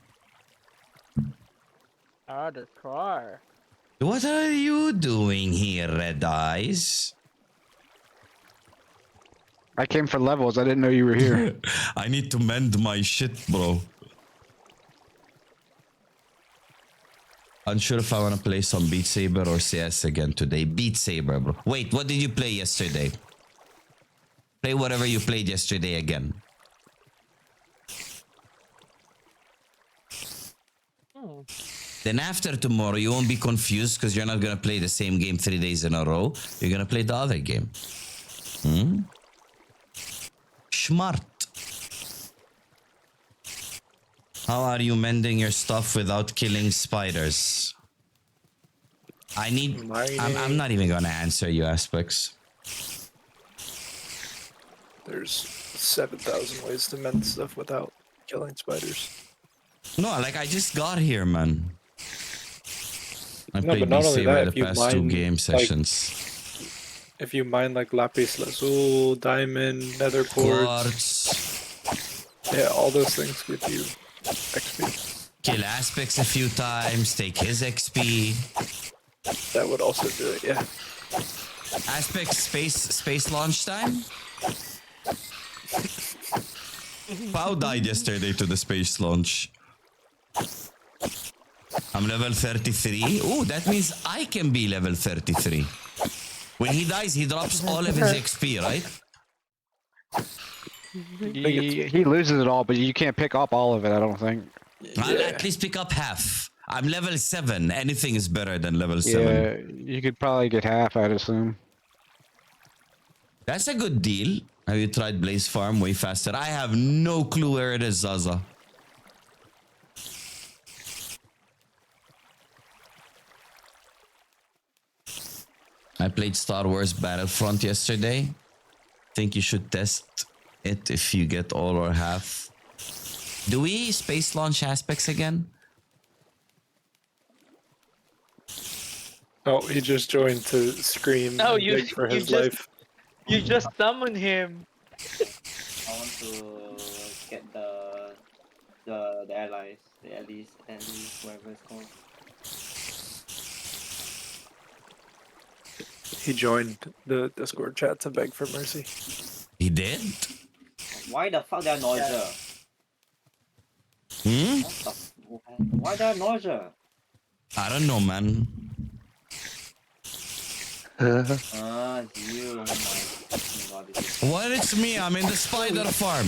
Ah, the car. What are you doing here, Red Eyes? I came for levels. I didn't know you were here. I need to mend my shit, bro. Unsure if I want to play some Beat Saber or CS again today. Beat Saber, bro. Wait, what did you play yesterday? Play whatever you played yesterday again. Then after tomorrow, you won't be confused because you're not going to play the same game 3 days in a row. You're going to play the other game. Smart. How are you mending your stuff without killing spiders? I'm not even going to answer you, Aspects. There's 7,000 ways to mend stuff without killing spiders. No, I just got here, man. I No, played but not Beat only Saber that, the if you past 2 mine, game like, sessions. If you mine like lapis lazuli, diamond, nether quartz, yeah, all those things give you XP. Kill Aspects a few times, take his XP. That would also do it, yeah. Aspects space launch time? Pau died yesterday to the space launch. I'm level 33. Ooh, that means I can be level 33. When he dies, he drops all of his XP, right? He loses it all, but you can't pick up all of it, I don't think. I'll at least pick up half. I'm level 7. Anything is better than level 7. Yeah, you could probably get half, I'd assume. That's a good deal. Have you tried Blaze Farm way faster? I have no clue where it is, Zaza. I played Star Wars Battlefront yesterday. Think you should test it if you get all or half. Do we space launch Aspects again? Oh, he just joined to scream No, and you- beg for you his just- life. You just summon him. I want to get the allies, the allies, whatever it's called. He joined the Discord chat to beg for mercy. He did? Why the fuck there nausea? Why there nausea? I don't know, man. You. Oh my god. What? It's me. I'm in the spider farm.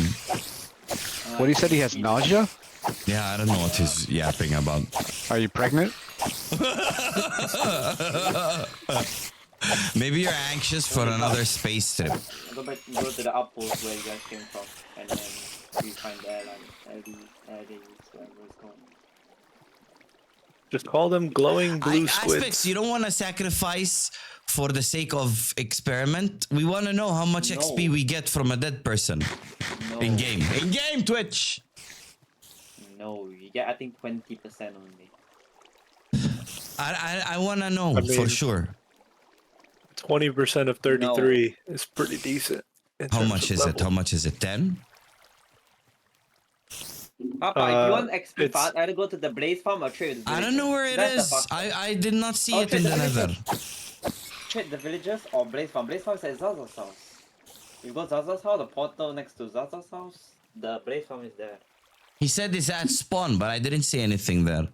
What he said? He has nausea. Yeah, I don't know what he's yapping about. Are you pregnant? Maybe you're anxious for another space trip. Go to the outpost where you guys came from, and then we find the airline. Eddie, wherever it's called. Just call them glowing blue squids. Aspects, you don't want to sacrifice for the sake of experiment. We want to know how much No. XP we get from a dead person No. in game. In game, Twitch. No, you get I think 20% only. I want to know I mean, for sure. 20% of 33 is pretty decent. in How terms much of is it? level. How much is it? 10? Papa, if you want XP it's- fast, either go to the Blaze Farm or trade with the I don't know where it That's the is. fast. I did not see Oh, it in the trade the nether. Trade the villagers or Blaze Farm. Blaze Farm is at Zaza's house. You go Zaza's house, the portal next to Zaza's house, the Blaze Farm is there. He said it's at spawn, but I didn't see anything there.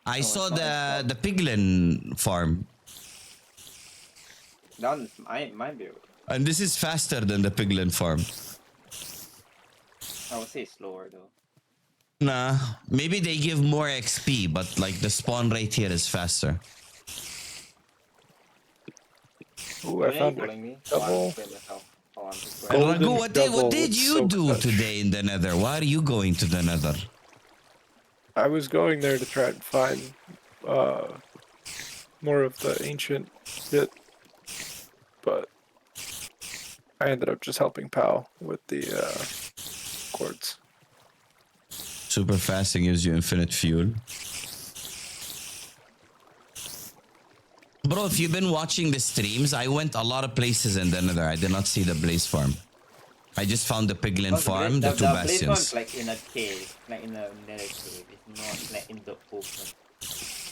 I saw it's not at the piglin farm. That is my build. And this is faster than the piglin farm. I would say slower though. Nah, maybe they give more XP, but like the spawn rate here is faster. Ooh, I found it. me. Double. Oh, I'm just And Golden Ragu, what double did with you silk do touch. today in the nether? Why are you going to the nether? I was going there to try and find more of the ancient bit, but I ended up just helping Pal with the quartz. Super fasting gives you infinite fuel. Bro, if you've been watching the streams, I went a lot of places in the nether. I did not see the blaze farm. I just found the piglin farm, the two Blaze Farm bastions. is like in a cave, like in a nether cave. It's not like in the open.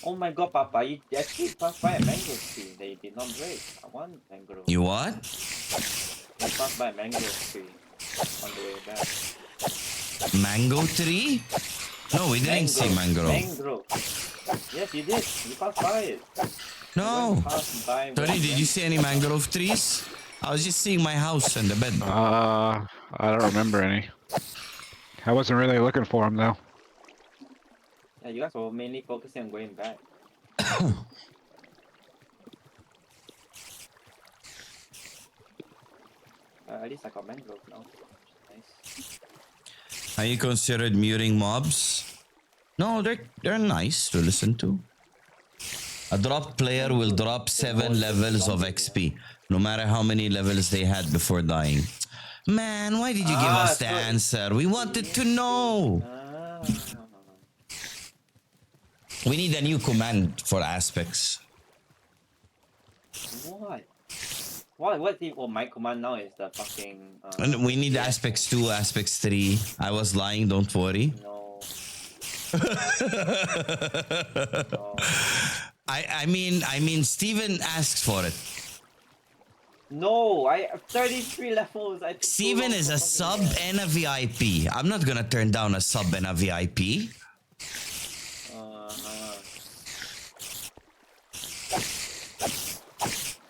Oh my god, Papa, you actually passed by a mango tree that you did not break. I want mango. You what? I passed by a mango tree on the way back. Mango tree? No, we didn't see mangrove. Mangrove. Yes, you did. You passed by it. No. You passed by Tony, one did you see any mangrove trees? I was just seeing my house and the bed. I don't remember any. I wasn't really looking for them though. Yeah, you guys were mainly focusing on going back. At least I got mangrove now. Nice. Are you considered muting mobs? No, they're nice to listen to. A dropped player will drop 7 levels of XP, no matter how many levels they had before dying. Man, why did you give us the so- answer? We wanted to know. Ah. We need a new command for aspects. What? What if my command now is the fucking And we need aspects 2, aspects 3. I was lying, don't worry. no. I mean, Steven asked for it. No, I have 33 levels. I took too Steven long is to a fucking sub get. and a VIP. I'm not gonna turn down a sub and a VIP.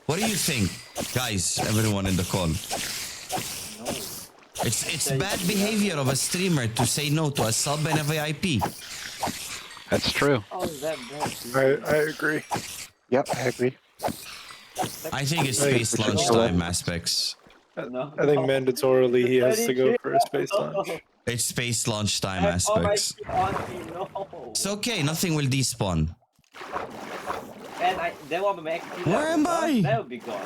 What do you think, guys? Everyone in the call. No. It's bad behavior of a streamer to say no to a sub and a VIP. That's true. How is that bad? I agree. Yep, I agree. I think it's Hey, space we should launch go time in. aspects. No. I think mandatorily he has to go for a space launch. It's space launch time I have all my aspects. shit on me, no. It's okay, nothing will despawn. And then what about my XP level? Where am I? That would be gone.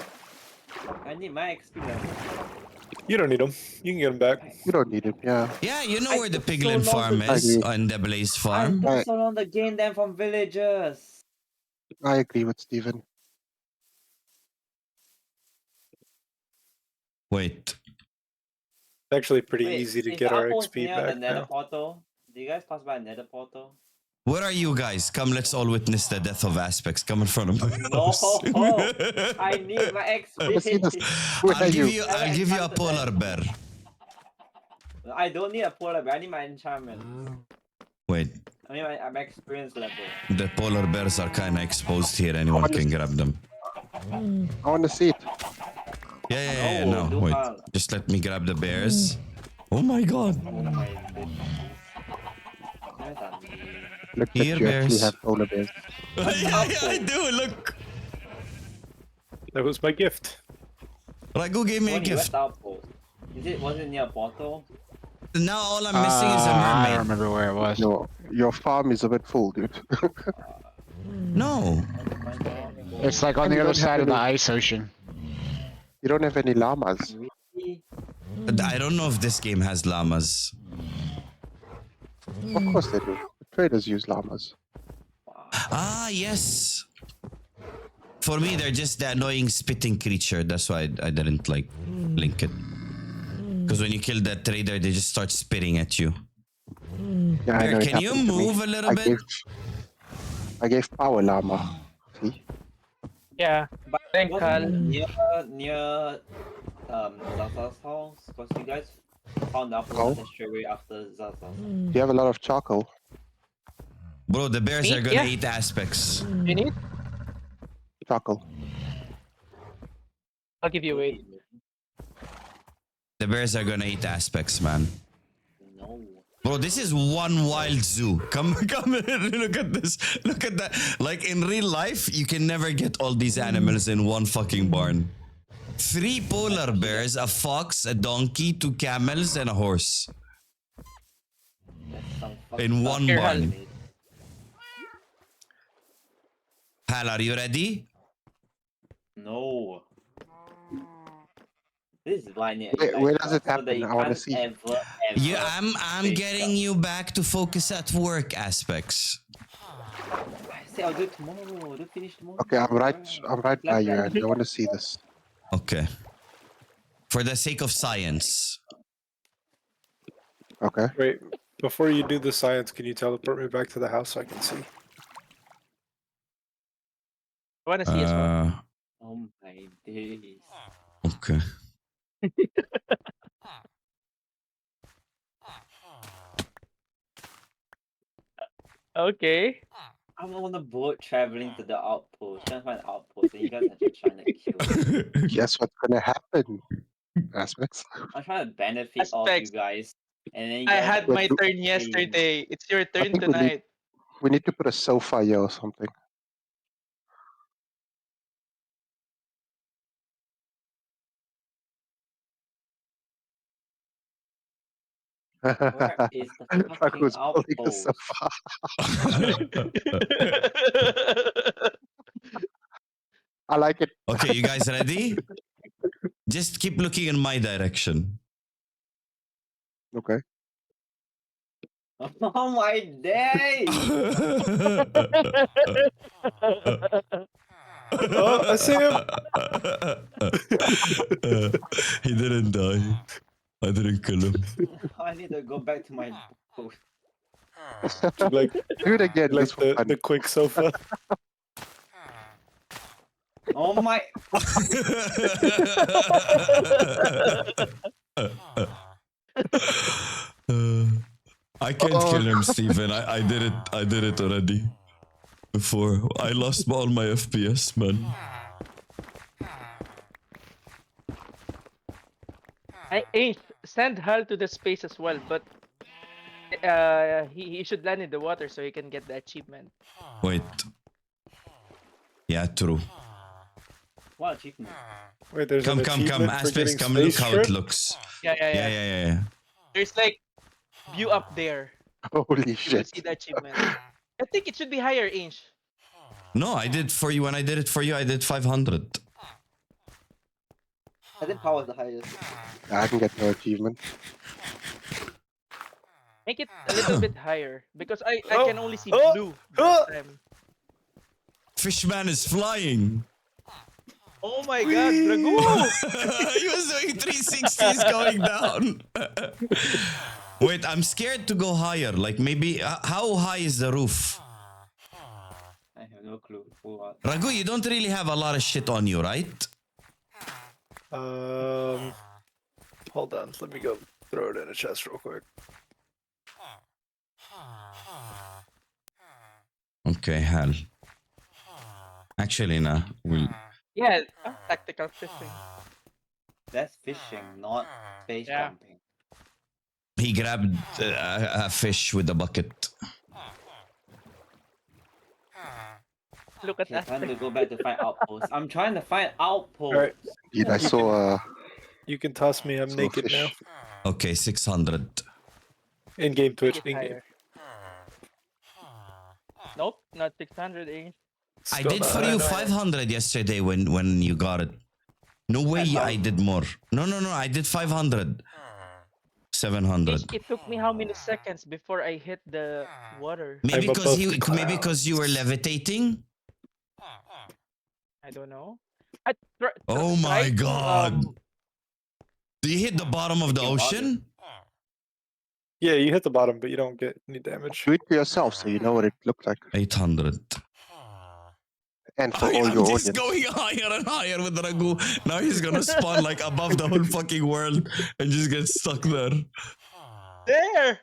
I need my XP level. You don't need him. You can get him back. You don't need it, yeah. Yeah, you know I where the took so piglin long farm to- is I agree. on the blaze I farm. took Right. so long to gain them from villagers. I agree with Steven. Wait. It's actually pretty Wait, easy to is get the our outpost XP near back the nether now. portal? Do you guys pass by a nether portal? Where are you guys? Come, let's all witness the death of aspects. Come in front of my No, house. I need my Let's see this. XP. Where I'll are give you? you. I'll give you a polar bear. I don't need a polar bear. I need my enchantment. Wait, I mean my experience level. the polar bears are kind of exposed here. Anyone can grab them. I want to see it. Yeah, No, no. do Wait, hal. just let me grab the bears. Oh my god. Oh my goodness. Where are we? Look Here, at you actually bears. have polar bears. Yeah, I do. Look. That was my gift. Ragu gave me a Tony, where's gift. the outpost? Was it near a portal? Now all I'm missing is a I don't mermaid. remember where it was. Your farm is a bit full, dude. No. It's like on And the you other don't have side of the any- ice ocean. You don't have any llamas. Really? I don't know if this game has llamas. Of course they do. The traders use llamas. Wow. Ah, yes. For me, they're just the annoying spitting creature. That's why I didn't like link it. Because when you kill that trader, they just start spitting at you. Yeah, I Bear, know it can you happened to me. move a little bit? I gave power llama. See? Yeah. But Thank was Hal. it near Zaza's house? Because you guys found the outpost straight away after Zaza's. Do you have a lot of charcoal? Bro, the bears Me? are gonna Yeah. eat aspects. You need? Charcoal. I'll give you 8. The bears are gonna eat aspects, man. No. Bro, this is one wild zoo. Come in. Look at this. Look at that. Like in real life, you can never get all these animals in one fucking barn. 3 polar bears, a fox, a donkey, 2 camels, and a horse. That's some In fucked one up Here, barn. shit. Hal, are you ready? No. This is why I need Where does it so that happen? you I wanna can't see. ever Yeah, I'm fake getting up. you back to focus at work aspects. I say I'll do it tomorrow. I'll do it finish tomorrow. Okay, I'm right by you, Left and I want to see this. Okay. For the sake of science. Okay. Wait, before you do the science, can you teleport me back to the house so I can see? I wanna see as well. Oh my days. Okay. Okay. I'm on a boat traveling to the outpost, trying to find an outpost, and you guys are just trying to kill me. Guess what's gonna happen? Aspects. I'm trying to benefit off you Aspects. guys, and then you I guys had are my just turn saying- yesterday. It's your turn think we need- tonight. We need to put a sofa here or something. Where is the fucking Raku's pulling a outpost? sofa. I like it. Okay, you guys ready? Just keep looking in my direction. Okay. Oh my days! Oh, I see him. He didn't die. I didn't kill him. I need to go back to my boat. Like, Do it again. like This was fun. the quick sofa. Oh my! I can't kill him, Steven. I did it. I did it already. Before I lost all my FPS, man. Hey, send Hal to the space as well, but he should land in the water so he can get the achievement. Wait. Yeah, true. What achievement? Wait, there's Come, an come, achievement for Aspects, getting come. Look space how trip? it looks. Yeah. Yeah. There's like view up there. Holy You will shit. see the achievement. I think it should be higher, Inch. No, I did for you. When I did it for you, I did 500. I think power is the highest. I can get no achievement. Make it a little bit higher because I Oh, can only see oh, blue oh. this time. Fishman is flying. Oh my god, Drago! He was doing 360s going down. Wait, I'm scared to go higher. Like maybe, how high is the roof? I have no clue. What? Ragu, you don't really have a lot of shit on you, right? Hold on. Let me go throw it in a chest real quick. Okay, Hal. Actually, nah. We'll... Yeah, tactical fishing. That's fishing, not base Yeah. jumping. He grabbed a fish with a bucket. Look at Okay, that. time to go back to find outposts. I'm trying to find outposts. Alright. Indeed, I You saw You can toss me. I'm saw a naked now. fish. Okay, 600. In game Twitch. Get In game. higher. Nope, not 600 English. I Still did not for high you enough. 500 yesterday when you got it. No way I did more. No, I did 500. 700. It took me how many seconds before I hit the water? Maybe I'm because above the maybe because you were clouds. levitating. I don't know. I Oh my tried to god. Do you hit the bottom of the Freaking water. ocean? Yeah, you hit the bottom, but you don't get any damage. Do it for yourself so you know what it looked like. 800. And for all I'm your just audience. going higher and higher with Ragu. Now he's gonna spawn like above the whole fucking world and just get stuck there. there.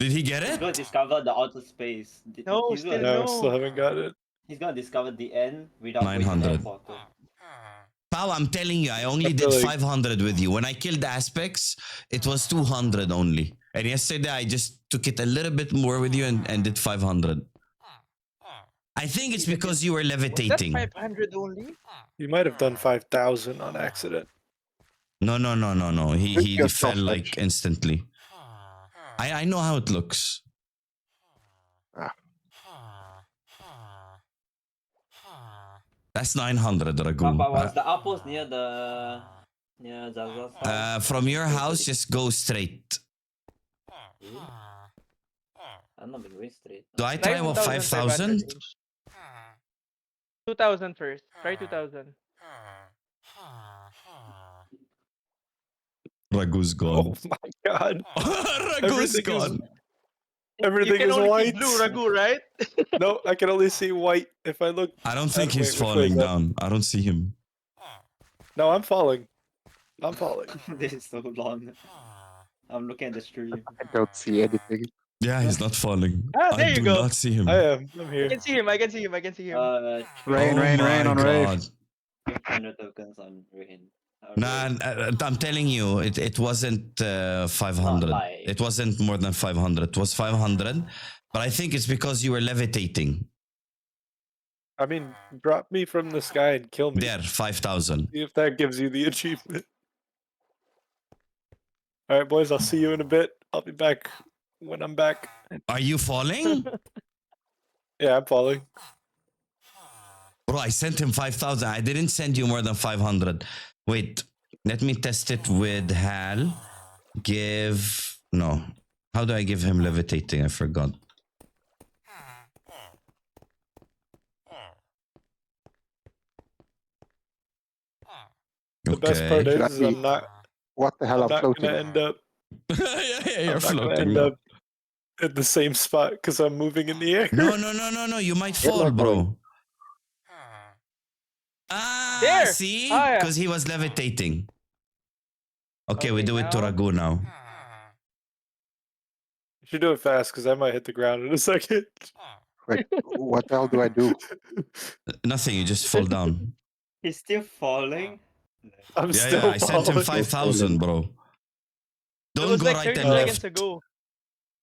Did he get He's it? gonna discover the outer space. No, He's still gonna, No, still no. haven't got it. he's gonna discover the end without going to 900. that portal. Pal, I'm telling you, I only I did feel like- 500 with you. When I killed Aspects, it was 200 only. And yesterday, I just took it a little bit more with you and did 500. I think it's because you were Was that levitating. 500 only? You might have done 5,000 on accident. No. He Look yourself, fell like Edge. instantly. I know how it looks. Ah. That's 900, Ragu. Papa, was the outpost near Zaza's house? From your house, just go straight. I'm not been going straight. Do I try what 5,000? 2,000 first. Try 2,000. Ragu's Oh gone. my god. Ragu's Everything is- gone. Everything you can is only white. see blue Ragu, right? No, I can only see white if I look. I don't think Wait, he's which way falling is up? down. I don't see him. No, I'm falling. I'm falling. This is so long. I'm looking at the stream. I don't see anything. Yeah, he's not falling. Ah, there I you do go. not see him. I am. I'm I here. can see him. I can see him. I can see him. Rain, oh rain, my rain on god. Rafe. 500 tokens on Rain. Nah, I'm telling you, it wasn't 500. lie. It wasn't more than 500. It was 500. But I think it's because you were levitating. I mean, drop me from the sky and kill me. There, 5,000. See if that gives you the achievement. All right, boys. I'll see you in a bit. I'll be back when I'm back. Are you falling? Yeah, I'm falling. Bro, I sent him 5,000. I didn't send you more than 500. Wait, let me test it with Hal. No. How do I give him levitating? I forgot. The best part Okay. is I'm not. What the hell I'm I'm not floating? gonna end up. yeah, you're I'm not gonna floating. end now. up at the same spot because I'm moving in the air. No. You might You're fall, not bro. going. Ah, There. see? Ah, yeah. Because he was levitating. Okay, we Okay, do it to now- Ragu now. You should do it fast because I might hit the ground in a second. Wait, what the hell do I do? Nothing, you just fall down. He's still falling. I'm Yeah, still I sent him falling. 5,000, bro. It Don't was go like right 30 and seconds left. ago.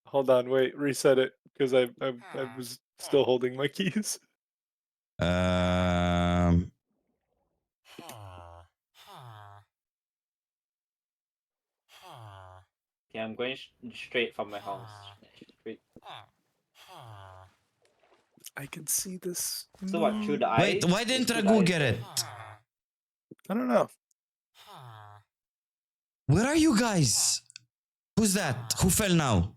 Hold on, wait, reset it because I was still holding my keys. Um, Okay, I'm going straight from my house. Straight. I can see this. So what? Through the eyes? wait, why didn't Through the Ragu eyes, get it? I don't know. Where are you guys? Who's that? Who fell now?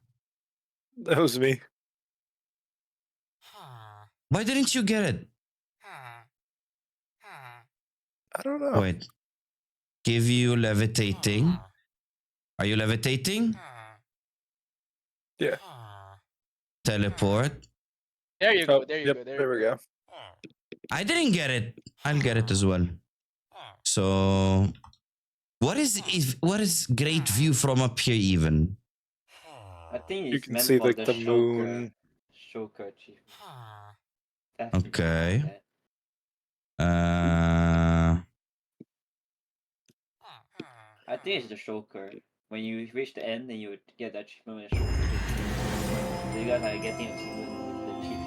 That was me. Why didn't you get it? I don't know. Wait. Give you levitating. Are you levitating? Yeah. There Teleport. you go. Oh, There you yep, go. there we go. I didn't get it. I'll get it as well. So, what is great view from up here even? I think You it's can meant see for like the the moon. Shoker achievement. Definitely Okay. that. Uh, I think it's the Shoker. when you reach the end, then you would get the achievement when it's short. So you guys are getting achievement with the cheap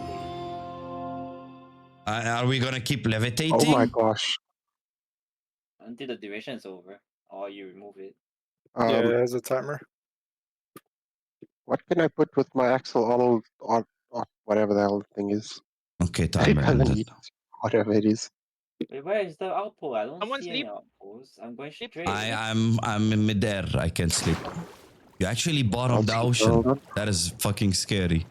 way. Are we gonna keep levitating? Oh my gosh. Until the duration is over, or you remove it. Yeah, Um, it has a timer. what can I put with my axle on whatever the hell the thing is? Okay, It timer doesn't ended. need whatever it is. Wait, where is the outpost? I don't Someone see sleep. any outposts. I'm going Sleep. straight. I'm in midair. I can't sleep. You actually bottomed the I'll ocean. hold on. That is fucking scary.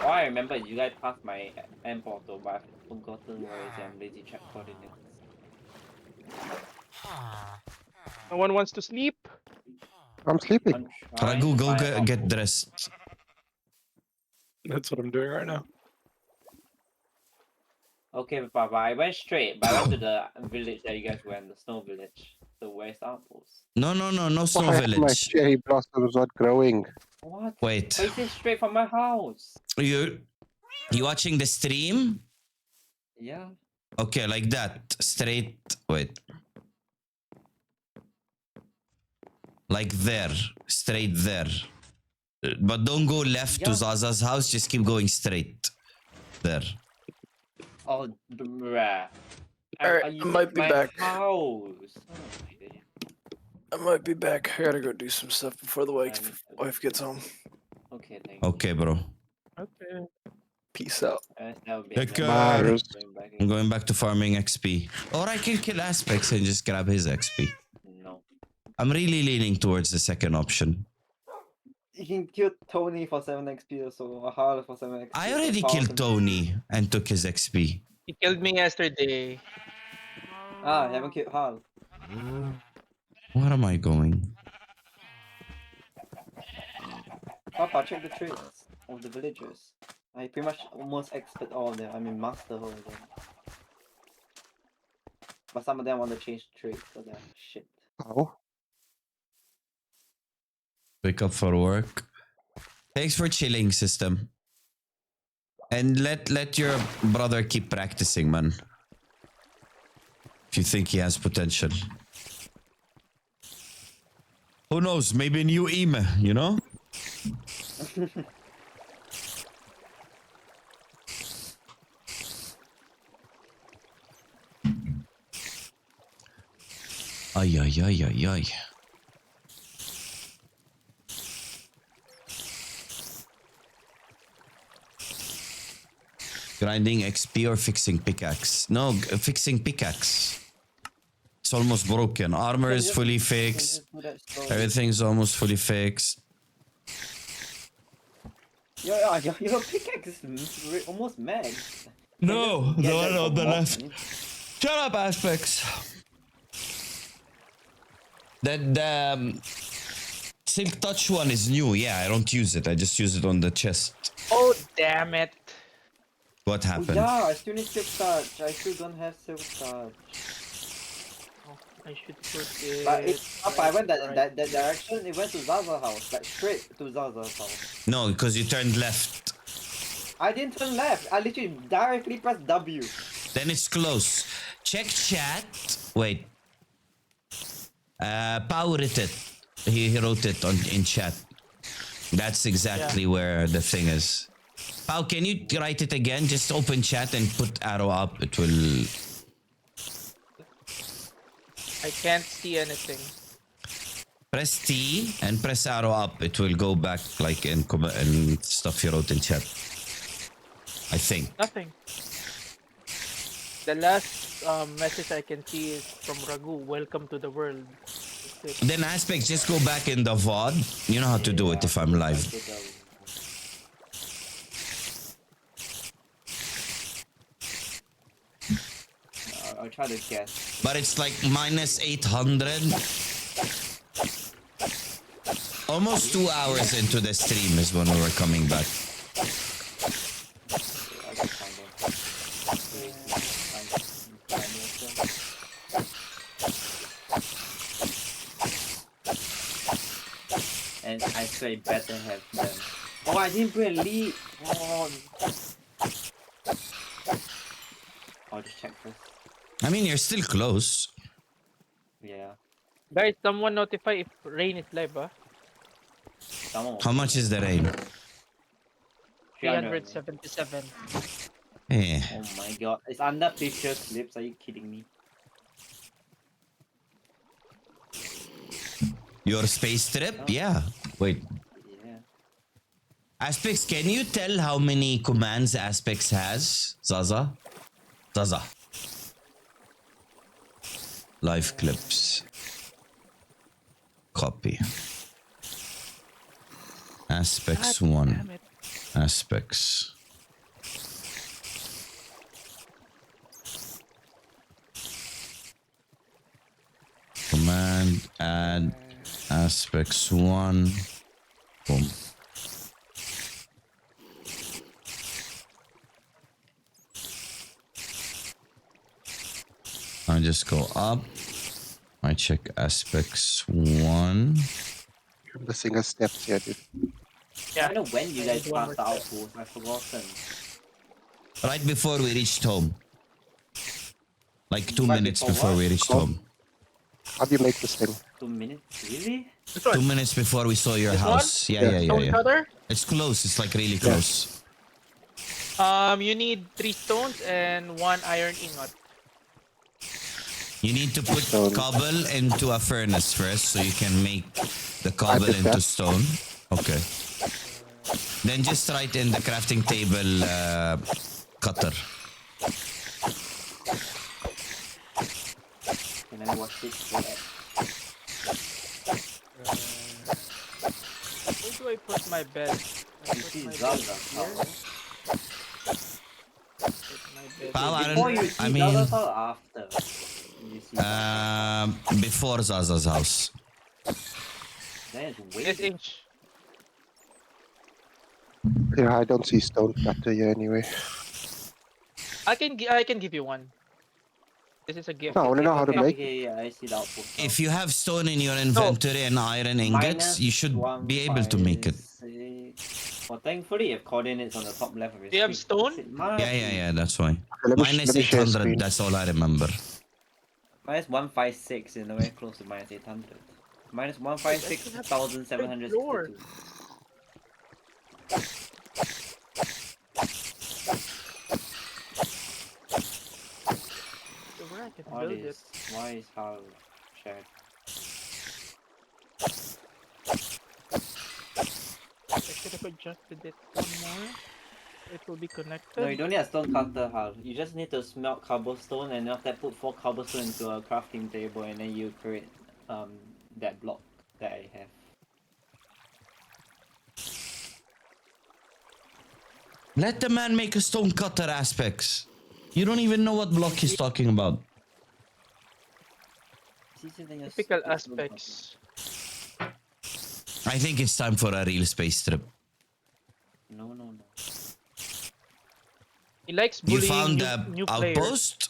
Oh, I remember you guys passed my end portal, but I've forgotten where is it. I'm lazy check coordinates. No one wants to sleep. I'm sleeping. I'm trying Ragu, to go find get outpost. dressed. That's what I'm doing right now. Okay, Papa, I went straight, but I went to the village that you guys went, the snow village. So where's the outpost? No snow Why are my village. cherry blossoms not growing? What? Wait, But it's straight from my house. you watching the stream? Yeah. Okay, like that, straight. Wait, like there, straight there. But don't go left to Yeah. Zaza's house. Just keep going straight. There. Oh, bruh. Alright, Are you I might be my back. house? Oh, shit. I might be back. I gotta go do some stuff before the wife gets home. Okay, thank you. Okay, bro. Okay. Peace out. That'll be Take another care. Mars. going back I'm again. going back to farming XP. Or I can kill Aspects and just grab his XP. No. I'm really leaning towards the second option. You can kill Tony for 7 XP or so, or Harley for 7 XP. I or so. already Power killed can- Tony and took his XP. He killed me yesterday. Ah, you haven't killed Hal. Where am I going? Papa, check the traits of the villagers. I pretty much almost expert all of them. I mean, master all of them. But some of them want to change traits, so they're shit. Oh, Wake up for work. Thanks for chilling, system. And let your brother keep practicing, man. If you think he has potential. Who knows? Maybe a new Eme, you know? Ay, ay, ay, ay, ay. Grinding XP or fixing pickaxe? No, fixing pickaxe. It's almost broken. Armor is fully fixed. Everything's almost fully fixed. Your pickaxe is almost max. No, Get the that one on from the left. Morton. Shut up, Aspects. That Silk Touch one is new. Yeah, I don't use it. I just use it on the chest. Oh, damn it. What Oh, happened? yeah, I still need silk touch. I still don't have silk touch. Oh, I should put it. But if I went right. that direction, it went to Zaza's house, like straight to Zaza's house. No, because you turned left. I didn't turn left. I literally directly pressed W. Then it's close. Check chat. Wait. Pau wrote it. He wrote it in chat. That's exactly where the thing is. Pau, can you write it again? Just open chat and put arrow up. It will. I can't see anything. Press T and press arrow up. It will go back like in stuff you wrote in chat. I think. Nothing. The last message I can see is from Ragu. Welcome to the world. That's it. Then Aspects, just go back in the VOD. You know how to do it if I'm live. I'll try to guess. But it's like minus 800. Almost 2 hours into the stream is when we were coming back. I can find them. And I swear it better have them. Oh, I didn't put a lead. Oh. I'll just check first. I mean, you're still close. Yeah. Guys, someone notify if rain is live, huh? Someone How much is the rain? 300. 377. Eh. Oh my god. It's under picture clips. Are you kidding me? Your space trip? Oh. Yeah. Wait. Yeah. Aspects, can you tell how many commands Aspects has? Zaza? Zaza. Live clips. Copy. Aspects God 1. damn it. Aspects. Command add aspects 1. Boom. I just go up. I check aspects 1. You're missing a step here, dude. Yeah. I don't know when you I guys need one passed the more step. outpost. I've forgotten. Right before we reached home. Like 2 Right minutes before before what? we reached Cool. home. How do you make this thing? 2 minutes? Really? This 2 one. minutes before we saw your This one? house. Yeah, Yeah. yeah, yeah, Stone yeah. cutter. It's close. It's like really Yeah. close. You need 3 stones and 1 iron ingot. You need to put Stone. cobble into a furnace first so you can make the cobble did into that. stone. Okay. Then just write in the crafting table cutter. Can I watch it? Yeah. Where do I put my bed? I You put see my Zaza. bed here. Put my bed Pal, I Before don't- you see I mean- Zaza's house, after you see Zaza's house. Before Zaza's house. Then it's This way. inch. Yeah, I don't see stone cutter here anyway. I can give you one. This is a gift. No, I want to know how to Okay, make it. okay, yeah, I see the outpost. now. If you have stone in your inventory and iron ingots, you should be able to make it. 156. Well, thankfully, if coordinates on the top left of your Do you have screen. stone? Yeah, yeah, yeah, that's why. Okay, Minus let me share 800, screen. that's all I remember. Minus 156 is nowhere close to minus 800. Minus 156 I should have 1,762. So where I can What build it? is? Why is how shared? I should have adjusted it one more. It will be connected. No, you don't need a stone cutter, Hal. You just need to smelt cobblestone and after that put 4 cobblestone into a crafting table and then you create that block that I have. Let the man make a stone cutter aspects. You don't even know what block he's talking about. It's easier than your Typical stupid stone cutter. aspects. I think it's time for a real space trip. No, no, no. He likes You bullying found new, the new players. outpost?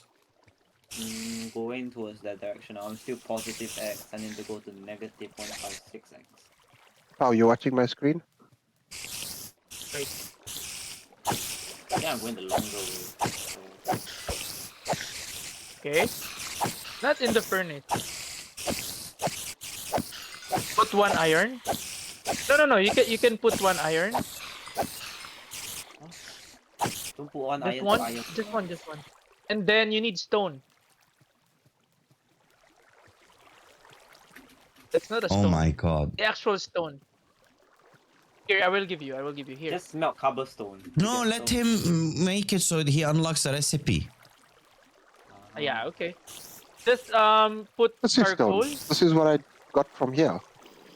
Going towards that direction. I'm still positive X. I need to go to negative 156X. Oh, you watching my screen? Right. Yeah, I'm going the longer way. So, Okay. Not in the furnace. Put 1 iron. No. You can put 1 iron. don't put one Just iron. one. Iron. Just one. And then you need stone. That's not a stone. Oh my god. The actual stone. Here, I will give you. Here. Just smelt cobblestone. No, Get let stone. him make it so he unlocks the recipe. Yeah, okay. Just put This is charcoal. stone. This is what I got from here.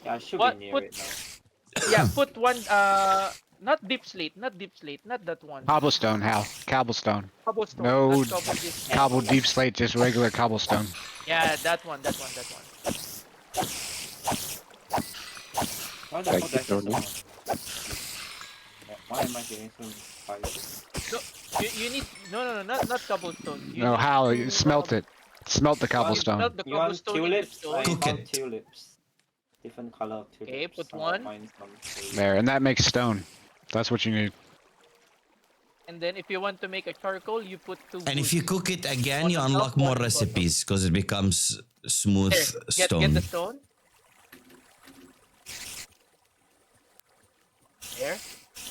Yeah, I should What? be near Put- it now. Yeah, put 1 not deep slate, not that one. Cobblestone, Hal. Cobblestone. Cobblestone. No. Not cobble this. Cobble deep slate, just regular cobblestone. Yeah, that one. Why the Thank fuck you, did I say Tony. so? Why am I getting so fire? You need no, not cobblestone. You No, need Hal, to, you smelt it. Smelt the cobblestone. Melt the You want cobblestone into tulips? stone. I Cook found it. tulips. Different color of tulips. Okay, put I'll one. find some for you. There, and that makes stone. That's what you need. And then if you want to make a charcoal, you put 2 And if wood. you cook it again, One you on top, unlock one more on bottom. recipes because it becomes smooth There, get stone. the stone. There.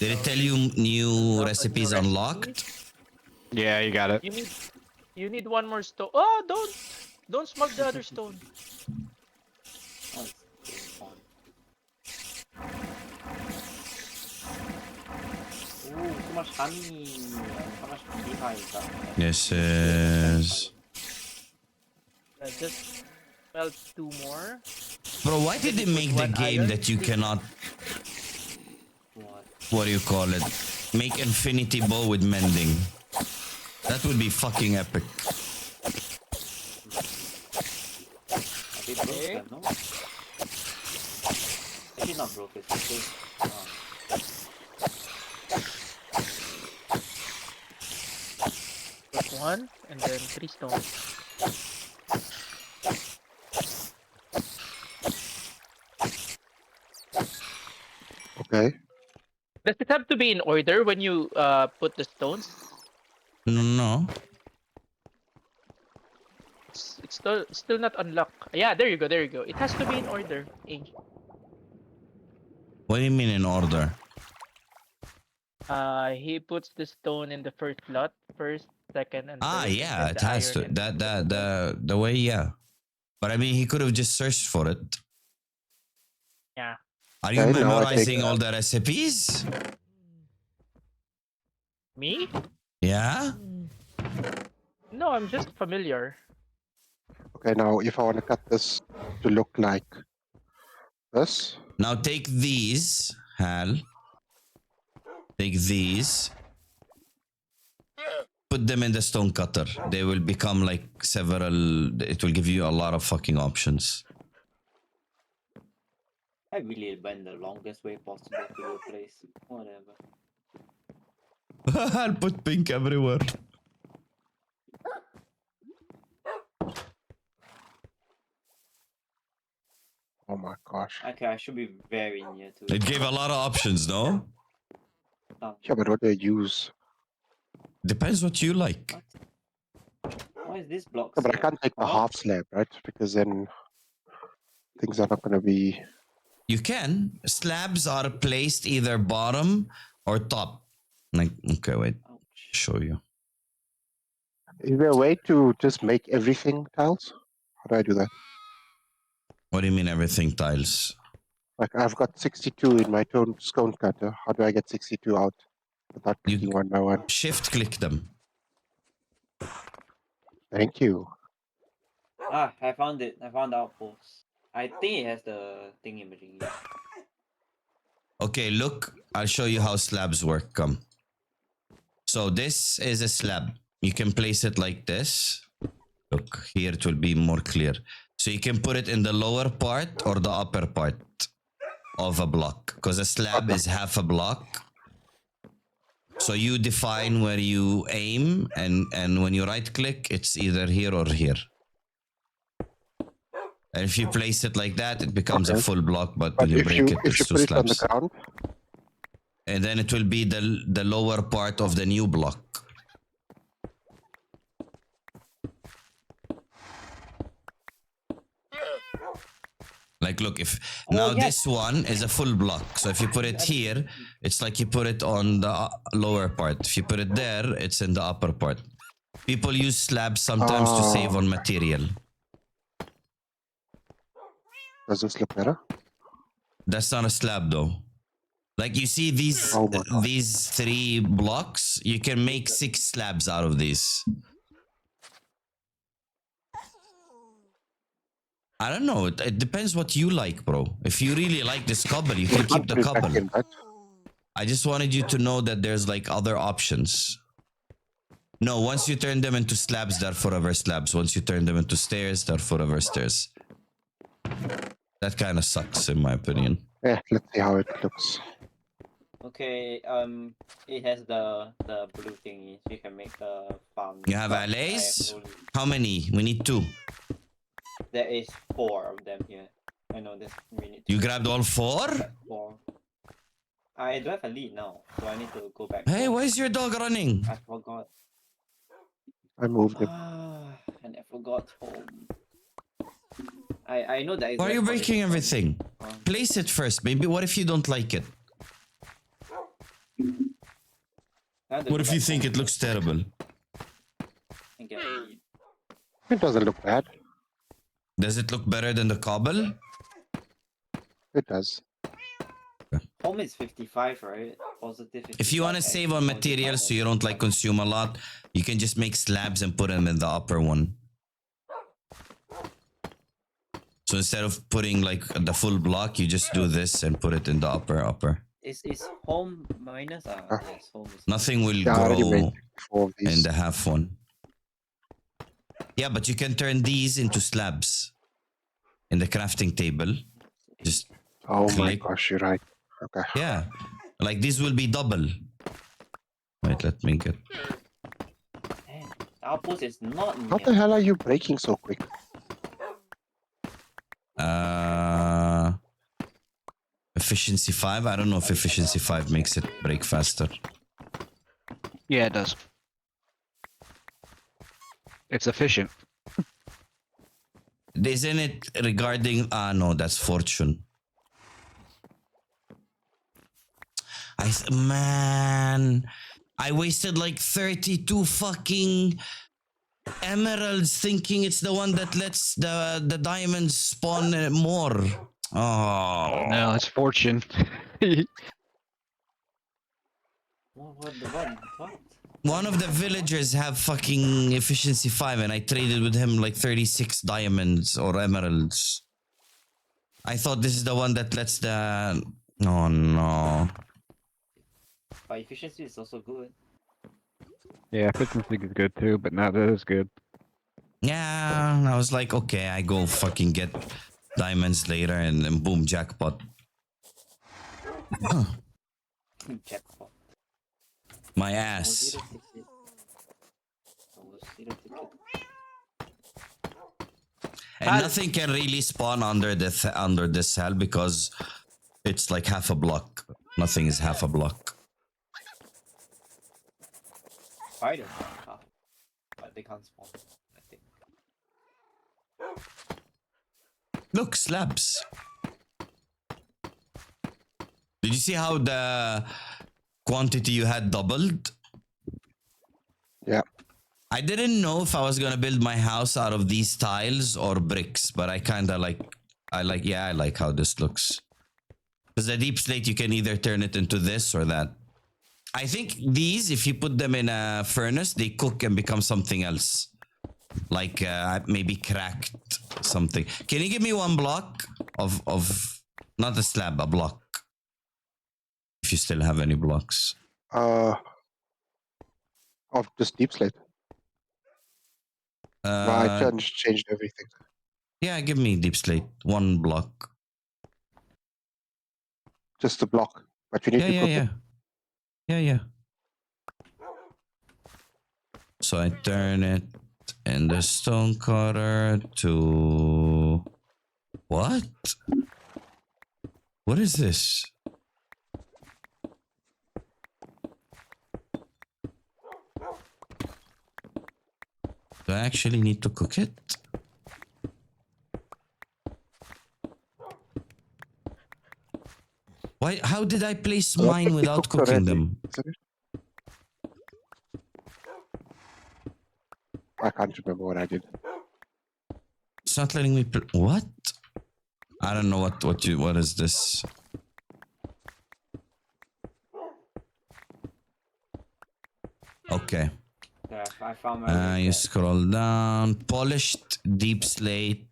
Did it tell you new Unlock a recipes new unlocked? recipe. Yeah, you got it. You need one more stone. Oh, don't smug the other stone. What's going on? Ooh, so much honey and so much beehives. Yes, yes. Just well 2 more. Bro, why did they Put make the 1 game iron. that you cannot, what do you call it? Make infinity bow with mending. That would be fucking epic. A bit broken, no? Actually not broken, it's just Put 1 and then 3 stones. Okay. Does it have to be in order when you put the stones? No. It's still not unlocked. Yeah, there you go, there you go. It has to be in order. Angel. What do you mean in order? He puts the stone in the first slot, first, second, and Ah, third. yeah, and it the has to. iron in The way, yeah. But I mean, he could have just searched for it. Yeah. Are you Okay, now I memorizing take- all the recipes? Me? Yeah? No, I'm just familiar. Okay, now if I want to cut this to look like this, Now take these, Hal. Take these. Put them in the stone cutter. They will become like several. It will give you a lot of fucking options. I really went the longest way possible to the place. Whatever. I'll put pink everywhere. oh my gosh. Okay, I should be very near to It gave a lot of options, no? Yeah, but what do I use? Depends what you like. Why is this block No, but I here? can't take the Oh, half slab, right? Because then things are not going to be. You can. Slabs are placed either bottom or top. Like, okay, wait. ouch. Show you. Is there a way to just make everything tiles? How do I do that? What do you mean everything tiles? Like I've got 62 in my stone cutter. How do I get 62 out without You- clicking one by one? Shift click them. Thank you. Ah, I found it. I found the outpost. I think it has the thing imaging. Okay, look. I'll show you how slabs work. Come. So this is a slab. You can place it like this. Look, here it will be more clear. So you can put it in the lower part or the upper part of a block. Because a slab is half a block. So you define where you aim, and when you right click, it's either here or here. And if you place it like that, it becomes a Okay. full block, but But when you if break you it, if it's you two put it on the slabs. ground, And then it will be the lower part of the new block. Like, look, if now yes. this one is a full block. So if you put it here, it's like you put it on the lower part. If you put it there, it's in the upper part. People use slabs sometimes to save on material. does this look better? That's not a slab though. Like you see these Oh my God. these 3 blocks, you can make 6 slabs out of these. I don't know. It depends what you like, bro. If you really like this cobble, you can keep the Put it back cobble. in, right? I just wanted you to know that there's like other options. No, once you turn them into slabs, they're forever slabs. Once you turn them into stairs, they're forever stairs. That kind of sucks, in my opinion. Yeah, let's see how it looks. Okay, it has the blue thingy, so you can make the farm. You have but I allays? only- How many? We need 2. There is 4 of them here. I know this. We need You to- grabbed all 4? 4. I do have a lead now, so I need to go back. Hey, home. why is your dog running? I forgot. I moved him. And I forgot home. I know that. Why are you breaking everything? Um, Place it first. Maybe what if you don't like it? What if you think it looks terrible? And get a lead. It doesn't look bad. Does it look better than the cobble? It does. Home is 55, right? Positive. If you want to 55, save on materials so you don't like consume a lot, you can just make slabs and put them in the upper one. So instead of putting like the full block, you just do this and put it in the upper. Is home minus? Yes, home is. Nothing will Yeah, I already made grow 4 of in these. the half one. Yeah, but you can turn these into slabs in the crafting table. Just Oh my click. gosh, you're right. Okay. Yeah, like this will be double. Wait, let me get. Man, outpost is not. How the hell are you breaking so quick? Efficiency 5. I don't know if efficiency 5 makes it break faster. Yeah, it does. It's efficient. Isn't it regarding? No, that's fortune. Man, I wasted like 32 fucking emeralds thinking it's the one that lets the diamonds spawn more. Oh. No, it's fortune. What? One of the villagers have fucking efficiency 5 and I traded with him like 36 diamonds or emeralds. I thought this is the one that lets the... Oh no. But efficiency is also good. Yeah, efficiency is good too, but not as good. Yeah, I was like, okay, I go fucking get diamonds later and then boom, jackpot. Jackpot. My ass. And nothing can really spawn under this cell because it's like half a block. Nothing is half a block. Spiders are tough, but they can't spawn, I think. Look, slabs. Did you see how the quantity you had doubled? Yeah. I didn't know if I was gonna build my house out of these tiles or bricks, but I kinda like I like how this looks. Because the deep slate you can either turn it into this or that. I think these, if you put them in a furnace, they cook and become something else. Like maybe cracked something. Can you give me one block of not a slab, a block? If you still have any blocks. Of just deep slate. I changed everything. Yeah, give me deep slate. One block. Just a block. But you need to cook it. Yeah. So I turn it in the stone cutter to... What? What is this? Do I actually need to cook it? Why? How did I place I mine think we without cooked cooking already, them? isn't it? I can't remember what I did. It's not letting me. What? I don't know what is this? Okay. Yeah, I found my. You scroll down. Polished deep slate.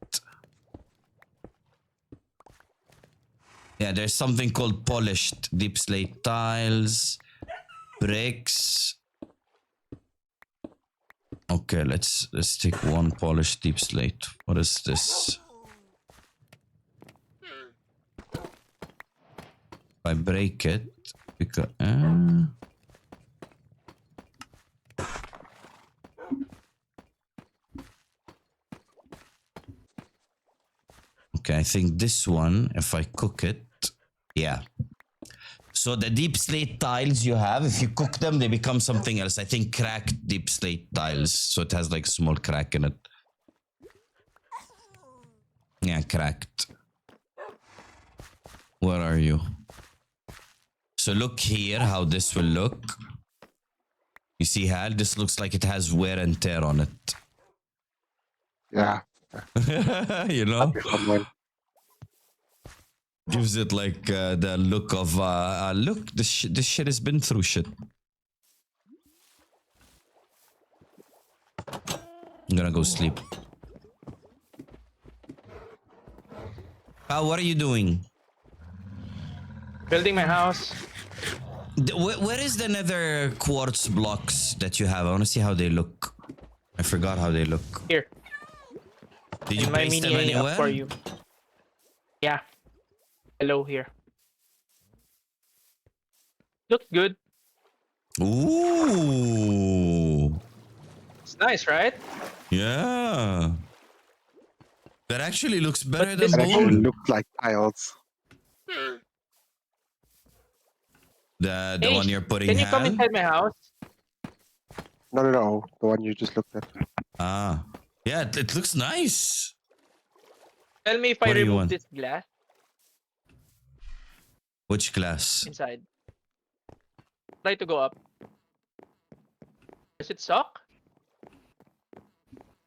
Yeah, there's something called polished deep slate tiles, bricks. Okay, let's take one polished deep slate. What is this? If I break it, because okay, I think this one, if I cook it, yeah. So the deep slate tiles you have, if you cook them, they become something else. I think cracked deep slate tiles. So it has like small crack in it. Yeah, cracked. Where are you? So look here how this will look. You see, Hal? This looks like it has wear and tear on it. Yeah. You know? Happy for mine. Gives it like the look of, look, this shit has been through shit. I'm gonna go sleep. What are you doing? Building my house. Where is the nether quartz blocks that you have? I want to see how they look. I forgot how they look. Here. Did you In my place them mini anywhere? aquarium. Yeah. Hello here. Looks good. Ooh. It's nice, right? Yeah. That actually looks better than this It actually bone. looks like tiles. The Hey, one you're putting, can you come Hal? inside my house? No. The one you just looked at. Ah. Yeah, it looks nice. Tell me if What I do you remove want? this glass Which glass? inside. Try to go up. Does it suck?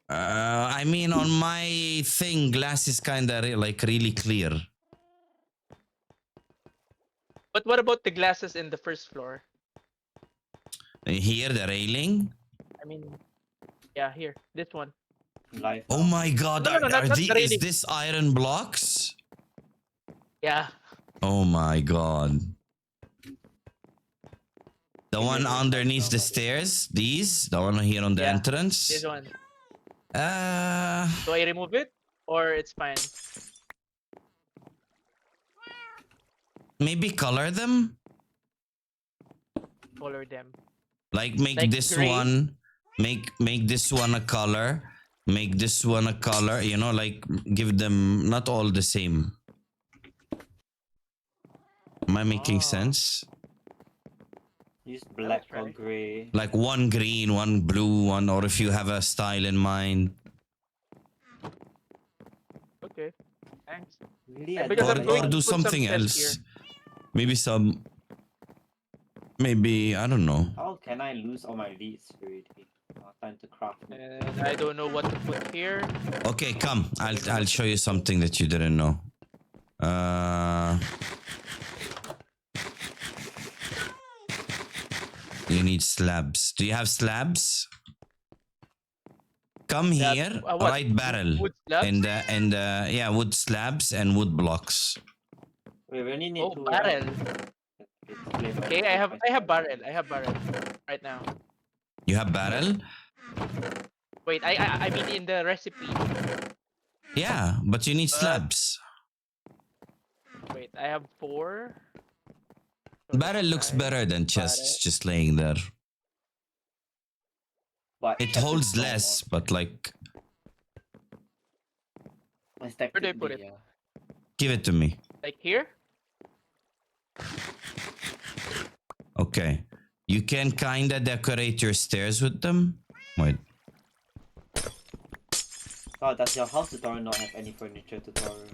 I mean, on my thing, glass is kind of like really clear. But what about the glasses in the first floor? Here, the railing. I mean, yeah, here. This one. Life. Oh my god, No, not the is railing. this iron blocks? Yeah. Oh my god. The Can one you underneath the remove stairs, these, the one here on the Yeah, entrance. This one. Uh, Do I remove it? Or it's fine? maybe color them? Color them. Like make Like this gray? one, make this one a color, make this one a color, you know, like give them not all the same. Am I making Ah. sense? Use black or try. grey. Like one green, one blue, one, or if you have a style in mind. Okay. Thanks. Really? Because I'm going Or to do put some something chests else. here. Maybe some. Maybe I don't know. How can I lose all my leads already? Time to craft. And I don't know what to put here. Okay, come. I'll show you something that you didn't know. You need slabs. Do you have slabs? Come Yeah, here. what? Right barrel. Wood slabs? And yeah, wood slabs and wood blocks. We only need Oh, two. barrel. It's Okay, I have barrel. I have barrel right now. You have barrel? Wait, I mean in the recipe. Yeah, but you need slabs. Wait, I have 4. Barrel looks better than chests just laying there. But It chest is holds normal. less, but like, Where Where do I put it? give it to me. Like here? Okay. You can kinda decorate your stairs with them. Wait. Oh, does your house tutorial not have any furniture tutorial?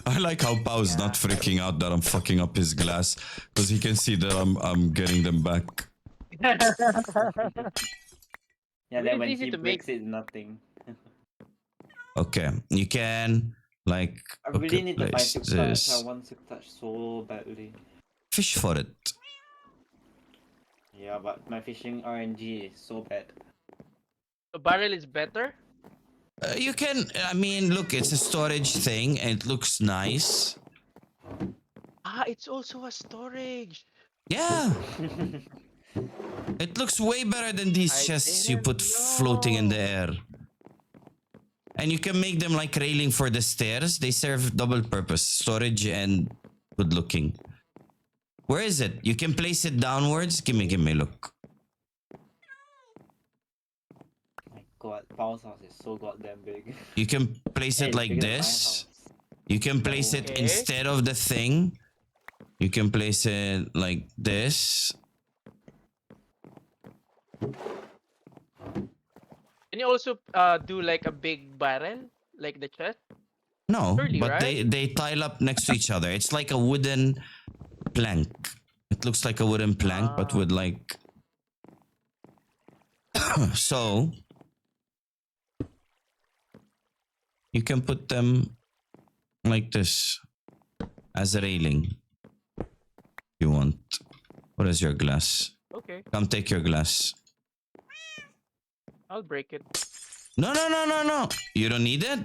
I like how Pau's not freaking out that I'm fucking up his glass because he can see that I'm getting them back. Yeah, It's then when easy he to breaks it, nothing. Okay, you can like I really need to find place silk touch. I this. want silk touch so badly. Fish for it. Yeah, but my fishing RNG is so bad. The barrel is better? You can. I mean, look, it's a storage thing and it looks nice. Ah, it's also a storage. Yeah, it looks way better than these I chests you didn't put floating in the air. And you can make them like railing for the stairs. They serve double purpose, storage and good looking. Where is it? You can place it downwards. Give me, look. My god, Paul's house is so goddamn big. You can place Hey, it it's like bigger than my this. house. You can place it Okay. instead of the thing. You can place it like this. Can you also do like a big barrel, like the chest? No, Surely, but right? they tile up next to each other. It's like a wooden plank. It looks like a wooden plank, but with like so you can put them like this as a railing. You want? What is your glass? Okay, Come take your glass. I'll break it. No, no, no, no, no. You don't need it.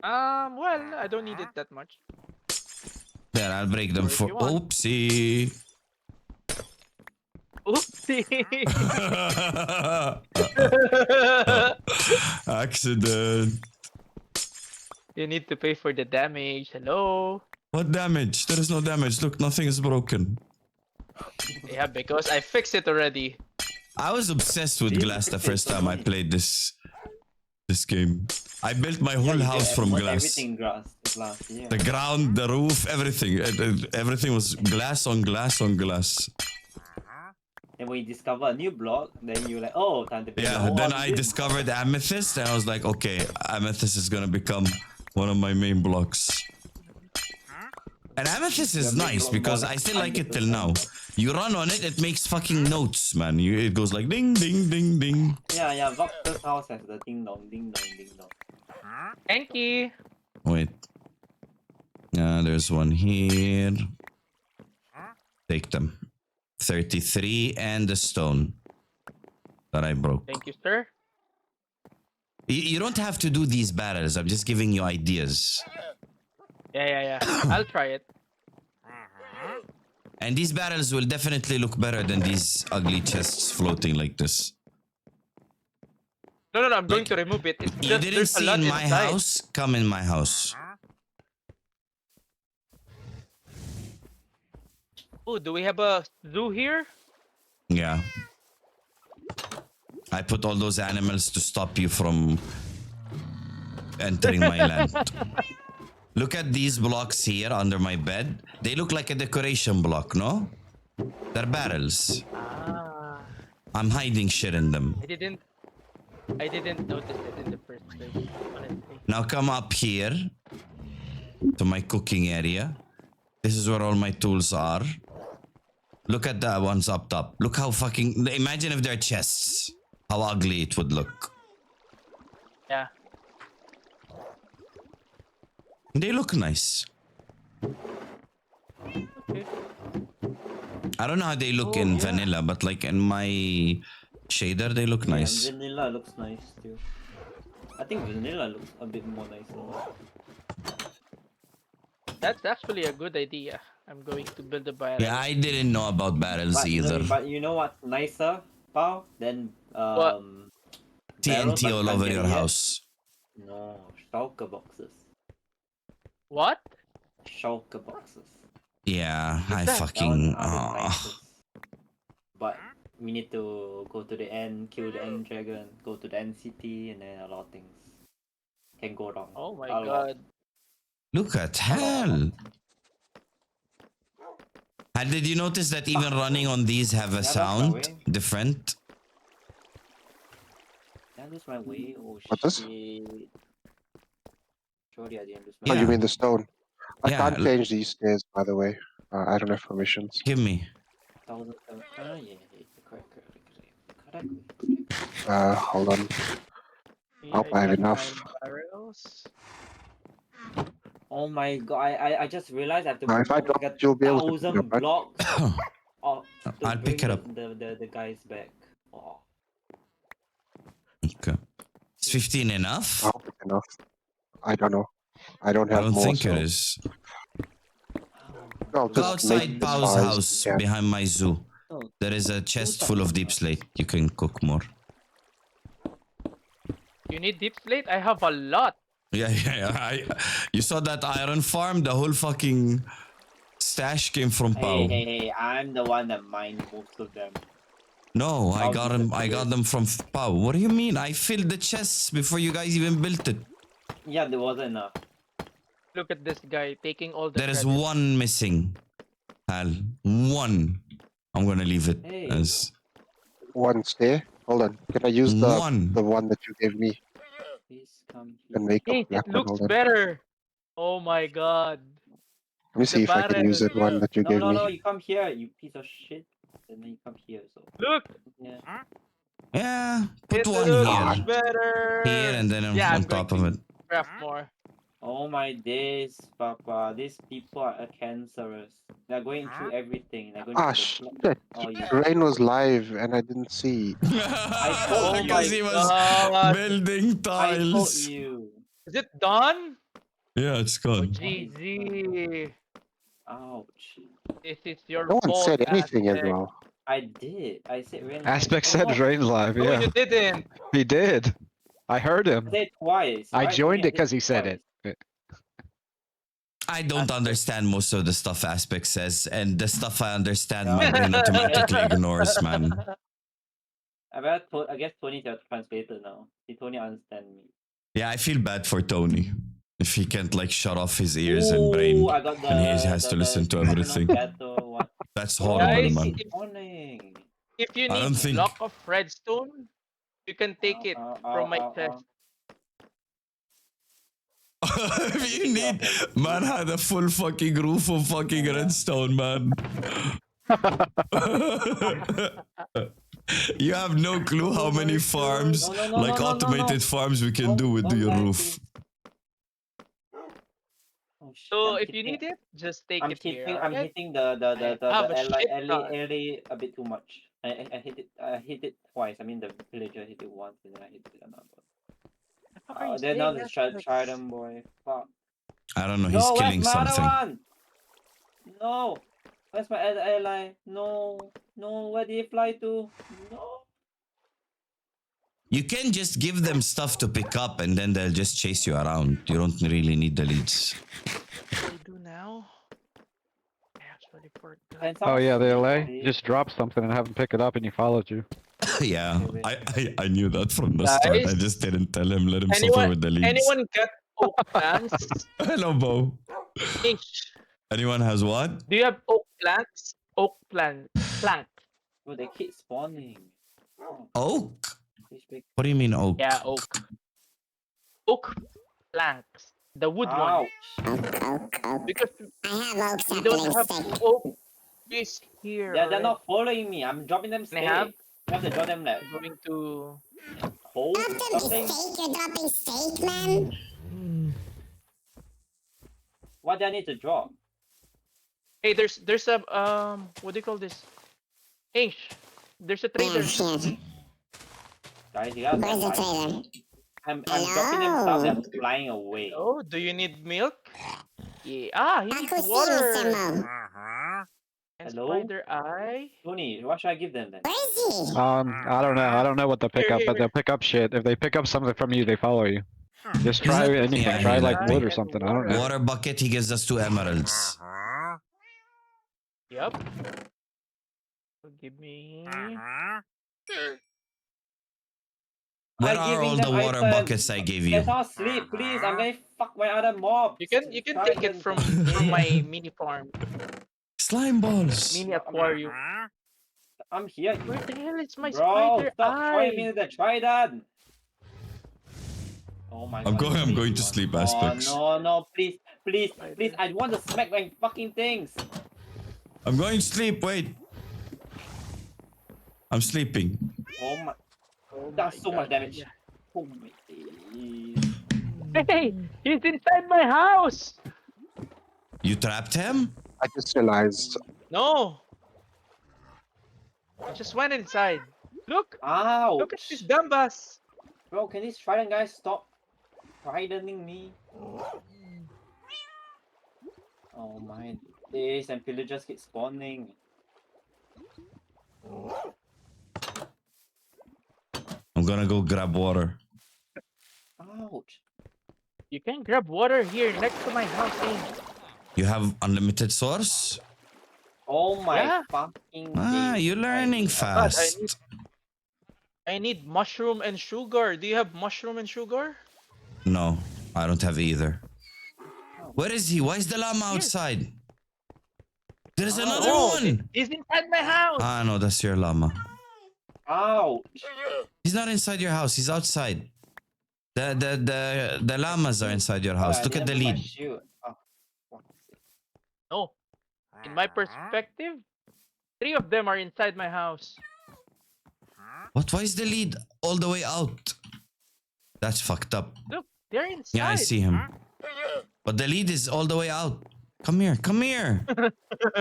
Well, I don't need it that much. There, I'll break them Or if for. you want. Oopsie. Oopsie! Accident. You need to pay for the damage. Hello? What damage? There is no damage. Look, nothing is broken. Yeah, because I fixed it already. I was obsessed with Really? glass the It's first so time I annoying. played this game. I built my whole you house get from almost glass. Everything glass. Yeah. The ground, the roof, everything. Everything was glass on glass on glass. And when you discover a new block, then you're like, oh, time to build a Yeah, whole then house I with this discovered amethyst and I was like, okay, amethyst is gonna become one of my main blocks. And amethyst is Your main nice block because more I like still like it till 100%. now. You run on it, it makes fucking notes, man. It goes like ding, ding, ding, ding. Yeah. Voxer's house has the ding dong, ding dong, ding dong. Thank you. Wait. There's one here. Take them. 33 and the stone that I broke. Thank you, sir. You don't have to do these barrels. I'm just giving you ideas. Yeah. I'll try it. And these barrels will definitely look better than these ugly chests floating like this. No, I'm going Like, to remove it. It's You just didn't there's a see lot in my inside. house? Come in my house. Oh, do we have a zoo here? Yeah. I put all those animals to stop you from entering my land. Look at these blocks here under my bed. They look like a decoration block, no? They're barrels. Ah, I'm hiding shit in them. I didn't notice it in the first place, honestly. Now come up here to my cooking area. This is where all my tools are. Look at the ones up top. Look how fucking... Imagine if they're chests. How ugly it would look. Yeah. They look nice. Okay. I don't know how they look Oh, in yeah. vanilla, but like in my shader, they look nice. Yeah, vanilla looks nice too. I think vanilla looks a bit more nicer. That's actually a good idea. I'm going to build a barrel. Yeah, I didn't know about barrels either. But you know what's nicer, Pao? Than What? barrels, TNT but all can't over get your it yet? house. No, shulker boxes. What? Shulker boxes. Yeah, I that? fucking... That one are the aw. nicest. But we need to go to the end, kill the end dragon, go to the end city, and then a lot of things can go wrong. Oh my A lot. god. Look at hell. And did you notice that even running on these have a that's my sound way. different? Did I lose my way? Oh What this? shit. Sorry, I didn't lose Oh, my you Yeah. mean the stone? I Yeah, can't l- change these stairs, by the way. I don't have permissions. Give me. 1,007. Yeah. Correct. Hold on. Okay, Hope I have got enough. 9 barrels. Oh my god, I just realized I have to Now, if I walk drop like it, you'll be able to pick it 1,000 up, right? blocks to I'll bring pick it up. the guys back. Oh. Okay. Is 15 enough? I hope it's enough. I don't know. I don't I have don't more, think so... it is. No, Go just make outside this Pau's far as house you can. behind my zoo. Oh. There is a chest full of deep slate. You can cook more. You need deep slate? I have a lot. Yeah. You saw that iron farm? The whole fucking stash came from Pau. Hey, I'm the one that mined most of them. No, I Pau got them. I got disappeared. them from Pau. What do you mean? I filled the chests before you guys even built it. Yeah, there wasn't enough. Look at this guy taking all the There is credit. one missing. Hal. One. I'm gonna leave it Hey. as One stay. Hold on. Can I use the one. one that you gave me Please come and here. make a Hey, it black one? looks Hold on. better. Oh my god. Let me The see if I can use barrel. that one that you No, gave no, me. no, you come here, you piece of shit. And then you come here, so. Look, Yeah. Yeah. Put it one looks here. better. Here and then Yeah, on I'm going top of to it. craft more. Oh my days, Papa. These people are cancerous. They're going through everything. They're going Ah, through shit. Oh, you. Rain was live and I didn't see. told Oh you. Because my he was god. building I told tiles. you. Is it done? Yeah, it's Oh, gone. GG. Ouch. This is your No one fault, said anything as Aztec. well. I did. I said rain. Aspect Oh, said no. Rain's live. No, Yeah, you didn't. he did. I heard I him. said it twice. I Right, joined Tony? it because he said twice. it. I don't Aspect. understand most of the stuff Aspect says, and the stuff I understand, Yeah. my brain automatically ignores, man. I guess Tony's your translator now. See, Tony understand me. Yeah, I feel bad for Tony. If he can't like shut off his ears and brain, Ooh, I got the and he has to listen to everything. battle one. That's Bro, horrible, Guys, man. morning. If you I need don't think- block of redstone, you can take it from my chest. If you need, man had a full fucking roof of fucking redstone, man. You have no clue how many farms, like automated farms, we can do with your roof. Oh, shit, So I'm if you need hitting- it, just take I'm it hitting. here. I'm alright? hitting the I have a shit ton. alley a bit too much. I hit it. I hit it twice. I mean the villager hit it once and then I hit it another. The fuck are you They're not saying, the Aztecs? trident boy. Fuck. I don't know, he's No, where's killing my other something. one? No. Where's my other ally? No. No, where did he fly to? No. You can just give them stuff to pick up and then they'll just chase you around. You don't really need the leads. What do I do now? I actually forgot. Can Oh someone yeah, the sleep, LA. please? Just drop something and have him pick it up, and he followed you. Yeah, I knew that from the Guys? start. I just didn't tell him, let him suffer with the leads. Anyone got oak plants? Hello, Bo. Ish. Anyone has what? Do you have oak plants? Oak plank. Bro, they keep spawning. Oh, Oak? fish big. What do you mean oak? Yeah, oak. Oak planks. The wood one. Ouch. Because I have oak we don't have sapling oak trees here. They're alright? not following me. I'm dropping them Can I steak. have? You have to drop them like I'm going to. whole Drop them the something. steak, you're dropping steak, man. What do I need to drop? Hey, there's a what do you call this? Ish. There's a trader. Yeah, yeah. Guys, you gotta Where's the stop trader? I'm dropping them stuff Hello. that's flying away. Oh, do you need milk? Yeah. Ah, he needs Aku see water. Mr. Mo. And Hello? spider eye. Tony, what should I give them then? Where is he? I don't know. I don't know what they'll pick Here, up, but here. they'll pick up shit. If they pick up something from you, they follow you. Just try that- anything. Yeah, I try hear like that. wood or And something. I don't know. Water bucket, he gives us 2 emeralds. Yep. So give me. Where I'm are giving all them the water items. buckets I gave you? Let's not sleep, please. I'm gonna fuck my other mob. You can take it from my mini farm, Slime balls. mini aquarium. I'm here. Where the hell is my Bro, spider stop throwing eye? me the trident. Oh my I'm god. going to sleep, Oh Aspects. no, please, please, please. I want to smack my fucking things. I'm going to sleep, wait. I'm sleeping. Oh my. Oh That's my so much God. damage. Oh my days. Hey, he's inside my house. You trapped him? I just realized. No. I just went inside. Look, Ouch. look at this dumbass. Bro, can these trident guys stop tridenting me? Oh my days, and pillagers keep spawning. I'm gonna go grab water. Ouch. You can grab water here next to my house. Eh? You have unlimited source? Oh my Yeah. fucking Ah, days. you're learning God, fast. I need mushroom and sugar. Do you have mushroom and sugar? No, I don't have either. Oh, Where is he? Why is the llama Here. outside? There's another Oh, one. he's inside my house. Ah, no, that's your llama. Ouch! He's not inside your house. He's outside. The llamas are inside your Oh, house. I Look at the didn't put my lead. shield. Oh, fuck's sake. No. In my perspective, 3 of them are inside my house. What? Why is the lead all the way out? That's fucked up. Look, they're inside. Yeah, I see him. But the lead is all the way out. Come here. Come here.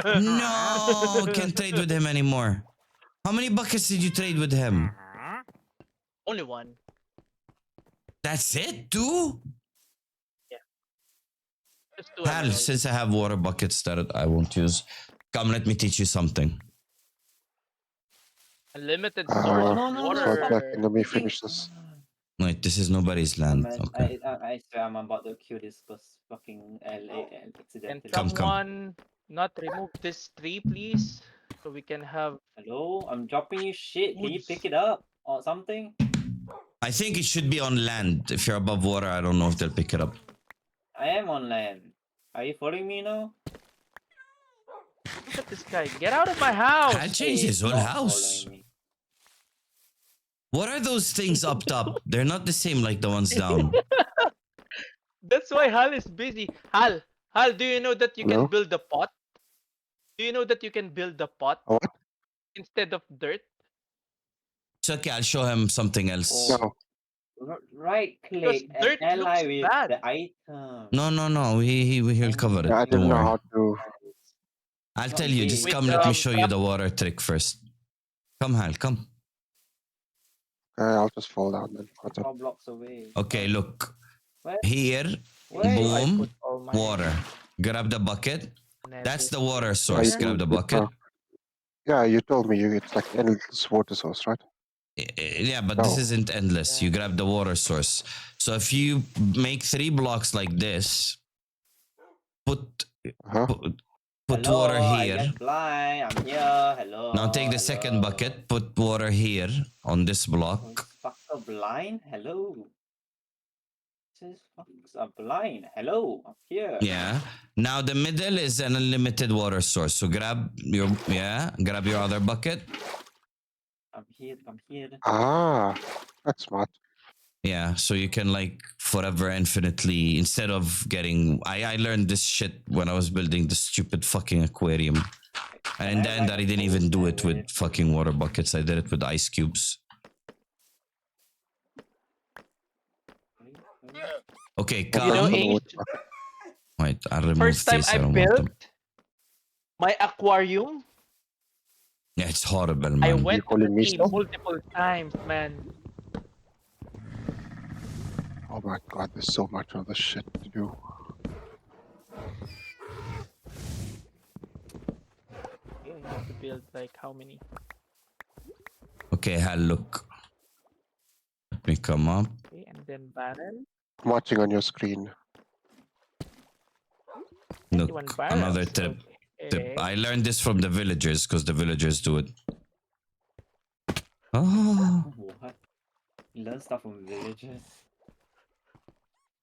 No, can't trade with him anymore. How many buckets did you trade with him? Only one. That's it, two? Just 2 Hal, emeralds. since I have water buckets that I won't use, come, let me teach you something. Unlimited Uh, source of no, no, no. One water. second, let me finish this. Wait, this is nobody's land. Man, Okay. I swear I'm about to kill this because fucking LA Can accidentally. Come. someone not remove this tree, please? So we can have. Hello? I'm dropping you shit. Can you Woods. pick it up or something? I think it should be on land. If you're above water, I don't know if they'll pick it up. I am on land. Are you following me now? Look at this guy. Get out of my house. Hal changed his whole Not house. following me. What are those things up top? They're not the same like the ones down. That's why Hal is busy. Hal, do you know that you Hello? can build a pot? Do you know that you can build a pot What? instead of dirt? It's okay, I'll show him something else. No. Right Because click dirt and ally looks with bad. the item. No. He'll cover it. Yeah, I Don't didn't know worry. how to. I'll Not tell you. big. Just With, come. Let me show you crap. the water trick first. Come, Hal. Come. I'll just fall down then. What's up? 4 blocks away. Okay, look. Where? Here, Where? I boom, put all my water. Grab the bucket. nether That's the water Yeah, source. you- Grab the bucket. yeah, you told me it's like endless water source, right? Yeah, but this No. isn't endless. You grab the water source. So if you make 3 blocks like this, put Uh-huh. put Hello, water I here. get blind. I'm here. Hello. Now take the second hello. bucket. Put water here on this Oh, block. this fucker blind. Hello. This fucks are blind. Hello. I'm here. Yeah. Now the middle is an unlimited water source. So grab your other bucket. I'm here. I'm here. Ah, that's smart. Yeah, so you can like forever infinitely instead of getting I learned this shit when I was building the stupid fucking aquarium. And in the end I didn't even do it with fucking water buckets. I did it with ice cubes. Okay, You know, come. Ace, Wait, I'll remove first time this. I don't want them. built my aquarium, Yeah, it's horrible, I man. went to calling the me sea still? multiple times, man. Oh my god, there's so much other shit to do. You have to build like how many? Okay, Hal, look. Let me come up. Okay, and then barrel. I'm watching on your screen. Look, 21 barrels. another tip. Okay. I learned this from the villagers because the villagers do it. Oh, What? You learn stuff from villagers.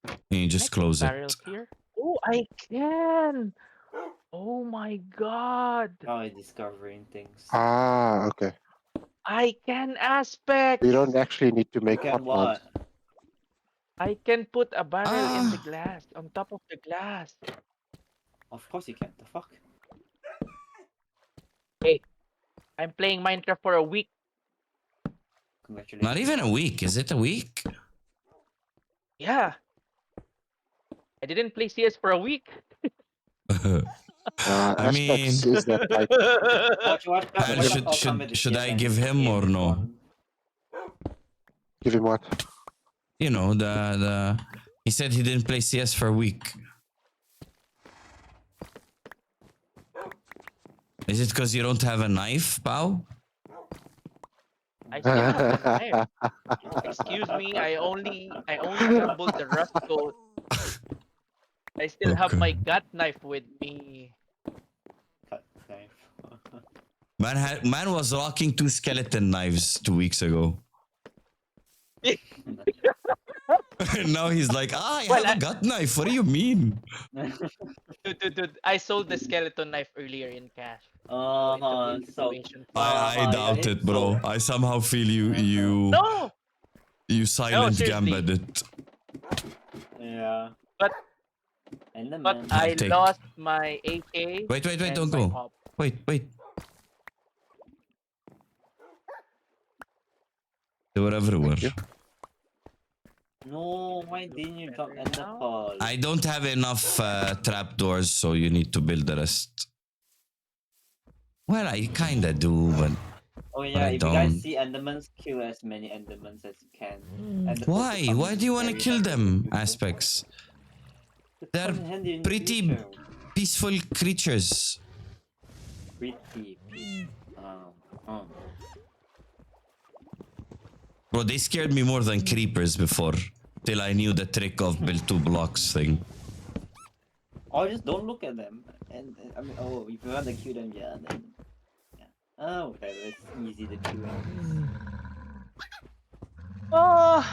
and you just Can I put close it. barrels here? Oh, I can. Oh my god. Now I'm discovering things. Ah, okay. I can aspects. You don't actually need to make Can hot what? ones. I can put a barrel in the Ah. glass, on top of the glass. Of course you can. The fuck? I'm playing Minecraft for a week. Congratulations. Not even a week. Is it a week? Yeah. I didn't play CS for a week. I mean, Aspects is that like Hal, should I give him or no? give him what? You know, the he said he didn't play CS for a week. Is it because you don't have a knife, Pao? I still have one knife. Excuse me, I only assembled the rust coat. I still have Okay. my gut knife with me. Cut knife. Man was rocking 2 skeleton knives 2 weeks ago. Now he's like, I Well, have a gut knife. What do you mean? dude, I sold the skeleton knife earlier in cash. So Situation. I doubt it, bro. I somehow feel you No, silent seriously. gambit it. Yeah. But Enderman. I Take. lost my AK. Wait, and don't my go. pop. Wait. They were everywhere. you. No, why didn't you drop ender Now? pearl? I don't have enough trapdoors, so you need to build the rest. Well, I kinda do, but Oh yeah, I if you don't. guys see endermans, kill as many endermans as you can. Ender pearls Why? will come Why in do you want to very kill handy in the them, future. Aspects? They They're come in handy in the pretty future. peaceful creatures. Pretty. Bro, they scared me more than creepers before. Till I knew the trick of build 2 blocks thing. Or just don't look at them. And I mean, oh, if you want to kill them, yeah, then yeah. Oh, whatever. It's easy to kill. Oh,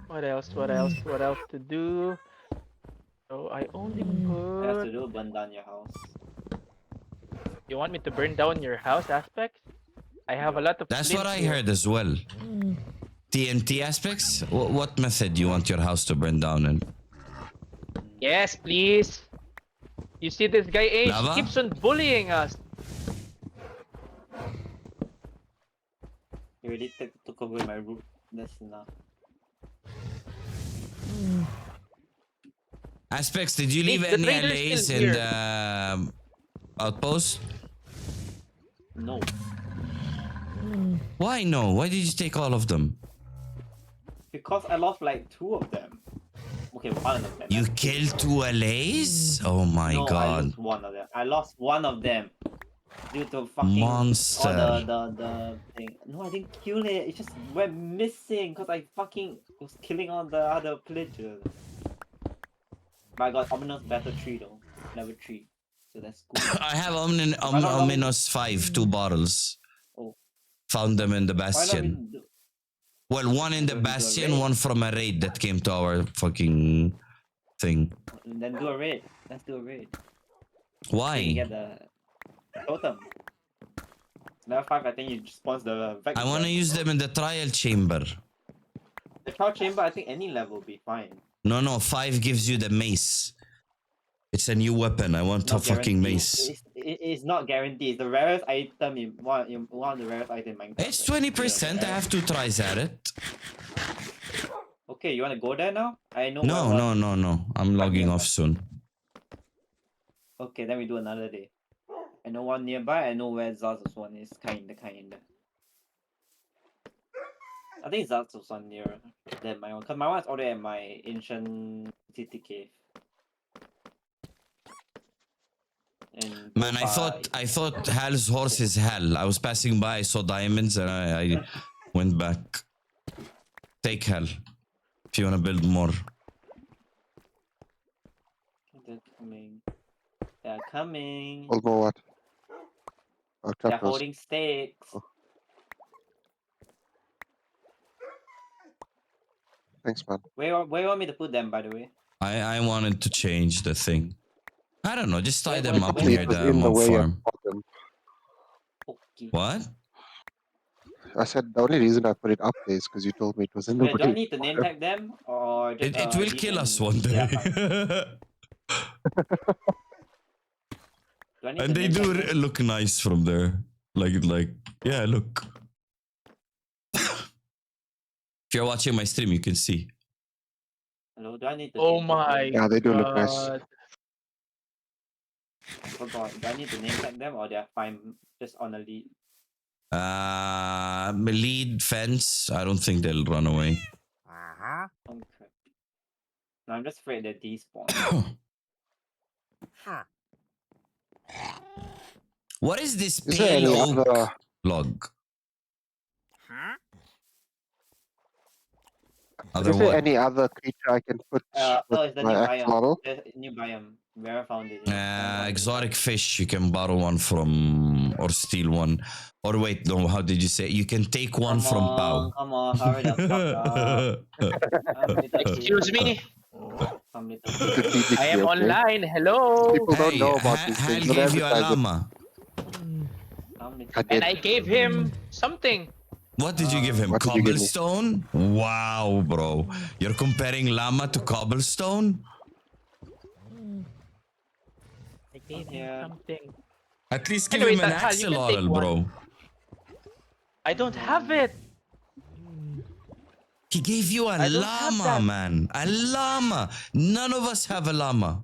what else to do? So I only What else put. to do? Burn down your house. You want me to burn down your house, Aspects? I have a lot of. That's flint what I here. heard as well. TNT Aspects? What method do you want your house to burn down in? Yes, please. You see this guy H Lava? keeps on bullying us. You already took away my roof. That's enough. Aspects, did you leave The any trader's allays still in here. the outpost? No. Why no? Why did you take all of them? Because I lost like 2 of them. Okay, 1 of them. You killed 2 allays? Oh my No, I god. lost 1 of them. I lost 1 of them. Due to fucking Monster. all the thing. No, I didn't kill it. It just went missing because I fucking was killing all the other pillagers. But I got ominous battle tree though, level 3, so that's cool. I have not Ominous 5, 2 bottles. Oh. Found them in the Why not bastion. we do? Well, one in the Don't do a bastion, raid. one from a raid that came to our fucking thing. Then do a raid. Let's do a raid. So you Why? get the totem. Level 5, I think you just spawn the vector. I want to use them in the trial chamber. The trial chamber. I think any level will be fine. No, 5 gives you the mace. It's a new weapon. I want a Not fucking guaranteed. mace. It's not guaranteed. It's the rarest item in one of the rarest items in Minecraft. It's 20%. I have 2 tries at it. Okay, you wanna go there now? I know. No. I'm logging off soon. Okay, then we do another day. I know one nearby. I know where Zaza's one is. Kinda. I think Zaza's one nearer than my one. Cause my one's already at my ancient city cave. And Man, I thought Hal's horse is Hal. I was passing by, I saw diamonds, and I went back. Take Hal if you wanna build more. They're coming. They're coming. Hold more what? Oh, They're trapdoors. holding stakes. Oh. Thanks, man. Where you want me to put them, by the way? I wanted to change the thing. I don't know, just tie them up Actually, near it was the in the mob way of farm. them. Okay. What? I said the only reason I put it up there is because you told me it was in the Wait, do I way. need to name tag them or just, It will leave kill them- us one Yeah, day. fine. Do I need And to they name do tag them? look nice from there. Like, yeah, look. If you're watching my stream, you can see. Hello, do I need to Oh name tag my them? Yeah, they do look nice. god. I forgot. Do I need to name tag them or they're fine just on a lead? Lead fence. I don't think they'll run away. Okay. No, I'm just afraid they despawn. What is this Is there pale any oak other? log? Is Other there what? any other creature I can put Oh, with it's the my new axe biome. model? There's a new biome. Where I found it. Exotic fish. You can borrow one from or steal one. Or wait, no, how did you say? You can take one from Pau. Come on, hurry the fuck up. Come, little Excuse kid. me, Come, little Strategically, I am okay? online. Hello. People don't Hey, know about these Hal things. Don't gave you a advertise it. llama. Come, little I And did. I gave him something. What did you give him? What did you give me? Cobblestone? Wow, bro. You're comparing llama to cobblestone? I gave him Yeah. something. At least give Anyway, him an Hal, you can take axolotl, one. bro. I don't have it. He gave you a I don't have llama, that. man. A llama. None of us have a llama.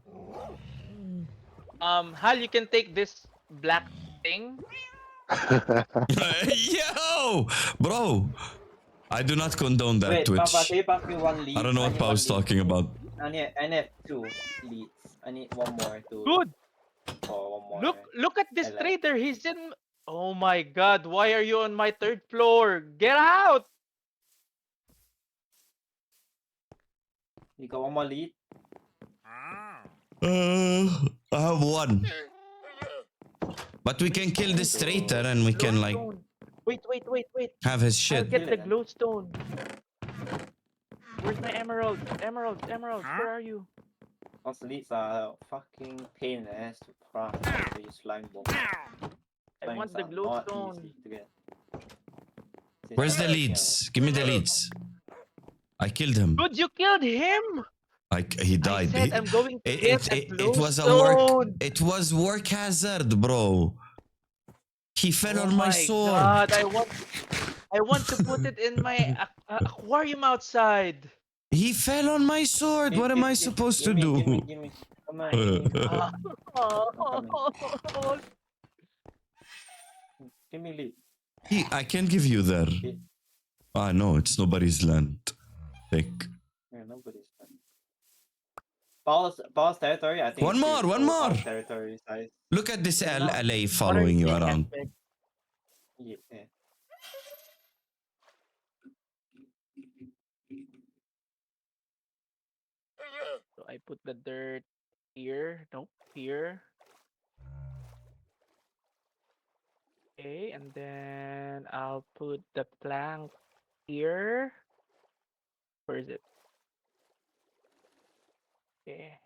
Hal, you can take this black thing. Yo, bro. I do not condone that, Wait, Twitch. Papa, can you pass me one lead? I don't know what need Pau's one lead. talking about. I need 2 leads. I need one more to Dude, for one more. look at this I like- trader. He's in. Oh my God! Why are you on my 3rd floor? Get out! You got one more lead? I have one. But we can kill this traitor and we can like Glowstone. Wait. have his I'll shit. get the Kill it. glowstone. Where's my emerald? Emerald. Where are you? Those leads are fucking pain in the ass to craft. They use slime bomb. I want the Slimes are not glowstone. easy to get. Where's the leads? Give me the leads. I killed him. Dude, you killed him. He I died. said I'm going to get a It was a work. glowstone. It was work hazard, bro. He fell Oh on my my sword. God! I want to put it in my aquarium outside. He fell on my sword. What am I supposed to do? Give me. Come on, give me lead. I can give you there. Ah, no, it's nobody's land. Take. Yeah, nobody's done. Paul's territory, I think. One it's more, pretty one low, more. Paul's territory size. Look at this No. LA following you around. Yeah. So I put the dirt here. Nope, here. Okay, and then I'll put the plank here. Where is it? Okay.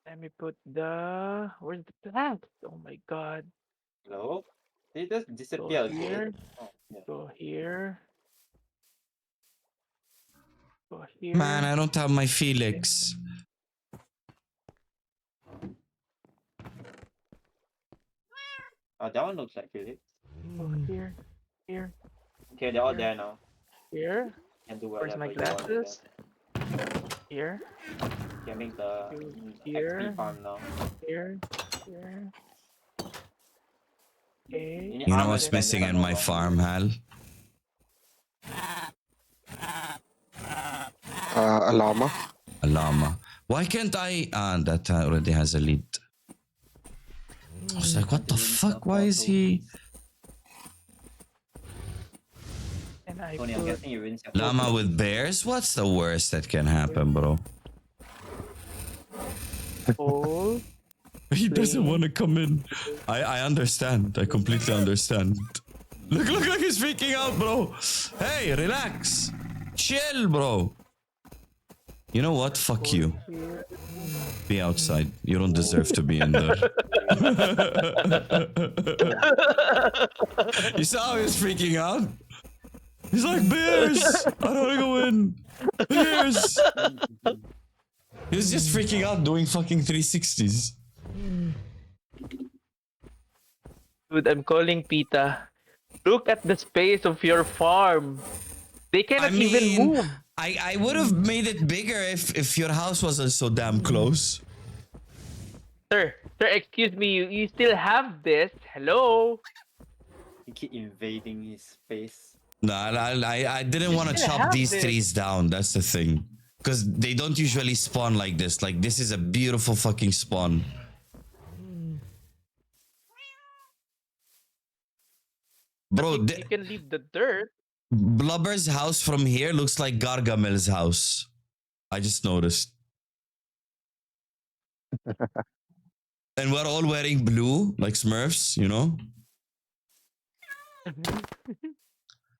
Let me put the. Where's the plank? Oh my God. Hello? Did it just Go disappear here. again? Oh, yeah. Go here. Go here. Man, I don't have my Felix. Oh, that one looks like Felix. Go here. Here. Okay, they're all there now. Here. Can do Where's whatever my you want with glasses? Here. them. Can make the Here. XP farm now. Here. Here. Okay. need You know armor what's defense, missing I in don't my know. farm, Hal? A llama. A llama. Why can't I? That already has a lead. I was like, what the fuck? Why is he? And I Tony, I'm put guessing you rinse your Llama with bears? What's the worst that can happen, bro? coal. He doesn't want to come in. I understand. I completely understand. Look, he's freaking out, bro. Hey, relax. Chill, bro. You know what? Fuck you. Be outside. You don't deserve to be in there. You saw how he's freaking out? He's like, bears! I don't want to go in. Bears! He was just freaking out doing fucking 360s. Dude, I'm calling Pita. Look at the space of your farm. They cannot even move. I would have made it bigger if your house wasn't so damn close. Sir, excuse me. You still have this? Hello? You keep invading his space. No, I didn't want to still chop have these this. trees down. That's the thing. Because they don't usually spawn like this. Like, this is a beautiful fucking spawn. Bro, You can leave the dirt. Blubber's house from here looks like Gargamel's house. I just noticed. And we're all wearing blue, like Smurfs, you know?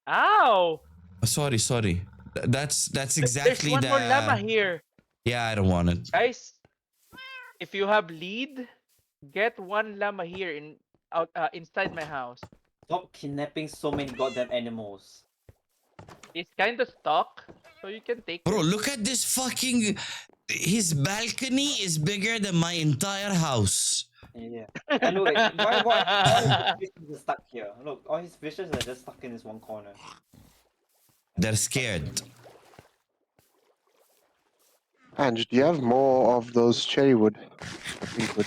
Ow! Sorry, sorry. That's There's exactly one more llama the. here. Yeah, I don't want it. Guys, if you have lead, get one llama here inside my house. Stop kidnapping so many goddamn animals. It's kind of stuck, so you can take Bro, it. look at this fucking. His balcony is bigger than my entire house. Yeah. And look, like, why all his fishes are stuck here? Look, all his fishes are just stuck in this one corner. They're scared. Ange, do you have more of those cherry wood? I think wood.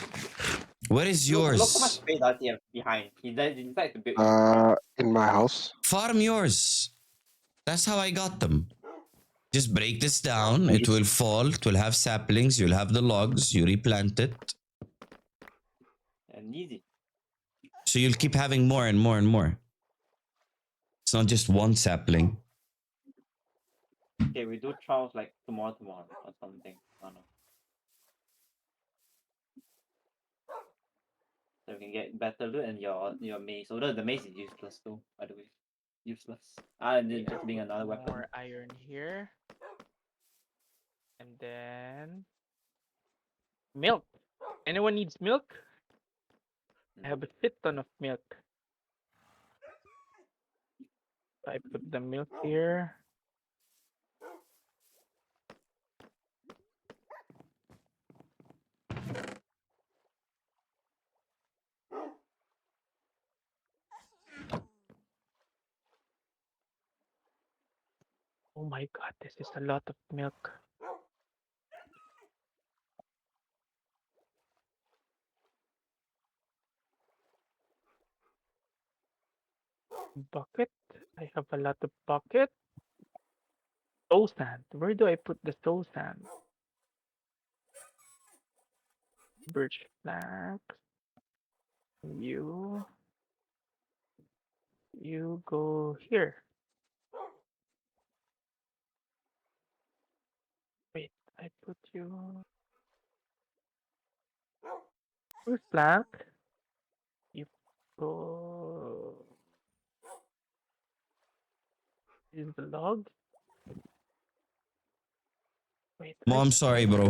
Where is Look how much yours? space does he have behind? He decides to build. In my house. Farm yours. That's how I got them. Just break this down. It will fall. It will have saplings. You'll have the logs. You replant it. And easy. So you'll keep having more and more and more. It's not just one sapling. Okay, we do trials like tomorrow or something. I don't know. So we can get better loot and your mace. Although the mace is useless too, by the way. Useless. And then just being another weapon. More iron here. And then milk. Anyone needs milk? I have a shit ton of milk. I put the milk here. Oh my god, this is a lot of milk. Bucket. I have a lot of bucket. Soul sand. Where do I put the soul sand? Birch planks. You go here. Wait, I put you. Birch plank. You go. Is the log? Wait. Mo, I'm sorry, bro.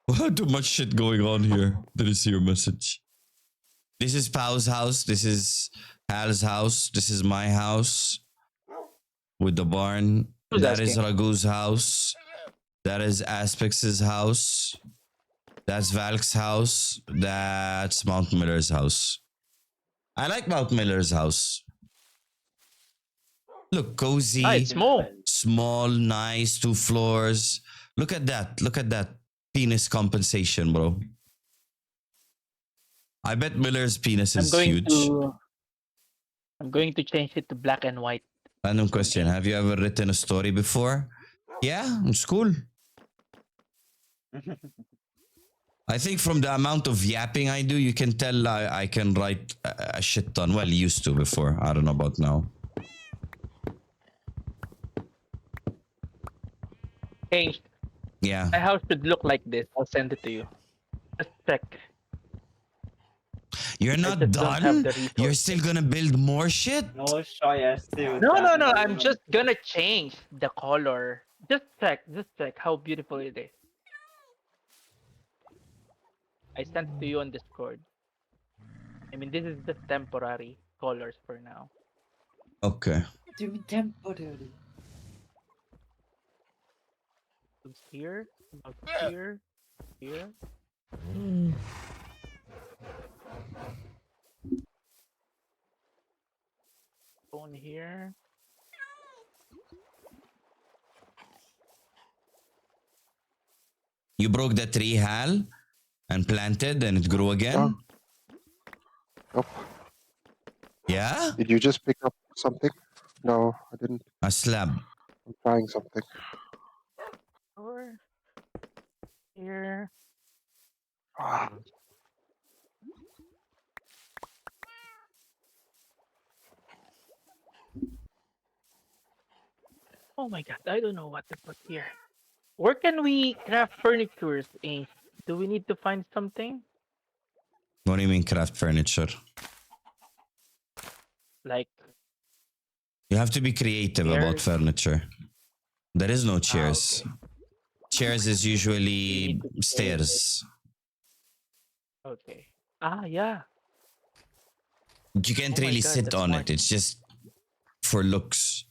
Log. Too much shit going on here. Did you see your message? This is Pau's house. This is Hal's house. This is my house with the barn. Who's That is asking? Ragu's house. That is Aspex's house. That's Valk's house. That's Mount Miller's house. I like Mount Miller's house. Look, cozy, Ah, it's small. small, nice, 2 floors. Look at that. Look at that penis compensation, bro. I bet Miller's penis is huge. I'm going to change it to black and white. Random question. Have you ever written a story before? Yeah, in school. I think from the amount of yapping I do, you can tell I can write a shit ton. Well, used to before. I don't know about now. Changed. Yeah. My house should look like this. I'll send it to you. Just check. You're not just don't have done? the resources. You're still gonna build more shit? No shot, yeah, still. No. I'm just gonna change the color. Just check how beautiful it is. I sent it to you on Discord. I mean, this is just temporary colors for now. Okay. Do me temporary. It's here, about here, here. Phone here. You broke the tree, Hal, and planted, and it grew again? Oh. Nope. Yeah? Did you just pick up something? No, I didn't. A slab. I'm trying something. Or here. Ah, Oh my god, I don't know what to put here. Where can we craft furnitures, Ace? Do we need to find something? What do you mean craft furniture? Like You have to be creative about chairs? furniture. There is no Ah, chairs. okay. Chairs is You need usually to create it. stairs. Okay. Ah, yeah. You can't Oh my really god, sit that's on smart. it. It's just for looks.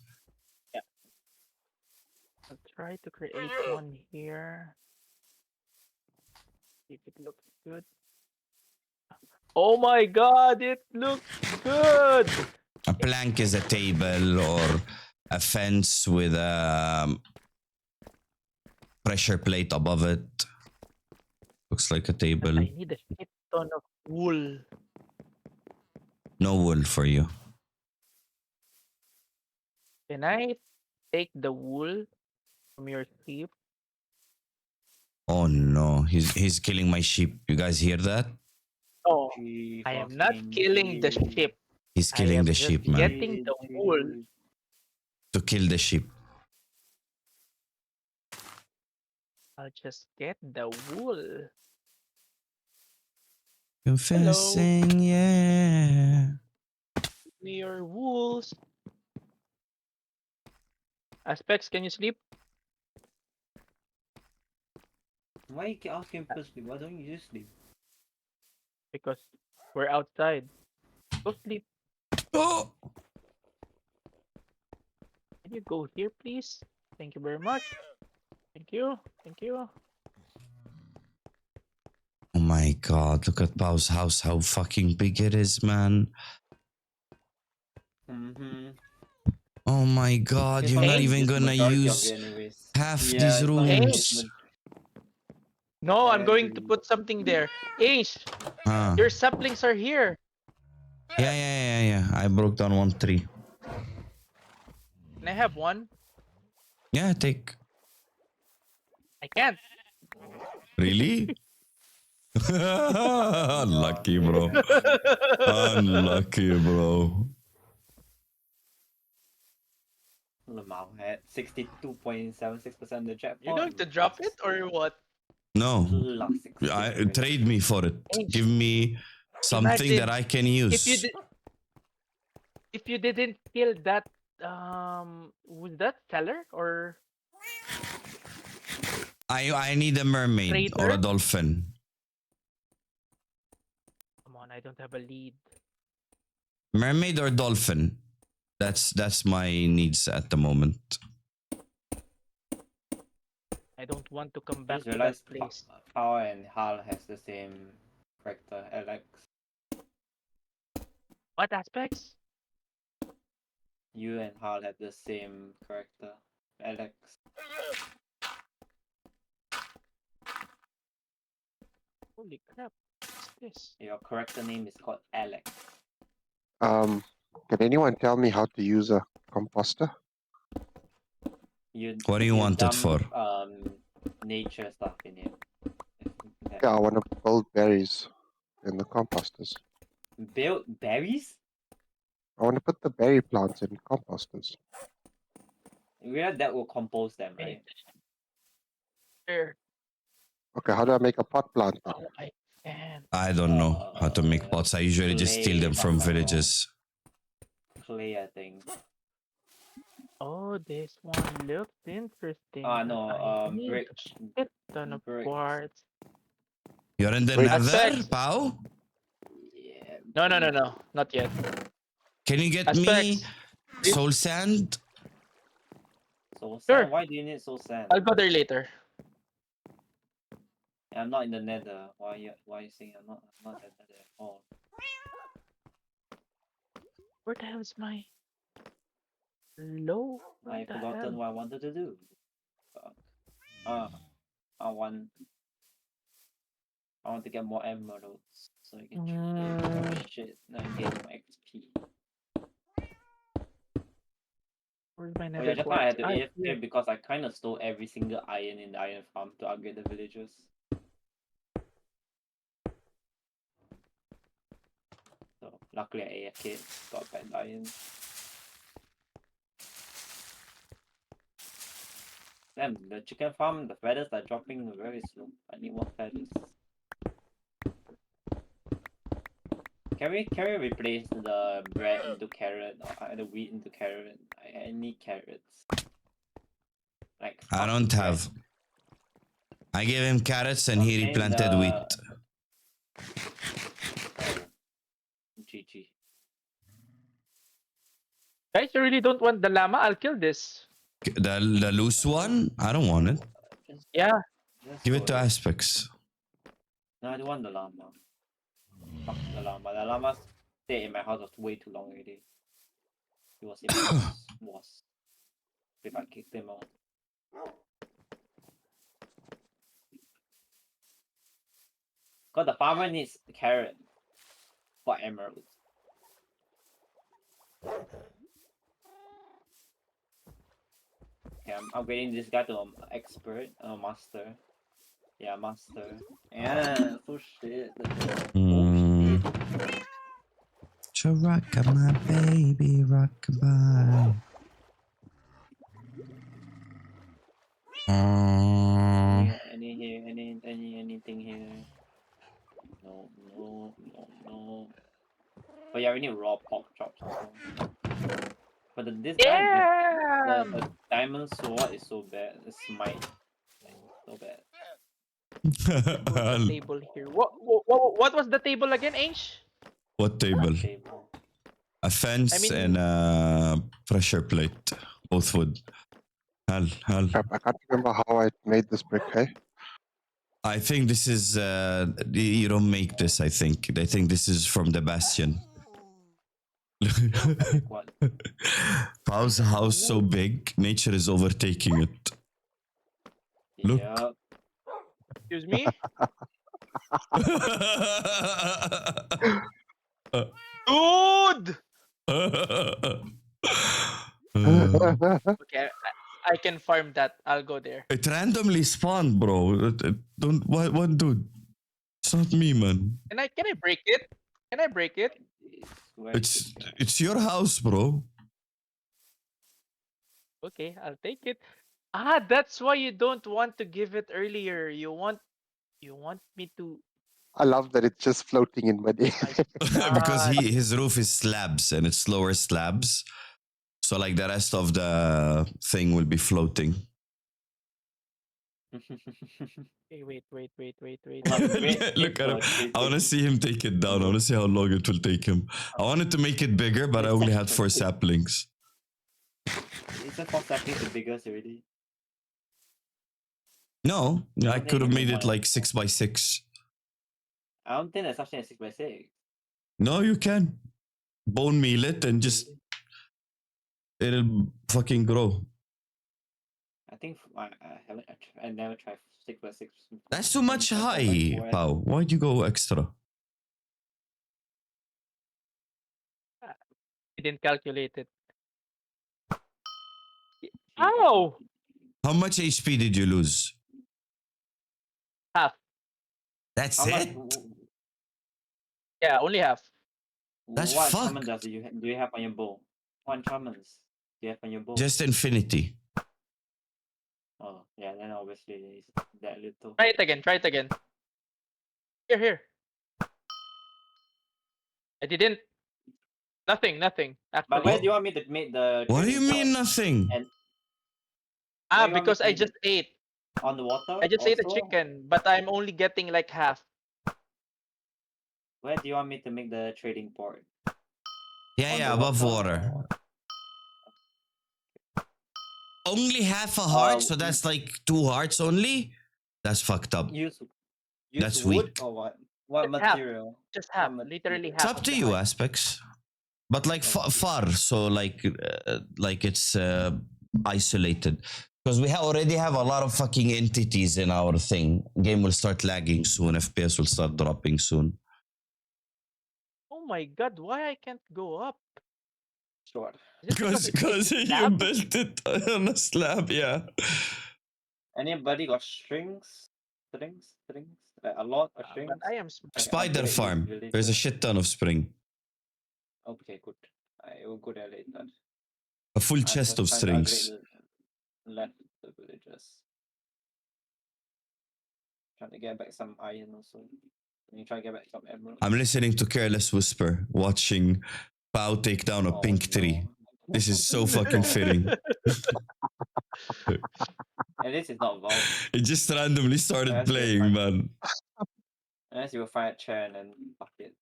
I'll try to create one here. See if it looks good. Oh my god, it looks good! A plank is a table or a fence with a pressure plate above it. Looks like a But table. I need a shit ton of wool. No wool for you. Can I take the wool from your sheep? Oh no, he's killing my sheep. You guys hear that? No, Gee, I am not fucking killing the gee. sheep. He's I killing am the just sheep, man. getting the wool. To kill the sheep. I'll just get the wool. Confessing, yeah. Give me your wools. Aspects, can you sleep? Why you keep asking for sleep? Why don't you just sleep? Because we're outside. Go sleep. Oh! Can you go here, please? Thank you very much. Thank you. Thank you. Oh my god, look at Pau's house, how fucking big it is, man. Mm-hmm. Oh my god, It's you're not not gonna even use gonna majority of use it anyways. half Yeah, these it's not gonna use rooms. No, I I'm going to agree. put something there. Ace, Ah. your saplings are here. Yeah. I broke down one tree. Can I have one? Yeah, take. I can't. Really? Unlucky, bro. Yeah. Unlucky, bro. Lamau had 62.76% of the jackpot. You're going to drop it or what? No. Classic. Trade me for it. Ace, Give me something imagine that I can if you use. did, if you didn't kill that was that seller or I need a mermaid or a trader? dolphin. Come on, I don't have a lead. Mermaid or dolphin. That's my needs at the moment. I don't want to come I back just to that realized place. Power and Hal has the same character, Alex. What aspects? You and Hal have the same character, Alex. Holy crap! What's this? Your character name is called Alex. Can anyone tell me how to use a composter? What do you want it for? Nature stuff in it. Yeah, I want to build berries in the composters. Build berries? I want to put the berry plants in composters. Yeah, that will compose them, right? There. Okay, how do I make a pot plant then? Oh, I can. I don't know how to make pots. I usually just steal Clay, them if from I'm not wrong. villages. Clay, I think. Oh, this one looks interesting. No, I need brick. a shit ton of Bricks. quartz. You're in the Wait. nether, Aspects. Pao? Yeah. No, not yet. Can you get me Aspects. soul sand? Soul Sure. sand? Why do you need soul sand? I'll go there later. I'm not in the nether. Why you saying I'm not in the nether at all? Where the hell is my low? What I've the forgotten hell? what I wanted to do. Fuck. I want to get more emeralds so I can trade shit and get more XP. Where's my Oh nether yeah, just now I had to quartz? AFK because I kind of stole every single iron in the iron farm to upgrade the villagers. So luckily I AFK got back the iron. Damn, the chicken farm, the feathers are dropping very slow. I need more feathers. Can we replace the bread into carrot or the wheat into carrot? I need carrots. Like I fuck don't bread. have. I gave him carrots and he Okay, replanted the- wheat. GG. Guys, you really don't want the llama? I'll kill this. The loose one? I don't want it. Just, Yeah. just Give go it to ahead. Aspects. No, I don't want the llama. Fuck the llama. The llama stayed in my house was way too long already. He was in my house. Was. If I kicked him out. Cause the farmer needs carrot for emeralds. Okay, I'm upgrading this guy to expert, master. Yeah, master. Yeah, so shit. Mm. Rock my baby, rockabye. Anything here? No. But yeah, we need raw pork chops also. But this guy, Yeah. the diamond sword is so bad. The smite, so bad. Put the table here. What was the table again, Ange? What table? Table. A fence I mean- and a pressure plate. Both wood. Hal. Crap, I can't remember how I made this brick, hey? I think this is you don't make this. I think this is from the bastion. What? Pau's house so big, nature is overtaking it. Look. Yeah. Excuse me? Dude! Okay, I can farm that. I'll go there. It randomly spawned, bro. Don't what dude? It's not me, man. Can I break it? Can I break it? It's your house, bro. Okay, I'll take it. Ah, that's why you don't want to give it earlier. You want me to I love that it's just floating in mud. Because God. his roof is slabs and it's lower slabs. So like the rest of the thing will be floating. Okay, wait. Look at him. I want to see him take it down. I want to see how long it will take him. I wanted to make it bigger, but I only had 4 saplings. It's a 4 saplings the biggest already. No, I think could have you made want it like it. 6 by 6. I don't think there's such thing as 6x6. No, you can bone meal it and just it'll fucking grow. I think I never tried 6x6. That's too much high, Pao. Why'd you go extra? I didn't calculate it. Ow! How much HP did you lose? Half. That's How much? it? Yeah, only half. That's what fuck. enchantment do you have on your bow? What enchantments do you have on your bow? Just infinity. Oh, yeah, then obviously it's that little. Try it again. Here. I didn't. Nothing. Actually. But where do you want me to make the What do you trading mean port? nothing? And where you want me Because to I make just it? ate. On the water? I just ate a also? chicken, but I'm only getting like half. Where do you want me to make the trading port? Yeah, On yeah, the above water? water. Only half a heart, so Uh, that's like 2 hearts only? That's fucked up. Use That's wood weak. or what? What Just half. material? Just half. What Literally material? It's half up of to the you, height. Aspects. But like far, so like it's isolated. Because we already have a lot of fucking entities in our thing. Game will start lagging soon. FPS will start dropping soon. Oh my god, why I can't go up? Sure. Is it Because it's you slab? built it on a slab, yeah. Anybody got strings? Like a lot of strings? But I am smart. I can Spider upgrade this farm. villager. There's a shit ton of spring. Okay, good. I will go there later. A full I'm chest just of trying to strings. upgrade left the villagers. Trying to get back some iron also. You try to get back some emeralds. I'm listening to Careless Whisper, watching Pao take down a Oh, pink tree. This is so fucking fitting. At least it's not Valve. It just randomly started That's good, playing, man. Unless you will find a chair and then fuck it.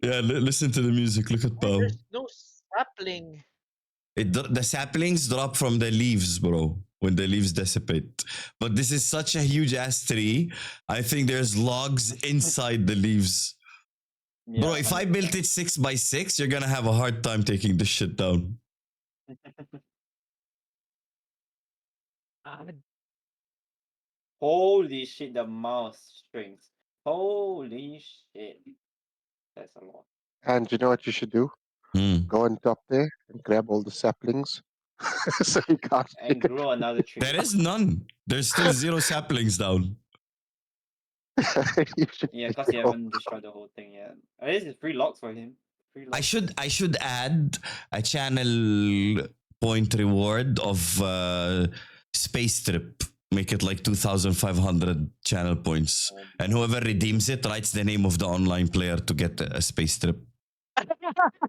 Yeah, listen to the music. Look at Pao. There's no sapling. The saplings drop from the leaves, bro, when the leaves dissipate. But this is such a huge ass tree. I think there's logs inside the leaves. Yeah, Bro, if I built it 6x6, you're gonna have a hard time taking this shit down. Holy shit, the mouse strings. Holy shit. That's a lot. And you know what you should do? Hmm. Go on top there and grab all the saplings, so you can't. And grow another tree. There is none. There's still 0 saplings down. You should Yeah, take because you it all. haven't destroyed the whole thing yet. At least it's free logs for him. Free logs. I should add a channel point reward of space trip. Make it like 2,500 channel points. And whoever redeems it writes the name of the online player to get a space trip.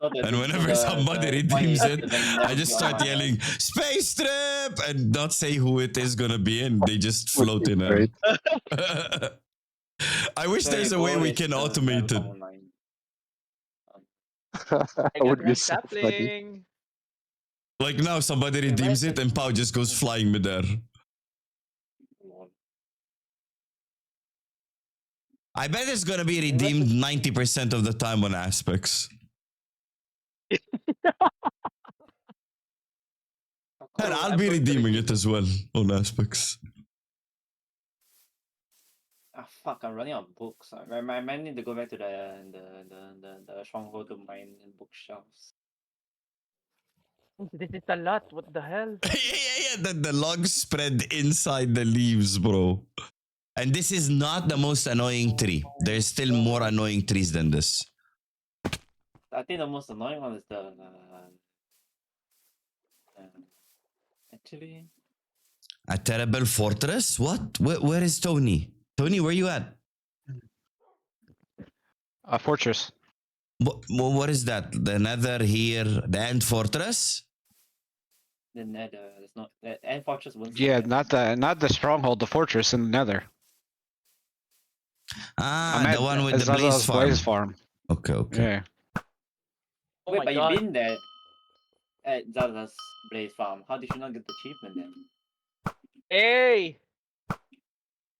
And whenever somebody redeems it, I just start yelling, "Space trip!" and not say who it is gonna be, and they just float in Great. it. I wish there's a way we can automate it. That I got would be one so funny. sapling. Like now, somebody redeems it, and Pao just goes flying midair. I bet it's gonna be redeemed 90% of the time on aspects. And I'll be redeeming it as well on aspects. Ah fuck! I'm running out of books. I might need to go back to the stronghold to mine bookshelves. This is a lot. What the hell? Yeah. The logs spread inside the leaves, bro. And this is not the most annoying tree. There's still more annoying trees than this. I think the most annoying one is the actually. A terrible fortress? What? Where is Tony? Tony, where you at? A fortress. What is that? The Nether here, the End Fortress? The Nether. It's not the End Fortress. Yeah, not the stronghold, the fortress in the Nether. Ah, the one with the blaze farm. Okay. Yeah. Oh Wait, my but God. you've been there at Zaza's Blaze Farm. How did you not get the achievement then? Hey!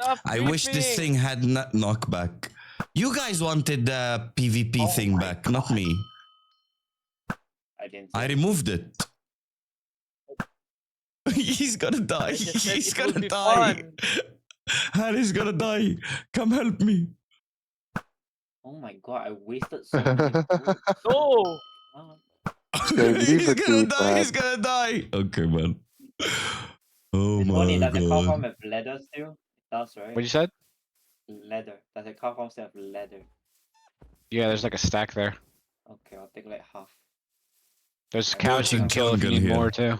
Stop I wish this creeping. thing had not knockback. You guys wanted the PvP thing back, not me. I didn't. I removed it. He's gonna die. I just said He's it will gonna be die. fun. Harry's gonna die. Come help me. Oh my god! I wasted so many books. No! leave He's it gonna to die. it, He's gonna die. Okay, man. Oh Tony, my does the car farm god. have leather still? It does, right? What you said? Leather. Does the car farm still have leather? Yeah, there's like a stack there. Okay, I'll take like half. There's I cows you There's can a kill if you jungle need here. more too.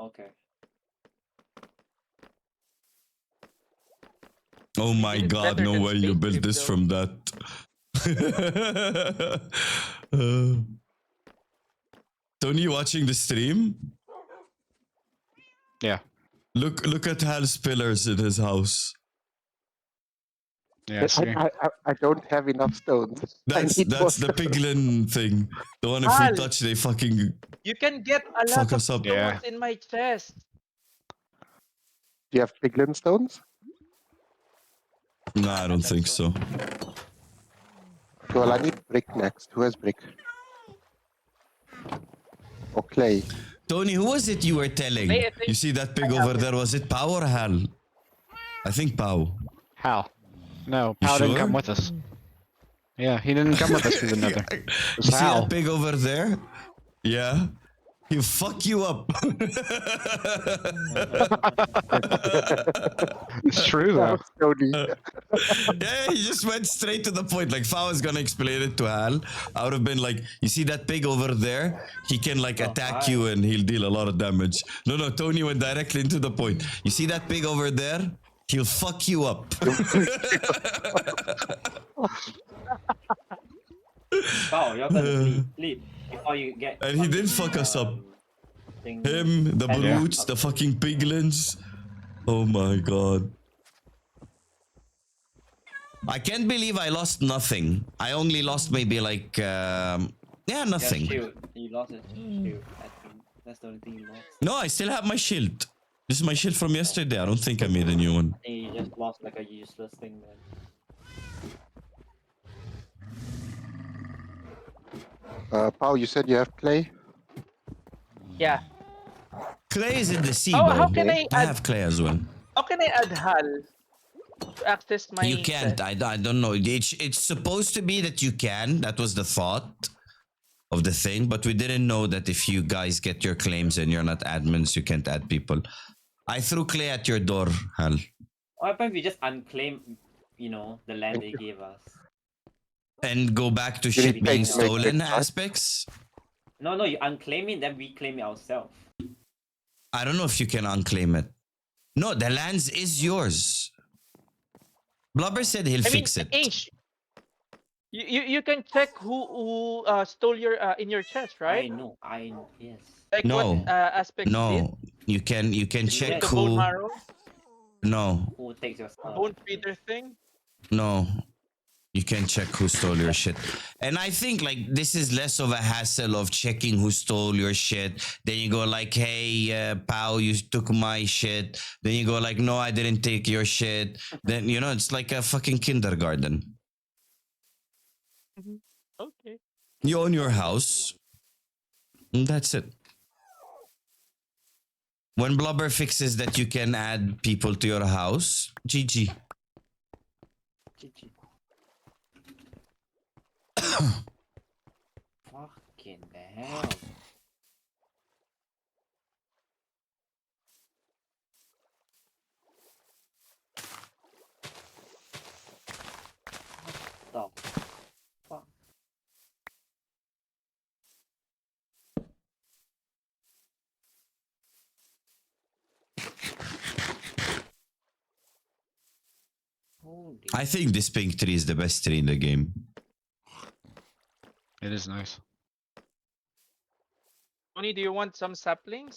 Okay. Oh my It is god, better no than way you Space built Trip, this though. from that. Tony, you watching the stream? Yeah. Look at Hal's pillars in his house. Yeah. See. I don't have enough stones. I That's need more the stones. piglin thing. The one if we Hal! touch they fucking You can get a fuck lot of us up. Yeah. stones in my chest. Do you have piglin stones? No, I don't think so. Well, I need brick next. Who has brick? Or clay? Tony, who was it you were telling? Wait, I think- You see that pig over there? Was it Pao or Hal? I think Pao. How? No, You Pao didn't sure? come with us. Yeah, he didn't come with us to the Nether. You see Hal. that pig over there? Yeah. He'll fuck you up. It's true though. Tony. Yeah, he just went straight to the point. Like, if I was gonna explain it to Hal, I would have been like, you see that pig over there? He can like attack you and he'll deal a lot of damage. No, Tony went directly into the point. You see that pig over there? He'll fuck you up. Wow, you're gonna sleep. Sleep before you get. And he did fucking, fuck us up. thing- Him, the Yeah. brutes, the fucking piglins. Oh my god. I can't believe I lost nothing. I only lost maybe like, yeah, Your nothing. shield. You lost a shield. I think that's the only thing you lost. No, I still have my shield. This is my shield from yesterday. I don't think I made a new one. I think you just lost like a useless thing then. Pao, you said you have clay? Yeah. Clay is in the sea, How bro. can I I add? have clay as well. How can I add HAL to access my? You can't. set? I don't know. It's supposed to be that you can. That was the thought of the thing, but we didn't know that if you guys get your claims and you're not admins, you can't add people. I threw clay at your door, Hal. What if we just unclaim, the land they gave us? And go back to You shit need being clay to make stolen bricks, right? aspects. No, you unclaim it, then we claim it ourselves. I don't know if you can unclaim it. No, the lands is yours. Blubber said he'll I mean, fix it. H. You can check who stole your in your chest, right? I know, yes. Like No. what aspect did? No, you can check The bone who. marrow, No, Who takes your stuff? bone feeder thing. no. You can check who stole your shit. And I think like this is less of a hassle of checking who stole your shit. Then you go like, hey, pal, you took my shit. Then you go like, no, I didn't take your shit. Then, it's like a fucking kindergarten. Okay. You own your house. And that's it. When Blubber fixes that you can add people to your house, GG. GG. Fucking the hell. What the fuck? Holy I think this pink tree is the best tree in the game. It is nice. Tony, do you want some saplings?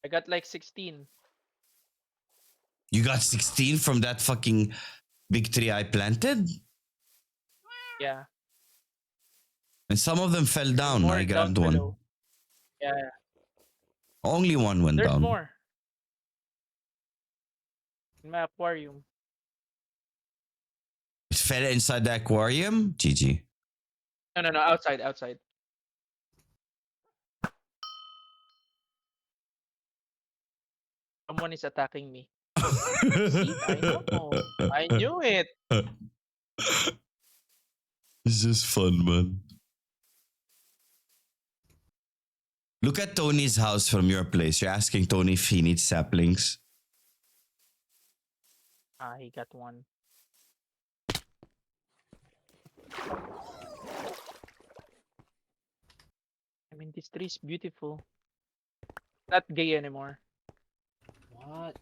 I got like 16. You got 16 from that fucking big tree I planted? Yeah. And some of them fell down. More I down grabbed one. below. Yeah. Only one went There's down. more. In my aquarium. It fell inside the aquarium? GG. No, outside. Someone is attacking me. See, I know. I knew it. It's just fun, man. Look at Tony's house from your place. You're asking Tony if he needs saplings. Ah, he got one. I mean, this tree is beautiful. Not gay anymore. what?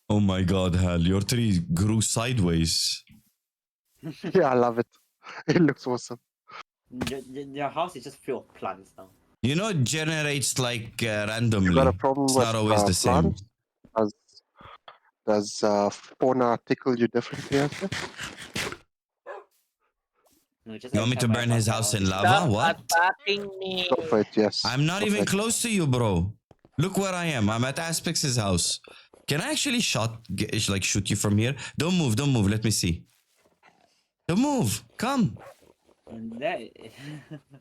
Oh my god, Hal, your tree grew sideways. Yeah, I love it. It looks awesome. Your house is just filled of plants now. It generates like randomly. You got a problem It's with not always the same. plants? Does fauna tickle you differently? After? No, just You want me to every burn time I his knock house my in house, lava? Stop What? attacking me. Go for it, yes. I'm not Go even for it. close to you, bro. Look where I am. I'm at Aspex's house. Can I actually shoot you from here? Don't move. Let me see. Don't move. Come. And that,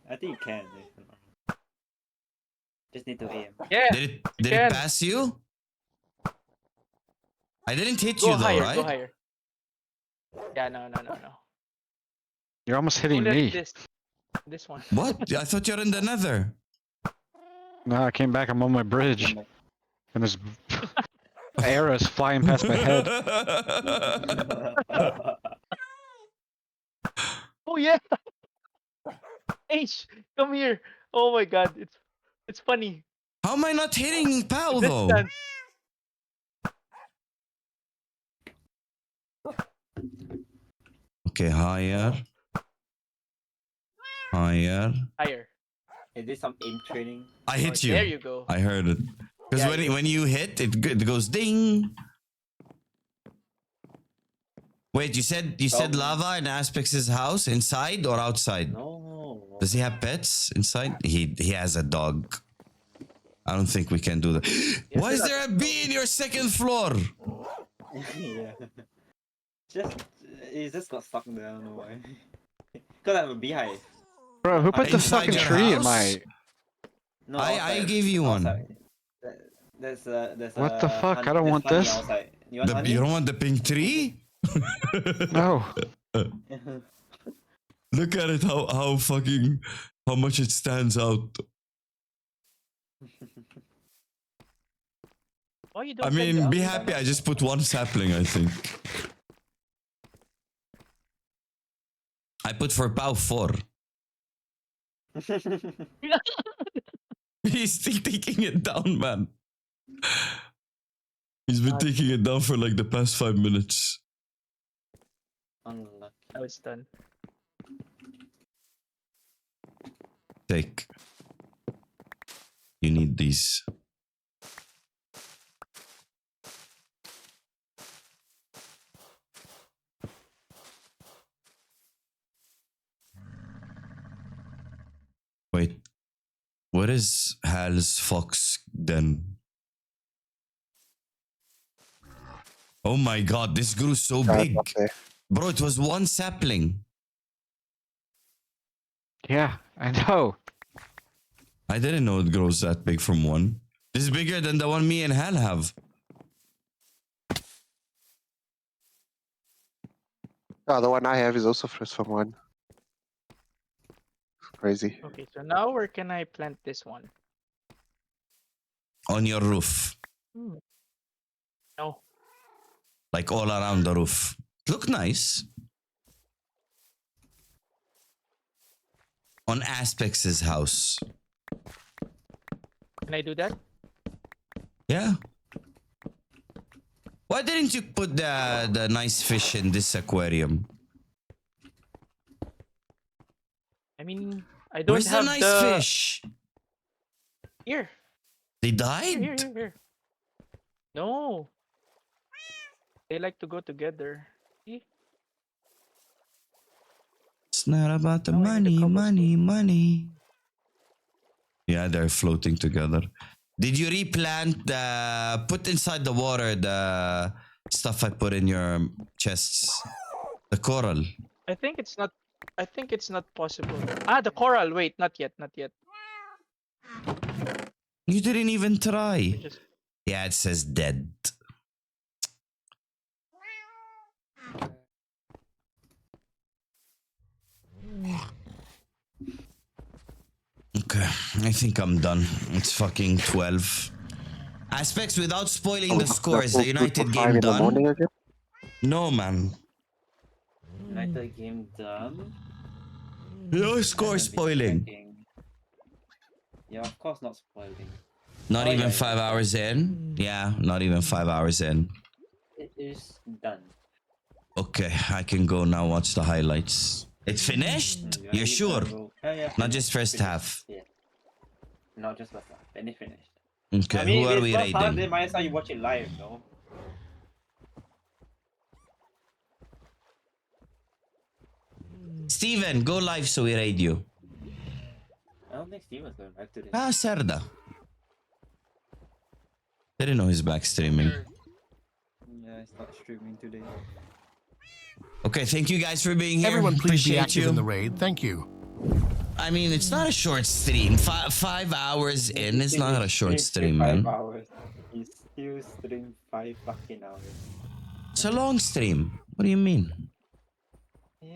I think you can. Just need to aim. Yeah. Did it can. pass you? I didn't hit Go you though, higher. right? Go higher. Yeah. No. You're almost hitting Only me. This one. What? I thought you're in the nether. No, I came back. I'm on my bridge. And there's Arrows flying past my head. Oh yeah. H, come here. Oh my god, it's funny. How am I not hitting Pow This though? done. Okay, higher. Higher. Higher. Is this some aim training? I hit you. There you go. I heard it. Because Yeah, when you hit, it goes ding. Wait, you said lava in Aspex's house inside or outside? No. Does he have pets inside? He has a dog. I don't think we can do that. Why is there a bee in your second floor? Yeah. It just got stuck there. I don't know why. Because I have a beehive. Bro, who put the Inside fucking your tree in house? my... No, I outside. gave you one. Outside. There's What the fuck? I don't there's want honey this. outside. You want honey? You don't want the pink tree? No. Look at it, how much it stands out. Why you don't I send mean, the be other happy. banana? I just put one sapling, I think. I put for Pau 4. He's still taking it down, man. He's been taking it down for like the past 5 minutes. Unlucky. Now it's done. Take. You need these. Wait. What is Hal's fox den? Oh my god, this grew so big. Up there. Bro, it was one sapling. Yeah, I know. I didn't know it grows that big from one. This is bigger than the one me and Hal have. Oh, the one I have is also first from one. Crazy. Okay, so now where can I plant this one? On your roof. No. Like all around the roof. Look nice. On Aspex's house. Can I do that? Yeah. Why didn't you put the nice fish in this aquarium? I mean, I don't Where's the have nice fish? Here. They Here, died? here, here, here. No. They like to go together. See? It's not about the Now I need a money, cobblestone. money. Yeah, they're floating together. Did you replant put inside the water the stuff I put in your chests? The coral. I think it's not possible. Ah, the coral. Wait, not yet, not yet. You didn't even try. Just Yeah, it says dead. Okay, I think I'm done. It's fucking 12. Aspects without spoiling the score. Is the United game in the morning done? again? No, man. United game done. No score spoiling. Yeah, of course not spoiling. Not Oh, even yeah, 5 hours in? Yeah, not even 5 hours in. It is done. Okay, I can go now watch the highlights. It's finished? Yeah, You're you sure? can go- Yeah, Not finished, just first finished. half. Yeah. Not just first half. Finished. Okay, I mean, who if are it's we first half, then raiding? might as well you watch it live, no? Steven, go live so we raid you. I don't think Steven's going back to this. Ah, Serda. Didn't know he's back streaming. Yeah, it's not streaming today. Okay, thank you guys for being here. Everyone please be Appreciate active you. in the raid. Thank you. I mean, it's not a short stream. 5 hours in, it's not a short stream, man. 5 hours. He's still stream 5 fucking hours. It's a long stream. What do you mean?